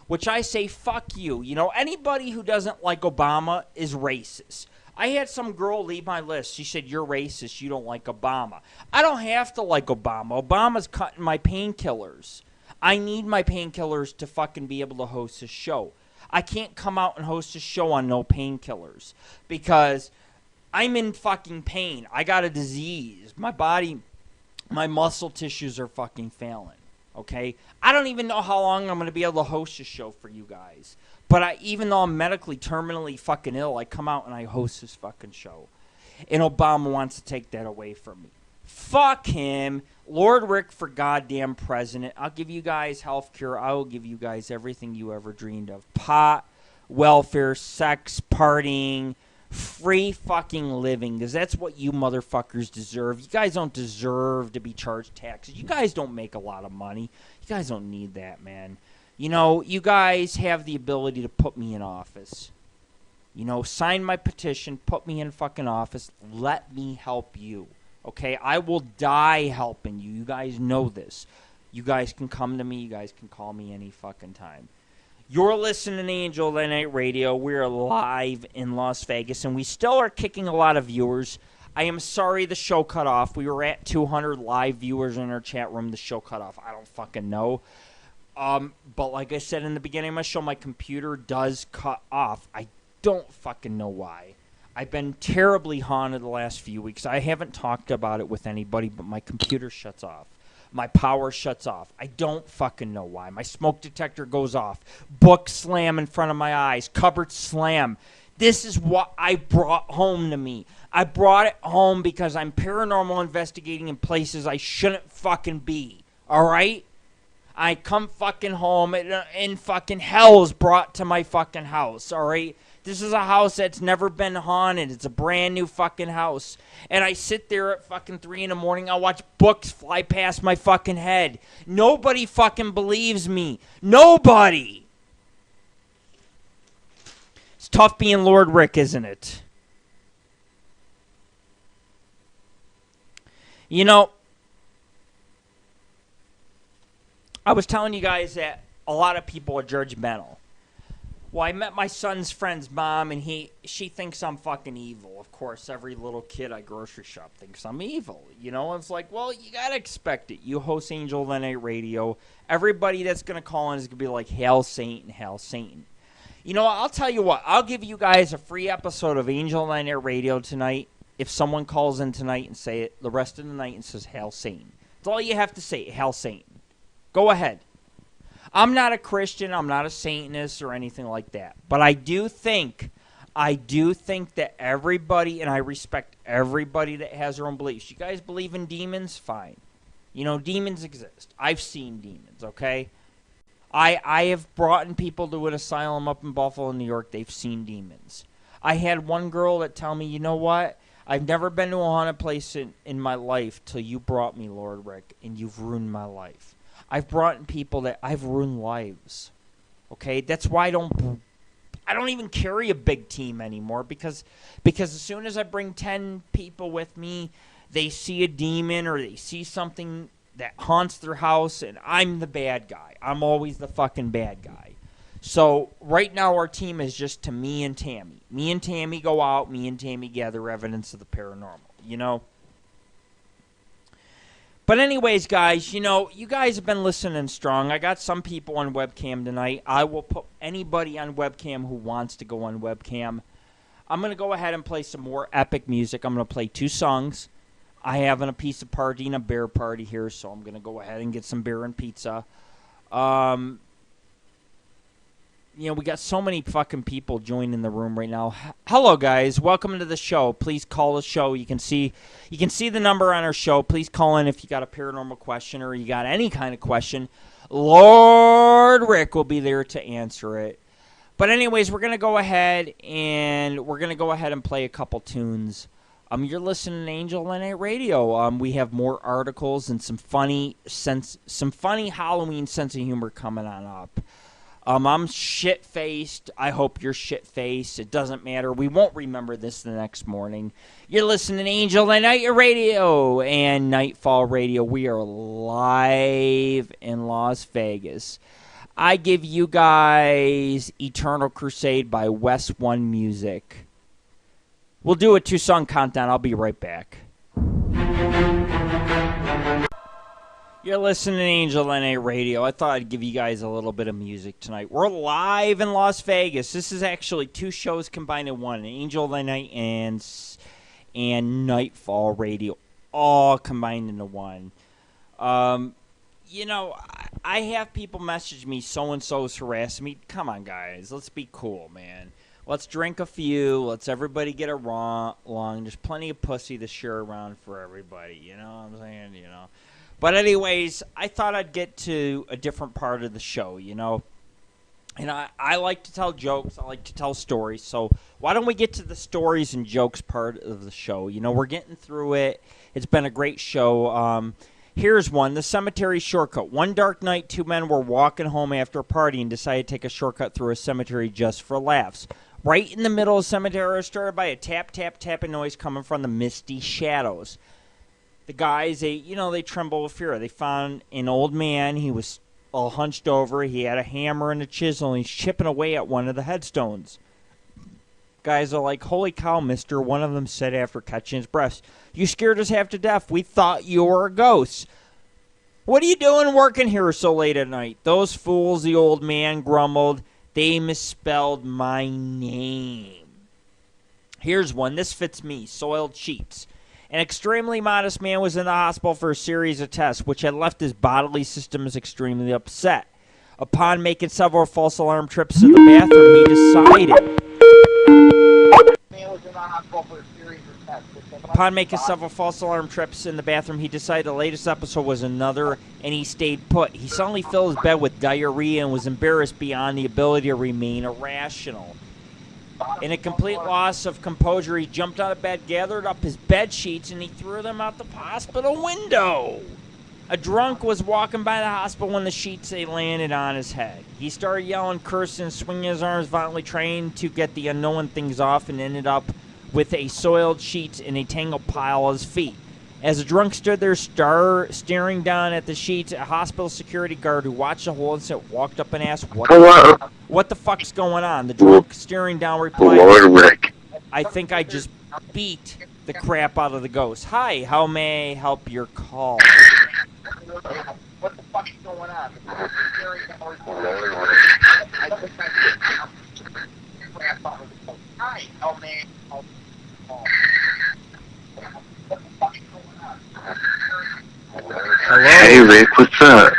which I say, fuck you. You know, anybody who doesn't like Obama is racist. I had some girl leave my list. She said, you're racist. You don't like Obama. I don't have to like Obama. Obama's cutting my painkillers. I need my painkillers to fucking be able to host a show. I can't come out and host a show on no painkillers because I'm in fucking pain. I got a disease. My body, my muscle tissues are fucking failing. Okay? I don't even know how long I'm going to be able to host a show for you guys. But even though I'm medically, terminally fucking ill, I come out and I host this fucking show. And Obama wants to take that away from me. Fuck him. Lord Rick for goddamn president. I'll give you guys health care. I will give you guys everything you ever dreamed of. Pot, welfare, sex, partying, free fucking living. Because that's what you motherfuckers deserve. You guys don't deserve to be charged taxes. You guys don't make a lot of money. You guys don't need that, man. You know, you guys have the ability to put me in office. You know, sign my petition, put me in fucking office. Let me help you. Okay, I will die helping you. You guys know this. You guys can come to me. You guys can call me any fucking time. You're listening to Angel of the Night Radio. We're live in Las Vegas, and we still are kicking a lot of viewers. I am sorry the show cut off. We were at 200 live viewers in our chat room. The show cut off. I don't fucking know. But like I said in the beginning of my show, my computer does cut off. I don't fucking know why. I've been terribly haunted the last few weeks. I haven't talked about it with anybody, but my computer shuts off. My power shuts off. I don't fucking know why. My smoke detector goes off. Book slam in front of my eyes. Cupboard slam. This is what I brought home to me. I brought it home because I'm paranormal investigating in places I shouldn't fucking be. Alright? I come fucking home and fucking hell is brought to my fucking house. Alright? This is a house that's never been haunted. It's a brand new fucking house. And I sit there at fucking 3 in the morning. I watch books fly past my fucking head. Nobody fucking believes me. Nobody. It's tough being Lord Rick, isn't it? You know, I was telling you guys that a lot of people are judgmental. Well, I met my son's friend's mom, and she thinks I'm fucking evil. Of course, every little kid I grocery shop thinks I'm evil. You know, it's like, well, you gotta expect it. You host Angel of the Night Radio. Everybody that's gonna call in is gonna be like, Hail Satan, Hail Satan. You know, I'll tell you what. I'll give you guys a free episode of Angel of the Night Radio tonight if someone calls in tonight and say it the rest of the night and says, Hail Satan. That's all you have to say, Hail Satan. Go ahead. I'm not a Christian, I'm not a Satanist or anything like that. But I do think that everybody, and I respect everybody that has their own beliefs. You guys believe in demons? Fine. You know, demons exist. I've seen demons, okay? I have brought in people to an asylum up in Buffalo, New York. They've seen demons. I had one girl that tell me, you know what? I've never been to a haunted place in my life till you brought me, Lord Rick, and you've ruined my life. I've brought in people that I've ruined lives. Okay? That's why I don't even carry a big team anymore because as soon as I bring 10 people with me, they see a demon or they see something that haunts their house and I'm the bad guy. I'm always the fucking bad guy. So right now our team is just to me and Tammy. Me and Tammy go out, me and Tammy gather evidence of the paranormal, you know? But anyways, guys, you know, you guys have been listening strong. I got some people on webcam tonight. I will put anybody on webcam who wants to go on webcam. I'm going to go ahead and play some more epic music. I'm going to play 2 songs. I have a piece of party and a bear party here, so I'm going to go ahead and get some beer and pizza. You know, we got so many fucking people joining the room right now. Hello, guys. Welcome to the show. Please call the show. You can see the number on our show. Please call in if you got a paranormal question or you got any kind of question. Lord Rick will be there to answer it. But anyways, we're gonna go ahead and play a couple tunes. You're listening to Angel of the Night Radio. We have more articles and some funny Halloween sense of humor coming on up. I'm shit-faced. I hope you're shit-faced. It doesn't matter. We won't remember this the next morning. You're listening to Angel of the Night Radio and Nightfall Radio. We are live in Las Vegas. I give you guys Eternal Crusade by West One Music. We'll do a 2-song countdown. I'll be right back. You're listening to Angel of the Night Radio. I thought I'd give you guys a little bit of music tonight. We're live in Las Vegas. This is actually 2 shows combined in one. Angel of the Night and Nightfall Radio, all combined into one. You know, I have people message me, so-and-so's harassing me. Come on, guys. Let's be cool, man. Let's drink a few. Let's everybody get along. There's plenty of pussy to share around for everybody. You know what I'm saying? You know. But anyways, I thought I'd get to a different part of the show, you know. And I like to tell jokes. I like to tell stories. So why don't we get to the stories and jokes part of the show? You know, we're getting through it. It's been a great show. Here's one. The cemetery shortcut. One dark night, 2 men were walking home after a party and decided to take a shortcut through a cemetery just for laughs. Right in the middle of the cemetery, started by a tap, tap, tapping noise coming from the misty shadows. The guys, they tremble with fear. They found an old man. He was all hunched over. He had a hammer and a chisel, and he's chipping away at one of the headstones. Guys are like, holy cow, mister, one of them said after catching his breath. You scared us half to death. We thought you were a ghost. What are you doing working here so late at night? Those fools, the old man grumbled. They misspelled my name. Here's one. This fits me. Soiled sheets. An extremely modest man was in the hospital for a series of tests, which had left his bodily systems extremely upset. Upon making several false alarm trips to the bathroom, he decided... the latest episode was another, and he stayed put. He suddenly filled his bed with diarrhea and was embarrassed beyond the ability to remain irrational. In a complete loss of composure, he jumped out of bed, gathered up his bed sheets, and he threw them out the hospital window. A drunk was walking by the hospital when the sheets landed on his head. He started yelling, cursing, swinging his arms violently, trying to get the unknown things off, and ended up with a soiled sheets in a tangled pile at his feet. As the drunk stood there staring down at the sheets, a hospital security guard who watched the whole incident walked up and asked, what the fuck's going on? The drunk staring down replied, Lord Rick. I think I just beat the crap out of the ghost. Hi, how may I help your call? What the fuck is going on? Hi, how may I help your call? Hello? Hey Rick, what's up?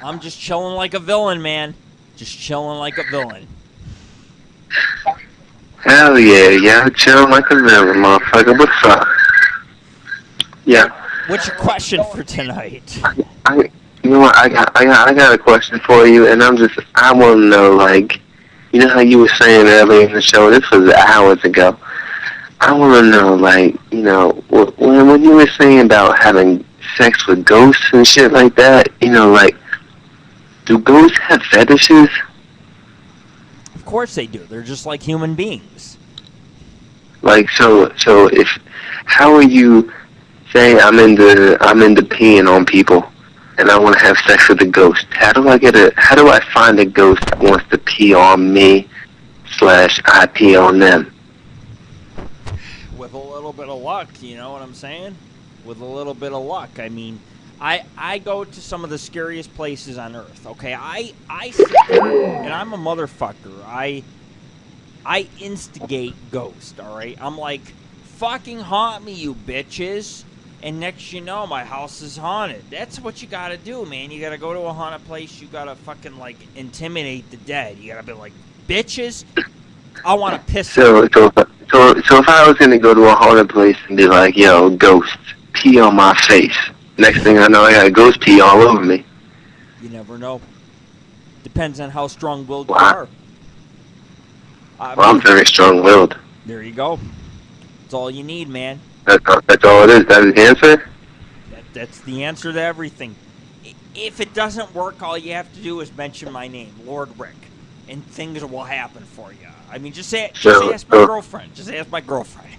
I'm just chilling like a villain, man. Just chilling like a villain. Hell yeah, chilling like a villain, motherfucker. What's up? Yeah. What's your question for tonight? You know what? I got a question for you, and I want to know, like, you know how you were saying earlier in the show, this was hours ago. I want to know, like, you know, when you were saying about having sex with ghosts and shit like that, you know, like, do ghosts have fetishes? Of course they do. They're just like human beings. Like, so how are you saying I'm into peeing on people, and I want to have sex with a ghost? How do I find a ghost that wants to pee on me / I pee on them? With a little bit of luck, you know what I'm saying? With a little bit of luck. I mean, I go to some of the scariest places on earth, okay? I sit there, and I'm a motherfucker. I instigate ghosts, all right? I'm like, fucking haunt me, you bitches. And next you know, my house is haunted. That's what you gotta do, man. You gotta go to a haunted place. You gotta fucking, like, intimidate the dead. You gotta be like, bitches, I want to piss So if I was gonna go to a haunted place and be like, yo, ghost, pee on my face. Next thing I know, I got a ghost pee all over me. You never know. Depends on how strong-willed you are. I'm very strong-willed. There you go. That's all you need, man. That's all it is. That's the answer? That's the answer to everything. If it doesn't work, all you have to do is mention my name, Lord Rick, and things will happen for you. I mean, just ask my girlfriend. Just ask my girlfriend.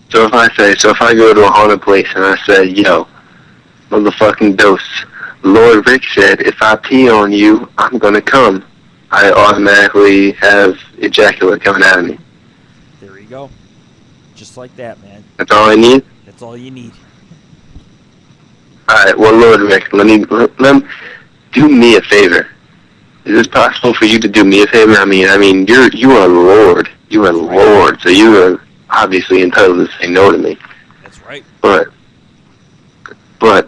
So if I go to a haunted place and I say, yo, motherfucking ghosts, Lord Rick said, if I pee on you, I'm going to come. I automatically have ejaculate coming out of me. There you go. Just like that, man. That's all I need? That's all you need. Alright, well, Lord Rick, let me do me a favor. Is it possible for you to do me a favor? I mean, you are Lord. You are Lord, so you are obviously entitled to say no to me. That's right. But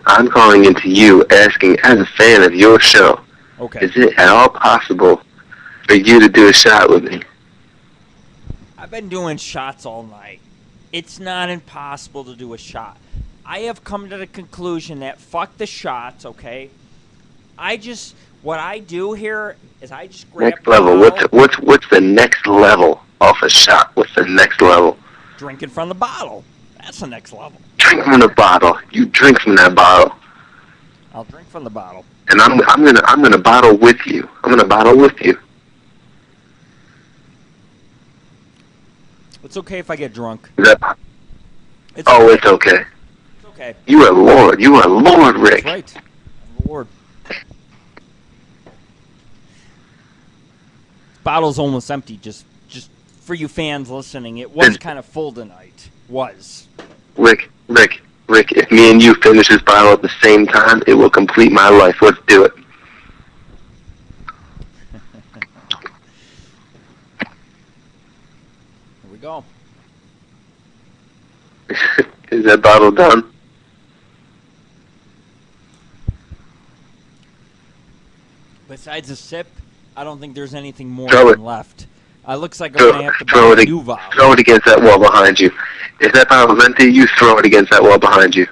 I'm calling into you, asking, as a fan of your show, okay, is it at all possible for you to do a shot with me? I've been doing shots all night. It's not impossible to do a shot. I have come to the conclusion that fuck the shots, okay? What I do here is I just grab Next level. What's the next level off a shot? What's the next level? Drinking from the bottle. That's the next level. Drink from the bottle. You drink from that bottle. I'll drink from the bottle. And I'm gonna bottle with you. I'm gonna bottle with you. It's okay if I get drunk. It's okay. It's okay. You are Lord. You are Lord, Rick. That's right. I'm the Lord. Bottle's almost empty. Just for you fans listening, it was kind of full tonight. Was. Rick, if me and you finish this bottle at the same time, it will complete my life. Let's do it. Here we go. Is that bottle done? Besides a sip, I don't think there's anything more Throw than left. Looks like I'm going to have to buy a new bottle. Throw it against that wall behind you. If that bottle's empty, you throw it against that wall behind you.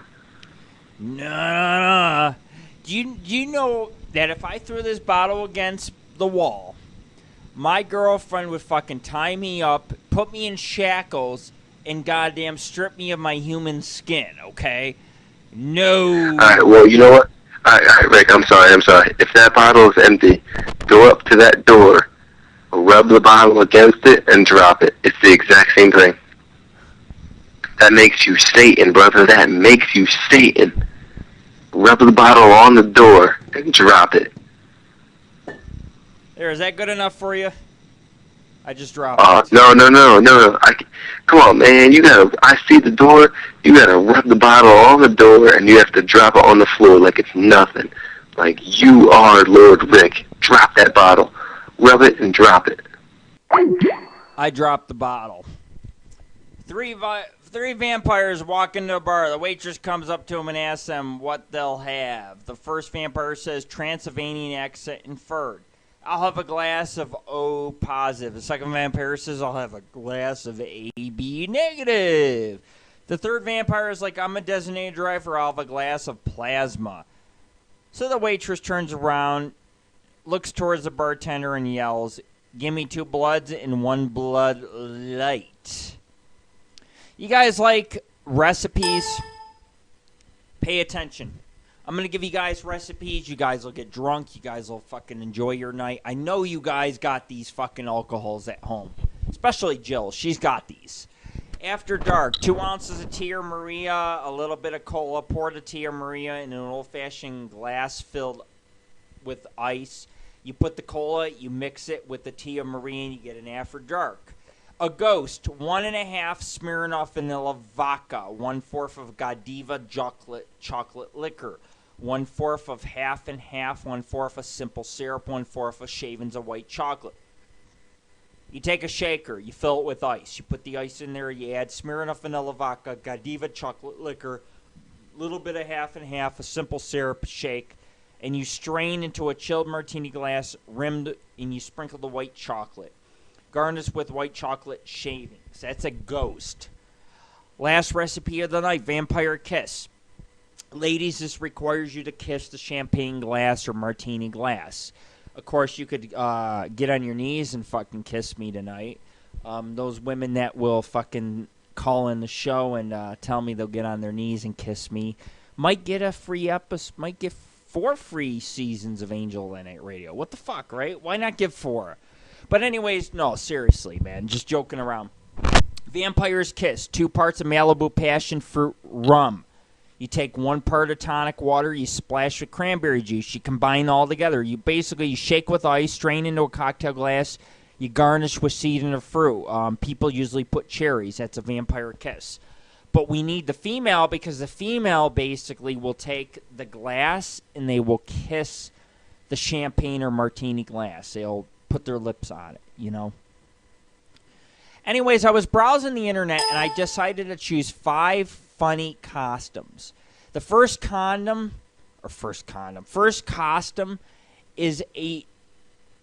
No. Do you know that if I threw this bottle against the wall, my girlfriend would fucking tie me up, put me in shackles, and goddamn strip me of my human skin, okay? No. Alright, well, you know what? Alright, Rick, I'm sorry. If that bottle is empty, go up to that door, rub the bottle against it, and drop it. It's the exact same thing. That makes you Satan, brother. That makes you Satan. Rub the bottle on the door and drop it. There, is that good enough for you? I just dropped it. No. Come on, man. I see the door. You gotta rub the bottle on the door, and you have to drop it on the floor like it's nothing. Like you are Lord Rick. Drop that bottle. Rub it and drop it. I dropped the bottle. Three vampires walk into a bar. The waitress comes up to them and asks them what they'll have. The first vampire says, Transylvanian accent inferred. I'll have a glass of O positive. The second vampire says, I'll have a glass of AB negative. The third vampire is like, I'm a designated driver. I'll have a glass of plasma. So the waitress turns around, looks towards the bartender and yells, give me 2 bloods and 1 blood light. You guys like recipes? Pay attention. I'm going to give you guys recipes. You guys will get drunk. You guys will fucking enjoy your night. I know you guys got these fucking alcohols at home. Especially Jill. She's got these. After dark, 2 ounces of Tia Maria, a little bit of cola. Pour the Tia Maria in an old-fashioned glass filled with ice. You put the cola, you mix it with the Tia Maria, and you get an After Dark. A Ghost, 1.5 Smirnoff Vanilla Vodka, 1/4 of Godiva chocolate liquor, 1/4 of half and half, 1/4 of simple syrup, 1/4 of shavings of white chocolate. You take a shaker, you fill it with ice. You put the ice in there, you add Smirnoff Vanilla Vodka, Godiva chocolate liquor, little bit of half and half, a simple syrup, shake, and you strain into a chilled martini glass, rimmed, and you sprinkle the white chocolate. Garnish with white chocolate shavings. That's a Ghost. Last recipe of the night, Vampire Kiss. Ladies, this requires you to kiss the champagne glass or martini glass. Of course, you could get on your knees and fucking kiss me tonight. Those women that will fucking call in the show and tell me they'll get on their knees and kiss me might get a free episode, might get 4 free seasons of Angel of Night Radio. What the fuck, right? Why not give 4? But anyways, no, seriously, man. Just joking around. Vampire's Kiss. 2 parts of Malibu passion fruit rum. You take 1 part of tonic water, you splash with cranberry juice, you combine all together. You shake with ice, strain into a cocktail glass, you garnish with seasoned fruit. People usually put cherries. That's a vampire kiss. But we need the female because the female basically will take the glass and they will kiss the champagne or martini glass. They'll put their lips on it, you know. Anyways, I was browsing the internet and I decided to choose 5 funny costumes. The first costume is a,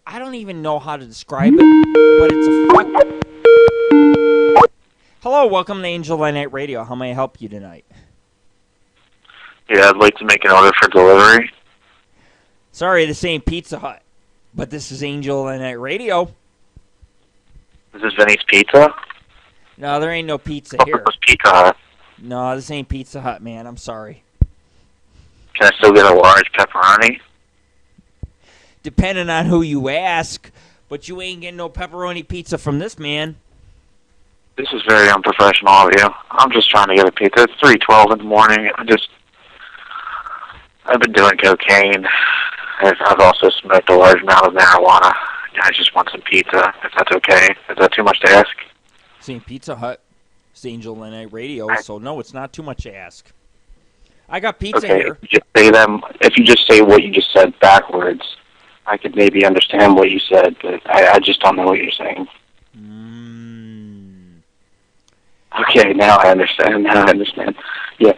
I don't even know how to describe it, but it's a fuck. Hello, welcome to Angel of Night Radio. How may I help you tonight? Yeah, I'd like to make an order for delivery. Sorry, this ain't Pizza Hut, but this is Angel of Night Radio. Is this Vinny's Pizza? No, there ain't no pizza here. It was Pizza Hut. No, this ain't Pizza Hut, man. I'm sorry. Can I still get a large pepperoni? Depending on who you ask, but you ain't getting no pepperoni pizza from this man. This is very unprofessional of you. I'm just trying to get a pizza. It's 3:12 in the morning. I've been doing cocaine. I've also smoked a large amount of marijuana. I just want some pizza, if that's okay. Is that too much to ask? This ain't Pizza Hut. It's Angel of Night Radio, so no, it's not too much to ask. I got pizza here. If you just say what you just said backwards, I could maybe understand what you said, but I just don't know what you're saying. Okay, now I understand. Yeah.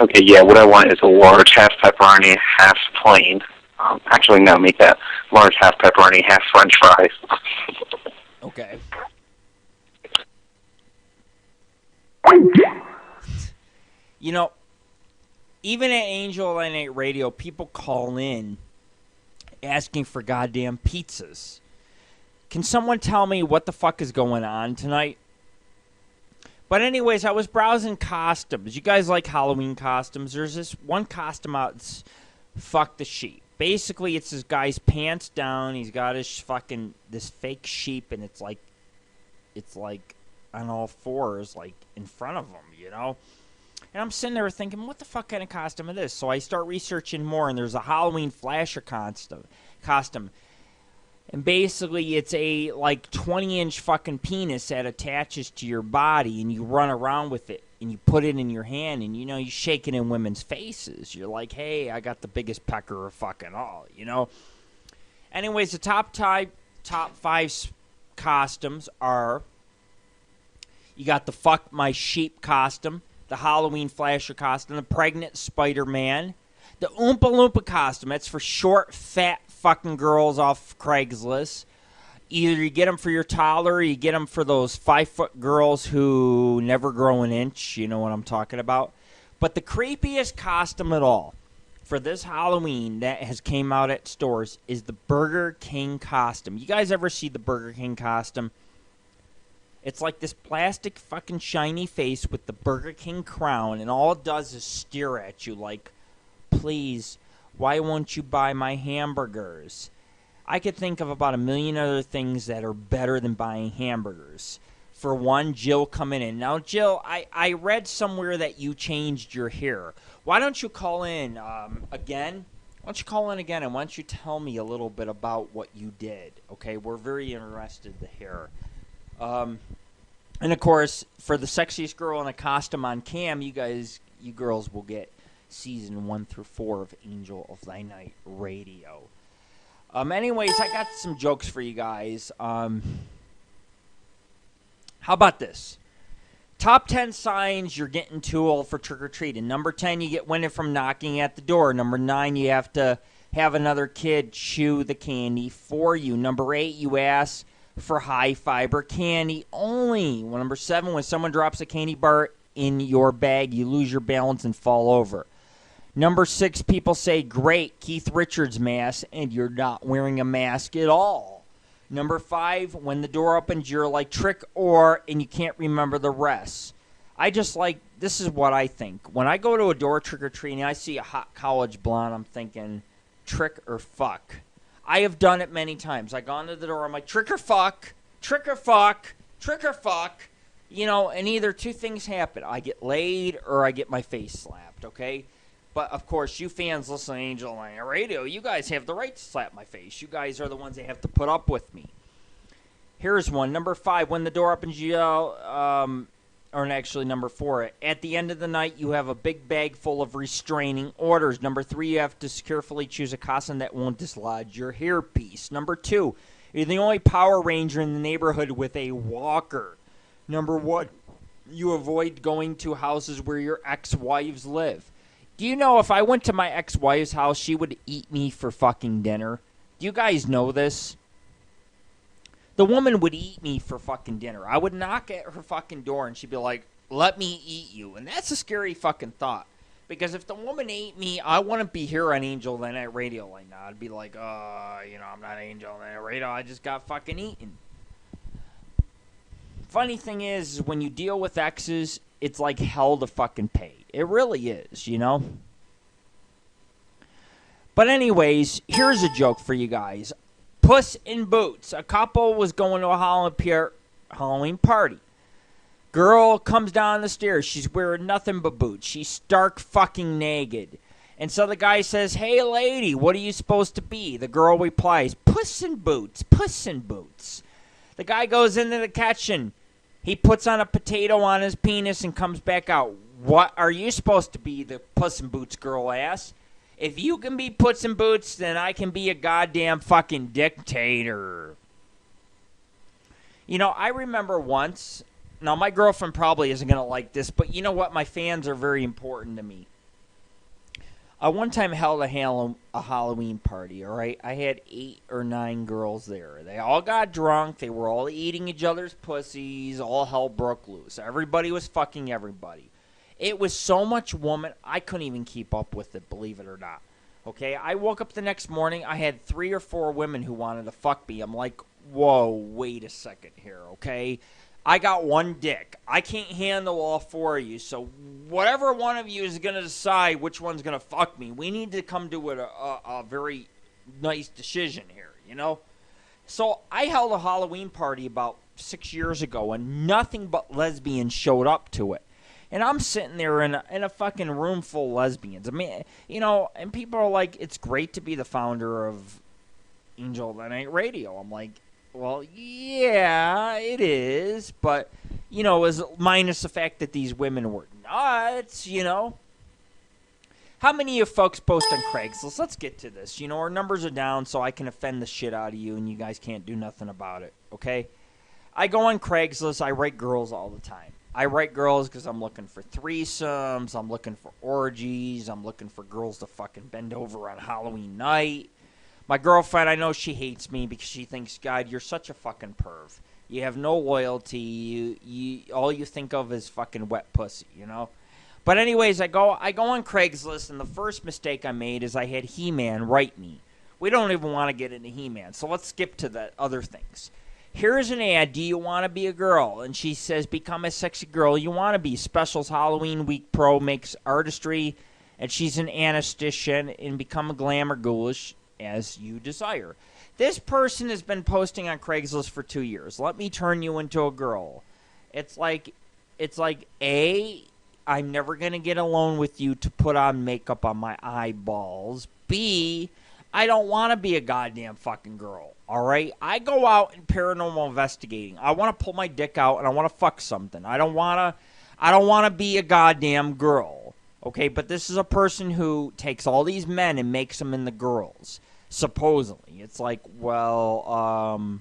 Okay, yeah, what I want is a large half pepperoni, half plain. Actually, no, make that large half pepperoni, half French fries. Okay. You know, even at Angel of Night Radio, people call in asking for goddamn pizzas. Can someone tell me what the fuck is going on tonight? But anyways, I was browsing costumes. You guys like Halloween costumes? There's this one costume out, it's Fuck the Sheep. Basically, it's this guy's pants down. He's got his fucking, this fake sheep, and it's like on all fours, like in front of him, you know? And I'm sitting there thinking, what the fuck kind of costume is this? So I start researching more, and there's a Halloween flasher costume. And basically, it's a, like, 20-inch fucking penis that attaches to your body, and you run around with it, and you put it in your hand, and, you know, you shake it in women's faces. You're like, hey, I got the biggest pecker of fucking all, you know? Anyways, the top 5 costumes are, you got the Fuck My Sheep costume, the Halloween flasher costume, the pregnant Spider-Man, the Oompa Loompa costume. That's for short, fat fucking girls off Craigslist. Either you get them for your toddler or you get them for those 5-foot girls who never grow an inch. You know what I'm talking about. But the creepiest costume at all for this Halloween that has came out at stores is the Burger King costume. You guys ever see the Burger King costume? It's like this plastic fucking shiny face with the Burger King crown, and all it does is stare at you like, please, why won't you buy my hamburgers? I could think of about a million other things that are better than buying hamburgers. For one, Jill coming in. Now, Jill, I read somewhere that you changed your hair. Why don't you call in again? Why don't you call in again, and why don't you tell me a little bit about what you did? Okay, we're very interested in the hair. And, of course, for the sexiest girl in a costume on cam, you girls will get season 1 through 4 of Angel of Thy Night Radio. Anyways, I got some jokes for you guys. How about this? Top 10 signs you're getting too old for trick-or-treating. Number 10, you get winded from knocking at the door. Number 9, you have to have another kid chew the candy for you. Number 8, you ask for high-fiber candy only. Number 7, when someone drops a candy bar in your bag, you lose your balance and fall over. Number 6, people say, great, Keith Richards mask, and you're not wearing a mask at all. Number 5, when the door opens, you're like trick or, and you can't remember the rest. This is what I think. When I go to a door trick-or-treating, I see a hot college blonde, I'm thinking trick or fuck. I have done it many times. I go into the door, I'm like, trick or fuck, trick or fuck, trick or fuck, You know, and either two things happen. I get laid or I get my face slapped, okay? But, of course, you fans listening to Angel Night Radio, you guys have the right to slap my face. You guys are the ones that have to put up with me. Here's one. Number 5, when the door opens, you yell, or actually number 4, at the end of the night, you have a big bag full of restraining orders. Number 3, you have to carefully choose a costume that won't dislodge your hairpiece. Number 2, you're the only Power Ranger in the neighborhood with a walker. Number 1, you avoid going to houses where your ex-wives live. Do you know if I went to my ex-wife's house, she would eat me for fucking dinner? Do you guys know this? The woman would eat me for fucking dinner. I would knock at her fucking door and she'd be like, let me eat you. And that's a scary fucking thought. Because if the woman ate me, I wouldn't be here on Angel of the Night Radio right now. I'd be like, I'm not Angel of the Night Radio. I just got fucking eaten. Funny thing is when you deal with exes, it's like hell to fucking pay. It really is, you know? But anyways, here's a joke for you guys. Puss in Boots. A couple was going to a Halloween party. Girl comes down the stairs. She's wearing nothing but boots. She's stark fucking naked. And so the guy says, hey, lady, what are you supposed to be? The girl replies, Puss in Boots, Puss in Boots. The guy goes into the kitchen. He puts on a potato on his penis and comes back out. What are you supposed to be? The Puss in Boots girl asks. If you can be Puss in Boots, then I can be a goddamn fucking dictator. You know, I remember once. Now, my girlfriend probably isn't going to like this, but you know what? My fans are very important to me. I one time held a Halloween party, all right? I had 8 or 9 girls there. They all got drunk. They were all eating each other's pussies. All hell broke loose. Everybody was fucking everybody. It was so much woman, I couldn't even keep up with it, believe it or not. Okay, I woke up the next morning. I had 3 or 4 women who wanted to fuck me. I'm like, whoa, wait a second here, okay? I got one dick. I can't handle all 4 of you. So whatever one of you is going to decide which one's going to fuck me, we need to come to a very nice decision here, you know? So I held a Halloween party about 6 years ago, and nothing but lesbians showed up to it. And I'm sitting there in a fucking room full of lesbians. I mean, you know, and people are like, it's great to be the founder of Angel of the Night Radio. I'm like, well, yeah, it is, but, you know, as minus the fact that these women were nuts, you know. How many of you folks post on Craigslist? Let's get to this. You know, our numbers are down, so I can offend the shit out of you, and you guys can't do nothing about it, okay? I go on Craigslist. I write girls all the time. I write girls because I'm looking for threesomes. I'm looking for orgies. I'm looking for girls to fucking bend over on Halloween night. My girlfriend, I know she hates me because she thinks, God, you're such a fucking perv. You have no loyalty. All you think of is fucking wet pussy, you know? But anyways, I go on Craigslist, and the first mistake I made is I had He-Man write me. We don't even want to get into He-Man, so let's skip to the other things. Here's an ad. Do you want to be a girl? And she says, become a sexy girl you want to be. Specials Halloween Week Pro makes artistry, and she's an anesthetician, and become a glamour ghoulish as you desire. This person has been posting on Craigslist for 2 years. Let me turn you into a girl. It's like, A, I'm never going to get alone with you to put on makeup on my eyeballs. B, I don't want to be a goddamn fucking girl. All right? I go out in paranormal investigating. I want to pull my dick out and I want to fuck something. I don't want to be a goddamn girl. Okay? But this is a person who takes all these men and makes them into girls. Supposedly. It's like, well,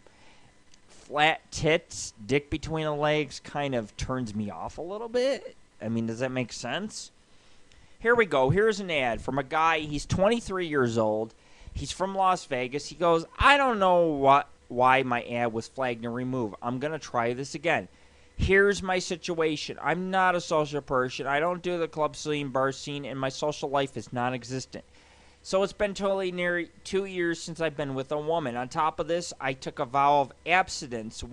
flat tits, dick between the legs kind of turns me off a little bit. I mean, does that make sense? Here we go. Here's an ad from a guy. He's 23 years old. He's from Las Vegas. He goes, I don't know why my ad was flagged and removed. I'm going to try this again. Here's my situation. I'm not a social person. I don't do the club scene, bar scene, and my social life is non-existent. So it's been totally near 2 years since I've been with a woman. On top of this, I took a vow of abstinence a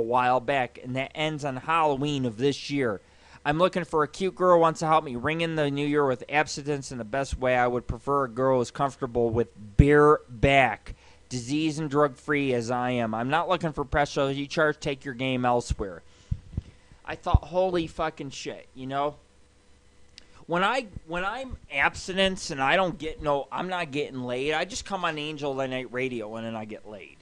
while back, and that ends on Halloween of this year. I'm looking for a cute girl who wants to help me ring in the new year with abstinence in the best way. I would prefer a girl who's comfortable with bare back, disease and drug-free as I am. I'm not looking for pressure. You charge, take your game elsewhere. I thought, holy fucking shit, you know? When I'm abstinence and I don't get I'm not getting laid, I just come on Angel of the Night Radio and then I get laid.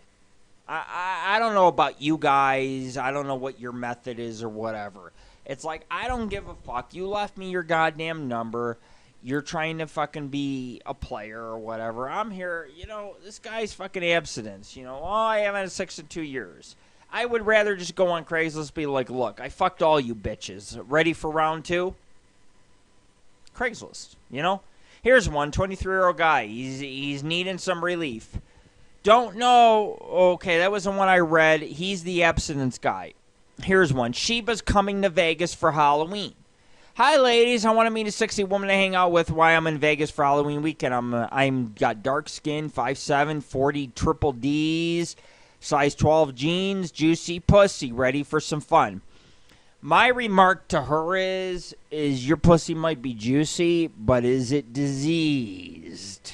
I don't know about you guys. I don't know what your method is or whatever. It's like, I don't give a fuck. You left me your goddamn number. You're trying to fucking be a player or whatever. I'm here, you know, this guy's fucking abstinence. You know, I haven't had sex in 2 years. I would rather just go on Craigslist and be like, look, I fucked all you bitches. Ready for round 2? Craigslist, you know? Here's one, 23-year-old guy. He's needing some relief. Don't know. Okay, that wasn't what I read. He's the abstinence guy. Here's one. Sheba's coming to Vegas for Halloween. Hi, ladies. I want to meet a sexy woman to hang out with while I'm in Vegas for Halloween weekend. I'm got dark skin, 5'7", 40 triple Ds, size 12 jeans, juicy pussy, ready for some fun. My remark to her is your pussy might be juicy, but is it diseased?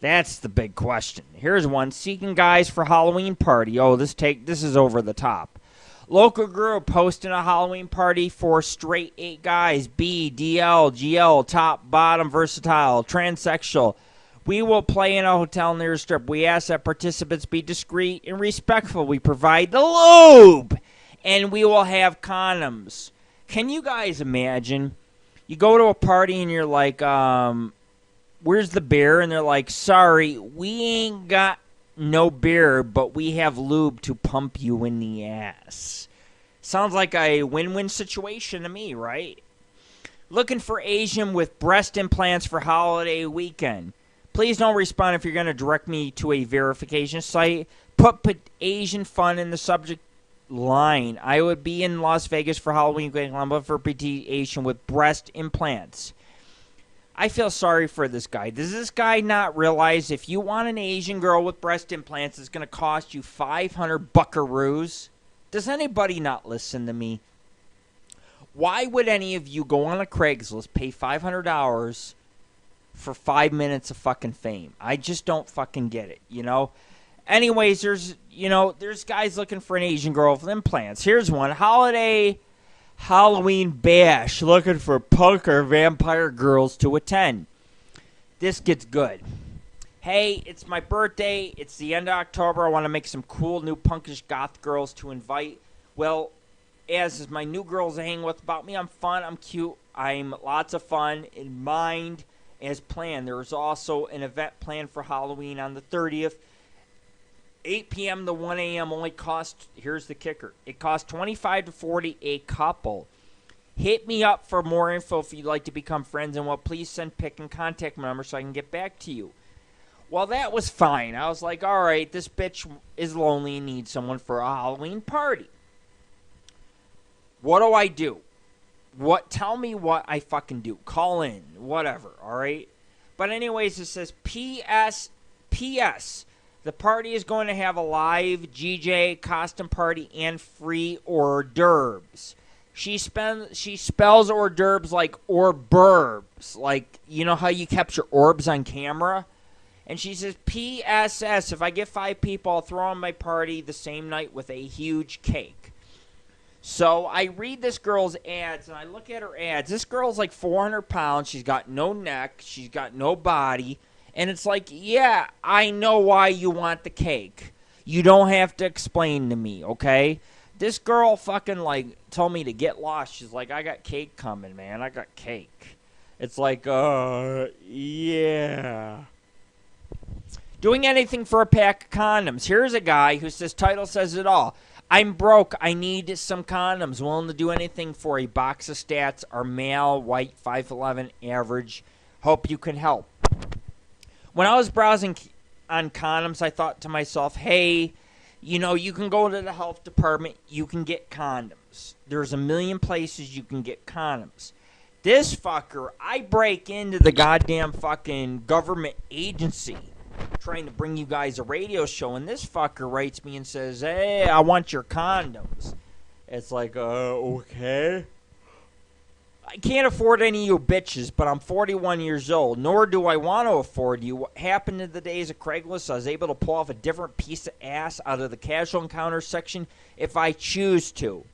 That's the big question. Here's one. Seeking guys for Halloween party. Oh, this is over the top. Local group hosting a Halloween party for straight 8 guys. B, DL, GL, top, bottom, versatile, transsexual. We will play in a hotel near a strip. We ask that participants be discreet and respectful. We provide the lube. And we will have condoms. Can you guys imagine? You go to a party and you're like, where's the beer? And they're like, sorry, we ain't got no beer, but we have lube to pump you in the ass. Sounds like a win-win situation to me, right? Looking for Asian with breast implants for holiday weekend. Please don't respond if you're going to direct me to a verification site. Put Asian fun in the subject line. I would be in Las Vegas for Halloween weekend for petite Asian with breast implants. I feel sorry for this guy. Does this guy not realize if you want an Asian girl with breast implants, it's going to cost you 500 buckaroos? Does anybody not listen to me? Why would any of you go on a Craigslist, pay $500 for 5 minutes of fucking fame? I just don't fucking get it, you know? Anyways, there's guys looking for an Asian girl with implants. Here's one. Halloween bash, looking for punk or vampire girls to attend. This gets good. Hey, it's my birthday. It's the end of October. I want to make some cool new punkish goth girls to invite. Well, as is my new girls to hang with about me, I'm fun, I'm cute, I'm lots of fun in mind as planned. There's also an event planned for Halloween on the 30th. 8 p.m. to 1 a.m. only costs, here's the kicker, it costs $25 to $40 a couple. Hit me up for more info if you'd like to become friends, and please send pic and contact number so I can get back to you. Well, that was fine. I was like, all right, this bitch is lonely and needs someone for a Halloween party. What do I do? Tell me what I fucking do. Call in, whatever, all right? But anyways, it says, P.S. The party is going to have a live GJ costume party and free hors d'oeuvres. She spells hors d'oeuvres like orburbs. Like, you know how you capture orbs on camera? And she says, P.S.S. If I get 5 people, I'll throw on my party the same night with a huge cake. So I read this girl's ads, and I look at her ads. This girl's like 400 pounds. She's got no neck. She's got no body. And it's like, yeah, I know why you want the cake. You don't have to explain to me, okay? This girl fucking, told me to get lost. She's like, I got cake coming, man. I got cake. It's like, yeah. Doing anything for a pack of condoms. Here's a guy who says, title says it all. I'm broke. I need some condoms. Willing to do anything for a box of stats. Are male, white, 5'11", average. Hope you can help. When I was browsing on condoms, I thought to myself, hey, you can go to the health department. You can get condoms. There's a million places you can get condoms. This fucker, I break into the goddamn fucking government agency trying to bring you guys a radio show, and this fucker writes me and says, hey, I want your condoms. It's like, okay. I can't afford any of you bitches, but I'm 41 years old, nor do I want to afford you. What happened in the days of Craigslist, I was able to pull off a different piece of ass out of the casual encounter section if I choose to.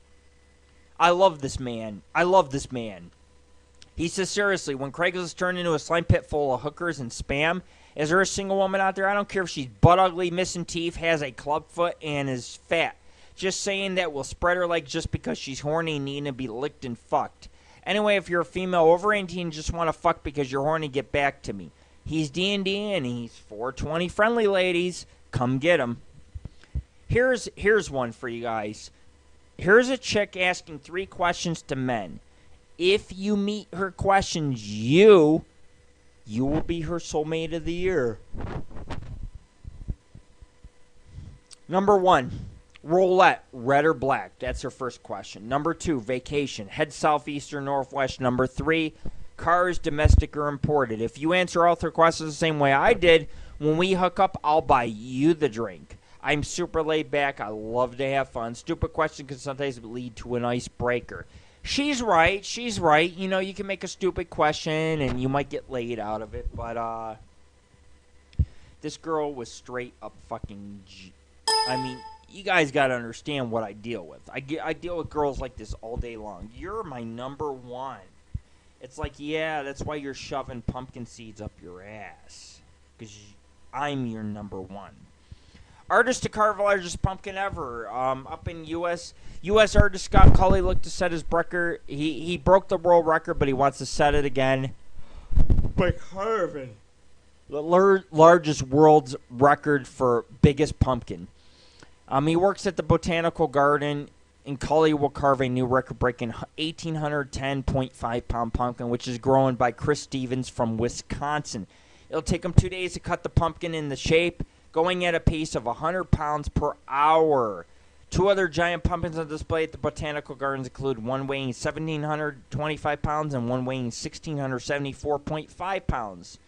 I love this man. I love this man. He says, seriously, when Craigslist turned into a slime pit full of hookers and spam, is there a single woman out there? I don't care if she's butt ugly, missing teeth, has a club foot, and is fat. Just saying that will spread her legs just because she's horny and needing to be licked and fucked. Anyway, if you're a female over 18 and just want to fuck because you're horny, get back to me. He's D&D and he's 420 friendly, ladies. Come get him. Here's one for you guys. Here's a chick asking 3 questions to men. If you meet her questions, you will be her soulmate of the year. Number 1, roulette, red or black. That's her first question. Number 2, vacation, head southeast or northwest. Number 3, cars, domestic or imported. If you answer all 3 questions the same way I did, when we hook up, I'll buy you the drink. I'm super laid back. I love to have fun. Stupid question can sometimes lead to an icebreaker. She's right. She's right. You know, you can make a stupid question and you might get laid out of it. But, this girl was straight up fucking... I mean, you guys got to understand what I deal with. I deal with girls like this all day long. You're my number 1. It's like, yeah, that's why you're shoving pumpkin seeds up your ass. Because I'm your number 1. Artist to carve the largest pumpkin ever. Up in U.S. artist Scott Culley looked to set his record. He broke the world record, but he wants to set it again by carving the largest world's record for biggest pumpkin. He works at the Botanical Garden, and Culley will carve a new record-breaking 1,810.5-pound pumpkin, which is grown by Chris Stevens from Wisconsin. It'll take him 2 days to cut the pumpkin in the shape, going at a pace of 100 pounds per hour. 2 other giant pumpkins on display at the Botanical Gardens include one weighing 1,725 pounds and one weighing 1,674.5 pounds.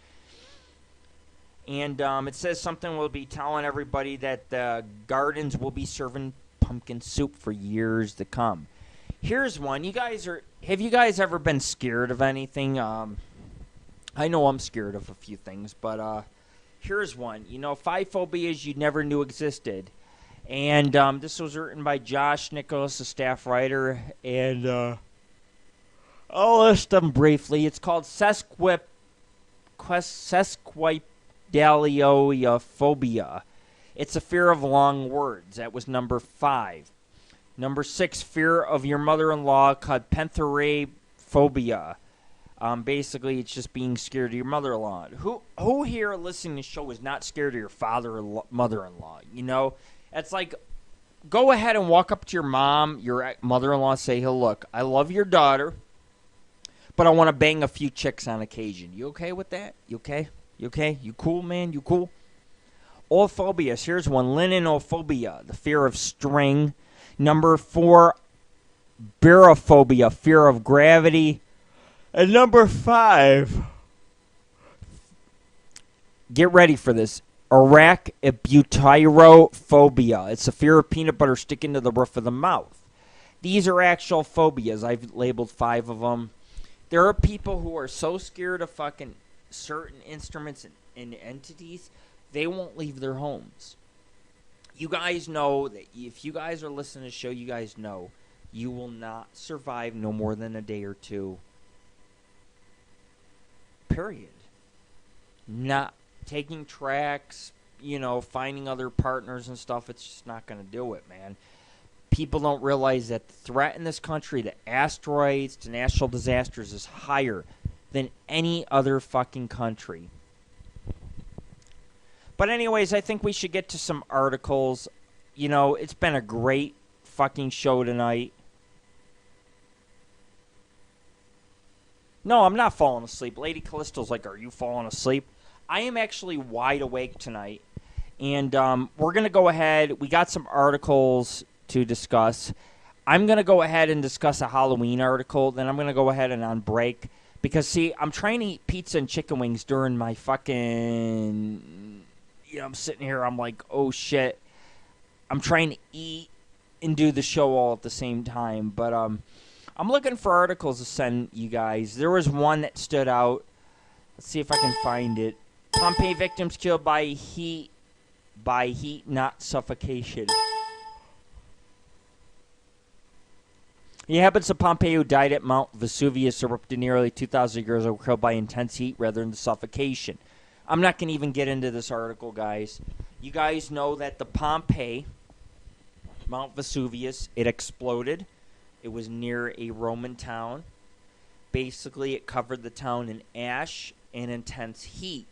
And it says something will be telling everybody that the gardens will be serving pumpkin soup for years to come. Here's one. Have you guys ever been scared of anything? I know I'm scared of a few things, but here's one. 5 phobias you never knew existed. And this was written by Josh Nicholas, a staff writer. And I'll list them briefly. It's called sesquipedaliophobia. It's a fear of long words. That was number 5. Number 6, fear of your mother-in-law, called pentherophobia. Basically, it's just being scared of your mother-in-law. Who here listening to the show is not scared of your father or mother-in-law? It's like, go ahead and walk up to your mom, your mother-in-law, say, hey, look, I love your daughter, but I want to bang a few chicks on occasion. You okay with that? You okay? You okay? You cool, man? You cool? All phobias. Here's one. Linophobia, the fear of string. Number 4, barophobia, fear of gravity. And number 5, get ready for this, arachibutyrophobia. It's a fear of peanut butter sticking to the roof of the mouth. These are actual phobias. I've labeled 5 of them. There are people who are so scared of fucking certain instruments and entities, they won't leave their homes. You guys know that if you guys are listening to the show, you guys know you will not survive no more than a day or 2. Period. Not taking tracks, finding other partners and stuff. It's just not going to do it, man. People don't realize that the threat in this country to asteroids, to natural disasters is higher than any other fucking country. But anyways, I think we should get to some articles. It's been a great fucking show tonight. No, I'm not falling asleep. Lady Callisto's like, are you falling asleep? I am actually wide awake tonight. And we're going to go ahead. We got some articles to discuss. I'm going to go ahead and discuss a Halloween article. Then I'm going to go ahead and on break. Because, see, I'm trying to eat pizza and chicken wings during my fucking... I'm sitting here. I'm like, oh, shit. I'm trying to eat and do the show all at the same time. But, I'm looking for articles to send you guys. There was one that stood out. Let's see if I can find it. Pompeii victims killed by heat, not suffocation. The inhabitants of Pompeii who died at Mount Vesuvius erupted nearly 2,000 years ago were killed by intense heat rather than suffocation. I'm not going to even get into this article, guys. You guys know that the Pompeii, Mount Vesuvius, it exploded. It was near a Roman town. Basically, it covered the town in ash and intense heat.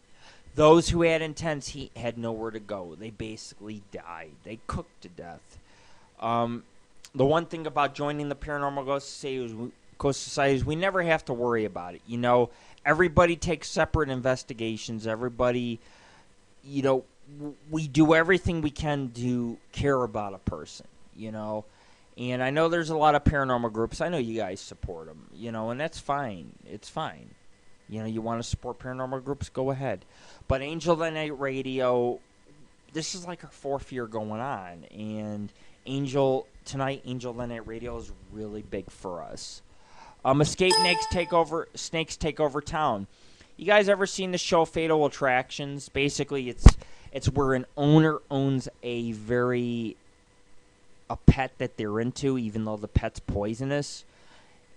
Those who had intense heat had nowhere to go. They basically died. They cooked to death. The one thing about joining the Paranormal Ghost Society is we never have to worry about it. You know, everybody takes separate investigations. Everybody, you know, we do everything we can to care about a person, you know. And I know there's a lot of paranormal groups. I know you guys support them, you know, and that's fine. It's fine. You know, you want to support paranormal groups, go ahead. But Angel of the Night Radio, this is like our 4th year going on. And Angel of the Night Radio is really big for us. Escape Snakes Take Over Town. You guys ever seen the show Fatal Attractions? Basically, it's where an owner owns a pet that they're into, even though the pet's poisonous.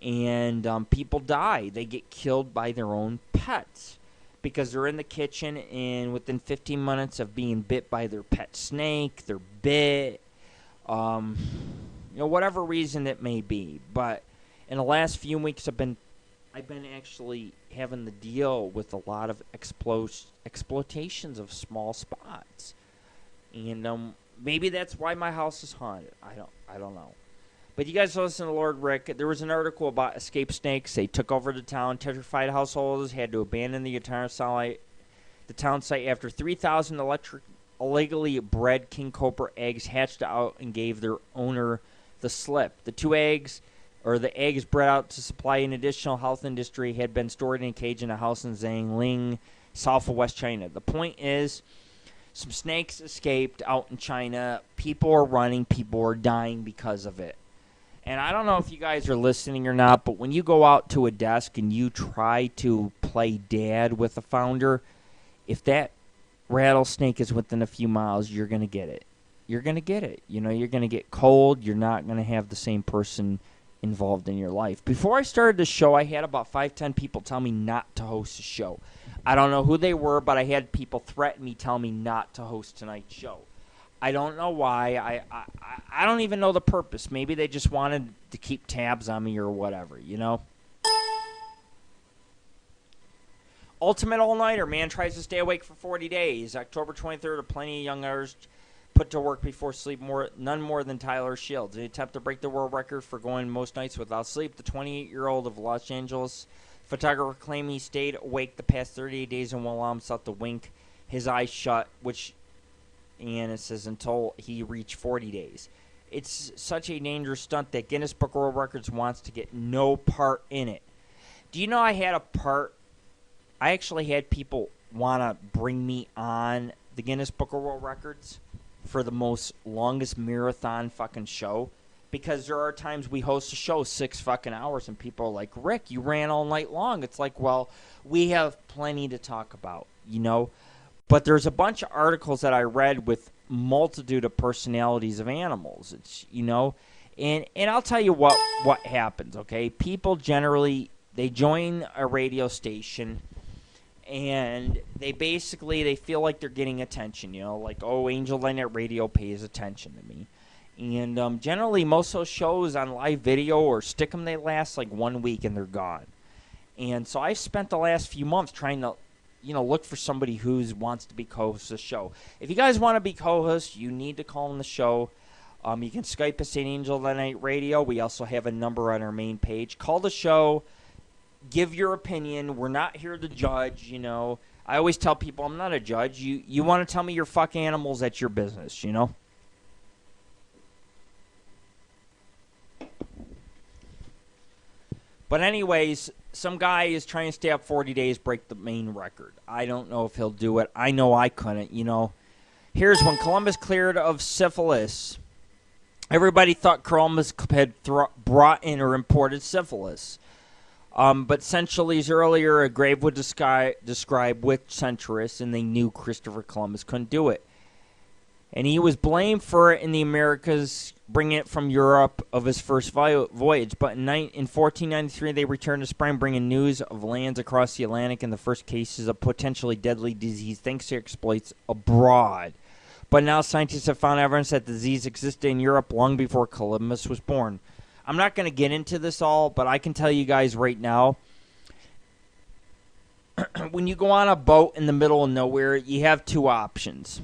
And people die. They get killed by their own pets because they're in the kitchen, and within 15 minutes of being bit by their pet snake, they're bit. You know, whatever reason it may be. But in the last few weeks, I've been actually having to deal with a lot of exploitations of small spots, and maybe that's why my house is haunted. I don't know. But you guys listen to Lord Rick. There was an article about escaped snakes. They took over the town. Terrified householders had to abandon the entire town site after 3,000 illegally bred king cobra eggs hatched out and gave their owner the slip. The eggs bred out to supply an additional health industry had been stored in a cage in a house in Zhangling, south of West China. The point is, some snakes escaped out in China. People are running. People are dying because of it. And I don't know if you guys are listening or not, but when you go out to a desk and you try to play dad with a founder, if that rattlesnake is within a few miles, you're going to get it. You're going to get it. You know, you're going to get cold. You're not going to have the same person involved in your life. Before I started the show, I had about 5-10 people tell me not to host a show. I don't know who they were, but I had people threaten me, tell me not to host tonight's show. I don't know why. I don't even know the purpose. Maybe they just wanted to keep tabs on me or whatever, you know? Ultimate All-Nighter. Man tries to stay awake for 40 days. October 23rd, plenty of young hours put to work before sleep. None more than Tyler Shields. In an attempt to break the world record for going most nights without sleep, the 28-year-old of Los Angeles photographer claimed he stayed awake the past 38 days and won't allow himself to wink his eyes shut, and it says until he reached 40 days. It's such a dangerous stunt that Guinness Book of World Records wants to get no part in it. Do you know I had a part? I actually had people want to bring me on the Guinness Book of World Records for the longest marathon fucking show, because there are times we host a show 6 fucking hours and people are like, Rick, you ran all night long. It's like, well, we have plenty to talk about, you know? But there's a bunch of articles that I read with multitude of personalities of animals. It's, you know, and I'll tell you what happens, okay? People generally, they join a radio station and they feel like they're getting attention, you know, like, oh, Angel of the Night Radio pays attention to me. And generally, most of those shows on live video or Stickham, they last like 1 week and they're gone. And so I've spent the last few months trying to, you know, look for somebody who wants to be co-host of the show. If you guys want to be co-host, you need to call on the show. You can Skype us at Angel of the Night Radio. We also have a number on our main page. Call the show. Give your opinion. We're not here to judge, you know. I always tell people I'm not a judge. You want to tell me your fuck animals, that's your business, you know. But anyways, some guy is trying to stay up 40 days, break the main record. I don't know if he'll do it. I know I couldn't, you know. Here's when Columbus cleared of syphilis. Everybody thought Columbus had brought in or imported syphilis. But centuries earlier, a grave would describe which centuries, and they knew Christopher Columbus couldn't do it. And he was blamed for it in the Americas, bringing it from Europe of his first voyage. But in 1493, they returned to Spain, bringing news of lands across the Atlantic and the first cases of potentially deadly disease thanks to exploits abroad. But now scientists have found evidence that the disease existed in Europe long before Columbus was born. I'm not going to get into this all, but I can tell you guys right now, when you go on a boat in the middle of nowhere, you have two options.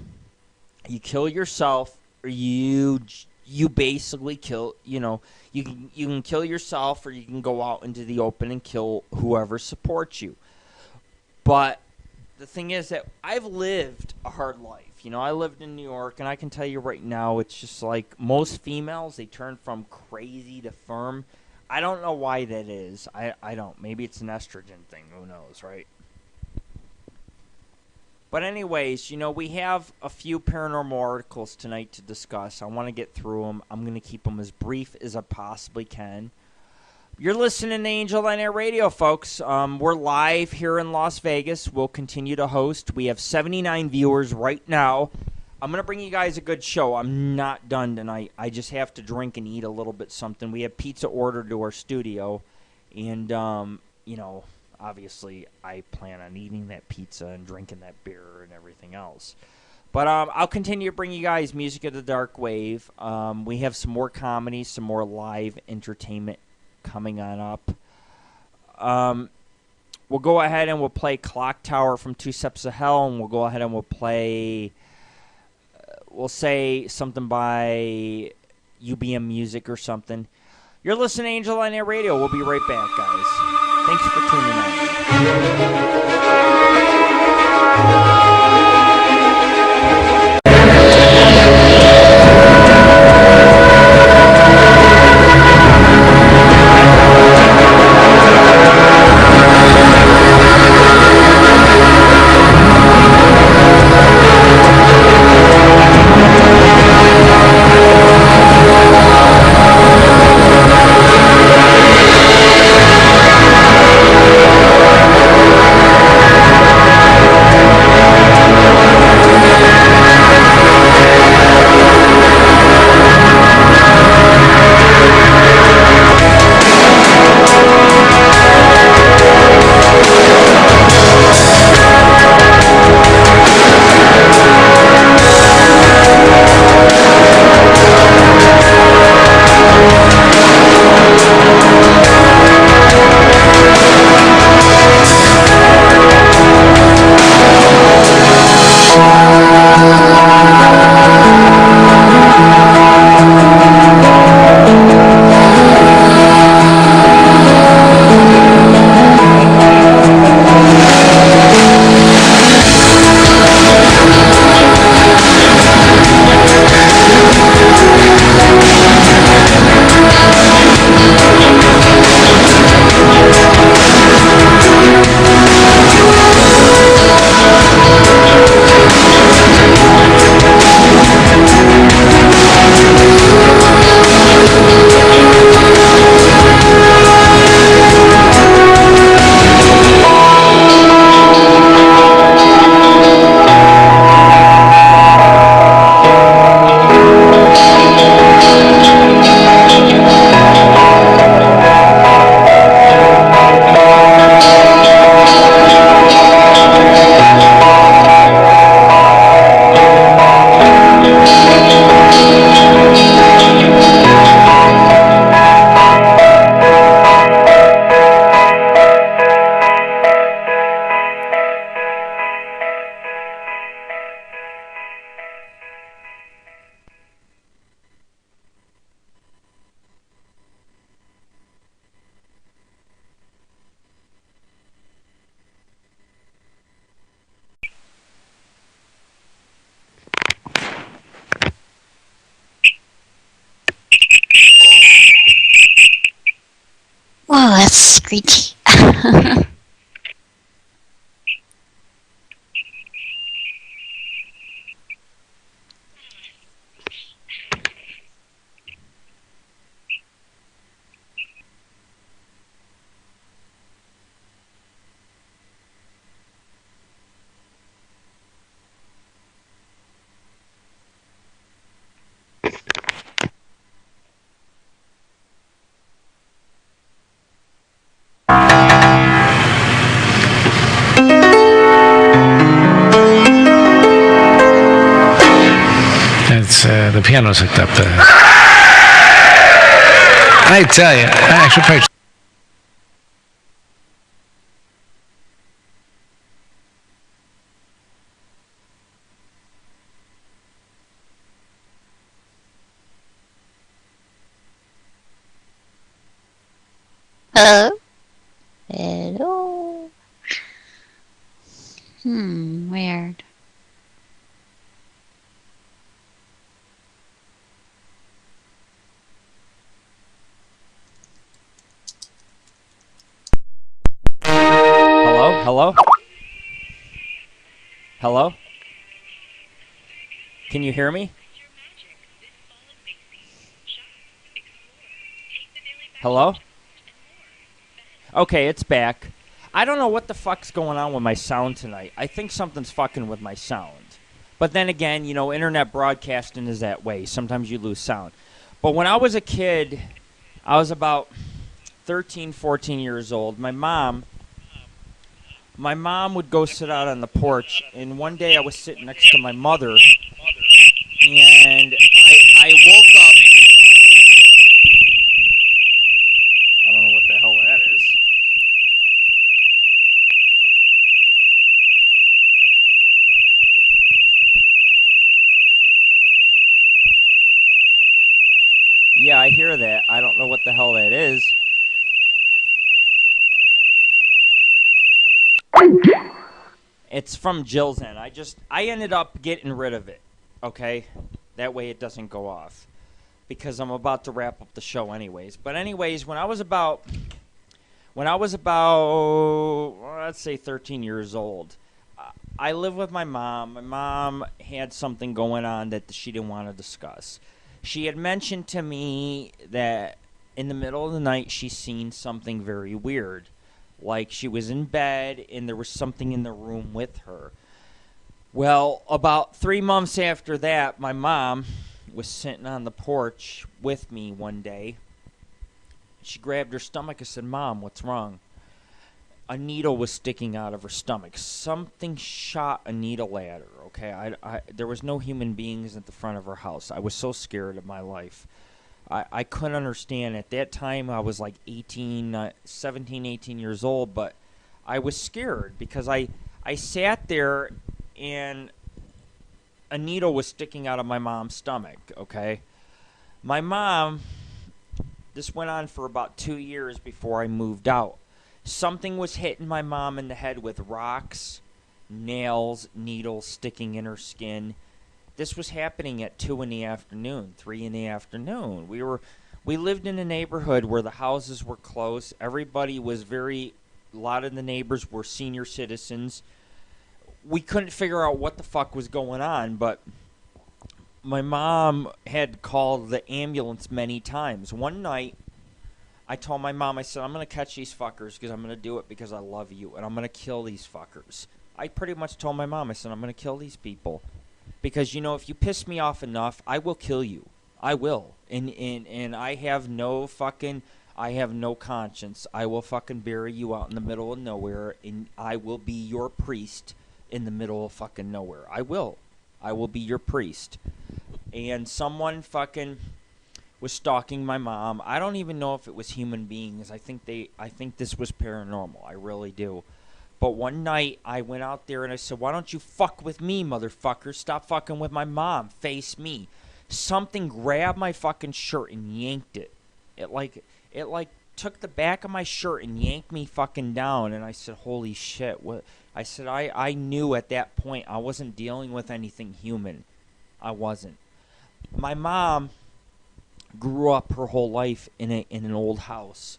You kill yourself, or you basically kill, you can kill yourself, or you can go out into the open and kill whoever supports you. But the thing is that I've lived a hard life. I lived in New York, and I can tell you right now, it's just like most females, they turn from crazy to firm. I don't know why that is. I don't. Maybe it's an estrogen thing. Who knows, right? But anyways, we have a few paranormal articles tonight to discuss. I want to get through them. I'm going to keep them as brief as I possibly can. You're listening to Angel of the Night Radio, folks. We're live here in Las Vegas. We'll continue to host. We have 79 viewers right now. I'm going to bring you guys a good show. I'm not done tonight. I just have to drink and eat a little bit something. We have pizza ordered to our studio. And, obviously I plan on eating that pizza and drinking that beer and everything else. But I'll continue to bring you guys music of the dark wave. We have some more comedy, some more live entertainment coming on up. We'll go ahead and we'll play Clock Tower from Two Steps of Hell, and we'll go ahead and we'll play, we'll say something by UBM Music or something. You're listening to Angel of the Night Radio. We'll be right back, guys. Thanks for tuning in. Oh, that's screechy. It's the piano's hooked up there. I tell you, I actually probably. Hello? Hello? Weird. Hello? Hello? Hello? Can you hear me? Hello? Okay, it's back. I don't know what the fuck's going on with my sound tonight. I think something's fucking with my sound. But then again, you know, internet broadcasting is that way. Sometimes you lose sound. But when I was a kid, I was about 13, 14 years old. My mom would go sit out on the porch, and one day I was sitting next to my mother, and I woke up. I don't know what the hell that is. Yeah, I hear that. I don't know what the hell that is. It's from Jill's end. I ended up getting rid of it, okay? That way it doesn't go off. Because I'm about to wrap up the show anyways. But anyways, when I was about, let's say 13 years old, I lived with my mom. My mom had something going on that she didn't want to discuss. She had mentioned to me that in the middle of the night she seen something very weird. Like she was in bed and there was something in the room with her. Well, about 3 months after that, my mom was sitting on the porch with me one day. She grabbed her stomach and said, "Mom, what's wrong?" A needle was sticking out of her stomach. Something shot a needle at her, okay? There was no human beings at the front of her house. I was so scared of my life. I couldn't understand. At that time, I was like 17, 18 years old, but I was scared because I sat there and a needle was sticking out of my mom's stomach, okay? My mom, this went on for about 2 years before I moved out. Something was hitting my mom in the head with rocks, nails, needles sticking in her skin. This was happening at 2 in the afternoon, 3 in the afternoon. We lived in a neighborhood where the houses were close. Everybody was a lot of the neighbors were senior citizens. We couldn't figure out what the fuck was going on, but my mom had called the ambulance many times. One night, I told my mom, I said, "I'm going to catch these fuckers because I'm going to do it because I love you, and I'm going to kill these fuckers." I pretty much told my mom, I said, "I'm going to kill these people. Because, you know, if you piss me off enough, I will kill you. I will. And I have no conscience. I will fucking bury you out in the middle of nowhere, and I will be your priest in the middle of fucking nowhere. I will. I will be your priest." And someone fucking was stalking my mom. I don't even know if it was human beings. I think this was paranormal. I really do. But one night, I went out there and I said, "Why don't you fuck with me, motherfucker? Stop fucking with my mom. Face me." Something grabbed my fucking shirt and yanked it. It took the back of my shirt and yanked me fucking down. And I said, "Holy shit." What? I said, I knew at that point I wasn't dealing with anything human. I wasn't. My mom grew up her whole life in an old house.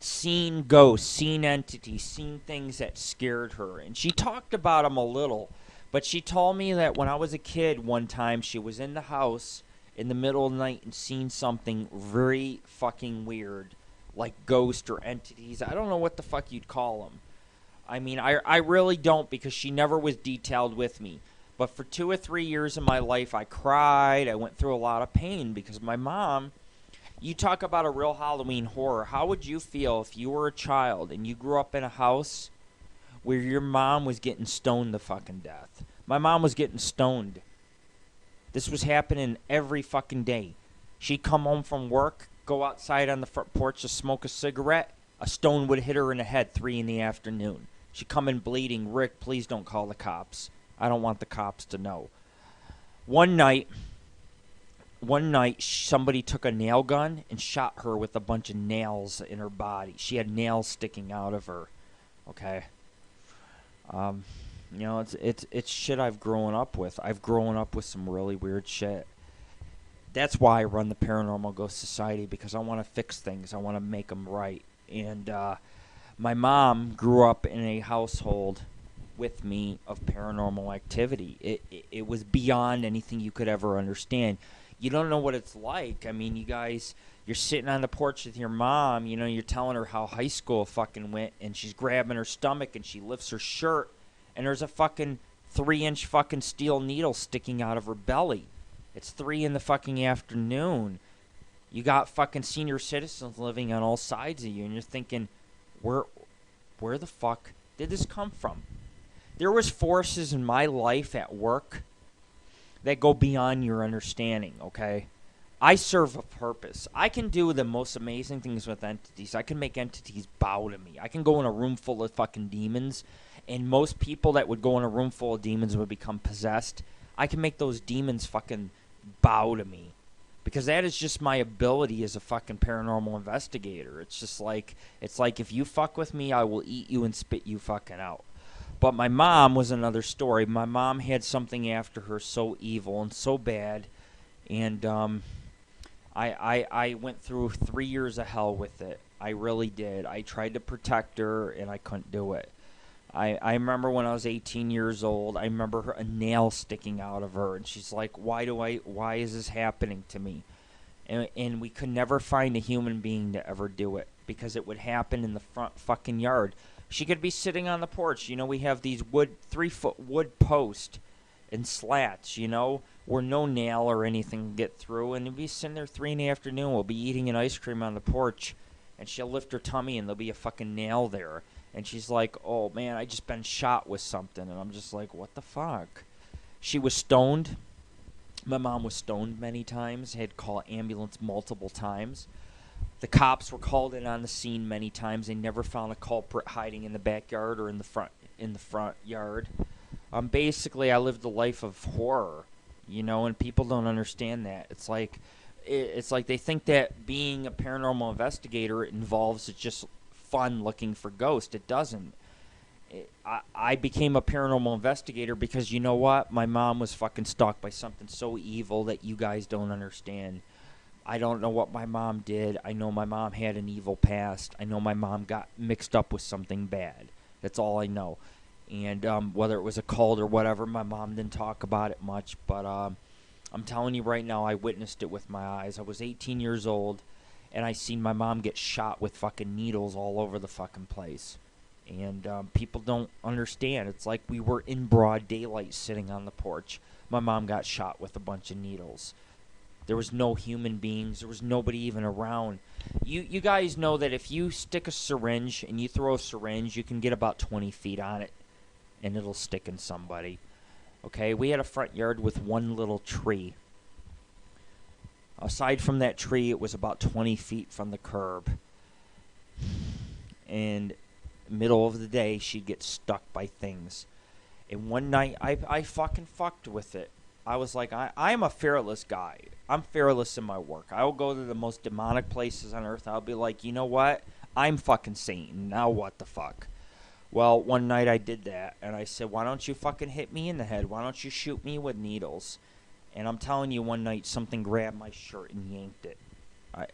Seen ghosts, seen entities, seen things that scared her. And she talked about them a little. But she told me that when I was a kid one time, she was in the house in the middle of the night and seen something very fucking weird. Like ghosts or entities. I don't know what the fuck you'd call them. I mean, I really don't because she never was detailed with me. But for 2 or 3 years of my life, I cried. I went through a lot of pain because my mom, you talk about a real Halloween horror. How would you feel if you were a child and you grew up in a house where your mom was getting stoned to fucking death? My mom was getting stoned. This was happening every fucking day. She'd come home from work, go outside on the front porch to smoke a cigarette. A stone would hit her in the head 3 in the afternoon. She'd come in bleeding. Rick, please don't call the cops. I don't want the cops to know. One night, somebody took a nail gun and shot her with a bunch of nails in her body. She had nails sticking out of her. Okay. You know, it's shit I've grown up with. I've grown up with some really weird shit. That's why I run the Paranormal Ghost Society, because I want to fix things. I want to make them right. And my mom grew up in a household with me of paranormal activity. It was beyond anything you could ever understand. You don't know what it's like. I mean, you guys, you're sitting on the porch with your mom, you know, you're telling her how high school fucking went, and she's grabbing her stomach and she lifts her shirt, and there's a fucking 3-inch fucking steel needle sticking out of her belly. It's 3 in the fucking afternoon. You got fucking senior citizens living on all sides of you, and you're thinking, where the fuck did this come from? There was forces in my life at work that go beyond your understanding, okay? I serve a purpose. I can do the most amazing things with entities. I can make entities bow to me. I can go in a room full of fucking demons, and most people that would go in a room full of demons would become possessed. I can make those demons fucking bow to me, because that is just my ability as a fucking paranormal investigator. It's just like, if you fuck with me, I will eat you and spit you fucking out. But my mom was another story. My mom had something after her so evil and so bad, and I went through 3 years of hell with it. I really did. I tried to protect her, and I couldn't do it. I remember when I was 18 years old, I remember a nail sticking out of her, and she's like, why is this happening to me? And we could never find a human being to ever do it, because it would happen in the front fucking yard. She could be sitting on the porch. You know, we have these 3-foot wood posts and slats, you know, where no nail or anything can get through. And we'll be sitting there 3 in the afternoon. We'll be eating an ice cream on the porch, and she'll lift her tummy, and there'll be a fucking nail there. And she's like, oh, man, I just been shot with something. And I'm just like, what the fuck? She was stoned. My mom was stoned many times. Had to call an ambulance multiple times. The cops were called in on the scene many times. They never found a culprit hiding in the backyard or in the front yard. Basically, I lived a life of horror, you know, and people don't understand that. It's like they think that being a paranormal investigator involves just fun looking for ghosts. It doesn't. I became a paranormal investigator because, you know what? My mom was fucking stalked by something so evil that you guys don't understand. I don't know what my mom did. I know my mom had an evil past. I know my mom got mixed up with something bad. That's all I know. And whether it was a cult or whatever, my mom didn't talk about it much. But I'm telling you right now, I witnessed it with my eyes. I was 18 years old, and I seen my mom get shot with fucking needles all over the fucking place. And people don't understand. It's like we were in broad daylight sitting on the porch. My mom got shot with a bunch of needles. There was no human beings. There was nobody even around. You guys know that if you stick a syringe and you throw a syringe, you can get about 20 feet on it, and it'll stick in somebody. Okay, we had a front yard with one little tree. Aside from that tree, it was about 20 feet from the curb. And middle of the day, she'd get stuck by things. And one night, I fucking fucked with it. I was like, I'm a fearless guy. I'm fearless in my work. I will go to the most demonic places on earth. I'll be like, you know what? I'm fucking Satan. Now what the fuck? Well, one night I did that, and I said, why don't you fucking hit me in the head? Why don't you shoot me with needles? And I'm telling you, one night something grabbed my shirt and yanked it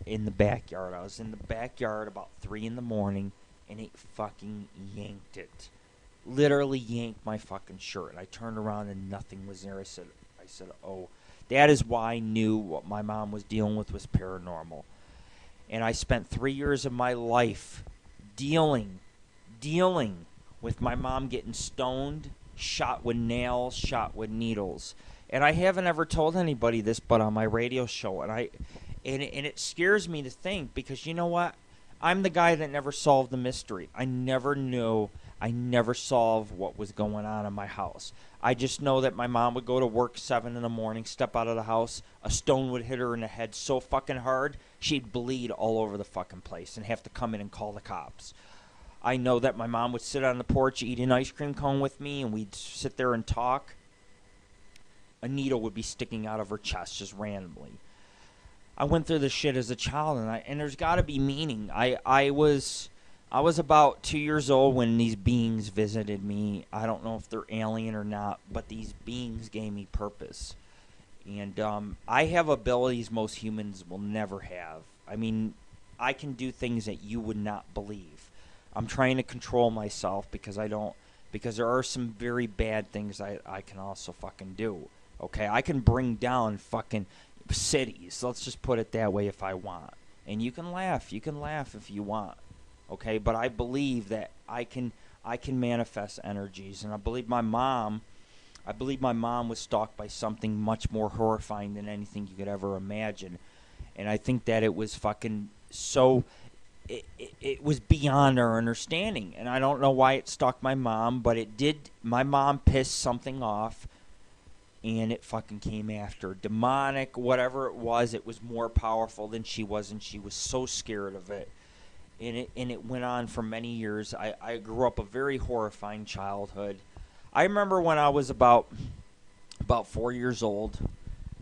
in the backyard. I was in the backyard about 3 in the morning, and it fucking yanked it. Literally yanked my fucking shirt. I turned around and nothing was there. I said, oh, that is why I knew what my mom was dealing with was paranormal. And I spent 3 years of my life dealing with my mom getting stoned shot with nails, shot with needles. And I haven't ever told anybody this but on my radio show. And it scares me to think, because you know what? I'm the guy that never solved the mystery. I never knew. I never solved what was going on in my house. I just know that my mom would go to work 7 in the morning, step out of the house, a stone would hit her in the head so fucking hard, she'd bleed all over the fucking place and have to come in and call the cops. I know that my mom would sit on the porch, eat an ice cream cone with me, and we'd sit there and talk. A needle would be sticking out of her chest just randomly. I went through this shit as a child, and there's got to be meaning. I was about 2 years old when these beings visited me. I don't know if they're alien or not, but these beings gave me purpose. And I have abilities most humans will never have. I mean, I can do things that you would not believe. I'm trying to control myself because there are some very bad things I can also fucking do. Okay, I can bring down fucking cities. Let's just put it that way if I want. And you can laugh if you want. Okay, but I believe that I can manifest energies, and I believe my mom was stalked by something much more horrifying than anything you could ever imagine. And I think that it was fucking so it was beyond our understanding. And I don't know why it stalked my mom, but it did. My mom pissed something off, and it fucking came after her. Demonic, whatever it was more powerful than she was, and she was so scared of it. And it went on for many years. I grew up a very horrifying childhood. I remember when I was about 4 years old,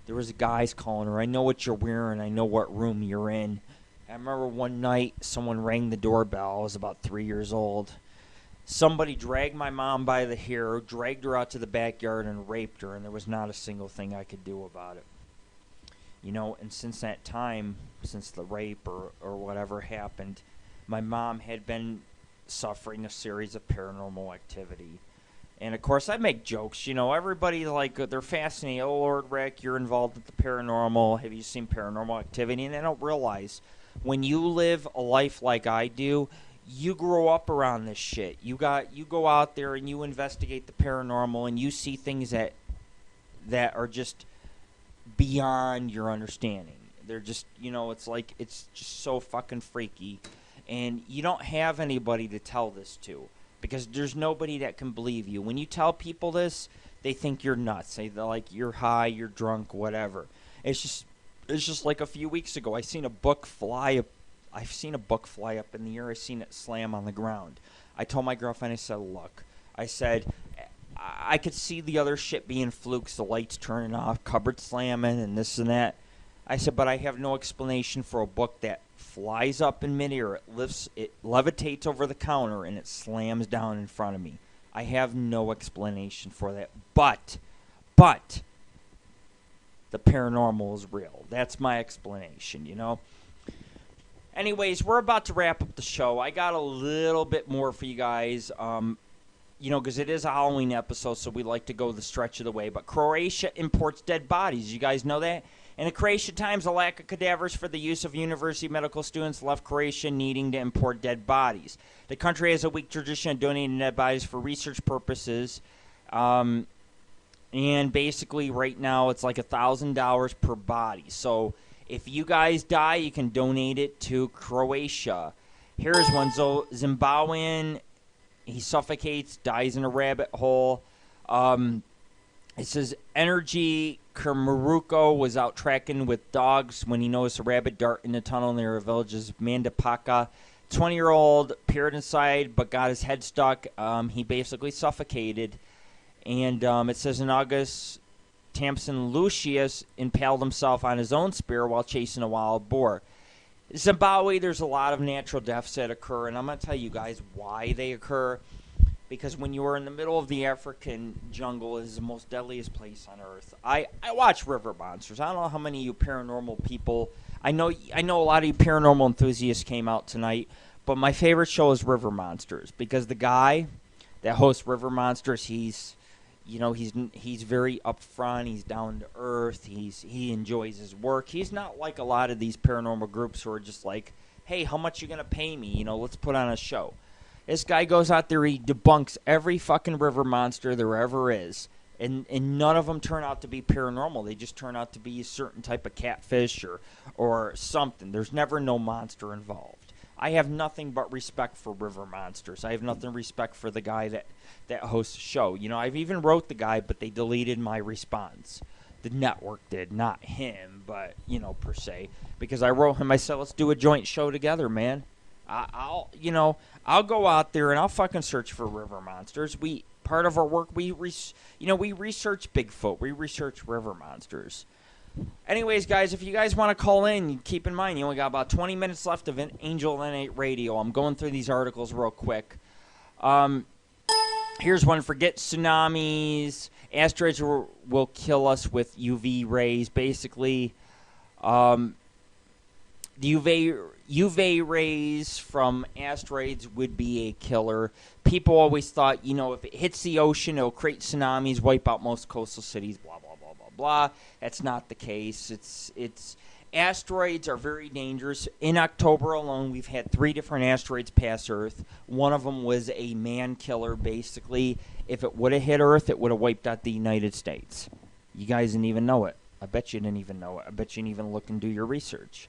there was guys calling her, I know what you're wearing, I know what room you're in. I remember one night someone rang the doorbell. I was about 3 years old. Somebody dragged my mom by the hair, dragged her out to the backyard, and raped her, and there was not a single thing I could do about it. You know, and since that time, since the rape or whatever happened, my mom had been suffering a series of paranormal activity. And, of course, I make jokes. You know, everybody, like, they're fascinated. Oh, Lord Rick, you're involved with the paranormal. Have you seen paranormal activity? And they don't realize when you live a life like I do, you grow up around this shit. You go out there and you investigate the paranormal, and you see things that are just beyond your understanding. They're just, you know, it's like, it's just so fucking freaky. And you don't have anybody to tell this to, because there's nobody that can believe you. When you tell people this, they think you're nuts. They're like, you're high, you're drunk, whatever. It's just like a few weeks ago, I've seen a book fly up in the air. I seen it slam on the ground. I told my girlfriend, I said, look, I said, I could see the other shit being flukes, the lights turning off, cupboard slamming, and this and that. I said, but I have no explanation for a book that flies up in midair, it levitates over the counter, and it slams down in front of me. I have no explanation for that. But the paranormal is real. That's my explanation, you know? Anyways, we're about to wrap up the show. I got a little bit more for you guys, you know, because it is a Halloween episode, so we like to go the stretch of the way. But Croatia imports dead bodies. You guys know that? In the Croatian times, a lack of cadavers for the use of university medical students left Croatia needing to import dead bodies. The country has a weak tradition of donating dead bodies for research purposes. And basically, right now, it's like $1,000 per body. So if you guys die, you can donate it to Croatia. Here's one. Zimbabwean, he suffocates, dies in a rabbit hole. It says, Energy Kermaruko was out tracking with dogs when he noticed a rabbit dart in the tunnel near a village's Mandapaka. 20-year-old appeared inside but got his head stuck. He basically suffocated. And it says in August, Tamsin Lucius impaled himself on his own spear while chasing a wild boar. Zimbabwe, there's a lot of natural deaths that occur, and I'm going to tell you guys why they occur. Because when you are in the middle of the African jungle, it is the most deadliest place on earth. I watch river monsters. I don't know how many of you paranormal people. I know a lot of you paranormal enthusiasts came out tonight, but my favorite show is River Monsters, because the guy that hosts River Monsters, he's very upfront. He's down to earth. He enjoys his work. He's not like a lot of these paranormal groups who are just like, hey, how much you gonna pay me? You know, let's put on a show. This guy goes out there, he debunks every fucking river monster there ever is. And none of them turn out to be paranormal. They just turn out to be a certain type of catfish or something. There's never no monster involved. I have nothing but respect for river monsters. I have nothing respect for the guy that hosts the show. You know, I've even wrote the guy, but they deleted my response. The network did, not him, but, you know, per se. Because I wrote him, I said, let's do a joint show together, man. I'll go out there and I'll fucking search for river monsters. Part of our work, we research Bigfoot. We research river monsters. Anyways, guys, if you guys want to call in, keep in mind, you only got about 20 minutes left of Angel of the Night Radio. I'm going through these articles real quick. Here's one. Forget tsunamis. Asteroids will kill us with UV rays. Basically, the UV rays from asteroids would be a killer. People always thought, you know, if it hits the ocean, it'll create tsunamis, wipe out most coastal cities, blah, blah, blah, blah, blah. That's not the case. It's asteroids are very dangerous. In October alone, we've had 3 different asteroids pass Earth. One of them was a man killer, basically. If it would have hit Earth, it would have wiped out the United States. You guys didn't even know it. I bet you didn't even know it. I bet you didn't even look and do your research.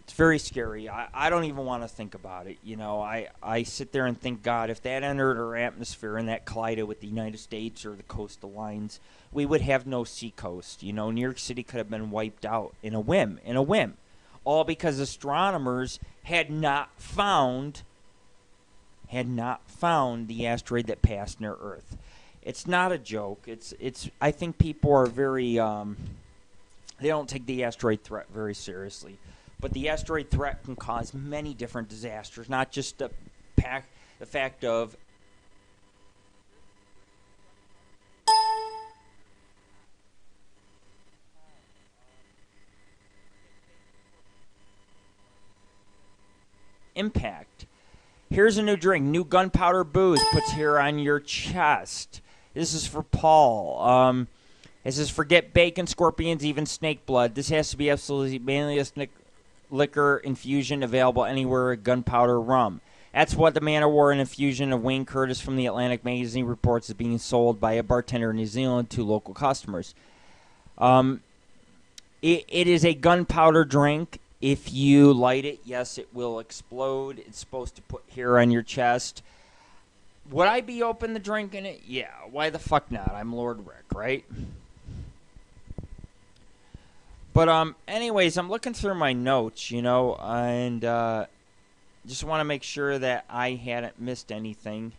It's very scary. I don't even want to think about it. You know, I sit there and think, God, if that entered our atmosphere and that collided with the United States or the coastal lines, we would have no seacoast. You know, New York City could have been wiped out in a whim. All because astronomers had not found the asteroid that passed near Earth. It's not a joke. I think people are very, they don't take the asteroid threat very seriously. But the asteroid threat can cause many different disasters, not just the fact of impact. Here's a new drink. New gunpowder booze puts hair on your chest. This is for Paul. This is forget bacon, scorpions, even snake blood. This has to be absolutely manliest liquor infusion available anywhere. Gunpowder rum. That's what the Man of War and infusion of Wayne Curtis from the Atlantic magazine reports is being sold by a bartender in New Zealand to local customers. It is a gunpowder drink. If you light it, yes, it will explode. It's supposed to put hair on your chest. Would I be open to drinking it? Yeah. Why the fuck not? I'm Lord Rick, right? But anyways, I'm looking through my notes, you know, and just want to make sure that I hadn't missed anything.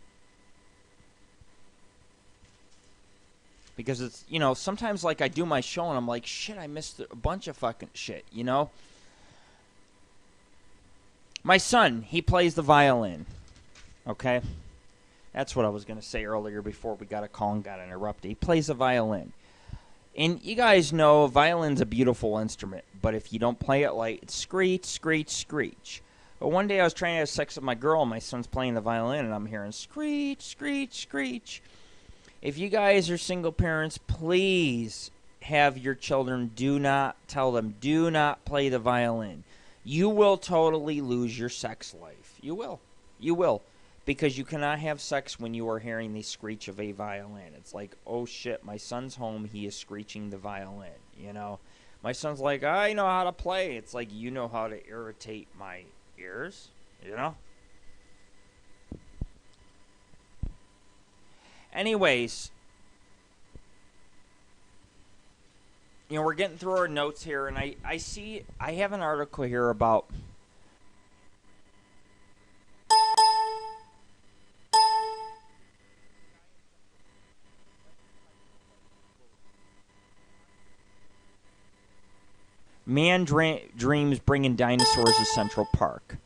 Because it's, you know, sometimes like I do my show and I'm like, shit, I missed a bunch of fucking shit, you know? My son, he plays the violin, okay? That's what I was going to say earlier before we got a call and got interrupted. He plays the violin. And you guys know violin's a beautiful instrument, but if you don't play it like, it's screech, screech, screech. But one day I was trying to have sex with my girl, and my son's playing the violin, and I'm hearing screech, screech, screech. If you guys are single parents, please have your children, do not play the violin. You will totally lose your sex life. You will. You will. Because you cannot have sex when you are hearing the screech of a violin. It's like, oh shit, my son's home, he is screeching the violin, you know. My son's like, I know how to play. It's like, you know how to irritate my ears, you know. Anyways, you know, we're getting through our notes here, and I have an article here about man dreams bringing dinosaurs to Central Park.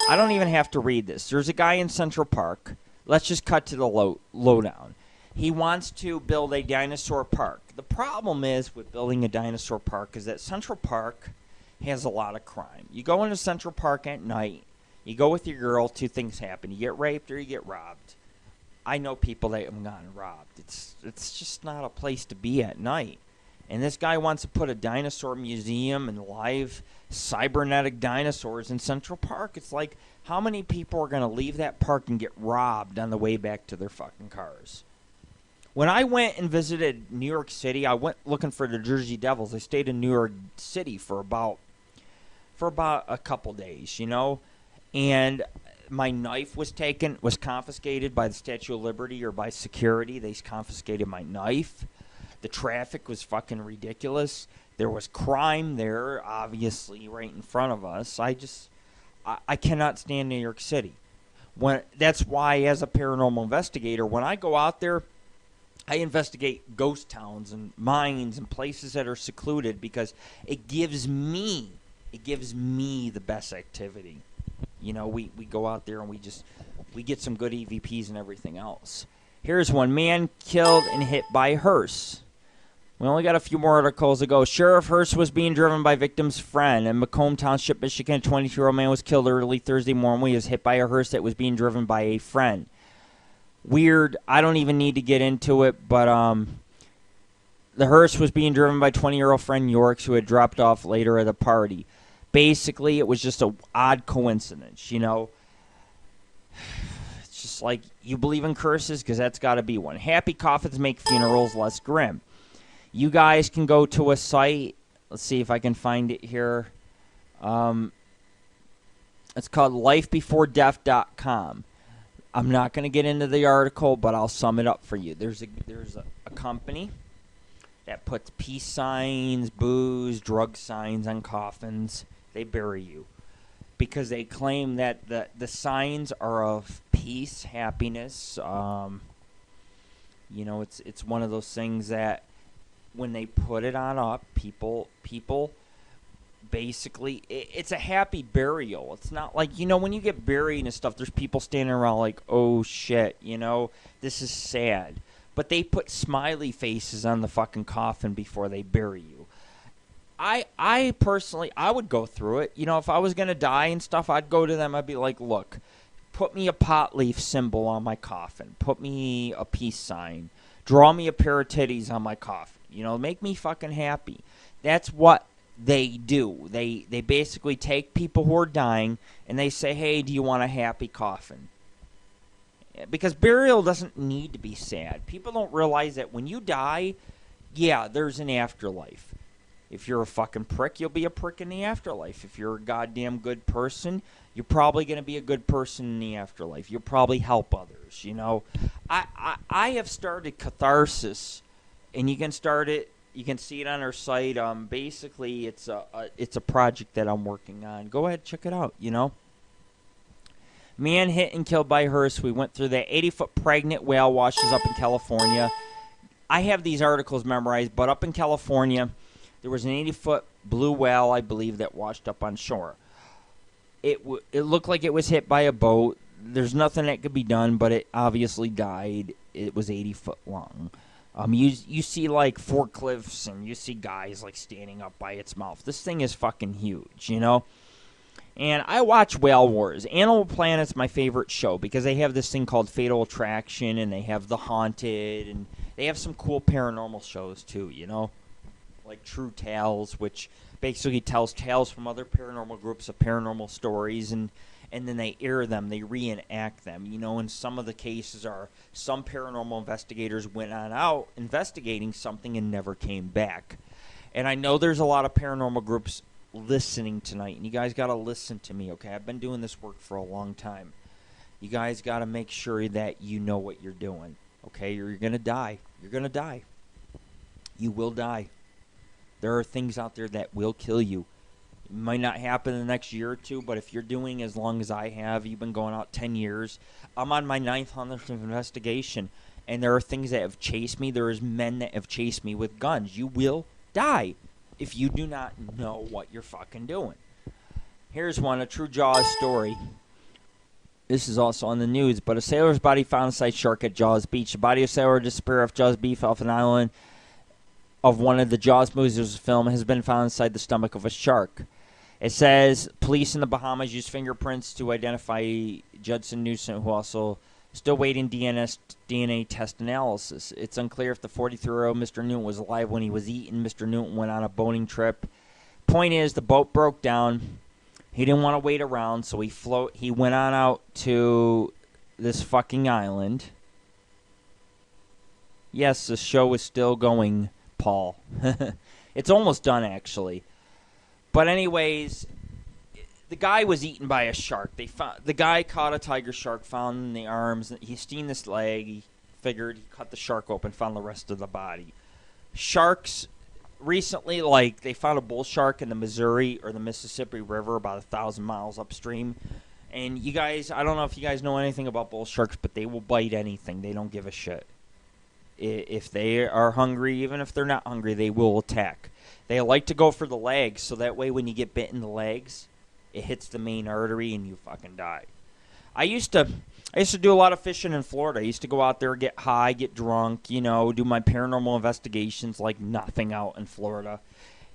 I don't even have to read this. There's a guy in Central Park. Let's just cut to the lowdown. He wants to build a dinosaur park. The problem is with building a dinosaur park is that Central Park has a lot of crime. You go into Central Park at night, you go with your girl, 2 things happen. You get raped or you get robbed. I know people that have gotten robbed. It's just not a place to be at night. And this guy wants to put a dinosaur museum and live cybernetic dinosaurs in Central Park. It's like, how many people are going to leave that park and get robbed on the way back to their fucking cars? When I went and visited New York City, I went looking for the Jersey Devils. I stayed in New York City for about a couple days, you know, and my knife was confiscated by the Statue of Liberty or by security. They confiscated my knife. The traffic was fucking ridiculous. There was crime there, obviously, right in front of us. I cannot stand New York City. That's why, as a paranormal investigator, when I go out there, I investigate ghost towns and mines and places that are secluded because it gives me the best activity. You know, we go out there and we get some good EVPs and everything else. Here's one. Man killed and hit by hearse. We only got a few more articles to go. Sheriff Hearst was being driven by victim's friend. In Macomb Township, Michigan, a 22-year-old man was killed early Thursday morning when he was hit by a hearse that was being driven by a friend. Weird. I don't even need to get into it, but the hearse was being driven by 20-year-old friend Yorks, who had dropped off later at a party. Basically, it was just an odd coincidence, you know. It's just like, you believe in curses? Because that's got to be one. Happy coffins make funerals less grim. You guys can go to a site. Let's see if I can find it here. It's called lifebeforedeath.com. I'm not going to get into the article, but I'll sum it up for you. There's a company that puts peace signs, booze, drug signs on coffins. They bury you because they claim that the signs are of peace, happiness. You know, it's one of those things that when they put it on up, people basically, it's a happy burial. It's not like, you know, when you get buried and stuff, there's people standing around like, oh shit, you know, this is sad. But they put smiley faces on the fucking coffin before they bury you. I personally, I would go through it. You know, if I was going to die and stuff, I'd go to them. I'd be like, look, put me a pot leaf symbol on my coffin. Put me a peace sign. Draw me a pair of titties on my coffin. You know, make me fucking happy. That's what they do. They basically take people who are dying and they say, hey, do you want a happy coffin? Because burial doesn't need to be sad. People don't realize that when you die, yeah, there's an afterlife. If you're a fucking prick, you'll be a prick in the afterlife. If you're a goddamn good person, you're probably going to be a good person in the afterlife. You'll probably help others, you know. I have started Catharsis, and you can start it. You can see it on our site. Basically, it's a project that I'm working on. Go ahead, check it out, you know. Man hit and killed by hearse. We went through that. 80-foot pregnant whale washes up in California. I have these articles memorized, but up in California, there was an 80-foot blue whale, I believe, that washed up on shore. It looked like it was hit by a boat. There's nothing that could be done, but it obviously died. It was 80 foot long. You see like forklifts and you see guys like standing up by its mouth. This thing is fucking huge, you know. And I watch Whale Wars. Animal Planet's my favorite show because they have this thing called Fatal Attraction, and they have The Haunted, and they have some cool paranormal shows too, you know, like True Tales, which basically tells tales from other paranormal groups of paranormal stories, and then they air them, they reenact them, you know. And some of the cases are some paranormal investigators went on out investigating something and never came back. And I know there's a lot of paranormal groups listening tonight, and you guys got to listen to me, okay? I've been doing this work for a long time. You guys got to make sure that you know what you're doing, okay? You're going to die. You're going to die. You will die. There are things out there that will kill you. It might not happen in the next year or two, but if you're doing as long as I have, you've been going out 10 years. I'm on my 9th investigation, and there are things that have chased me. There is men that have chased me with guns. You will die if you do not know what you're fucking doing. Here's one, a true Jaws story. This is also on the news, but a sailor's body found inside shark at Jaws Beach. The body of sailor disappeared off Jaws Beach off an island of one of the Jaws movies. There's a film has been found inside the stomach of a shark. It says police in the Bahamas used fingerprints to identify Judson Newsom, who also Still waiting DNA test analysis. It's unclear if the 43-year-old Mr. Newton was alive when he was eaten. Mr. Newton went on a boating trip. Point is, the boat broke down. He didn't want to wait around, so he went on out to this fucking island. Yes, the show is still going, Paul. It's almost done, actually. But anyways, the guy was eaten by a shark. The guy caught a tiger shark, found in the arms. He seen this leg. He figured he cut the shark open, found the rest of the body. Sharks, recently, like, they found a bull shark in the Missouri or the Mississippi River about 1,000 miles upstream. And you guys, I don't know if you guys know anything about bull sharks, but they will bite anything. They don't give a shit. If they are hungry, even if they're not hungry, they will attack. They like to go for the legs, so that way when you get bit in the legs, it hits the main artery and you fucking die. I used to do a lot of fishing in Florida. I used to go out there, get high, get drunk, you know, do my paranormal investigations like nothing out in Florida.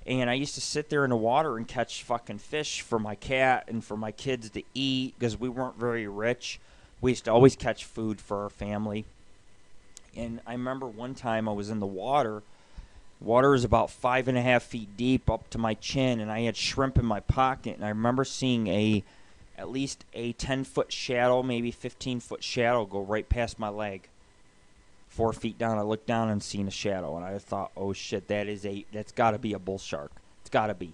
And I used to sit there in the water and catch fucking fish for my cat and for my kids to eat because we weren't very rich. We used to always catch food for our family. And I remember one time I was in the water. Water is about 5.5 feet deep up to my chin, and I had shrimp in my pocket. And I remember seeing at least a 10-foot shadow, maybe 15-foot shadow go right past my leg. 4 feet down, I looked down and seen a shadow, and I thought, oh shit, that's got to be a bull shark. It's got to be.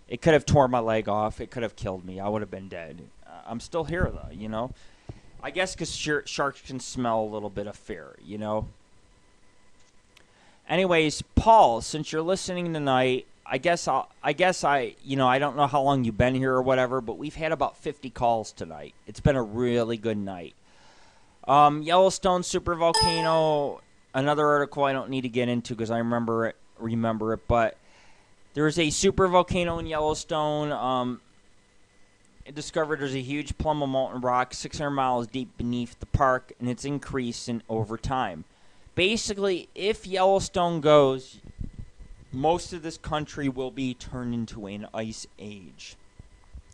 It could have torn my leg off. It could have killed me. I would have been dead. I'm still here, though, you know. I guess because sharks can smell a little bit of fear, you know. Anyways, Paul, since you're listening tonight, I guess I don't know how long you've been here or whatever, but we've had about 50 calls tonight. It's been a really good night. Yellowstone supervolcano, another article I don't need to get into because I remember it, but there's a supervolcano in Yellowstone. It discovered there's a huge plume of molten rock 600 miles deep beneath the park, and it's increasing over time. Basically, if Yellowstone goes, most of this country will be turned into an ice age.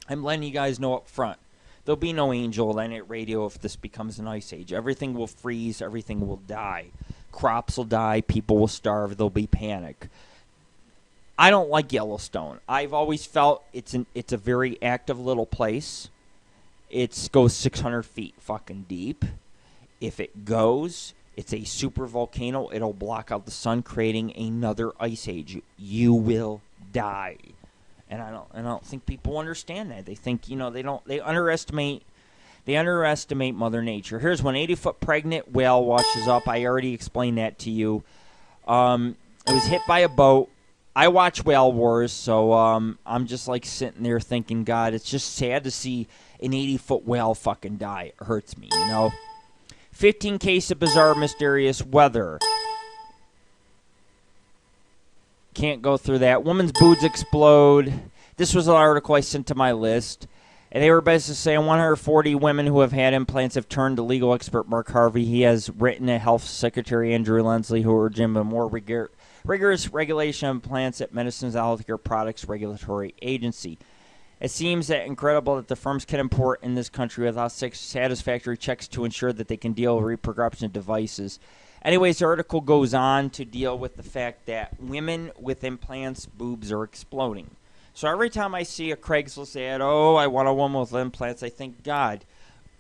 I'm letting you guys know up front. There'll be no AngelOfThyNight radio if this becomes an ice age. Everything will freeze. Everything will die. Crops will die. People will starve. There'll be panic. I don't like Yellowstone. I've always felt it's a very active little place. It goes 600 feet fucking deep. If it goes, it's a super volcano. It'll block out the sun, creating another ice age. You will die. And I don't think people understand that. They think, they underestimate Mother Nature. Here's one. 80-foot pregnant whale washes up. I already explained that to you. It was hit by a boat. I watch Whale Wars, so I'm just like sitting there thinking, God, it's just sad to see an 80-foot whale fucking die. It hurts me, you know. 15 case of bizarre, mysterious weather. Can't go through that. Woman's boobs explode. This was an article I sent to my list. And they were basically saying 140 women who have had implants have turned to legal expert Mark Harvey. He has written to Health Secretary Andrew Lensley, who urged him a more rigorous regulation of implants at Medicines and Healthcare Products Regulatory Agency. It seems that incredible that the firms can import in this country without satisfactory checks to ensure that they can deal with reproduction of devices. Anyways, the article goes on to deal with the fact that women with implants, boobs are exploding. So every time I see a Craigslist ad, oh, I want a woman with implants, I think, God,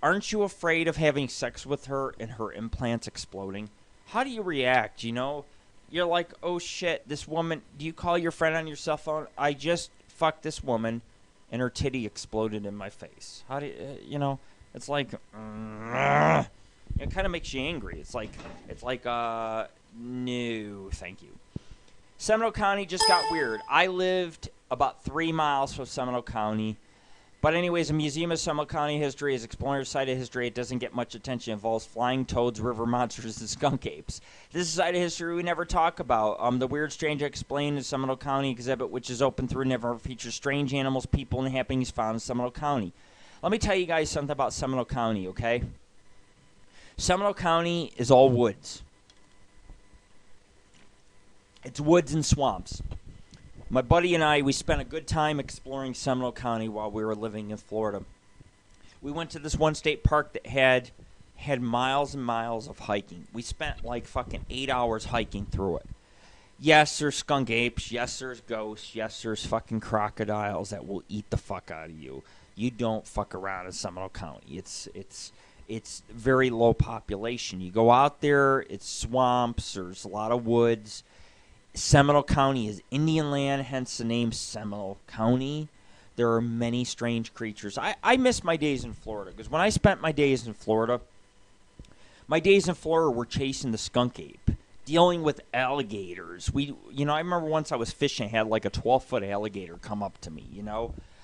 aren't you afraid of having sex with her and her implants exploding? How do you react, you know? You're like, oh, shit, this woman, do you call your friend on your cell phone? I just fucked this woman, and her titty exploded in my face. How do you, it's like, it kind of makes you angry. It's like, no, thank you. Seminole County just got weird. I lived about 3 miles from Seminole County. But anyways, a museum of Seminole County history is exploring a site of history. It doesn't get much attention. It involves flying toads, river monsters, and skunk apes. This is a site of history we never talk about. The Weird Strange Explained in Seminole County exhibit, which is open through never features strange animals, people, and happenings found in Seminole County. Let me tell you guys something about Seminole County, okay? Seminole County is all woods. It's woods and swamps. My buddy and I, we spent a good time exploring Seminole County while we were living in Florida. We went to this one state park that had had miles and miles of hiking. We spent like fucking 8 hours hiking through it. Yes, there's skunk apes. Yes, there's ghosts. Yes, there's fucking crocodiles that will eat the fuck out of you. You don't fuck around in Seminole County. It's very low population. You go out there, it's swamps. There's a lot of woods. Seminole County is Indian land, hence the name Seminole County. There are many strange creatures. I miss my days in Florida because when I spent my days in Florida were chasing the skunk ape, dealing with alligators. I remember once I was fishing, had like a 12-foot alligator come up to me.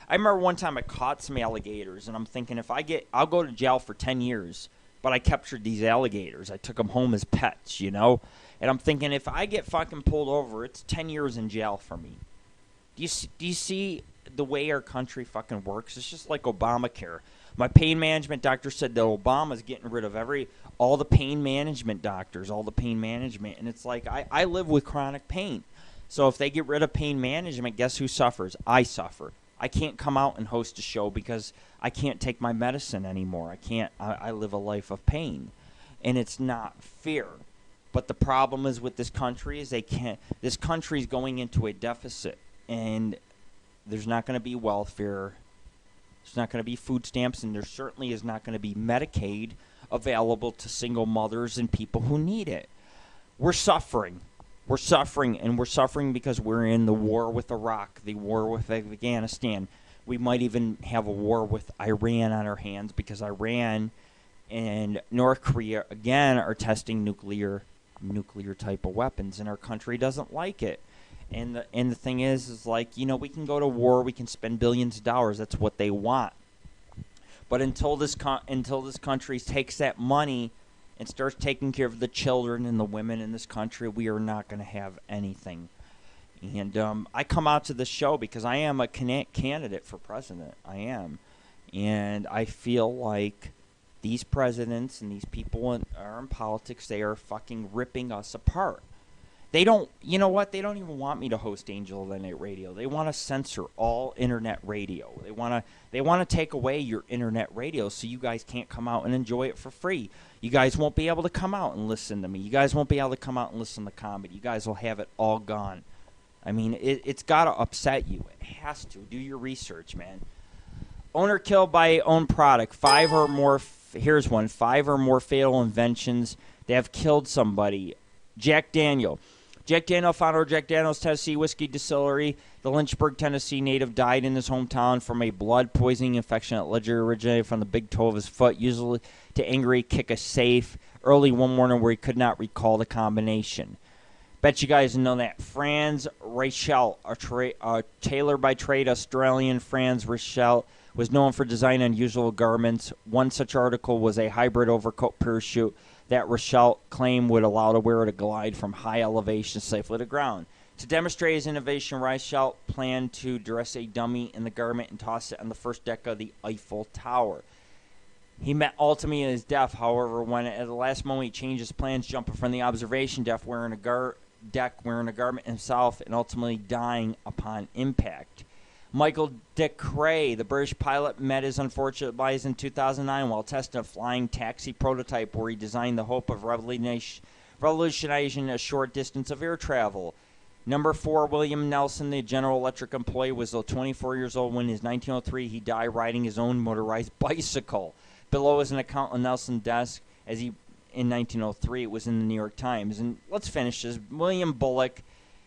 I remember one time I caught some alligators, and I'm thinking I'll go to jail for 10 years, but I captured these alligators. I took them home as pets, and I'm thinking if I get fucking pulled over, it's 10 years in jail for me. Do you see the way our country fucking works? It's just like Obamacare. My pain management doctor said that Obama's getting rid of all the pain management doctors, all the pain management, and it's like I live with chronic pain. So if they get rid of pain management, guess who suffers? I suffer. I can't come out and host a show because I can't take my medicine anymore. I live a life of pain. And it's not fair. But the problem is with this country is this country is going into a deficit. And there's not going to be welfare. There's not going to be food stamps. And there certainly is not going to be Medicaid available to single mothers and people who need it. We're suffering. We're suffering, and we're suffering because we're in the war with Iraq, the war with Afghanistan. We might even have a war with Iran on our hands because Iran and North Korea, again, are testing nuclear type of weapons, and our country doesn't like it. And the thing is like, we can go to war, we can spend billions of dollars. That's what they want. But until this country takes that money and starts taking care of the children and the women in this country, we are not going to have anything. And I come out to this show because I am a candidate for president. I am. And I feel like these presidents and these people are in politics, they are fucking ripping us apart. They don't, you know what? They don't even want me to host Angel of the Night Radio. They want to censor all internet radio. They want to take away your internet radio so you guys can't come out and enjoy it for free. You guys won't be able to come out and listen to me. You guys won't be able to come out and listen to comedy. You guys will have it all gone. I mean, it's got to upset you. It has to. Do your research, man. Owner killed by own product. 5 or more. Here's one. 5 or more fatal inventions that have killed somebody. Jack Daniel, founder of Jack Daniel's Tennessee Whiskey Distillery, the Lynchburg, Tennessee native, died in his hometown from a blood poisoning infection that allegedly originated from the big toe of his foot, usually to angrily kick a safe early one morning where he could not recall the combination. Bet you guys know that. Franz Reichelt, a tailor by trade Australian, Franz Reichelt was known for designing unusual garments. One such article was a hybrid overcoat parachute that Reichelt claimed would allow the wearer to glide from high elevation safely to ground. To demonstrate his innovation, Reichelt planned to dress a dummy in the garment and toss it on the first deck of the Eiffel Tower. He met ultimately his death, however, when at the last moment he changed his plans, jumping from the observation deck wearing a garment himself and ultimately dying upon impact. Michael Dick Cray, the British pilot, met his unfortunate demise in 2009 while testing a flying taxi prototype where he designed the hope of revolutionizing a short distance of air travel. Number 4, William Nelson, the General Electric employee, was 24 years old when in 1903 he died riding his own motorized bicycle. Below is an account on Nelson's desk as he in 1903. It was in the New York Times. And let's finish this. William Bullock.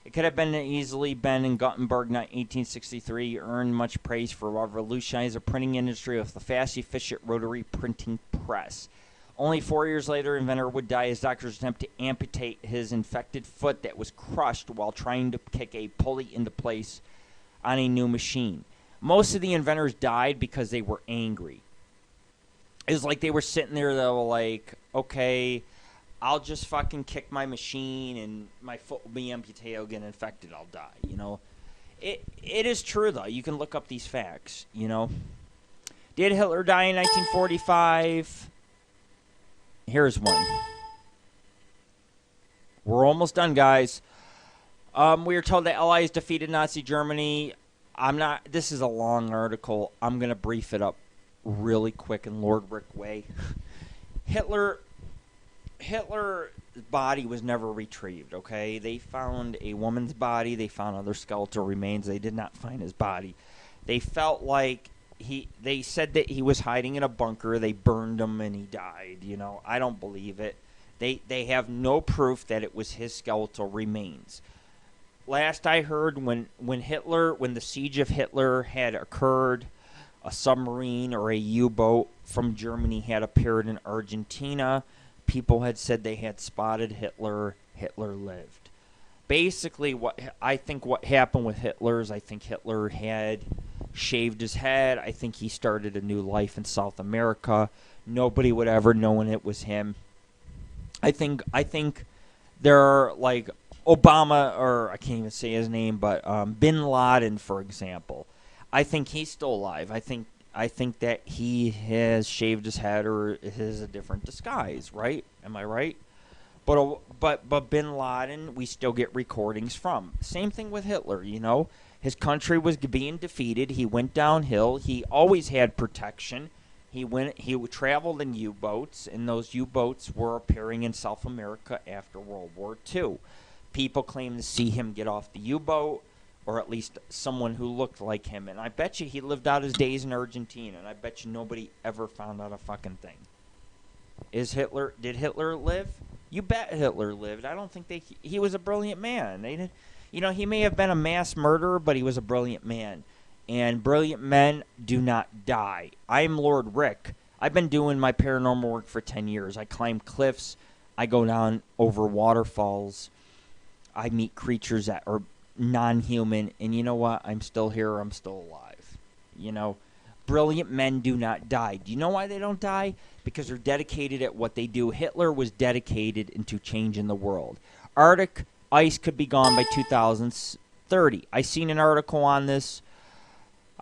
It could have been easily been in Gutenberg in 1863. He earned much praise for revolutionizing the printing industry with the fast, efficient rotary printing press. Only 4 years later, inventor would die as doctors attempt to amputate his infected foot that was crushed while trying to kick a pulley into place on a new machine. Most of the inventors died because they were angry. It was like they were sitting there, they were like, okay, I'll just fucking kick my machine and my foot will be amputated, I'll get infected, I'll die, you know. It is true, though. You can look up these facts, you know. Did Hitler die in 1945? Here's one. We're almost done, guys. We were told the Allies defeated Nazi Germany. This is a long article. I'm going to brief it up really quick in Lord Rick way. Hitler's body was never retrieved, okay? They found a woman's body. They found other skeletal remains. They did not find his body. They felt like they said that he was hiding in a bunker. They burned him and he died, you know. I don't believe it. They have no proof that it was his skeletal remains. Last I heard, when the siege of Hitler had occurred, a submarine or a U-boat from Germany had appeared in Argentina. People had said they had spotted Hitler. Hitler lived. Basically, what happened with Hitler is I think Hitler had shaved his head. I think he started a new life in South America. Nobody would ever know it was him. I think there are, like, Obama, or I can't even say his name, but Bin Laden, for example. I think he's still alive. I think that he has shaved his head or is a different disguise, right? Am I right? But Bin Laden, we still get recordings from. Same thing with Hitler, you know. His country was being defeated. He went downhill. He always had protection. He traveled in U-boats, and those U-boats were appearing in South America after World War II. People claim to see him get off the U-boat, or at least someone who looked like him. And I bet you he lived out his days in Argentina, and I bet you nobody ever found out a fucking thing. Did Hitler live? You bet Hitler lived. I don't think he was a brilliant man. He may have been a mass murderer, but he was a brilliant man. And brilliant men do not die. I'm Lord Rick. I've been doing my paranormal work for 10 years. I climb cliffs. I go down over waterfalls. I meet creatures that are non-human. And you know what? I'm still here. I'm still alive. You know, brilliant men do not die. Do you know why they don't die? Because they're dedicated at what they do. Hitler was dedicated into changing the world. Arctic ice could be gone by 2030. I seen an article on this.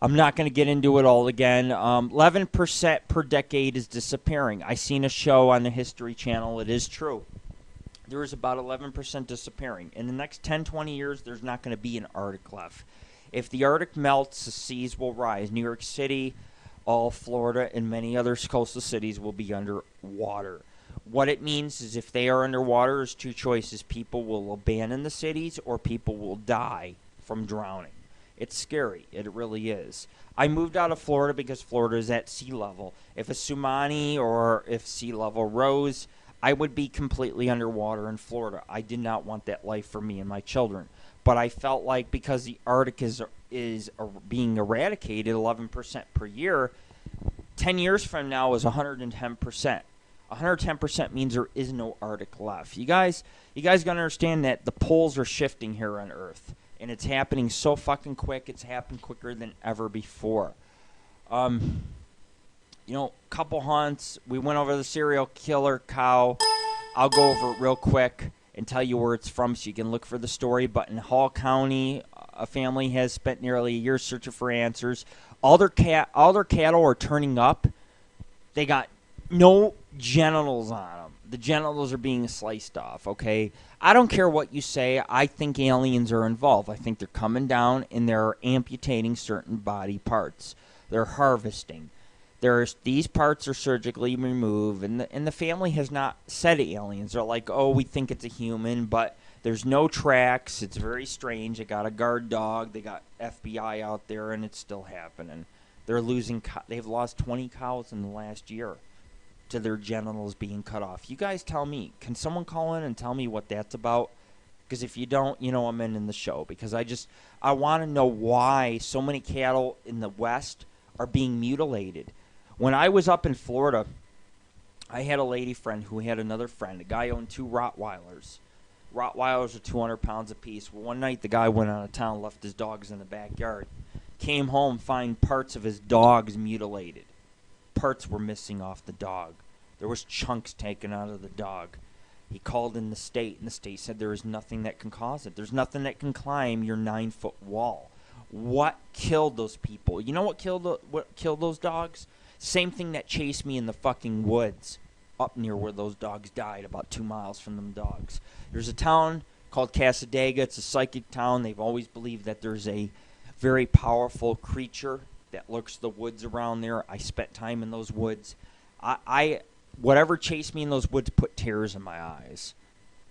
I'm not going to get into it all again. 11% per decade is disappearing. I seen a show on the History Channel. It is true. There is about 11% disappearing. In the next 10, 20 years, there's not going to be an Arctic left. If the Arctic melts, the seas will rise. New York City, all Florida, and many other coastal cities will be underwater. What it means is if they are underwater, there's two choices. People will abandon the cities or people will die from drowning. It's scary. It really is. I moved out of Florida because Florida is at sea level. If a tsunami or if sea level rose, I would be completely underwater in Florida. I did not want that life for me and my children. But I felt like because the Arctic is being eradicated 11% per year, 10 years from now is 110%. 110% means there is no Arctic left. You guys got to understand that the poles are shifting here on Earth. And it's happening so fucking quick. It's happened quicker than ever before. Couple hunts. We went over the serial killer cow. I'll go over it real quick and tell you where it's from so you can look for the story. But in Hall County, a family has spent nearly a year searching for answers. All their cattle are turning up. They got no genitals on them. The genitals are being sliced off, okay? I don't care what you say. I think aliens are involved. I think they're coming down and they're amputating certain body parts. They're harvesting. These parts are surgically removed, and the family has not said aliens. They're like, oh, we think it's a human, but there's no tracks. It's very strange. They got a guard dog. They got FBI out there, and it's still happening. They've lost 20 cows in the last year to their genitals being cut off. You guys tell me. Can someone call in and tell me what that's about? Because if you don't, I'm ending the show. Because I want to know why so many cattle in the West are being mutilated. When I was up in Florida, I had a lady friend who had another friend. A guy owned 2 Rottweilers. Rottweilers are 200 pounds apiece. Well, one night the guy went out of town, left his dogs in the backyard. Came home, find parts of his dogs mutilated. Parts were missing off the dog. There was chunks taken out of the dog. He called in the state, and the state said there is nothing that can cause it. There's nothing that can climb your 9-foot wall. What killed those people? You know what killed those dogs? Same thing that chased me in the fucking woods up near where those dogs died, about 2 miles from them dogs. There's a town called Casadega. It's a psychic town. They've always believed that there's a very powerful creature that lurks the woods around there. I spent time in those woods. I whatever chased me in those woods put tears in my eyes.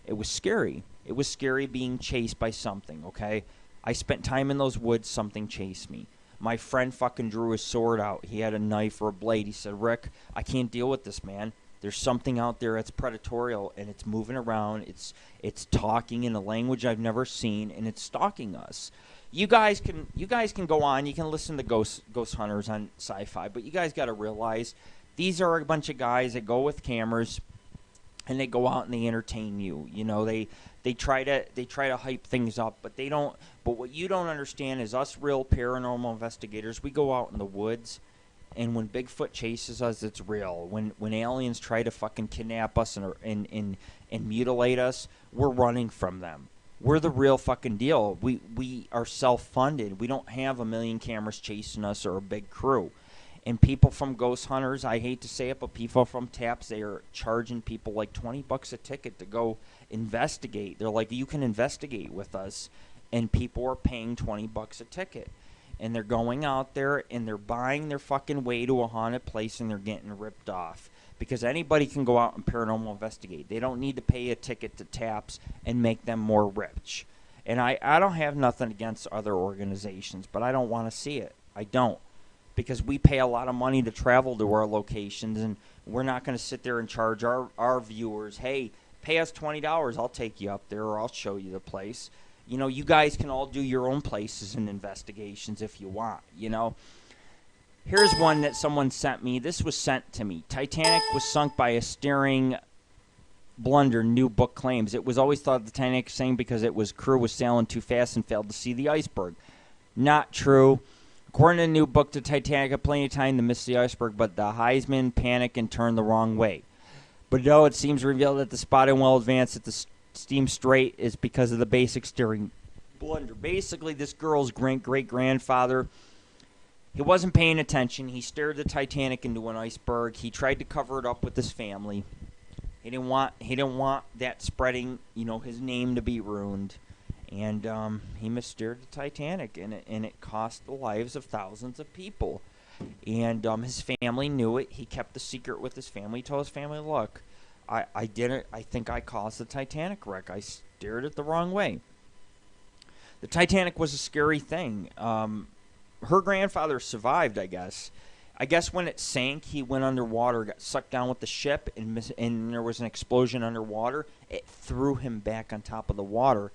It was scary. It was scary being chased by something, okay? I spent time in those woods, something chased me. My friend fucking drew his sword out. He had a knife or a blade. He said, Rick, I can't deal with this, man. There's something out there that's predatorial, and it's moving around. It's talking in a language I've never seen, and it's stalking us. You guys can go on. You can listen to Ghost Hunters on Sci-Fi, but you guys got to realize these are a bunch of guys that go with cameras, and they go out and they entertain you. You know, they try to hype things up, but they don't. But what you don't understand is us real paranormal investigators. We go out in the woods, and when Bigfoot chases us, it's real. When aliens try to fucking kidnap us and mutilate us, we're running from them. We're the real fucking deal. We are self-funded. We don't have a million cameras chasing us or a big crew. And people from Ghost Hunters, I hate to say it, but people from TAPS, they are charging people like $20 a ticket to go investigate. They're like, you can investigate with us, and people are paying $20 a ticket. And they're going out there, and they're buying their fucking way to a haunted place, and they're getting ripped off. Because anybody can go out and paranormal investigate. They don't need to pay a ticket to TAPS and make them more rich. And I don't have nothing against other organizations, but I don't want to see it. I don't. Because we pay a lot of money to travel to our locations, and we're not going to sit there and charge our viewers, hey, pay us $20, I'll take you up there, or I'll show you the place. You know, you guys can all do your own places and investigations if you want, you know. Here's one that someone sent me. This was sent to me. Titanic was sunk by a steering blunder, new book claims. It was always thought the Titanic sank because its crew was sailing too fast and failed to see the iceberg. Not true. According to the new book, the Titanic had plenty of time to miss the iceberg, but the Heisman panicked and turned the wrong way. But no, it seems revealed that the spotting well advanced at the steam straight is because of the basic steering blunder. Basically, this girl's great-grandfather, he wasn't paying attention. He steered the Titanic into an iceberg. He tried to cover it up with his family. He didn't want that spreading, you know, his name to be ruined. And he missteered the Titanic, and it cost the lives of thousands of people. And his family knew it. He kept the secret with his family. He told his family, look, I didn't. I think I caused the Titanic wreck. I steered it the wrong way. The Titanic was a scary thing. Her grandfather survived, I guess. I guess when it sank, he went underwater, got sucked down with the ship, and there was an explosion underwater. It threw him back on top of the water.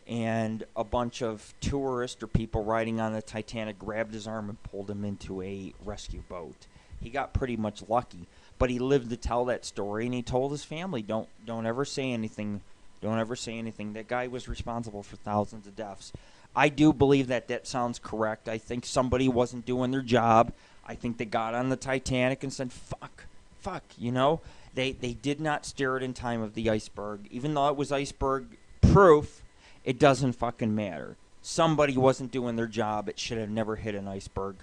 And a bunch of tourists or people riding on the Titanic grabbed his arm and pulled him into a rescue boat. He got pretty much lucky, but he lived to tell that story, and he told his family, don't ever say anything. Don't ever say anything. That guy was responsible for thousands of deaths. I do believe that sounds correct. I think somebody wasn't doing their job. I think they got on the Titanic and said, fuck, you know. They did not steer it in time of the iceberg. Even though it was iceberg proof, it doesn't fucking matter. Somebody wasn't doing their job. It should have never hit an iceberg.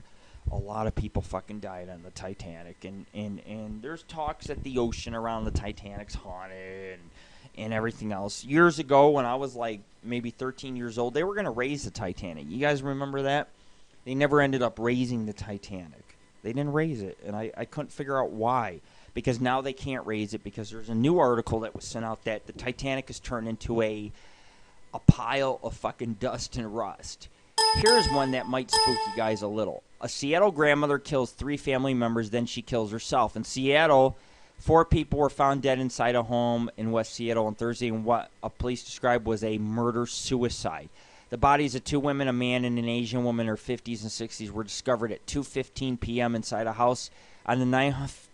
A lot of people fucking died on the Titanic. And there's talks that the ocean around the Titanic's haunted and everything else. Years ago, when I was like maybe 13 years old, they were going to raise the Titanic. You guys remember that? They never ended up raising the Titanic. They didn't raise it. And I couldn't figure out why. Because now they can't raise it because there's a new article that was sent out that the Titanic has turned into a pile of fucking dust and rust. Here's one that might spook you guys a little. A Seattle grandmother kills 3 family members, then she kills herself. In Seattle, 4 people were found dead inside a home in West Seattle on Thursday in what a police described was a murder-suicide. The bodies of 2 women, a man and an Asian woman in her 50s and 60s, were discovered at 2:15 p.m. inside a house on the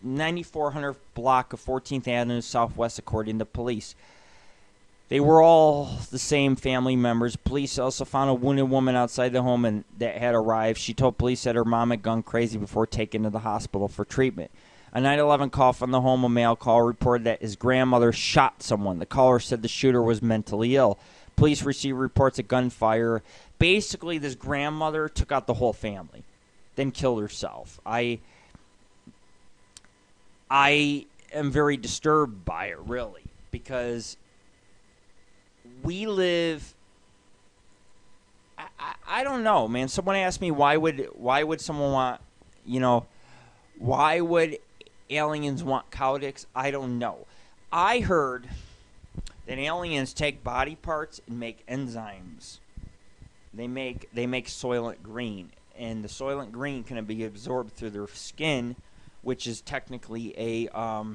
9400 block of 14th Avenue Southwest, according to police. They were all the same family members. Police also found a wounded woman outside the home and that had arrived. She told police that her mom had gone crazy before taken to the hospital for treatment. A 911 call from the home, a male caller reported that his grandmother shot someone. The caller said the shooter was mentally ill. Police received reports of gunfire. Basically, this grandmother took out the whole family, then killed herself. I am very disturbed by it, really, because we live. I don't know, man. Someone asked me why would someone want, you know, why would aliens want cow dicks? I don't know. I heard that aliens take body parts and make enzymes. They make Soylent Green, and the Soylent Green can be absorbed through their skin, which is technically a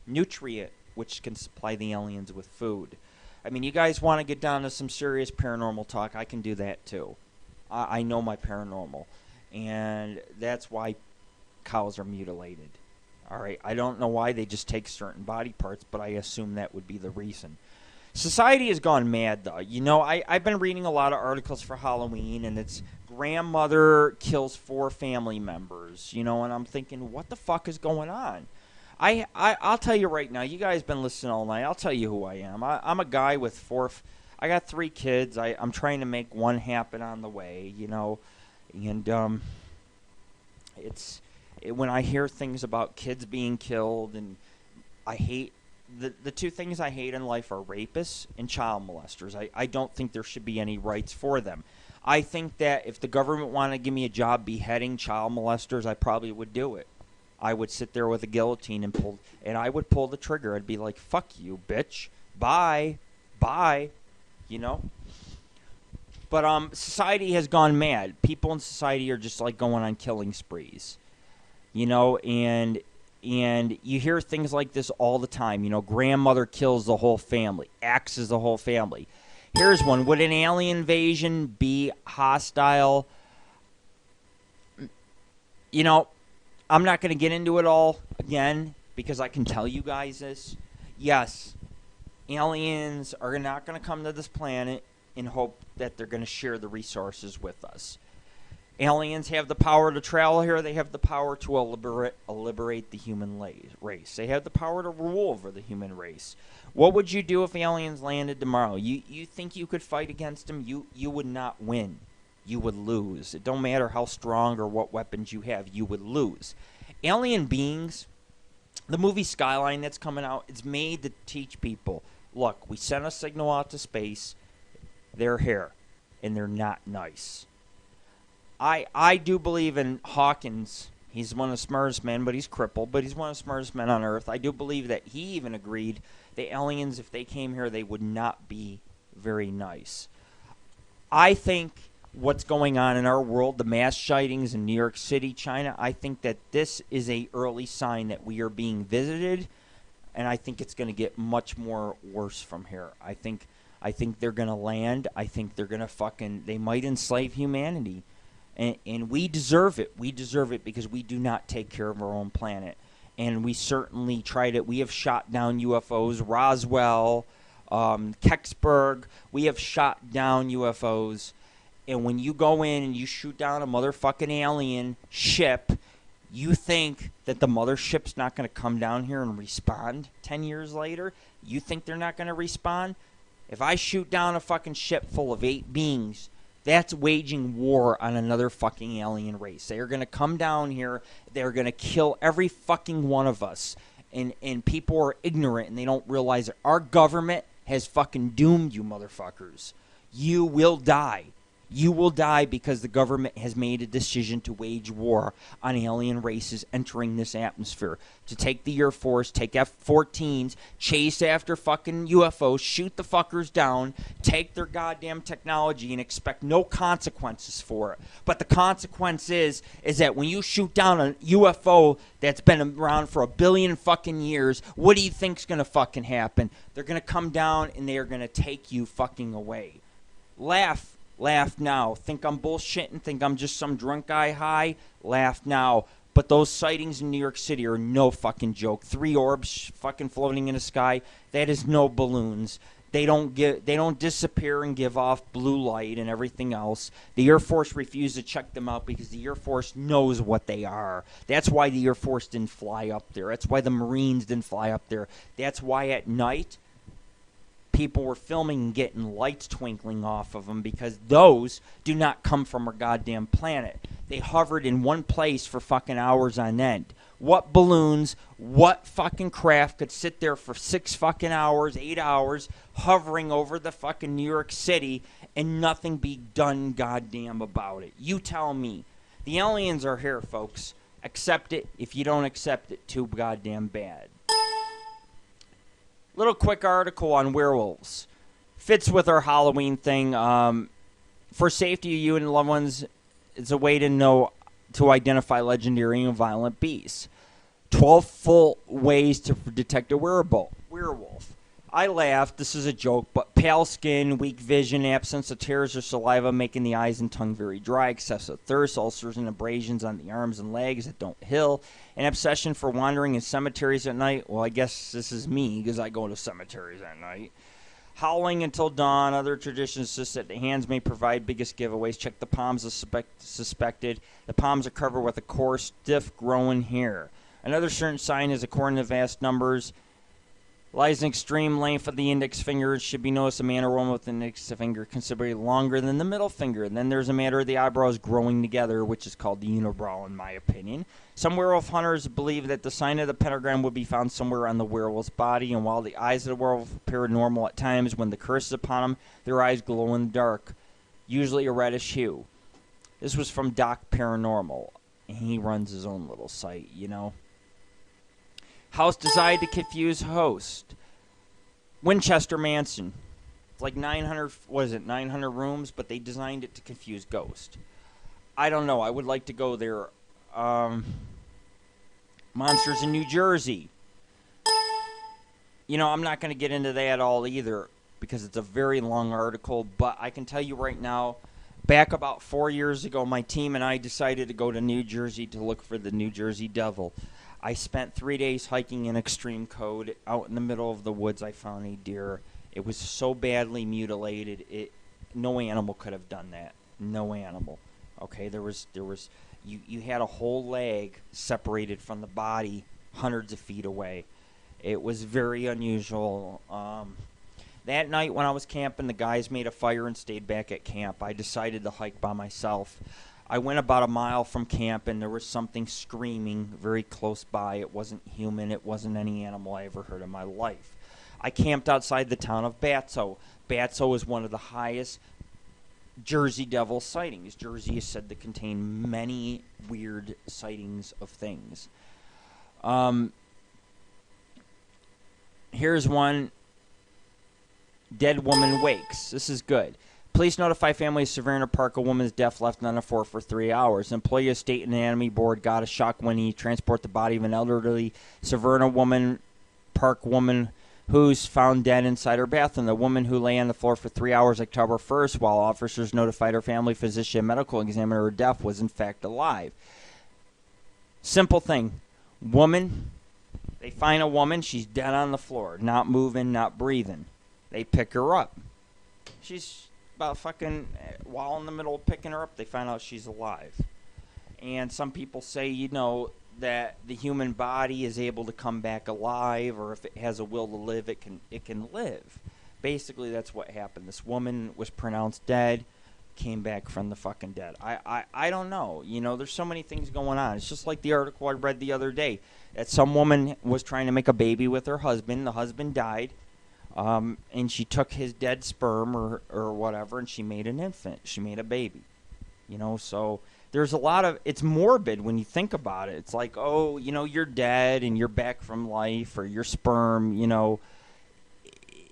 nutrient which can supply the aliens with food. I mean, you guys want to get down to some serious paranormal talk, I can do that too. I know my paranormal, and that's why cows are mutilated. All right, I don't know why they just take certain body parts, but I assume that would be the reason. Society has gone mad, though. You know, I've been reading a lot of articles for Halloween, and it's grandmother kills 4 family members, you know, and I'm thinking, what the fuck is going on? I'll tell you right now, you guys been listening all night, I'll tell you who I am. I'm a guy with 4... I got 3 kids. I'm trying to make one happen on the way, you know, and when I hear things about kids being killed, and I hate... The 2 things I hate in life are rapists and child molesters. I don't think there should be any rights for them. I think that if the government wanted to give me a job beheading child molesters, I probably would do it. I would sit there with a guillotine and I would pull the trigger. I'd be like, fuck you, bitch. Bye. You know? But society has gone mad. People in society are just like going on killing sprees. You know, and you hear things like this all the time. You know, grandmother kills the whole family, axes the whole family. Here's one. Would an alien invasion be hostile? You know, I'm not going to get into it all again because I can tell you guys this. Yes, aliens are not going to come to this planet in hope that they're going to share the resources with us. Aliens have the power to travel here. They have the power to liberate the human race. They have the power to rule over the human race. What would you do if aliens landed tomorrow? You think you could fight against them? You would not win. You would lose. It don't matter how strong or what weapons you have. You would lose. Alien beings, the movie Skyline that's coming out, it's made to teach people, look, we sent a signal out to space. They're here, and they're not nice. I do believe in Hawkins. He's one of the smartest men, but he's crippled, but he's one of the smartest men on Earth. I do believe that he even agreed the aliens, if they came here, they would not be very nice. I think what's going on in our world, the mass sightings in New York City, China, I think that this is a early sign that we are being visited, and I think it's going to get much more worse from here. I think they're going to land. I think they're going to they might enslave humanity. And we deserve it. We deserve it because we do not take care of our own planet. And we certainly tried it. We have shot down UFOs. Roswell, Kecksburg. We have shot down UFOs. And when you go in and you shoot down a motherfucking alien ship, you think that the mothership's not going to come down here and respond 10 years later? You think they're not going to respond? If I shoot down a fucking ship full of 8 beings, that's waging war on another fucking alien race. They are going to come down here. They're going to kill every fucking one of us. And people are ignorant and they don't realize that our government has fucking doomed you motherfuckers. You will die. You will die because the government has made a decision to wage war on alien races entering this atmosphere. To take the Air Force, take F-14s, chase after fucking UFOs, shoot the fuckers down, take their goddamn technology and expect no consequences for it. But the consequence is that when you shoot down a UFO that's been around for 1 billion fucking years, what do you think's going to fucking happen? They're going to come down and they are going to take you fucking away. Laugh now. Think I'm bullshitting? Think I'm just some drunk guy high? Laugh now. But those sightings in New York City are no fucking joke. 3 orbs fucking floating in the sky. That is no balloons. They don't disappear and give off blue light and everything else. The Air Force refused to check them out because the Air Force knows what they are. That's why the Air Force didn't fly up there. That's why the Marines didn't fly up there. That's why at night people were filming and getting lights twinkling off of them because those do not come from our goddamn planet. They hovered in one place for fucking hours on end. What balloons, what fucking craft could sit there for 6 fucking hours, 8 hours, hovering over the fucking New York City and nothing be done goddamn about it? You tell me. The aliens are here, folks. Accept it. If you don't accept it, too goddamn bad. Little quick article on werewolves. Fits with our Halloween thing. For safety of you and loved ones, it's a way to identify legendary and violent beasts. 12 full ways to detect a werewolf. I laughed. This is a joke, but pale skin, weak vision, absence of tears or saliva, making the eyes and tongue very dry, excessive thirst, ulcers and abrasions on the arms and legs that don't heal, an obsession for wandering in cemeteries at night. Well, I guess this is me because I go to cemeteries at night. Howling until dawn. Other traditions insist that the hands may provide biggest giveaways. Check the palms of suspected. The palms are covered with a coarse, stiff, growing hair. Another certain sign is, according to vast numbers, lies in extreme length of the index finger. It should be noticed a man or woman with the index finger considerably longer than the middle finger. And then there's a matter of the eyebrows growing together, which is called the unibrow, in my opinion. Some werewolf hunters believe that the sign of the pentagram would be found somewhere on the werewolf's body, and while the eyes of the werewolf appear normal at times, when the curse is upon them, their eyes glow in the dark, usually a reddish hue. This was from Doc Paranormal, and he runs his own little site, you know. House designed to confuse host. Winchester Mansion. It's like 900, 900 rooms, but they designed it to confuse ghost. I don't know. I would like to go there. Monsters in New Jersey. You know, I'm not going to get into that at all either because it's a very long article, but I can tell you right now, back about 4 years ago, my team and I decided to go to New Jersey to look for the New Jersey Devil. I spent 3 days hiking in extreme code. Out in the middle of the woods, I found a deer. It was so badly mutilated, no animal could have done that. No animal. Okay, you had a whole leg separated from the body hundreds of feet away. It was very unusual. That night when I was camping, the guys made a fire and stayed back at camp. I decided to hike by myself. I went about a mile from camp, and there was something screaming very close by. It wasn't human. It wasn't any animal I ever heard in my life. I camped outside the town of Batso. Batso is one of the highest Jersey Devil sightings. Jersey is said to contain many weird sightings of things. Here's one. Dead woman wakes. This is good. Police notify family of Severna Park, a woman's death left on the floor for 3 hours. Employee of State Anatomy Board got a shock when he transported the body of an elderly Severna Park woman who's found dead inside her bathroom. The woman who lay on the floor for 3 hours October 1st, while officers notified her family, physician, and medical examiner her death, was in fact alive. Simple thing. Woman, they find a woman, she's dead on the floor, not moving, not breathing. They pick her up. She's about fucking, while in the middle of picking her up, they find out she's alive. And some people say, you know, that the human body is able to come back alive, or if it has a will to live, it can live. Basically, that's what happened. This woman was pronounced dead, came back from the fucking dead. I don't know. You know, there's so many things going on. It's just like the article I read the other day, that some woman was trying to make a baby with her husband. The husband died. And she took his dead sperm or whatever, and she made an infant. She made a baby. You know, so there's a lot of, it's morbid when you think about it. It's like, oh, you know, you're dead and you're back from life, or your sperm, you know,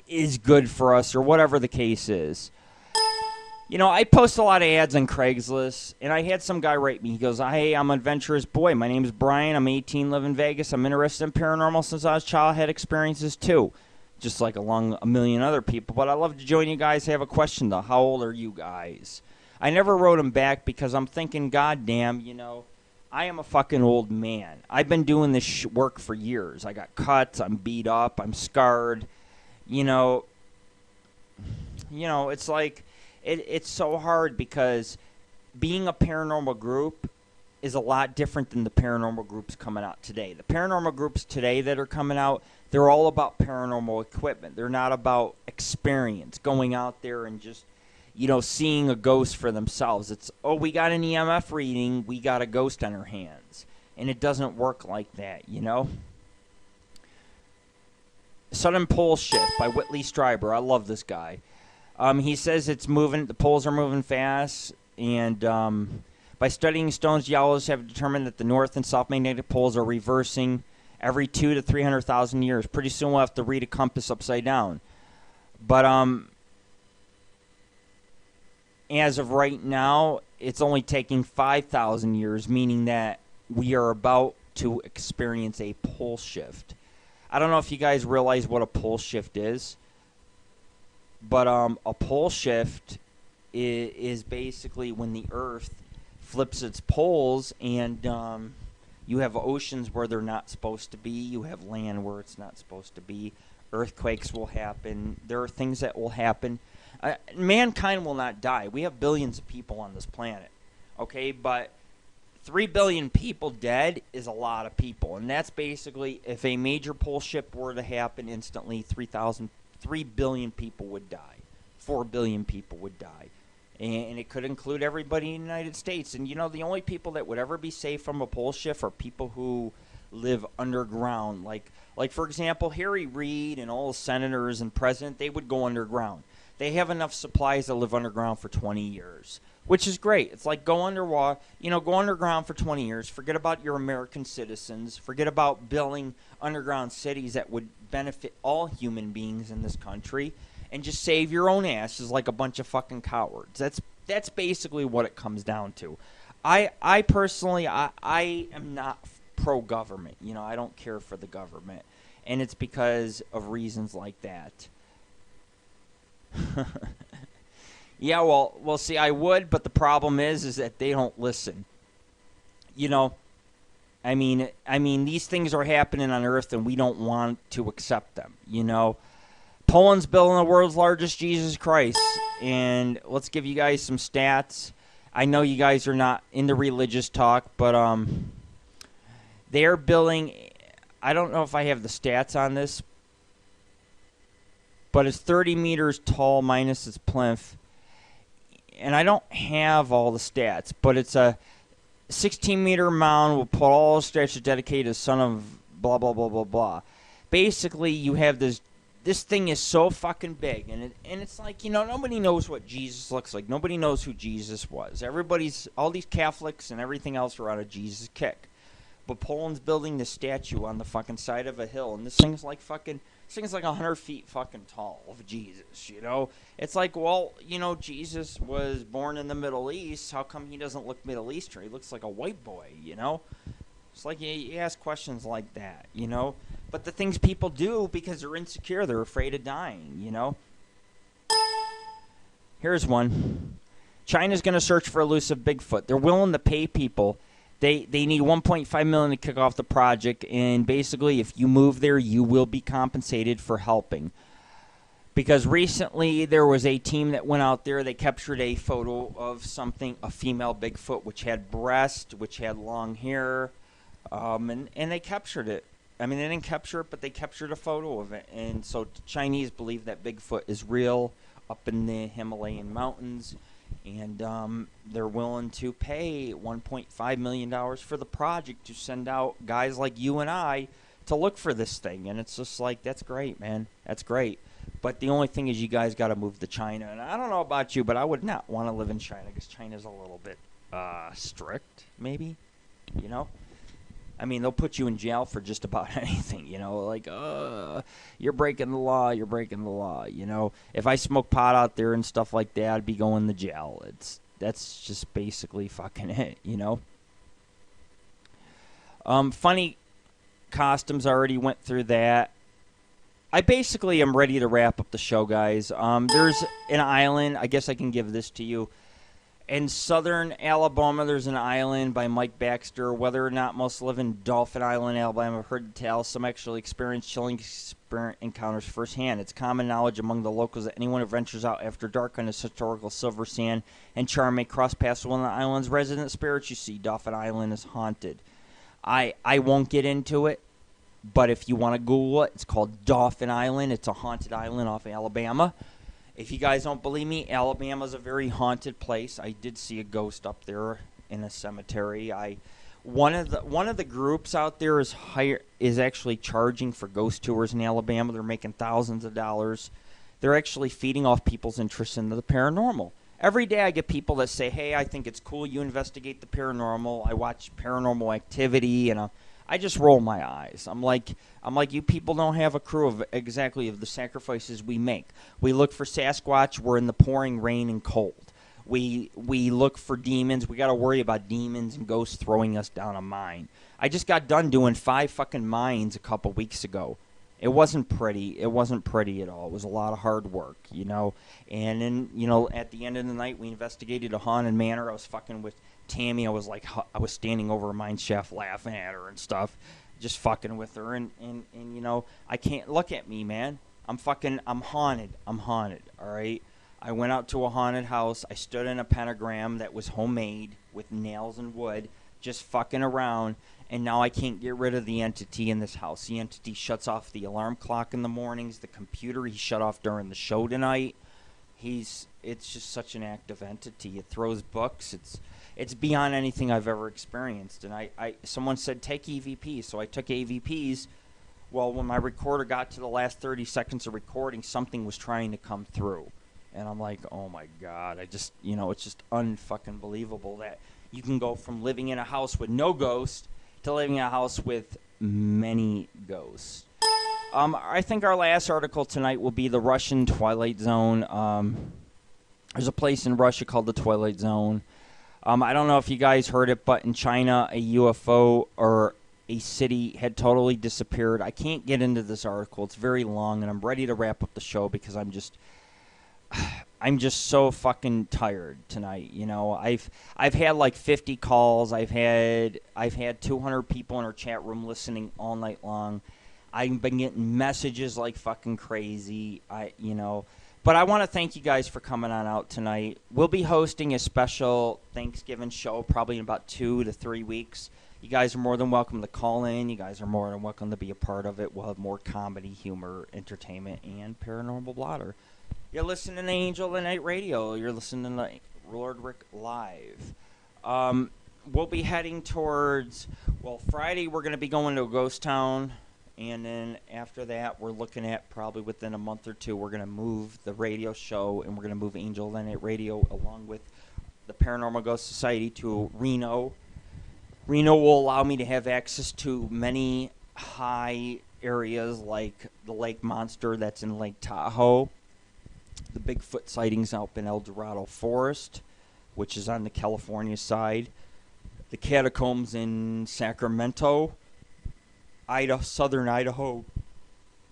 is good for us, or whatever the case is. You know, I post a lot of ads on Craigslist, and I had some guy write me. He goes, hey, I'm an adventurous boy. My name is Brian. I'm 18, live in Vegas. I'm interested in paranormal since I was a child. I had experiences too. Just like along a million other people. But I'd love to join you guys. I have a question, though. How old are you guys? I never wrote him back because I'm thinking, goddamn, you know, I am a fucking old man. I've been doing this work for years. I got cuts. I'm beat up. I'm scarred. You know, it's like, it's so hard because being a paranormal group is a lot different than the paranormal groups coming out today. The paranormal groups today that are coming out, they're all about paranormal equipment. They're not about experience, going out there and just, you know, seeing a ghost for themselves. It's, oh, we got an EMF reading, we got a ghost on our hands. And it doesn't work like that, you know? Sudden Pole Shift by Whitley Strieber. I love this guy. He says it's moving, the poles are moving fast, and by By studying stones, geologists have determined that the north and south magnetic poles are reversing every 200,000 to 300,000 years. Pretty soon we'll have to read a compass upside down. But as of right now, it's only taking 5,000 years, meaning that we are about to experience a pole shift. I don't know if you guys realize what a pole shift is, but a pole shift is basically when the Earth flips its poles, and you have oceans where they're not supposed to be. You have land where it's not supposed to be. Earthquakes will happen. There are things that will happen. Mankind will not die. We have billions of people on this planet, okay? But 3 billion people dead is a lot of people, and that's basically, if a major pole shift were to happen instantly, 3 billion people would die. 4 billion people would die. And it could include everybody in the United States. And, you know, the only people that would ever be safe from a pole shift are people who live underground. Like for example, Harry Reid and all the senators and president, they would go underground. They have enough supplies to live underground for 20 years, which is great. It's like go underwater, you know, go underground for 20 years. Forget about your American citizens. Forget about building underground cities that would benefit all human beings in this country, and just save your own asses like a bunch of fucking cowards. That's basically what it comes down to. I personally, I am not pro-government. You know, I don't care for the government, and it's because of reasons like that. Yeah, well, see, I would, but the problem is that they don't listen. You know, I mean, these things are happening on Earth, and we don't want to accept them. You know, Poland's building the world's largest Jesus Christ, and let's give you guys some stats. I know you guys are not into religious talk, but they're building. I don't know if I have the stats on this, but it's 30 meters tall minus its plinth. And I don't have all the stats, but it's a 16-meter mound will put all stretches dedicated to the son of blah, blah, blah, blah, blah. Basically, you have this thing is so fucking big, and it's like, you know, nobody knows what Jesus looks like. Nobody knows who Jesus was. All these Catholics and everything else are on a Jesus kick. But Poland's building this statue on the fucking side of a hill, and this thing's like 100 feet fucking tall of Jesus, you know? It's like, well, you know, Jesus was born in the Middle East. How come he doesn't look Middle Eastern? He looks like a white boy, you know? It's like you ask questions like that, you know? But the things people do because they're insecure, they're afraid of dying, you know? Here's one. China's going to search for elusive Bigfoot. They're willing to pay people. They need $1.5 million to kick off the project, and basically, if you move there, you will be compensated for helping. Because recently, there was a team that went out there. They captured a photo of a female Bigfoot, which had breast, which had long hair, and they captured it. I mean, they didn't capture it, but they captured a photo of it. And so Chinese believe that Bigfoot is real up in the Himalayan mountains. And they're willing to pay $1.5 million for the project to send out guys like you and I to look for this thing. And it's just like, that's great, man. That's great. But the only thing is you guys got to move to China. And I don't know about you, but I would not want to live in China because China's a little bit strict, maybe. You know? I mean, they'll put you in jail for just about anything, you know, like, you're breaking the law, you know. If I smoke pot out there and stuff like that, I'd be going to jail. That's just basically fucking it, you know. Funny costumes, I already went through that. I basically am ready to wrap up the show, guys. There's an island, I guess I can give this to you. In southern Alabama, there's an island by Mike Baxter. Whether or not most live in Dolphin Island, Alabama, I've heard tales. Some actually experience chilling encounters firsthand. It's common knowledge among the locals that anyone who ventures out after dark on this historical silver sand and charm may cross paths with one of the island's resident spirits. You see, Dolphin Island is haunted. I won't get into it, but if you want to Google it, it's called Dolphin Island. It's a haunted island off Alabama. If you guys don't believe me, Alabama's a very haunted place. I did see a ghost up there in a cemetery. One of the groups out there is actually charging for ghost tours in Alabama. They're making thousands of dollars. They're actually feeding off people's interest in the paranormal. every day I get people that say, hey, I think it's cool you investigate the paranormal. I watch Paranormal Activity, and I just roll my eyes. I'm like, you people don't have a crew of exactly of the sacrifices we make. We look for Sasquatch. We're in the pouring rain and cold. We look for demons. We got to worry about demons and ghosts throwing us down a mine. I just got done doing 5 fucking mines a couple weeks ago. It wasn't pretty. It wasn't pretty at all. It was a lot of hard work, you know. And then, you know, at the end of the night, we investigated a haunted manor. I was fucking with Tammy. I was standing over a mine shaft laughing at her and stuff, just fucking with her. And you know, I can't look at me, man. I'm haunted. I'm haunted, all right? I went out to a haunted house. I stood in a pentagram that was homemade with nails and wood, just fucking around. And now I can't get rid of the entity in this house. The entity shuts off the alarm clock in the mornings. The computer he shut off during the show tonight. It's just such an active entity. It throws books. It's beyond anything I've ever experienced. And someone said take EVPs, so I took AVPs. Well, when my recorder got to the last 30 seconds of recording, something was trying to come through. And I'm like, oh my God, it's just unfucking believable that you can go from living in a house with no ghosts to living in a house with many ghosts. I think our last article tonight will be the Russian Twilight Zone. There's a place in Russia called the Twilight Zone. I don't know if you guys heard it, but in China, a UFO or a city had totally disappeared. I can't get into this article. It's very long, and I'm ready to wrap up the show because I'm just so fucking tired tonight. You know, I've had like 50 calls. I've had 200 people in our chat room listening all night long. I've been getting messages like fucking crazy. But I want to thank you guys for coming on out tonight. We'll be hosting a special Thanksgiving show probably in about 2 to 3 weeks. You guys are more than welcome to call in. You guys are more than welcome to be a part of it. We'll have more comedy, humor, entertainment, and paranormal blotter. You're listening to Angel of the Night Radio. You're listening to Lord Rick Live. We'll be heading towards, Friday we're going to be going to a ghost town. And then after that, we're looking at probably within a month or two, we're going to move the radio show. And we're going to move Angel of the Night Radio along with the Paranormal Ghost Society to Reno. Reno will allow me to have access to many high areas like the Lake Monster that's in Lake Tahoe. The Bigfoot sightings out in El Dorado Forest, which is on the California side. The catacombs in Sacramento, southern Idaho.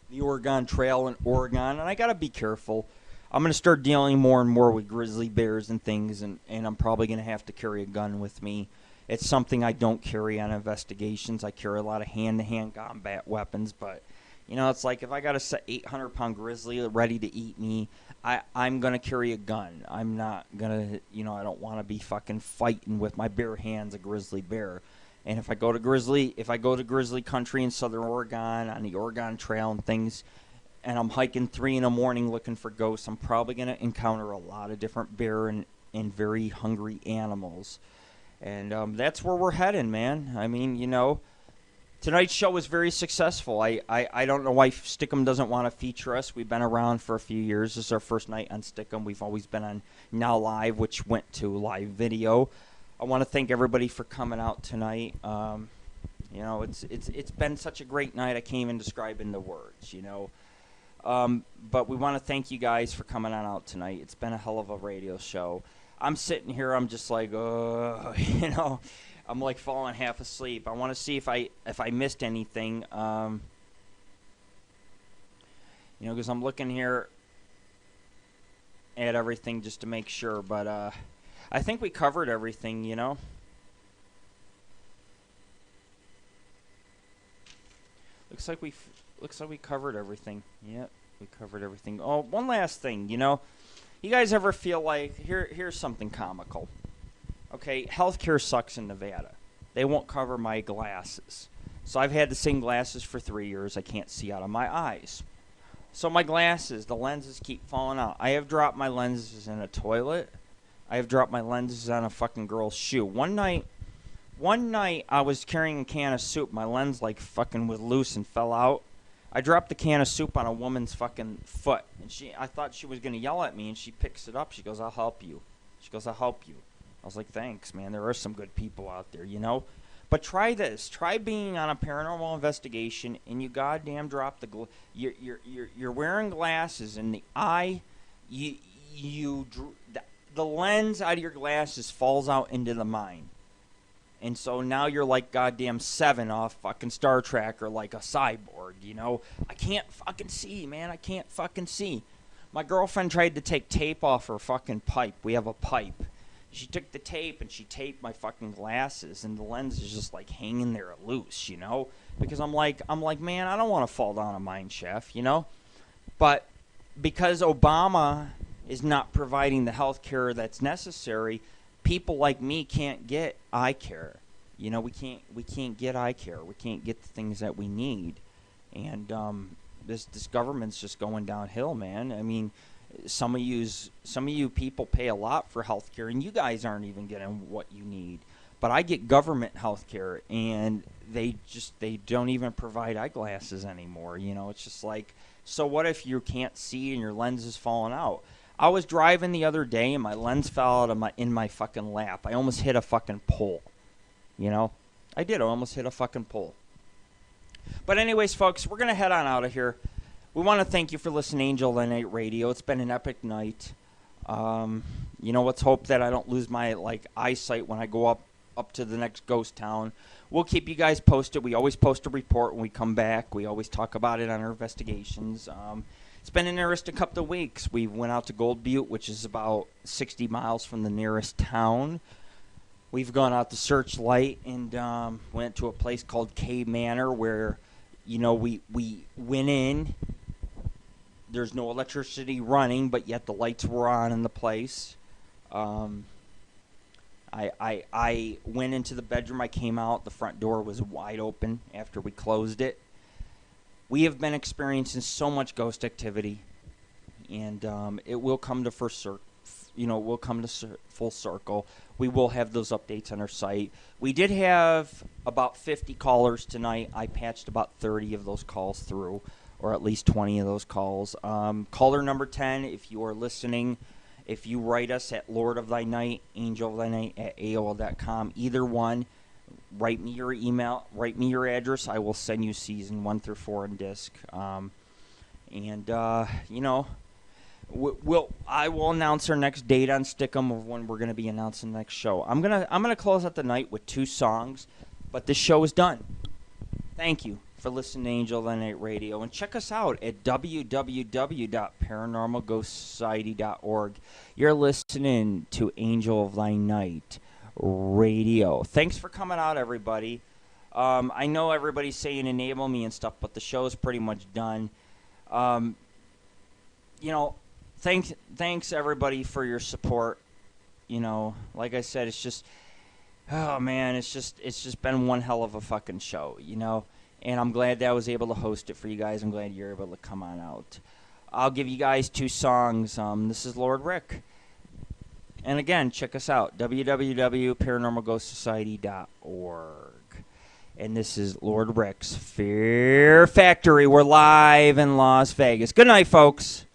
The Oregon Trail in Oregon. And I got to be careful. I'm going to start dealing more and more with grizzly bears and things, and I'm probably going to have to carry a gun with me. It's something I don't carry on investigations. I carry a lot of hand-to-hand combat weapons, but, you know, it's like if I got a 800-pound grizzly ready to eat me, I'm going to carry a gun. I'm not going to, I don't want to be fucking fighting with my bare hands a grizzly bear. And if I go to grizzly country in southern Oregon, on the Oregon Trail and things, and I'm hiking 3 in the morning looking for ghosts, I'm probably going to encounter a lot of different bear and very hungry animals. And that's where we're heading, man. I mean, tonight's show was very successful. I don't know why Stickham doesn't want to feature us. We've been around for a few years. This is our first night on Stickham. We've always been on Now Live, which went to live video. I want to thank everybody for coming out tonight. It's been such a great night. I can't even describe in the words, But we want to thank you guys for coming on out tonight. It's been a hell of a radio show. I'm sitting here. I'm just like, I'm like falling half asleep. I want to see if I missed anything. Because I'm looking here at everything just to make sure. But I think we covered everything. Looks like we covered everything. Yep, we covered everything. Oh, one last thing. You guys ever feel like here's something comical? Okay, healthcare sucks in Nevada. They won't cover my glasses. So I've had the same glasses for 3 years. I can't see out of my eyes. So my glasses, the lenses keep falling out. I have dropped my lenses in a toilet. I have dropped my lenses on a fucking girl's shoe. One night I was carrying a can of soup. My lens like fucking was loose and fell out. I dropped the can of soup on a woman's fucking foot. And I thought she was going to yell at me, and she picks it up. She goes, "I'll help you." She goes, I'll help you. I was like, thanks, man. There are some good people out there, you know. But try this. Try being on a paranormal investigation, and you goddamn drop the you're wearing glasses, and the eye, the lens out of your glasses falls out into the mine. And so now you're like goddamn Seven off fucking Star Trek, or like a cyborg, you know? I can't fucking see, man. I can't fucking see. My girlfriend tried to take tape off her fucking pipe. We have a pipe. She took the tape and she taped my fucking glasses, and the lens is just like hanging there loose, you know? Because I'm like, man, I don't want to fall down a mine shaft, you know? But because Obama is not providing the health care that's necessary, people like me can't get eye care. You know, we can't get eye care. We can't get the things that we need. And this government's just going downhill, man. I mean, some of you people pay a lot for health care, and you guys aren't even getting what you need. But I get government health care, and they don't even provide eyeglasses anymore. You know, it's just like, so what if you can't see and your lens is falling out? I was driving the other day, and my lens fell out of in my fucking lap. I almost hit a fucking pole. You know, I did. I almost hit a fucking pole. But anyways, folks, we're gonna head on out of here. We want to thank you for listening to Angel of the Night Radio. It's been an epic night. You know, let's hope that I don't lose my eyesight when I go up to the next ghost town. We'll keep you guys posted. We always post a report when we come back. We always talk about it on our investigations. It's been an interesting couple of weeks. We went out to Gold Butte, which is about 60 miles from the nearest town. We've gone out to Searchlight and went to a place called Cave Manor, where, you know, we went in. There's no electricity running, but yet the lights were on in the place. I went into the bedroom. I came out. The front door was wide open after we closed it. We have been experiencing so much ghost activity, and it will come to full circle. We will have those updates on our site. We did have about 50 callers tonight. I patched about 30 of those calls through, or at least 20 of those calls. Caller number 10, if you are listening, if you write us at Lord of Thy Night, Angel of Thy Night at AOL.com, either one, write me your email, write me your address. I will send you season 1 through 4 in disc. You know, I will announce our next date on Stickham of when we're going to be announcing the next show. I'm gonna close out the night with 2 songs, but this show is done. Thank you for listening to Angel of the Night Radio, and check us out at www.paranormalghostsociety.org. You're listening to Angel of Thy Night Radio. Thanks for coming out, everybody. I know everybody's saying enable me and stuff, but the show is pretty much done. You know, thanks everybody for your support. You know, like I said, it's just, oh man, it's just been one hell of a fucking show, you know. And I'm glad that I was able to host it for you guys. I'm glad you're able to come on out. I'll give you guys 2 songs. This is Lord Rick. And again, check us out, www.paranormalghostsociety.org. And this is Lord Rick's Fear Factory. We're live in Las Vegas. Good night, folks.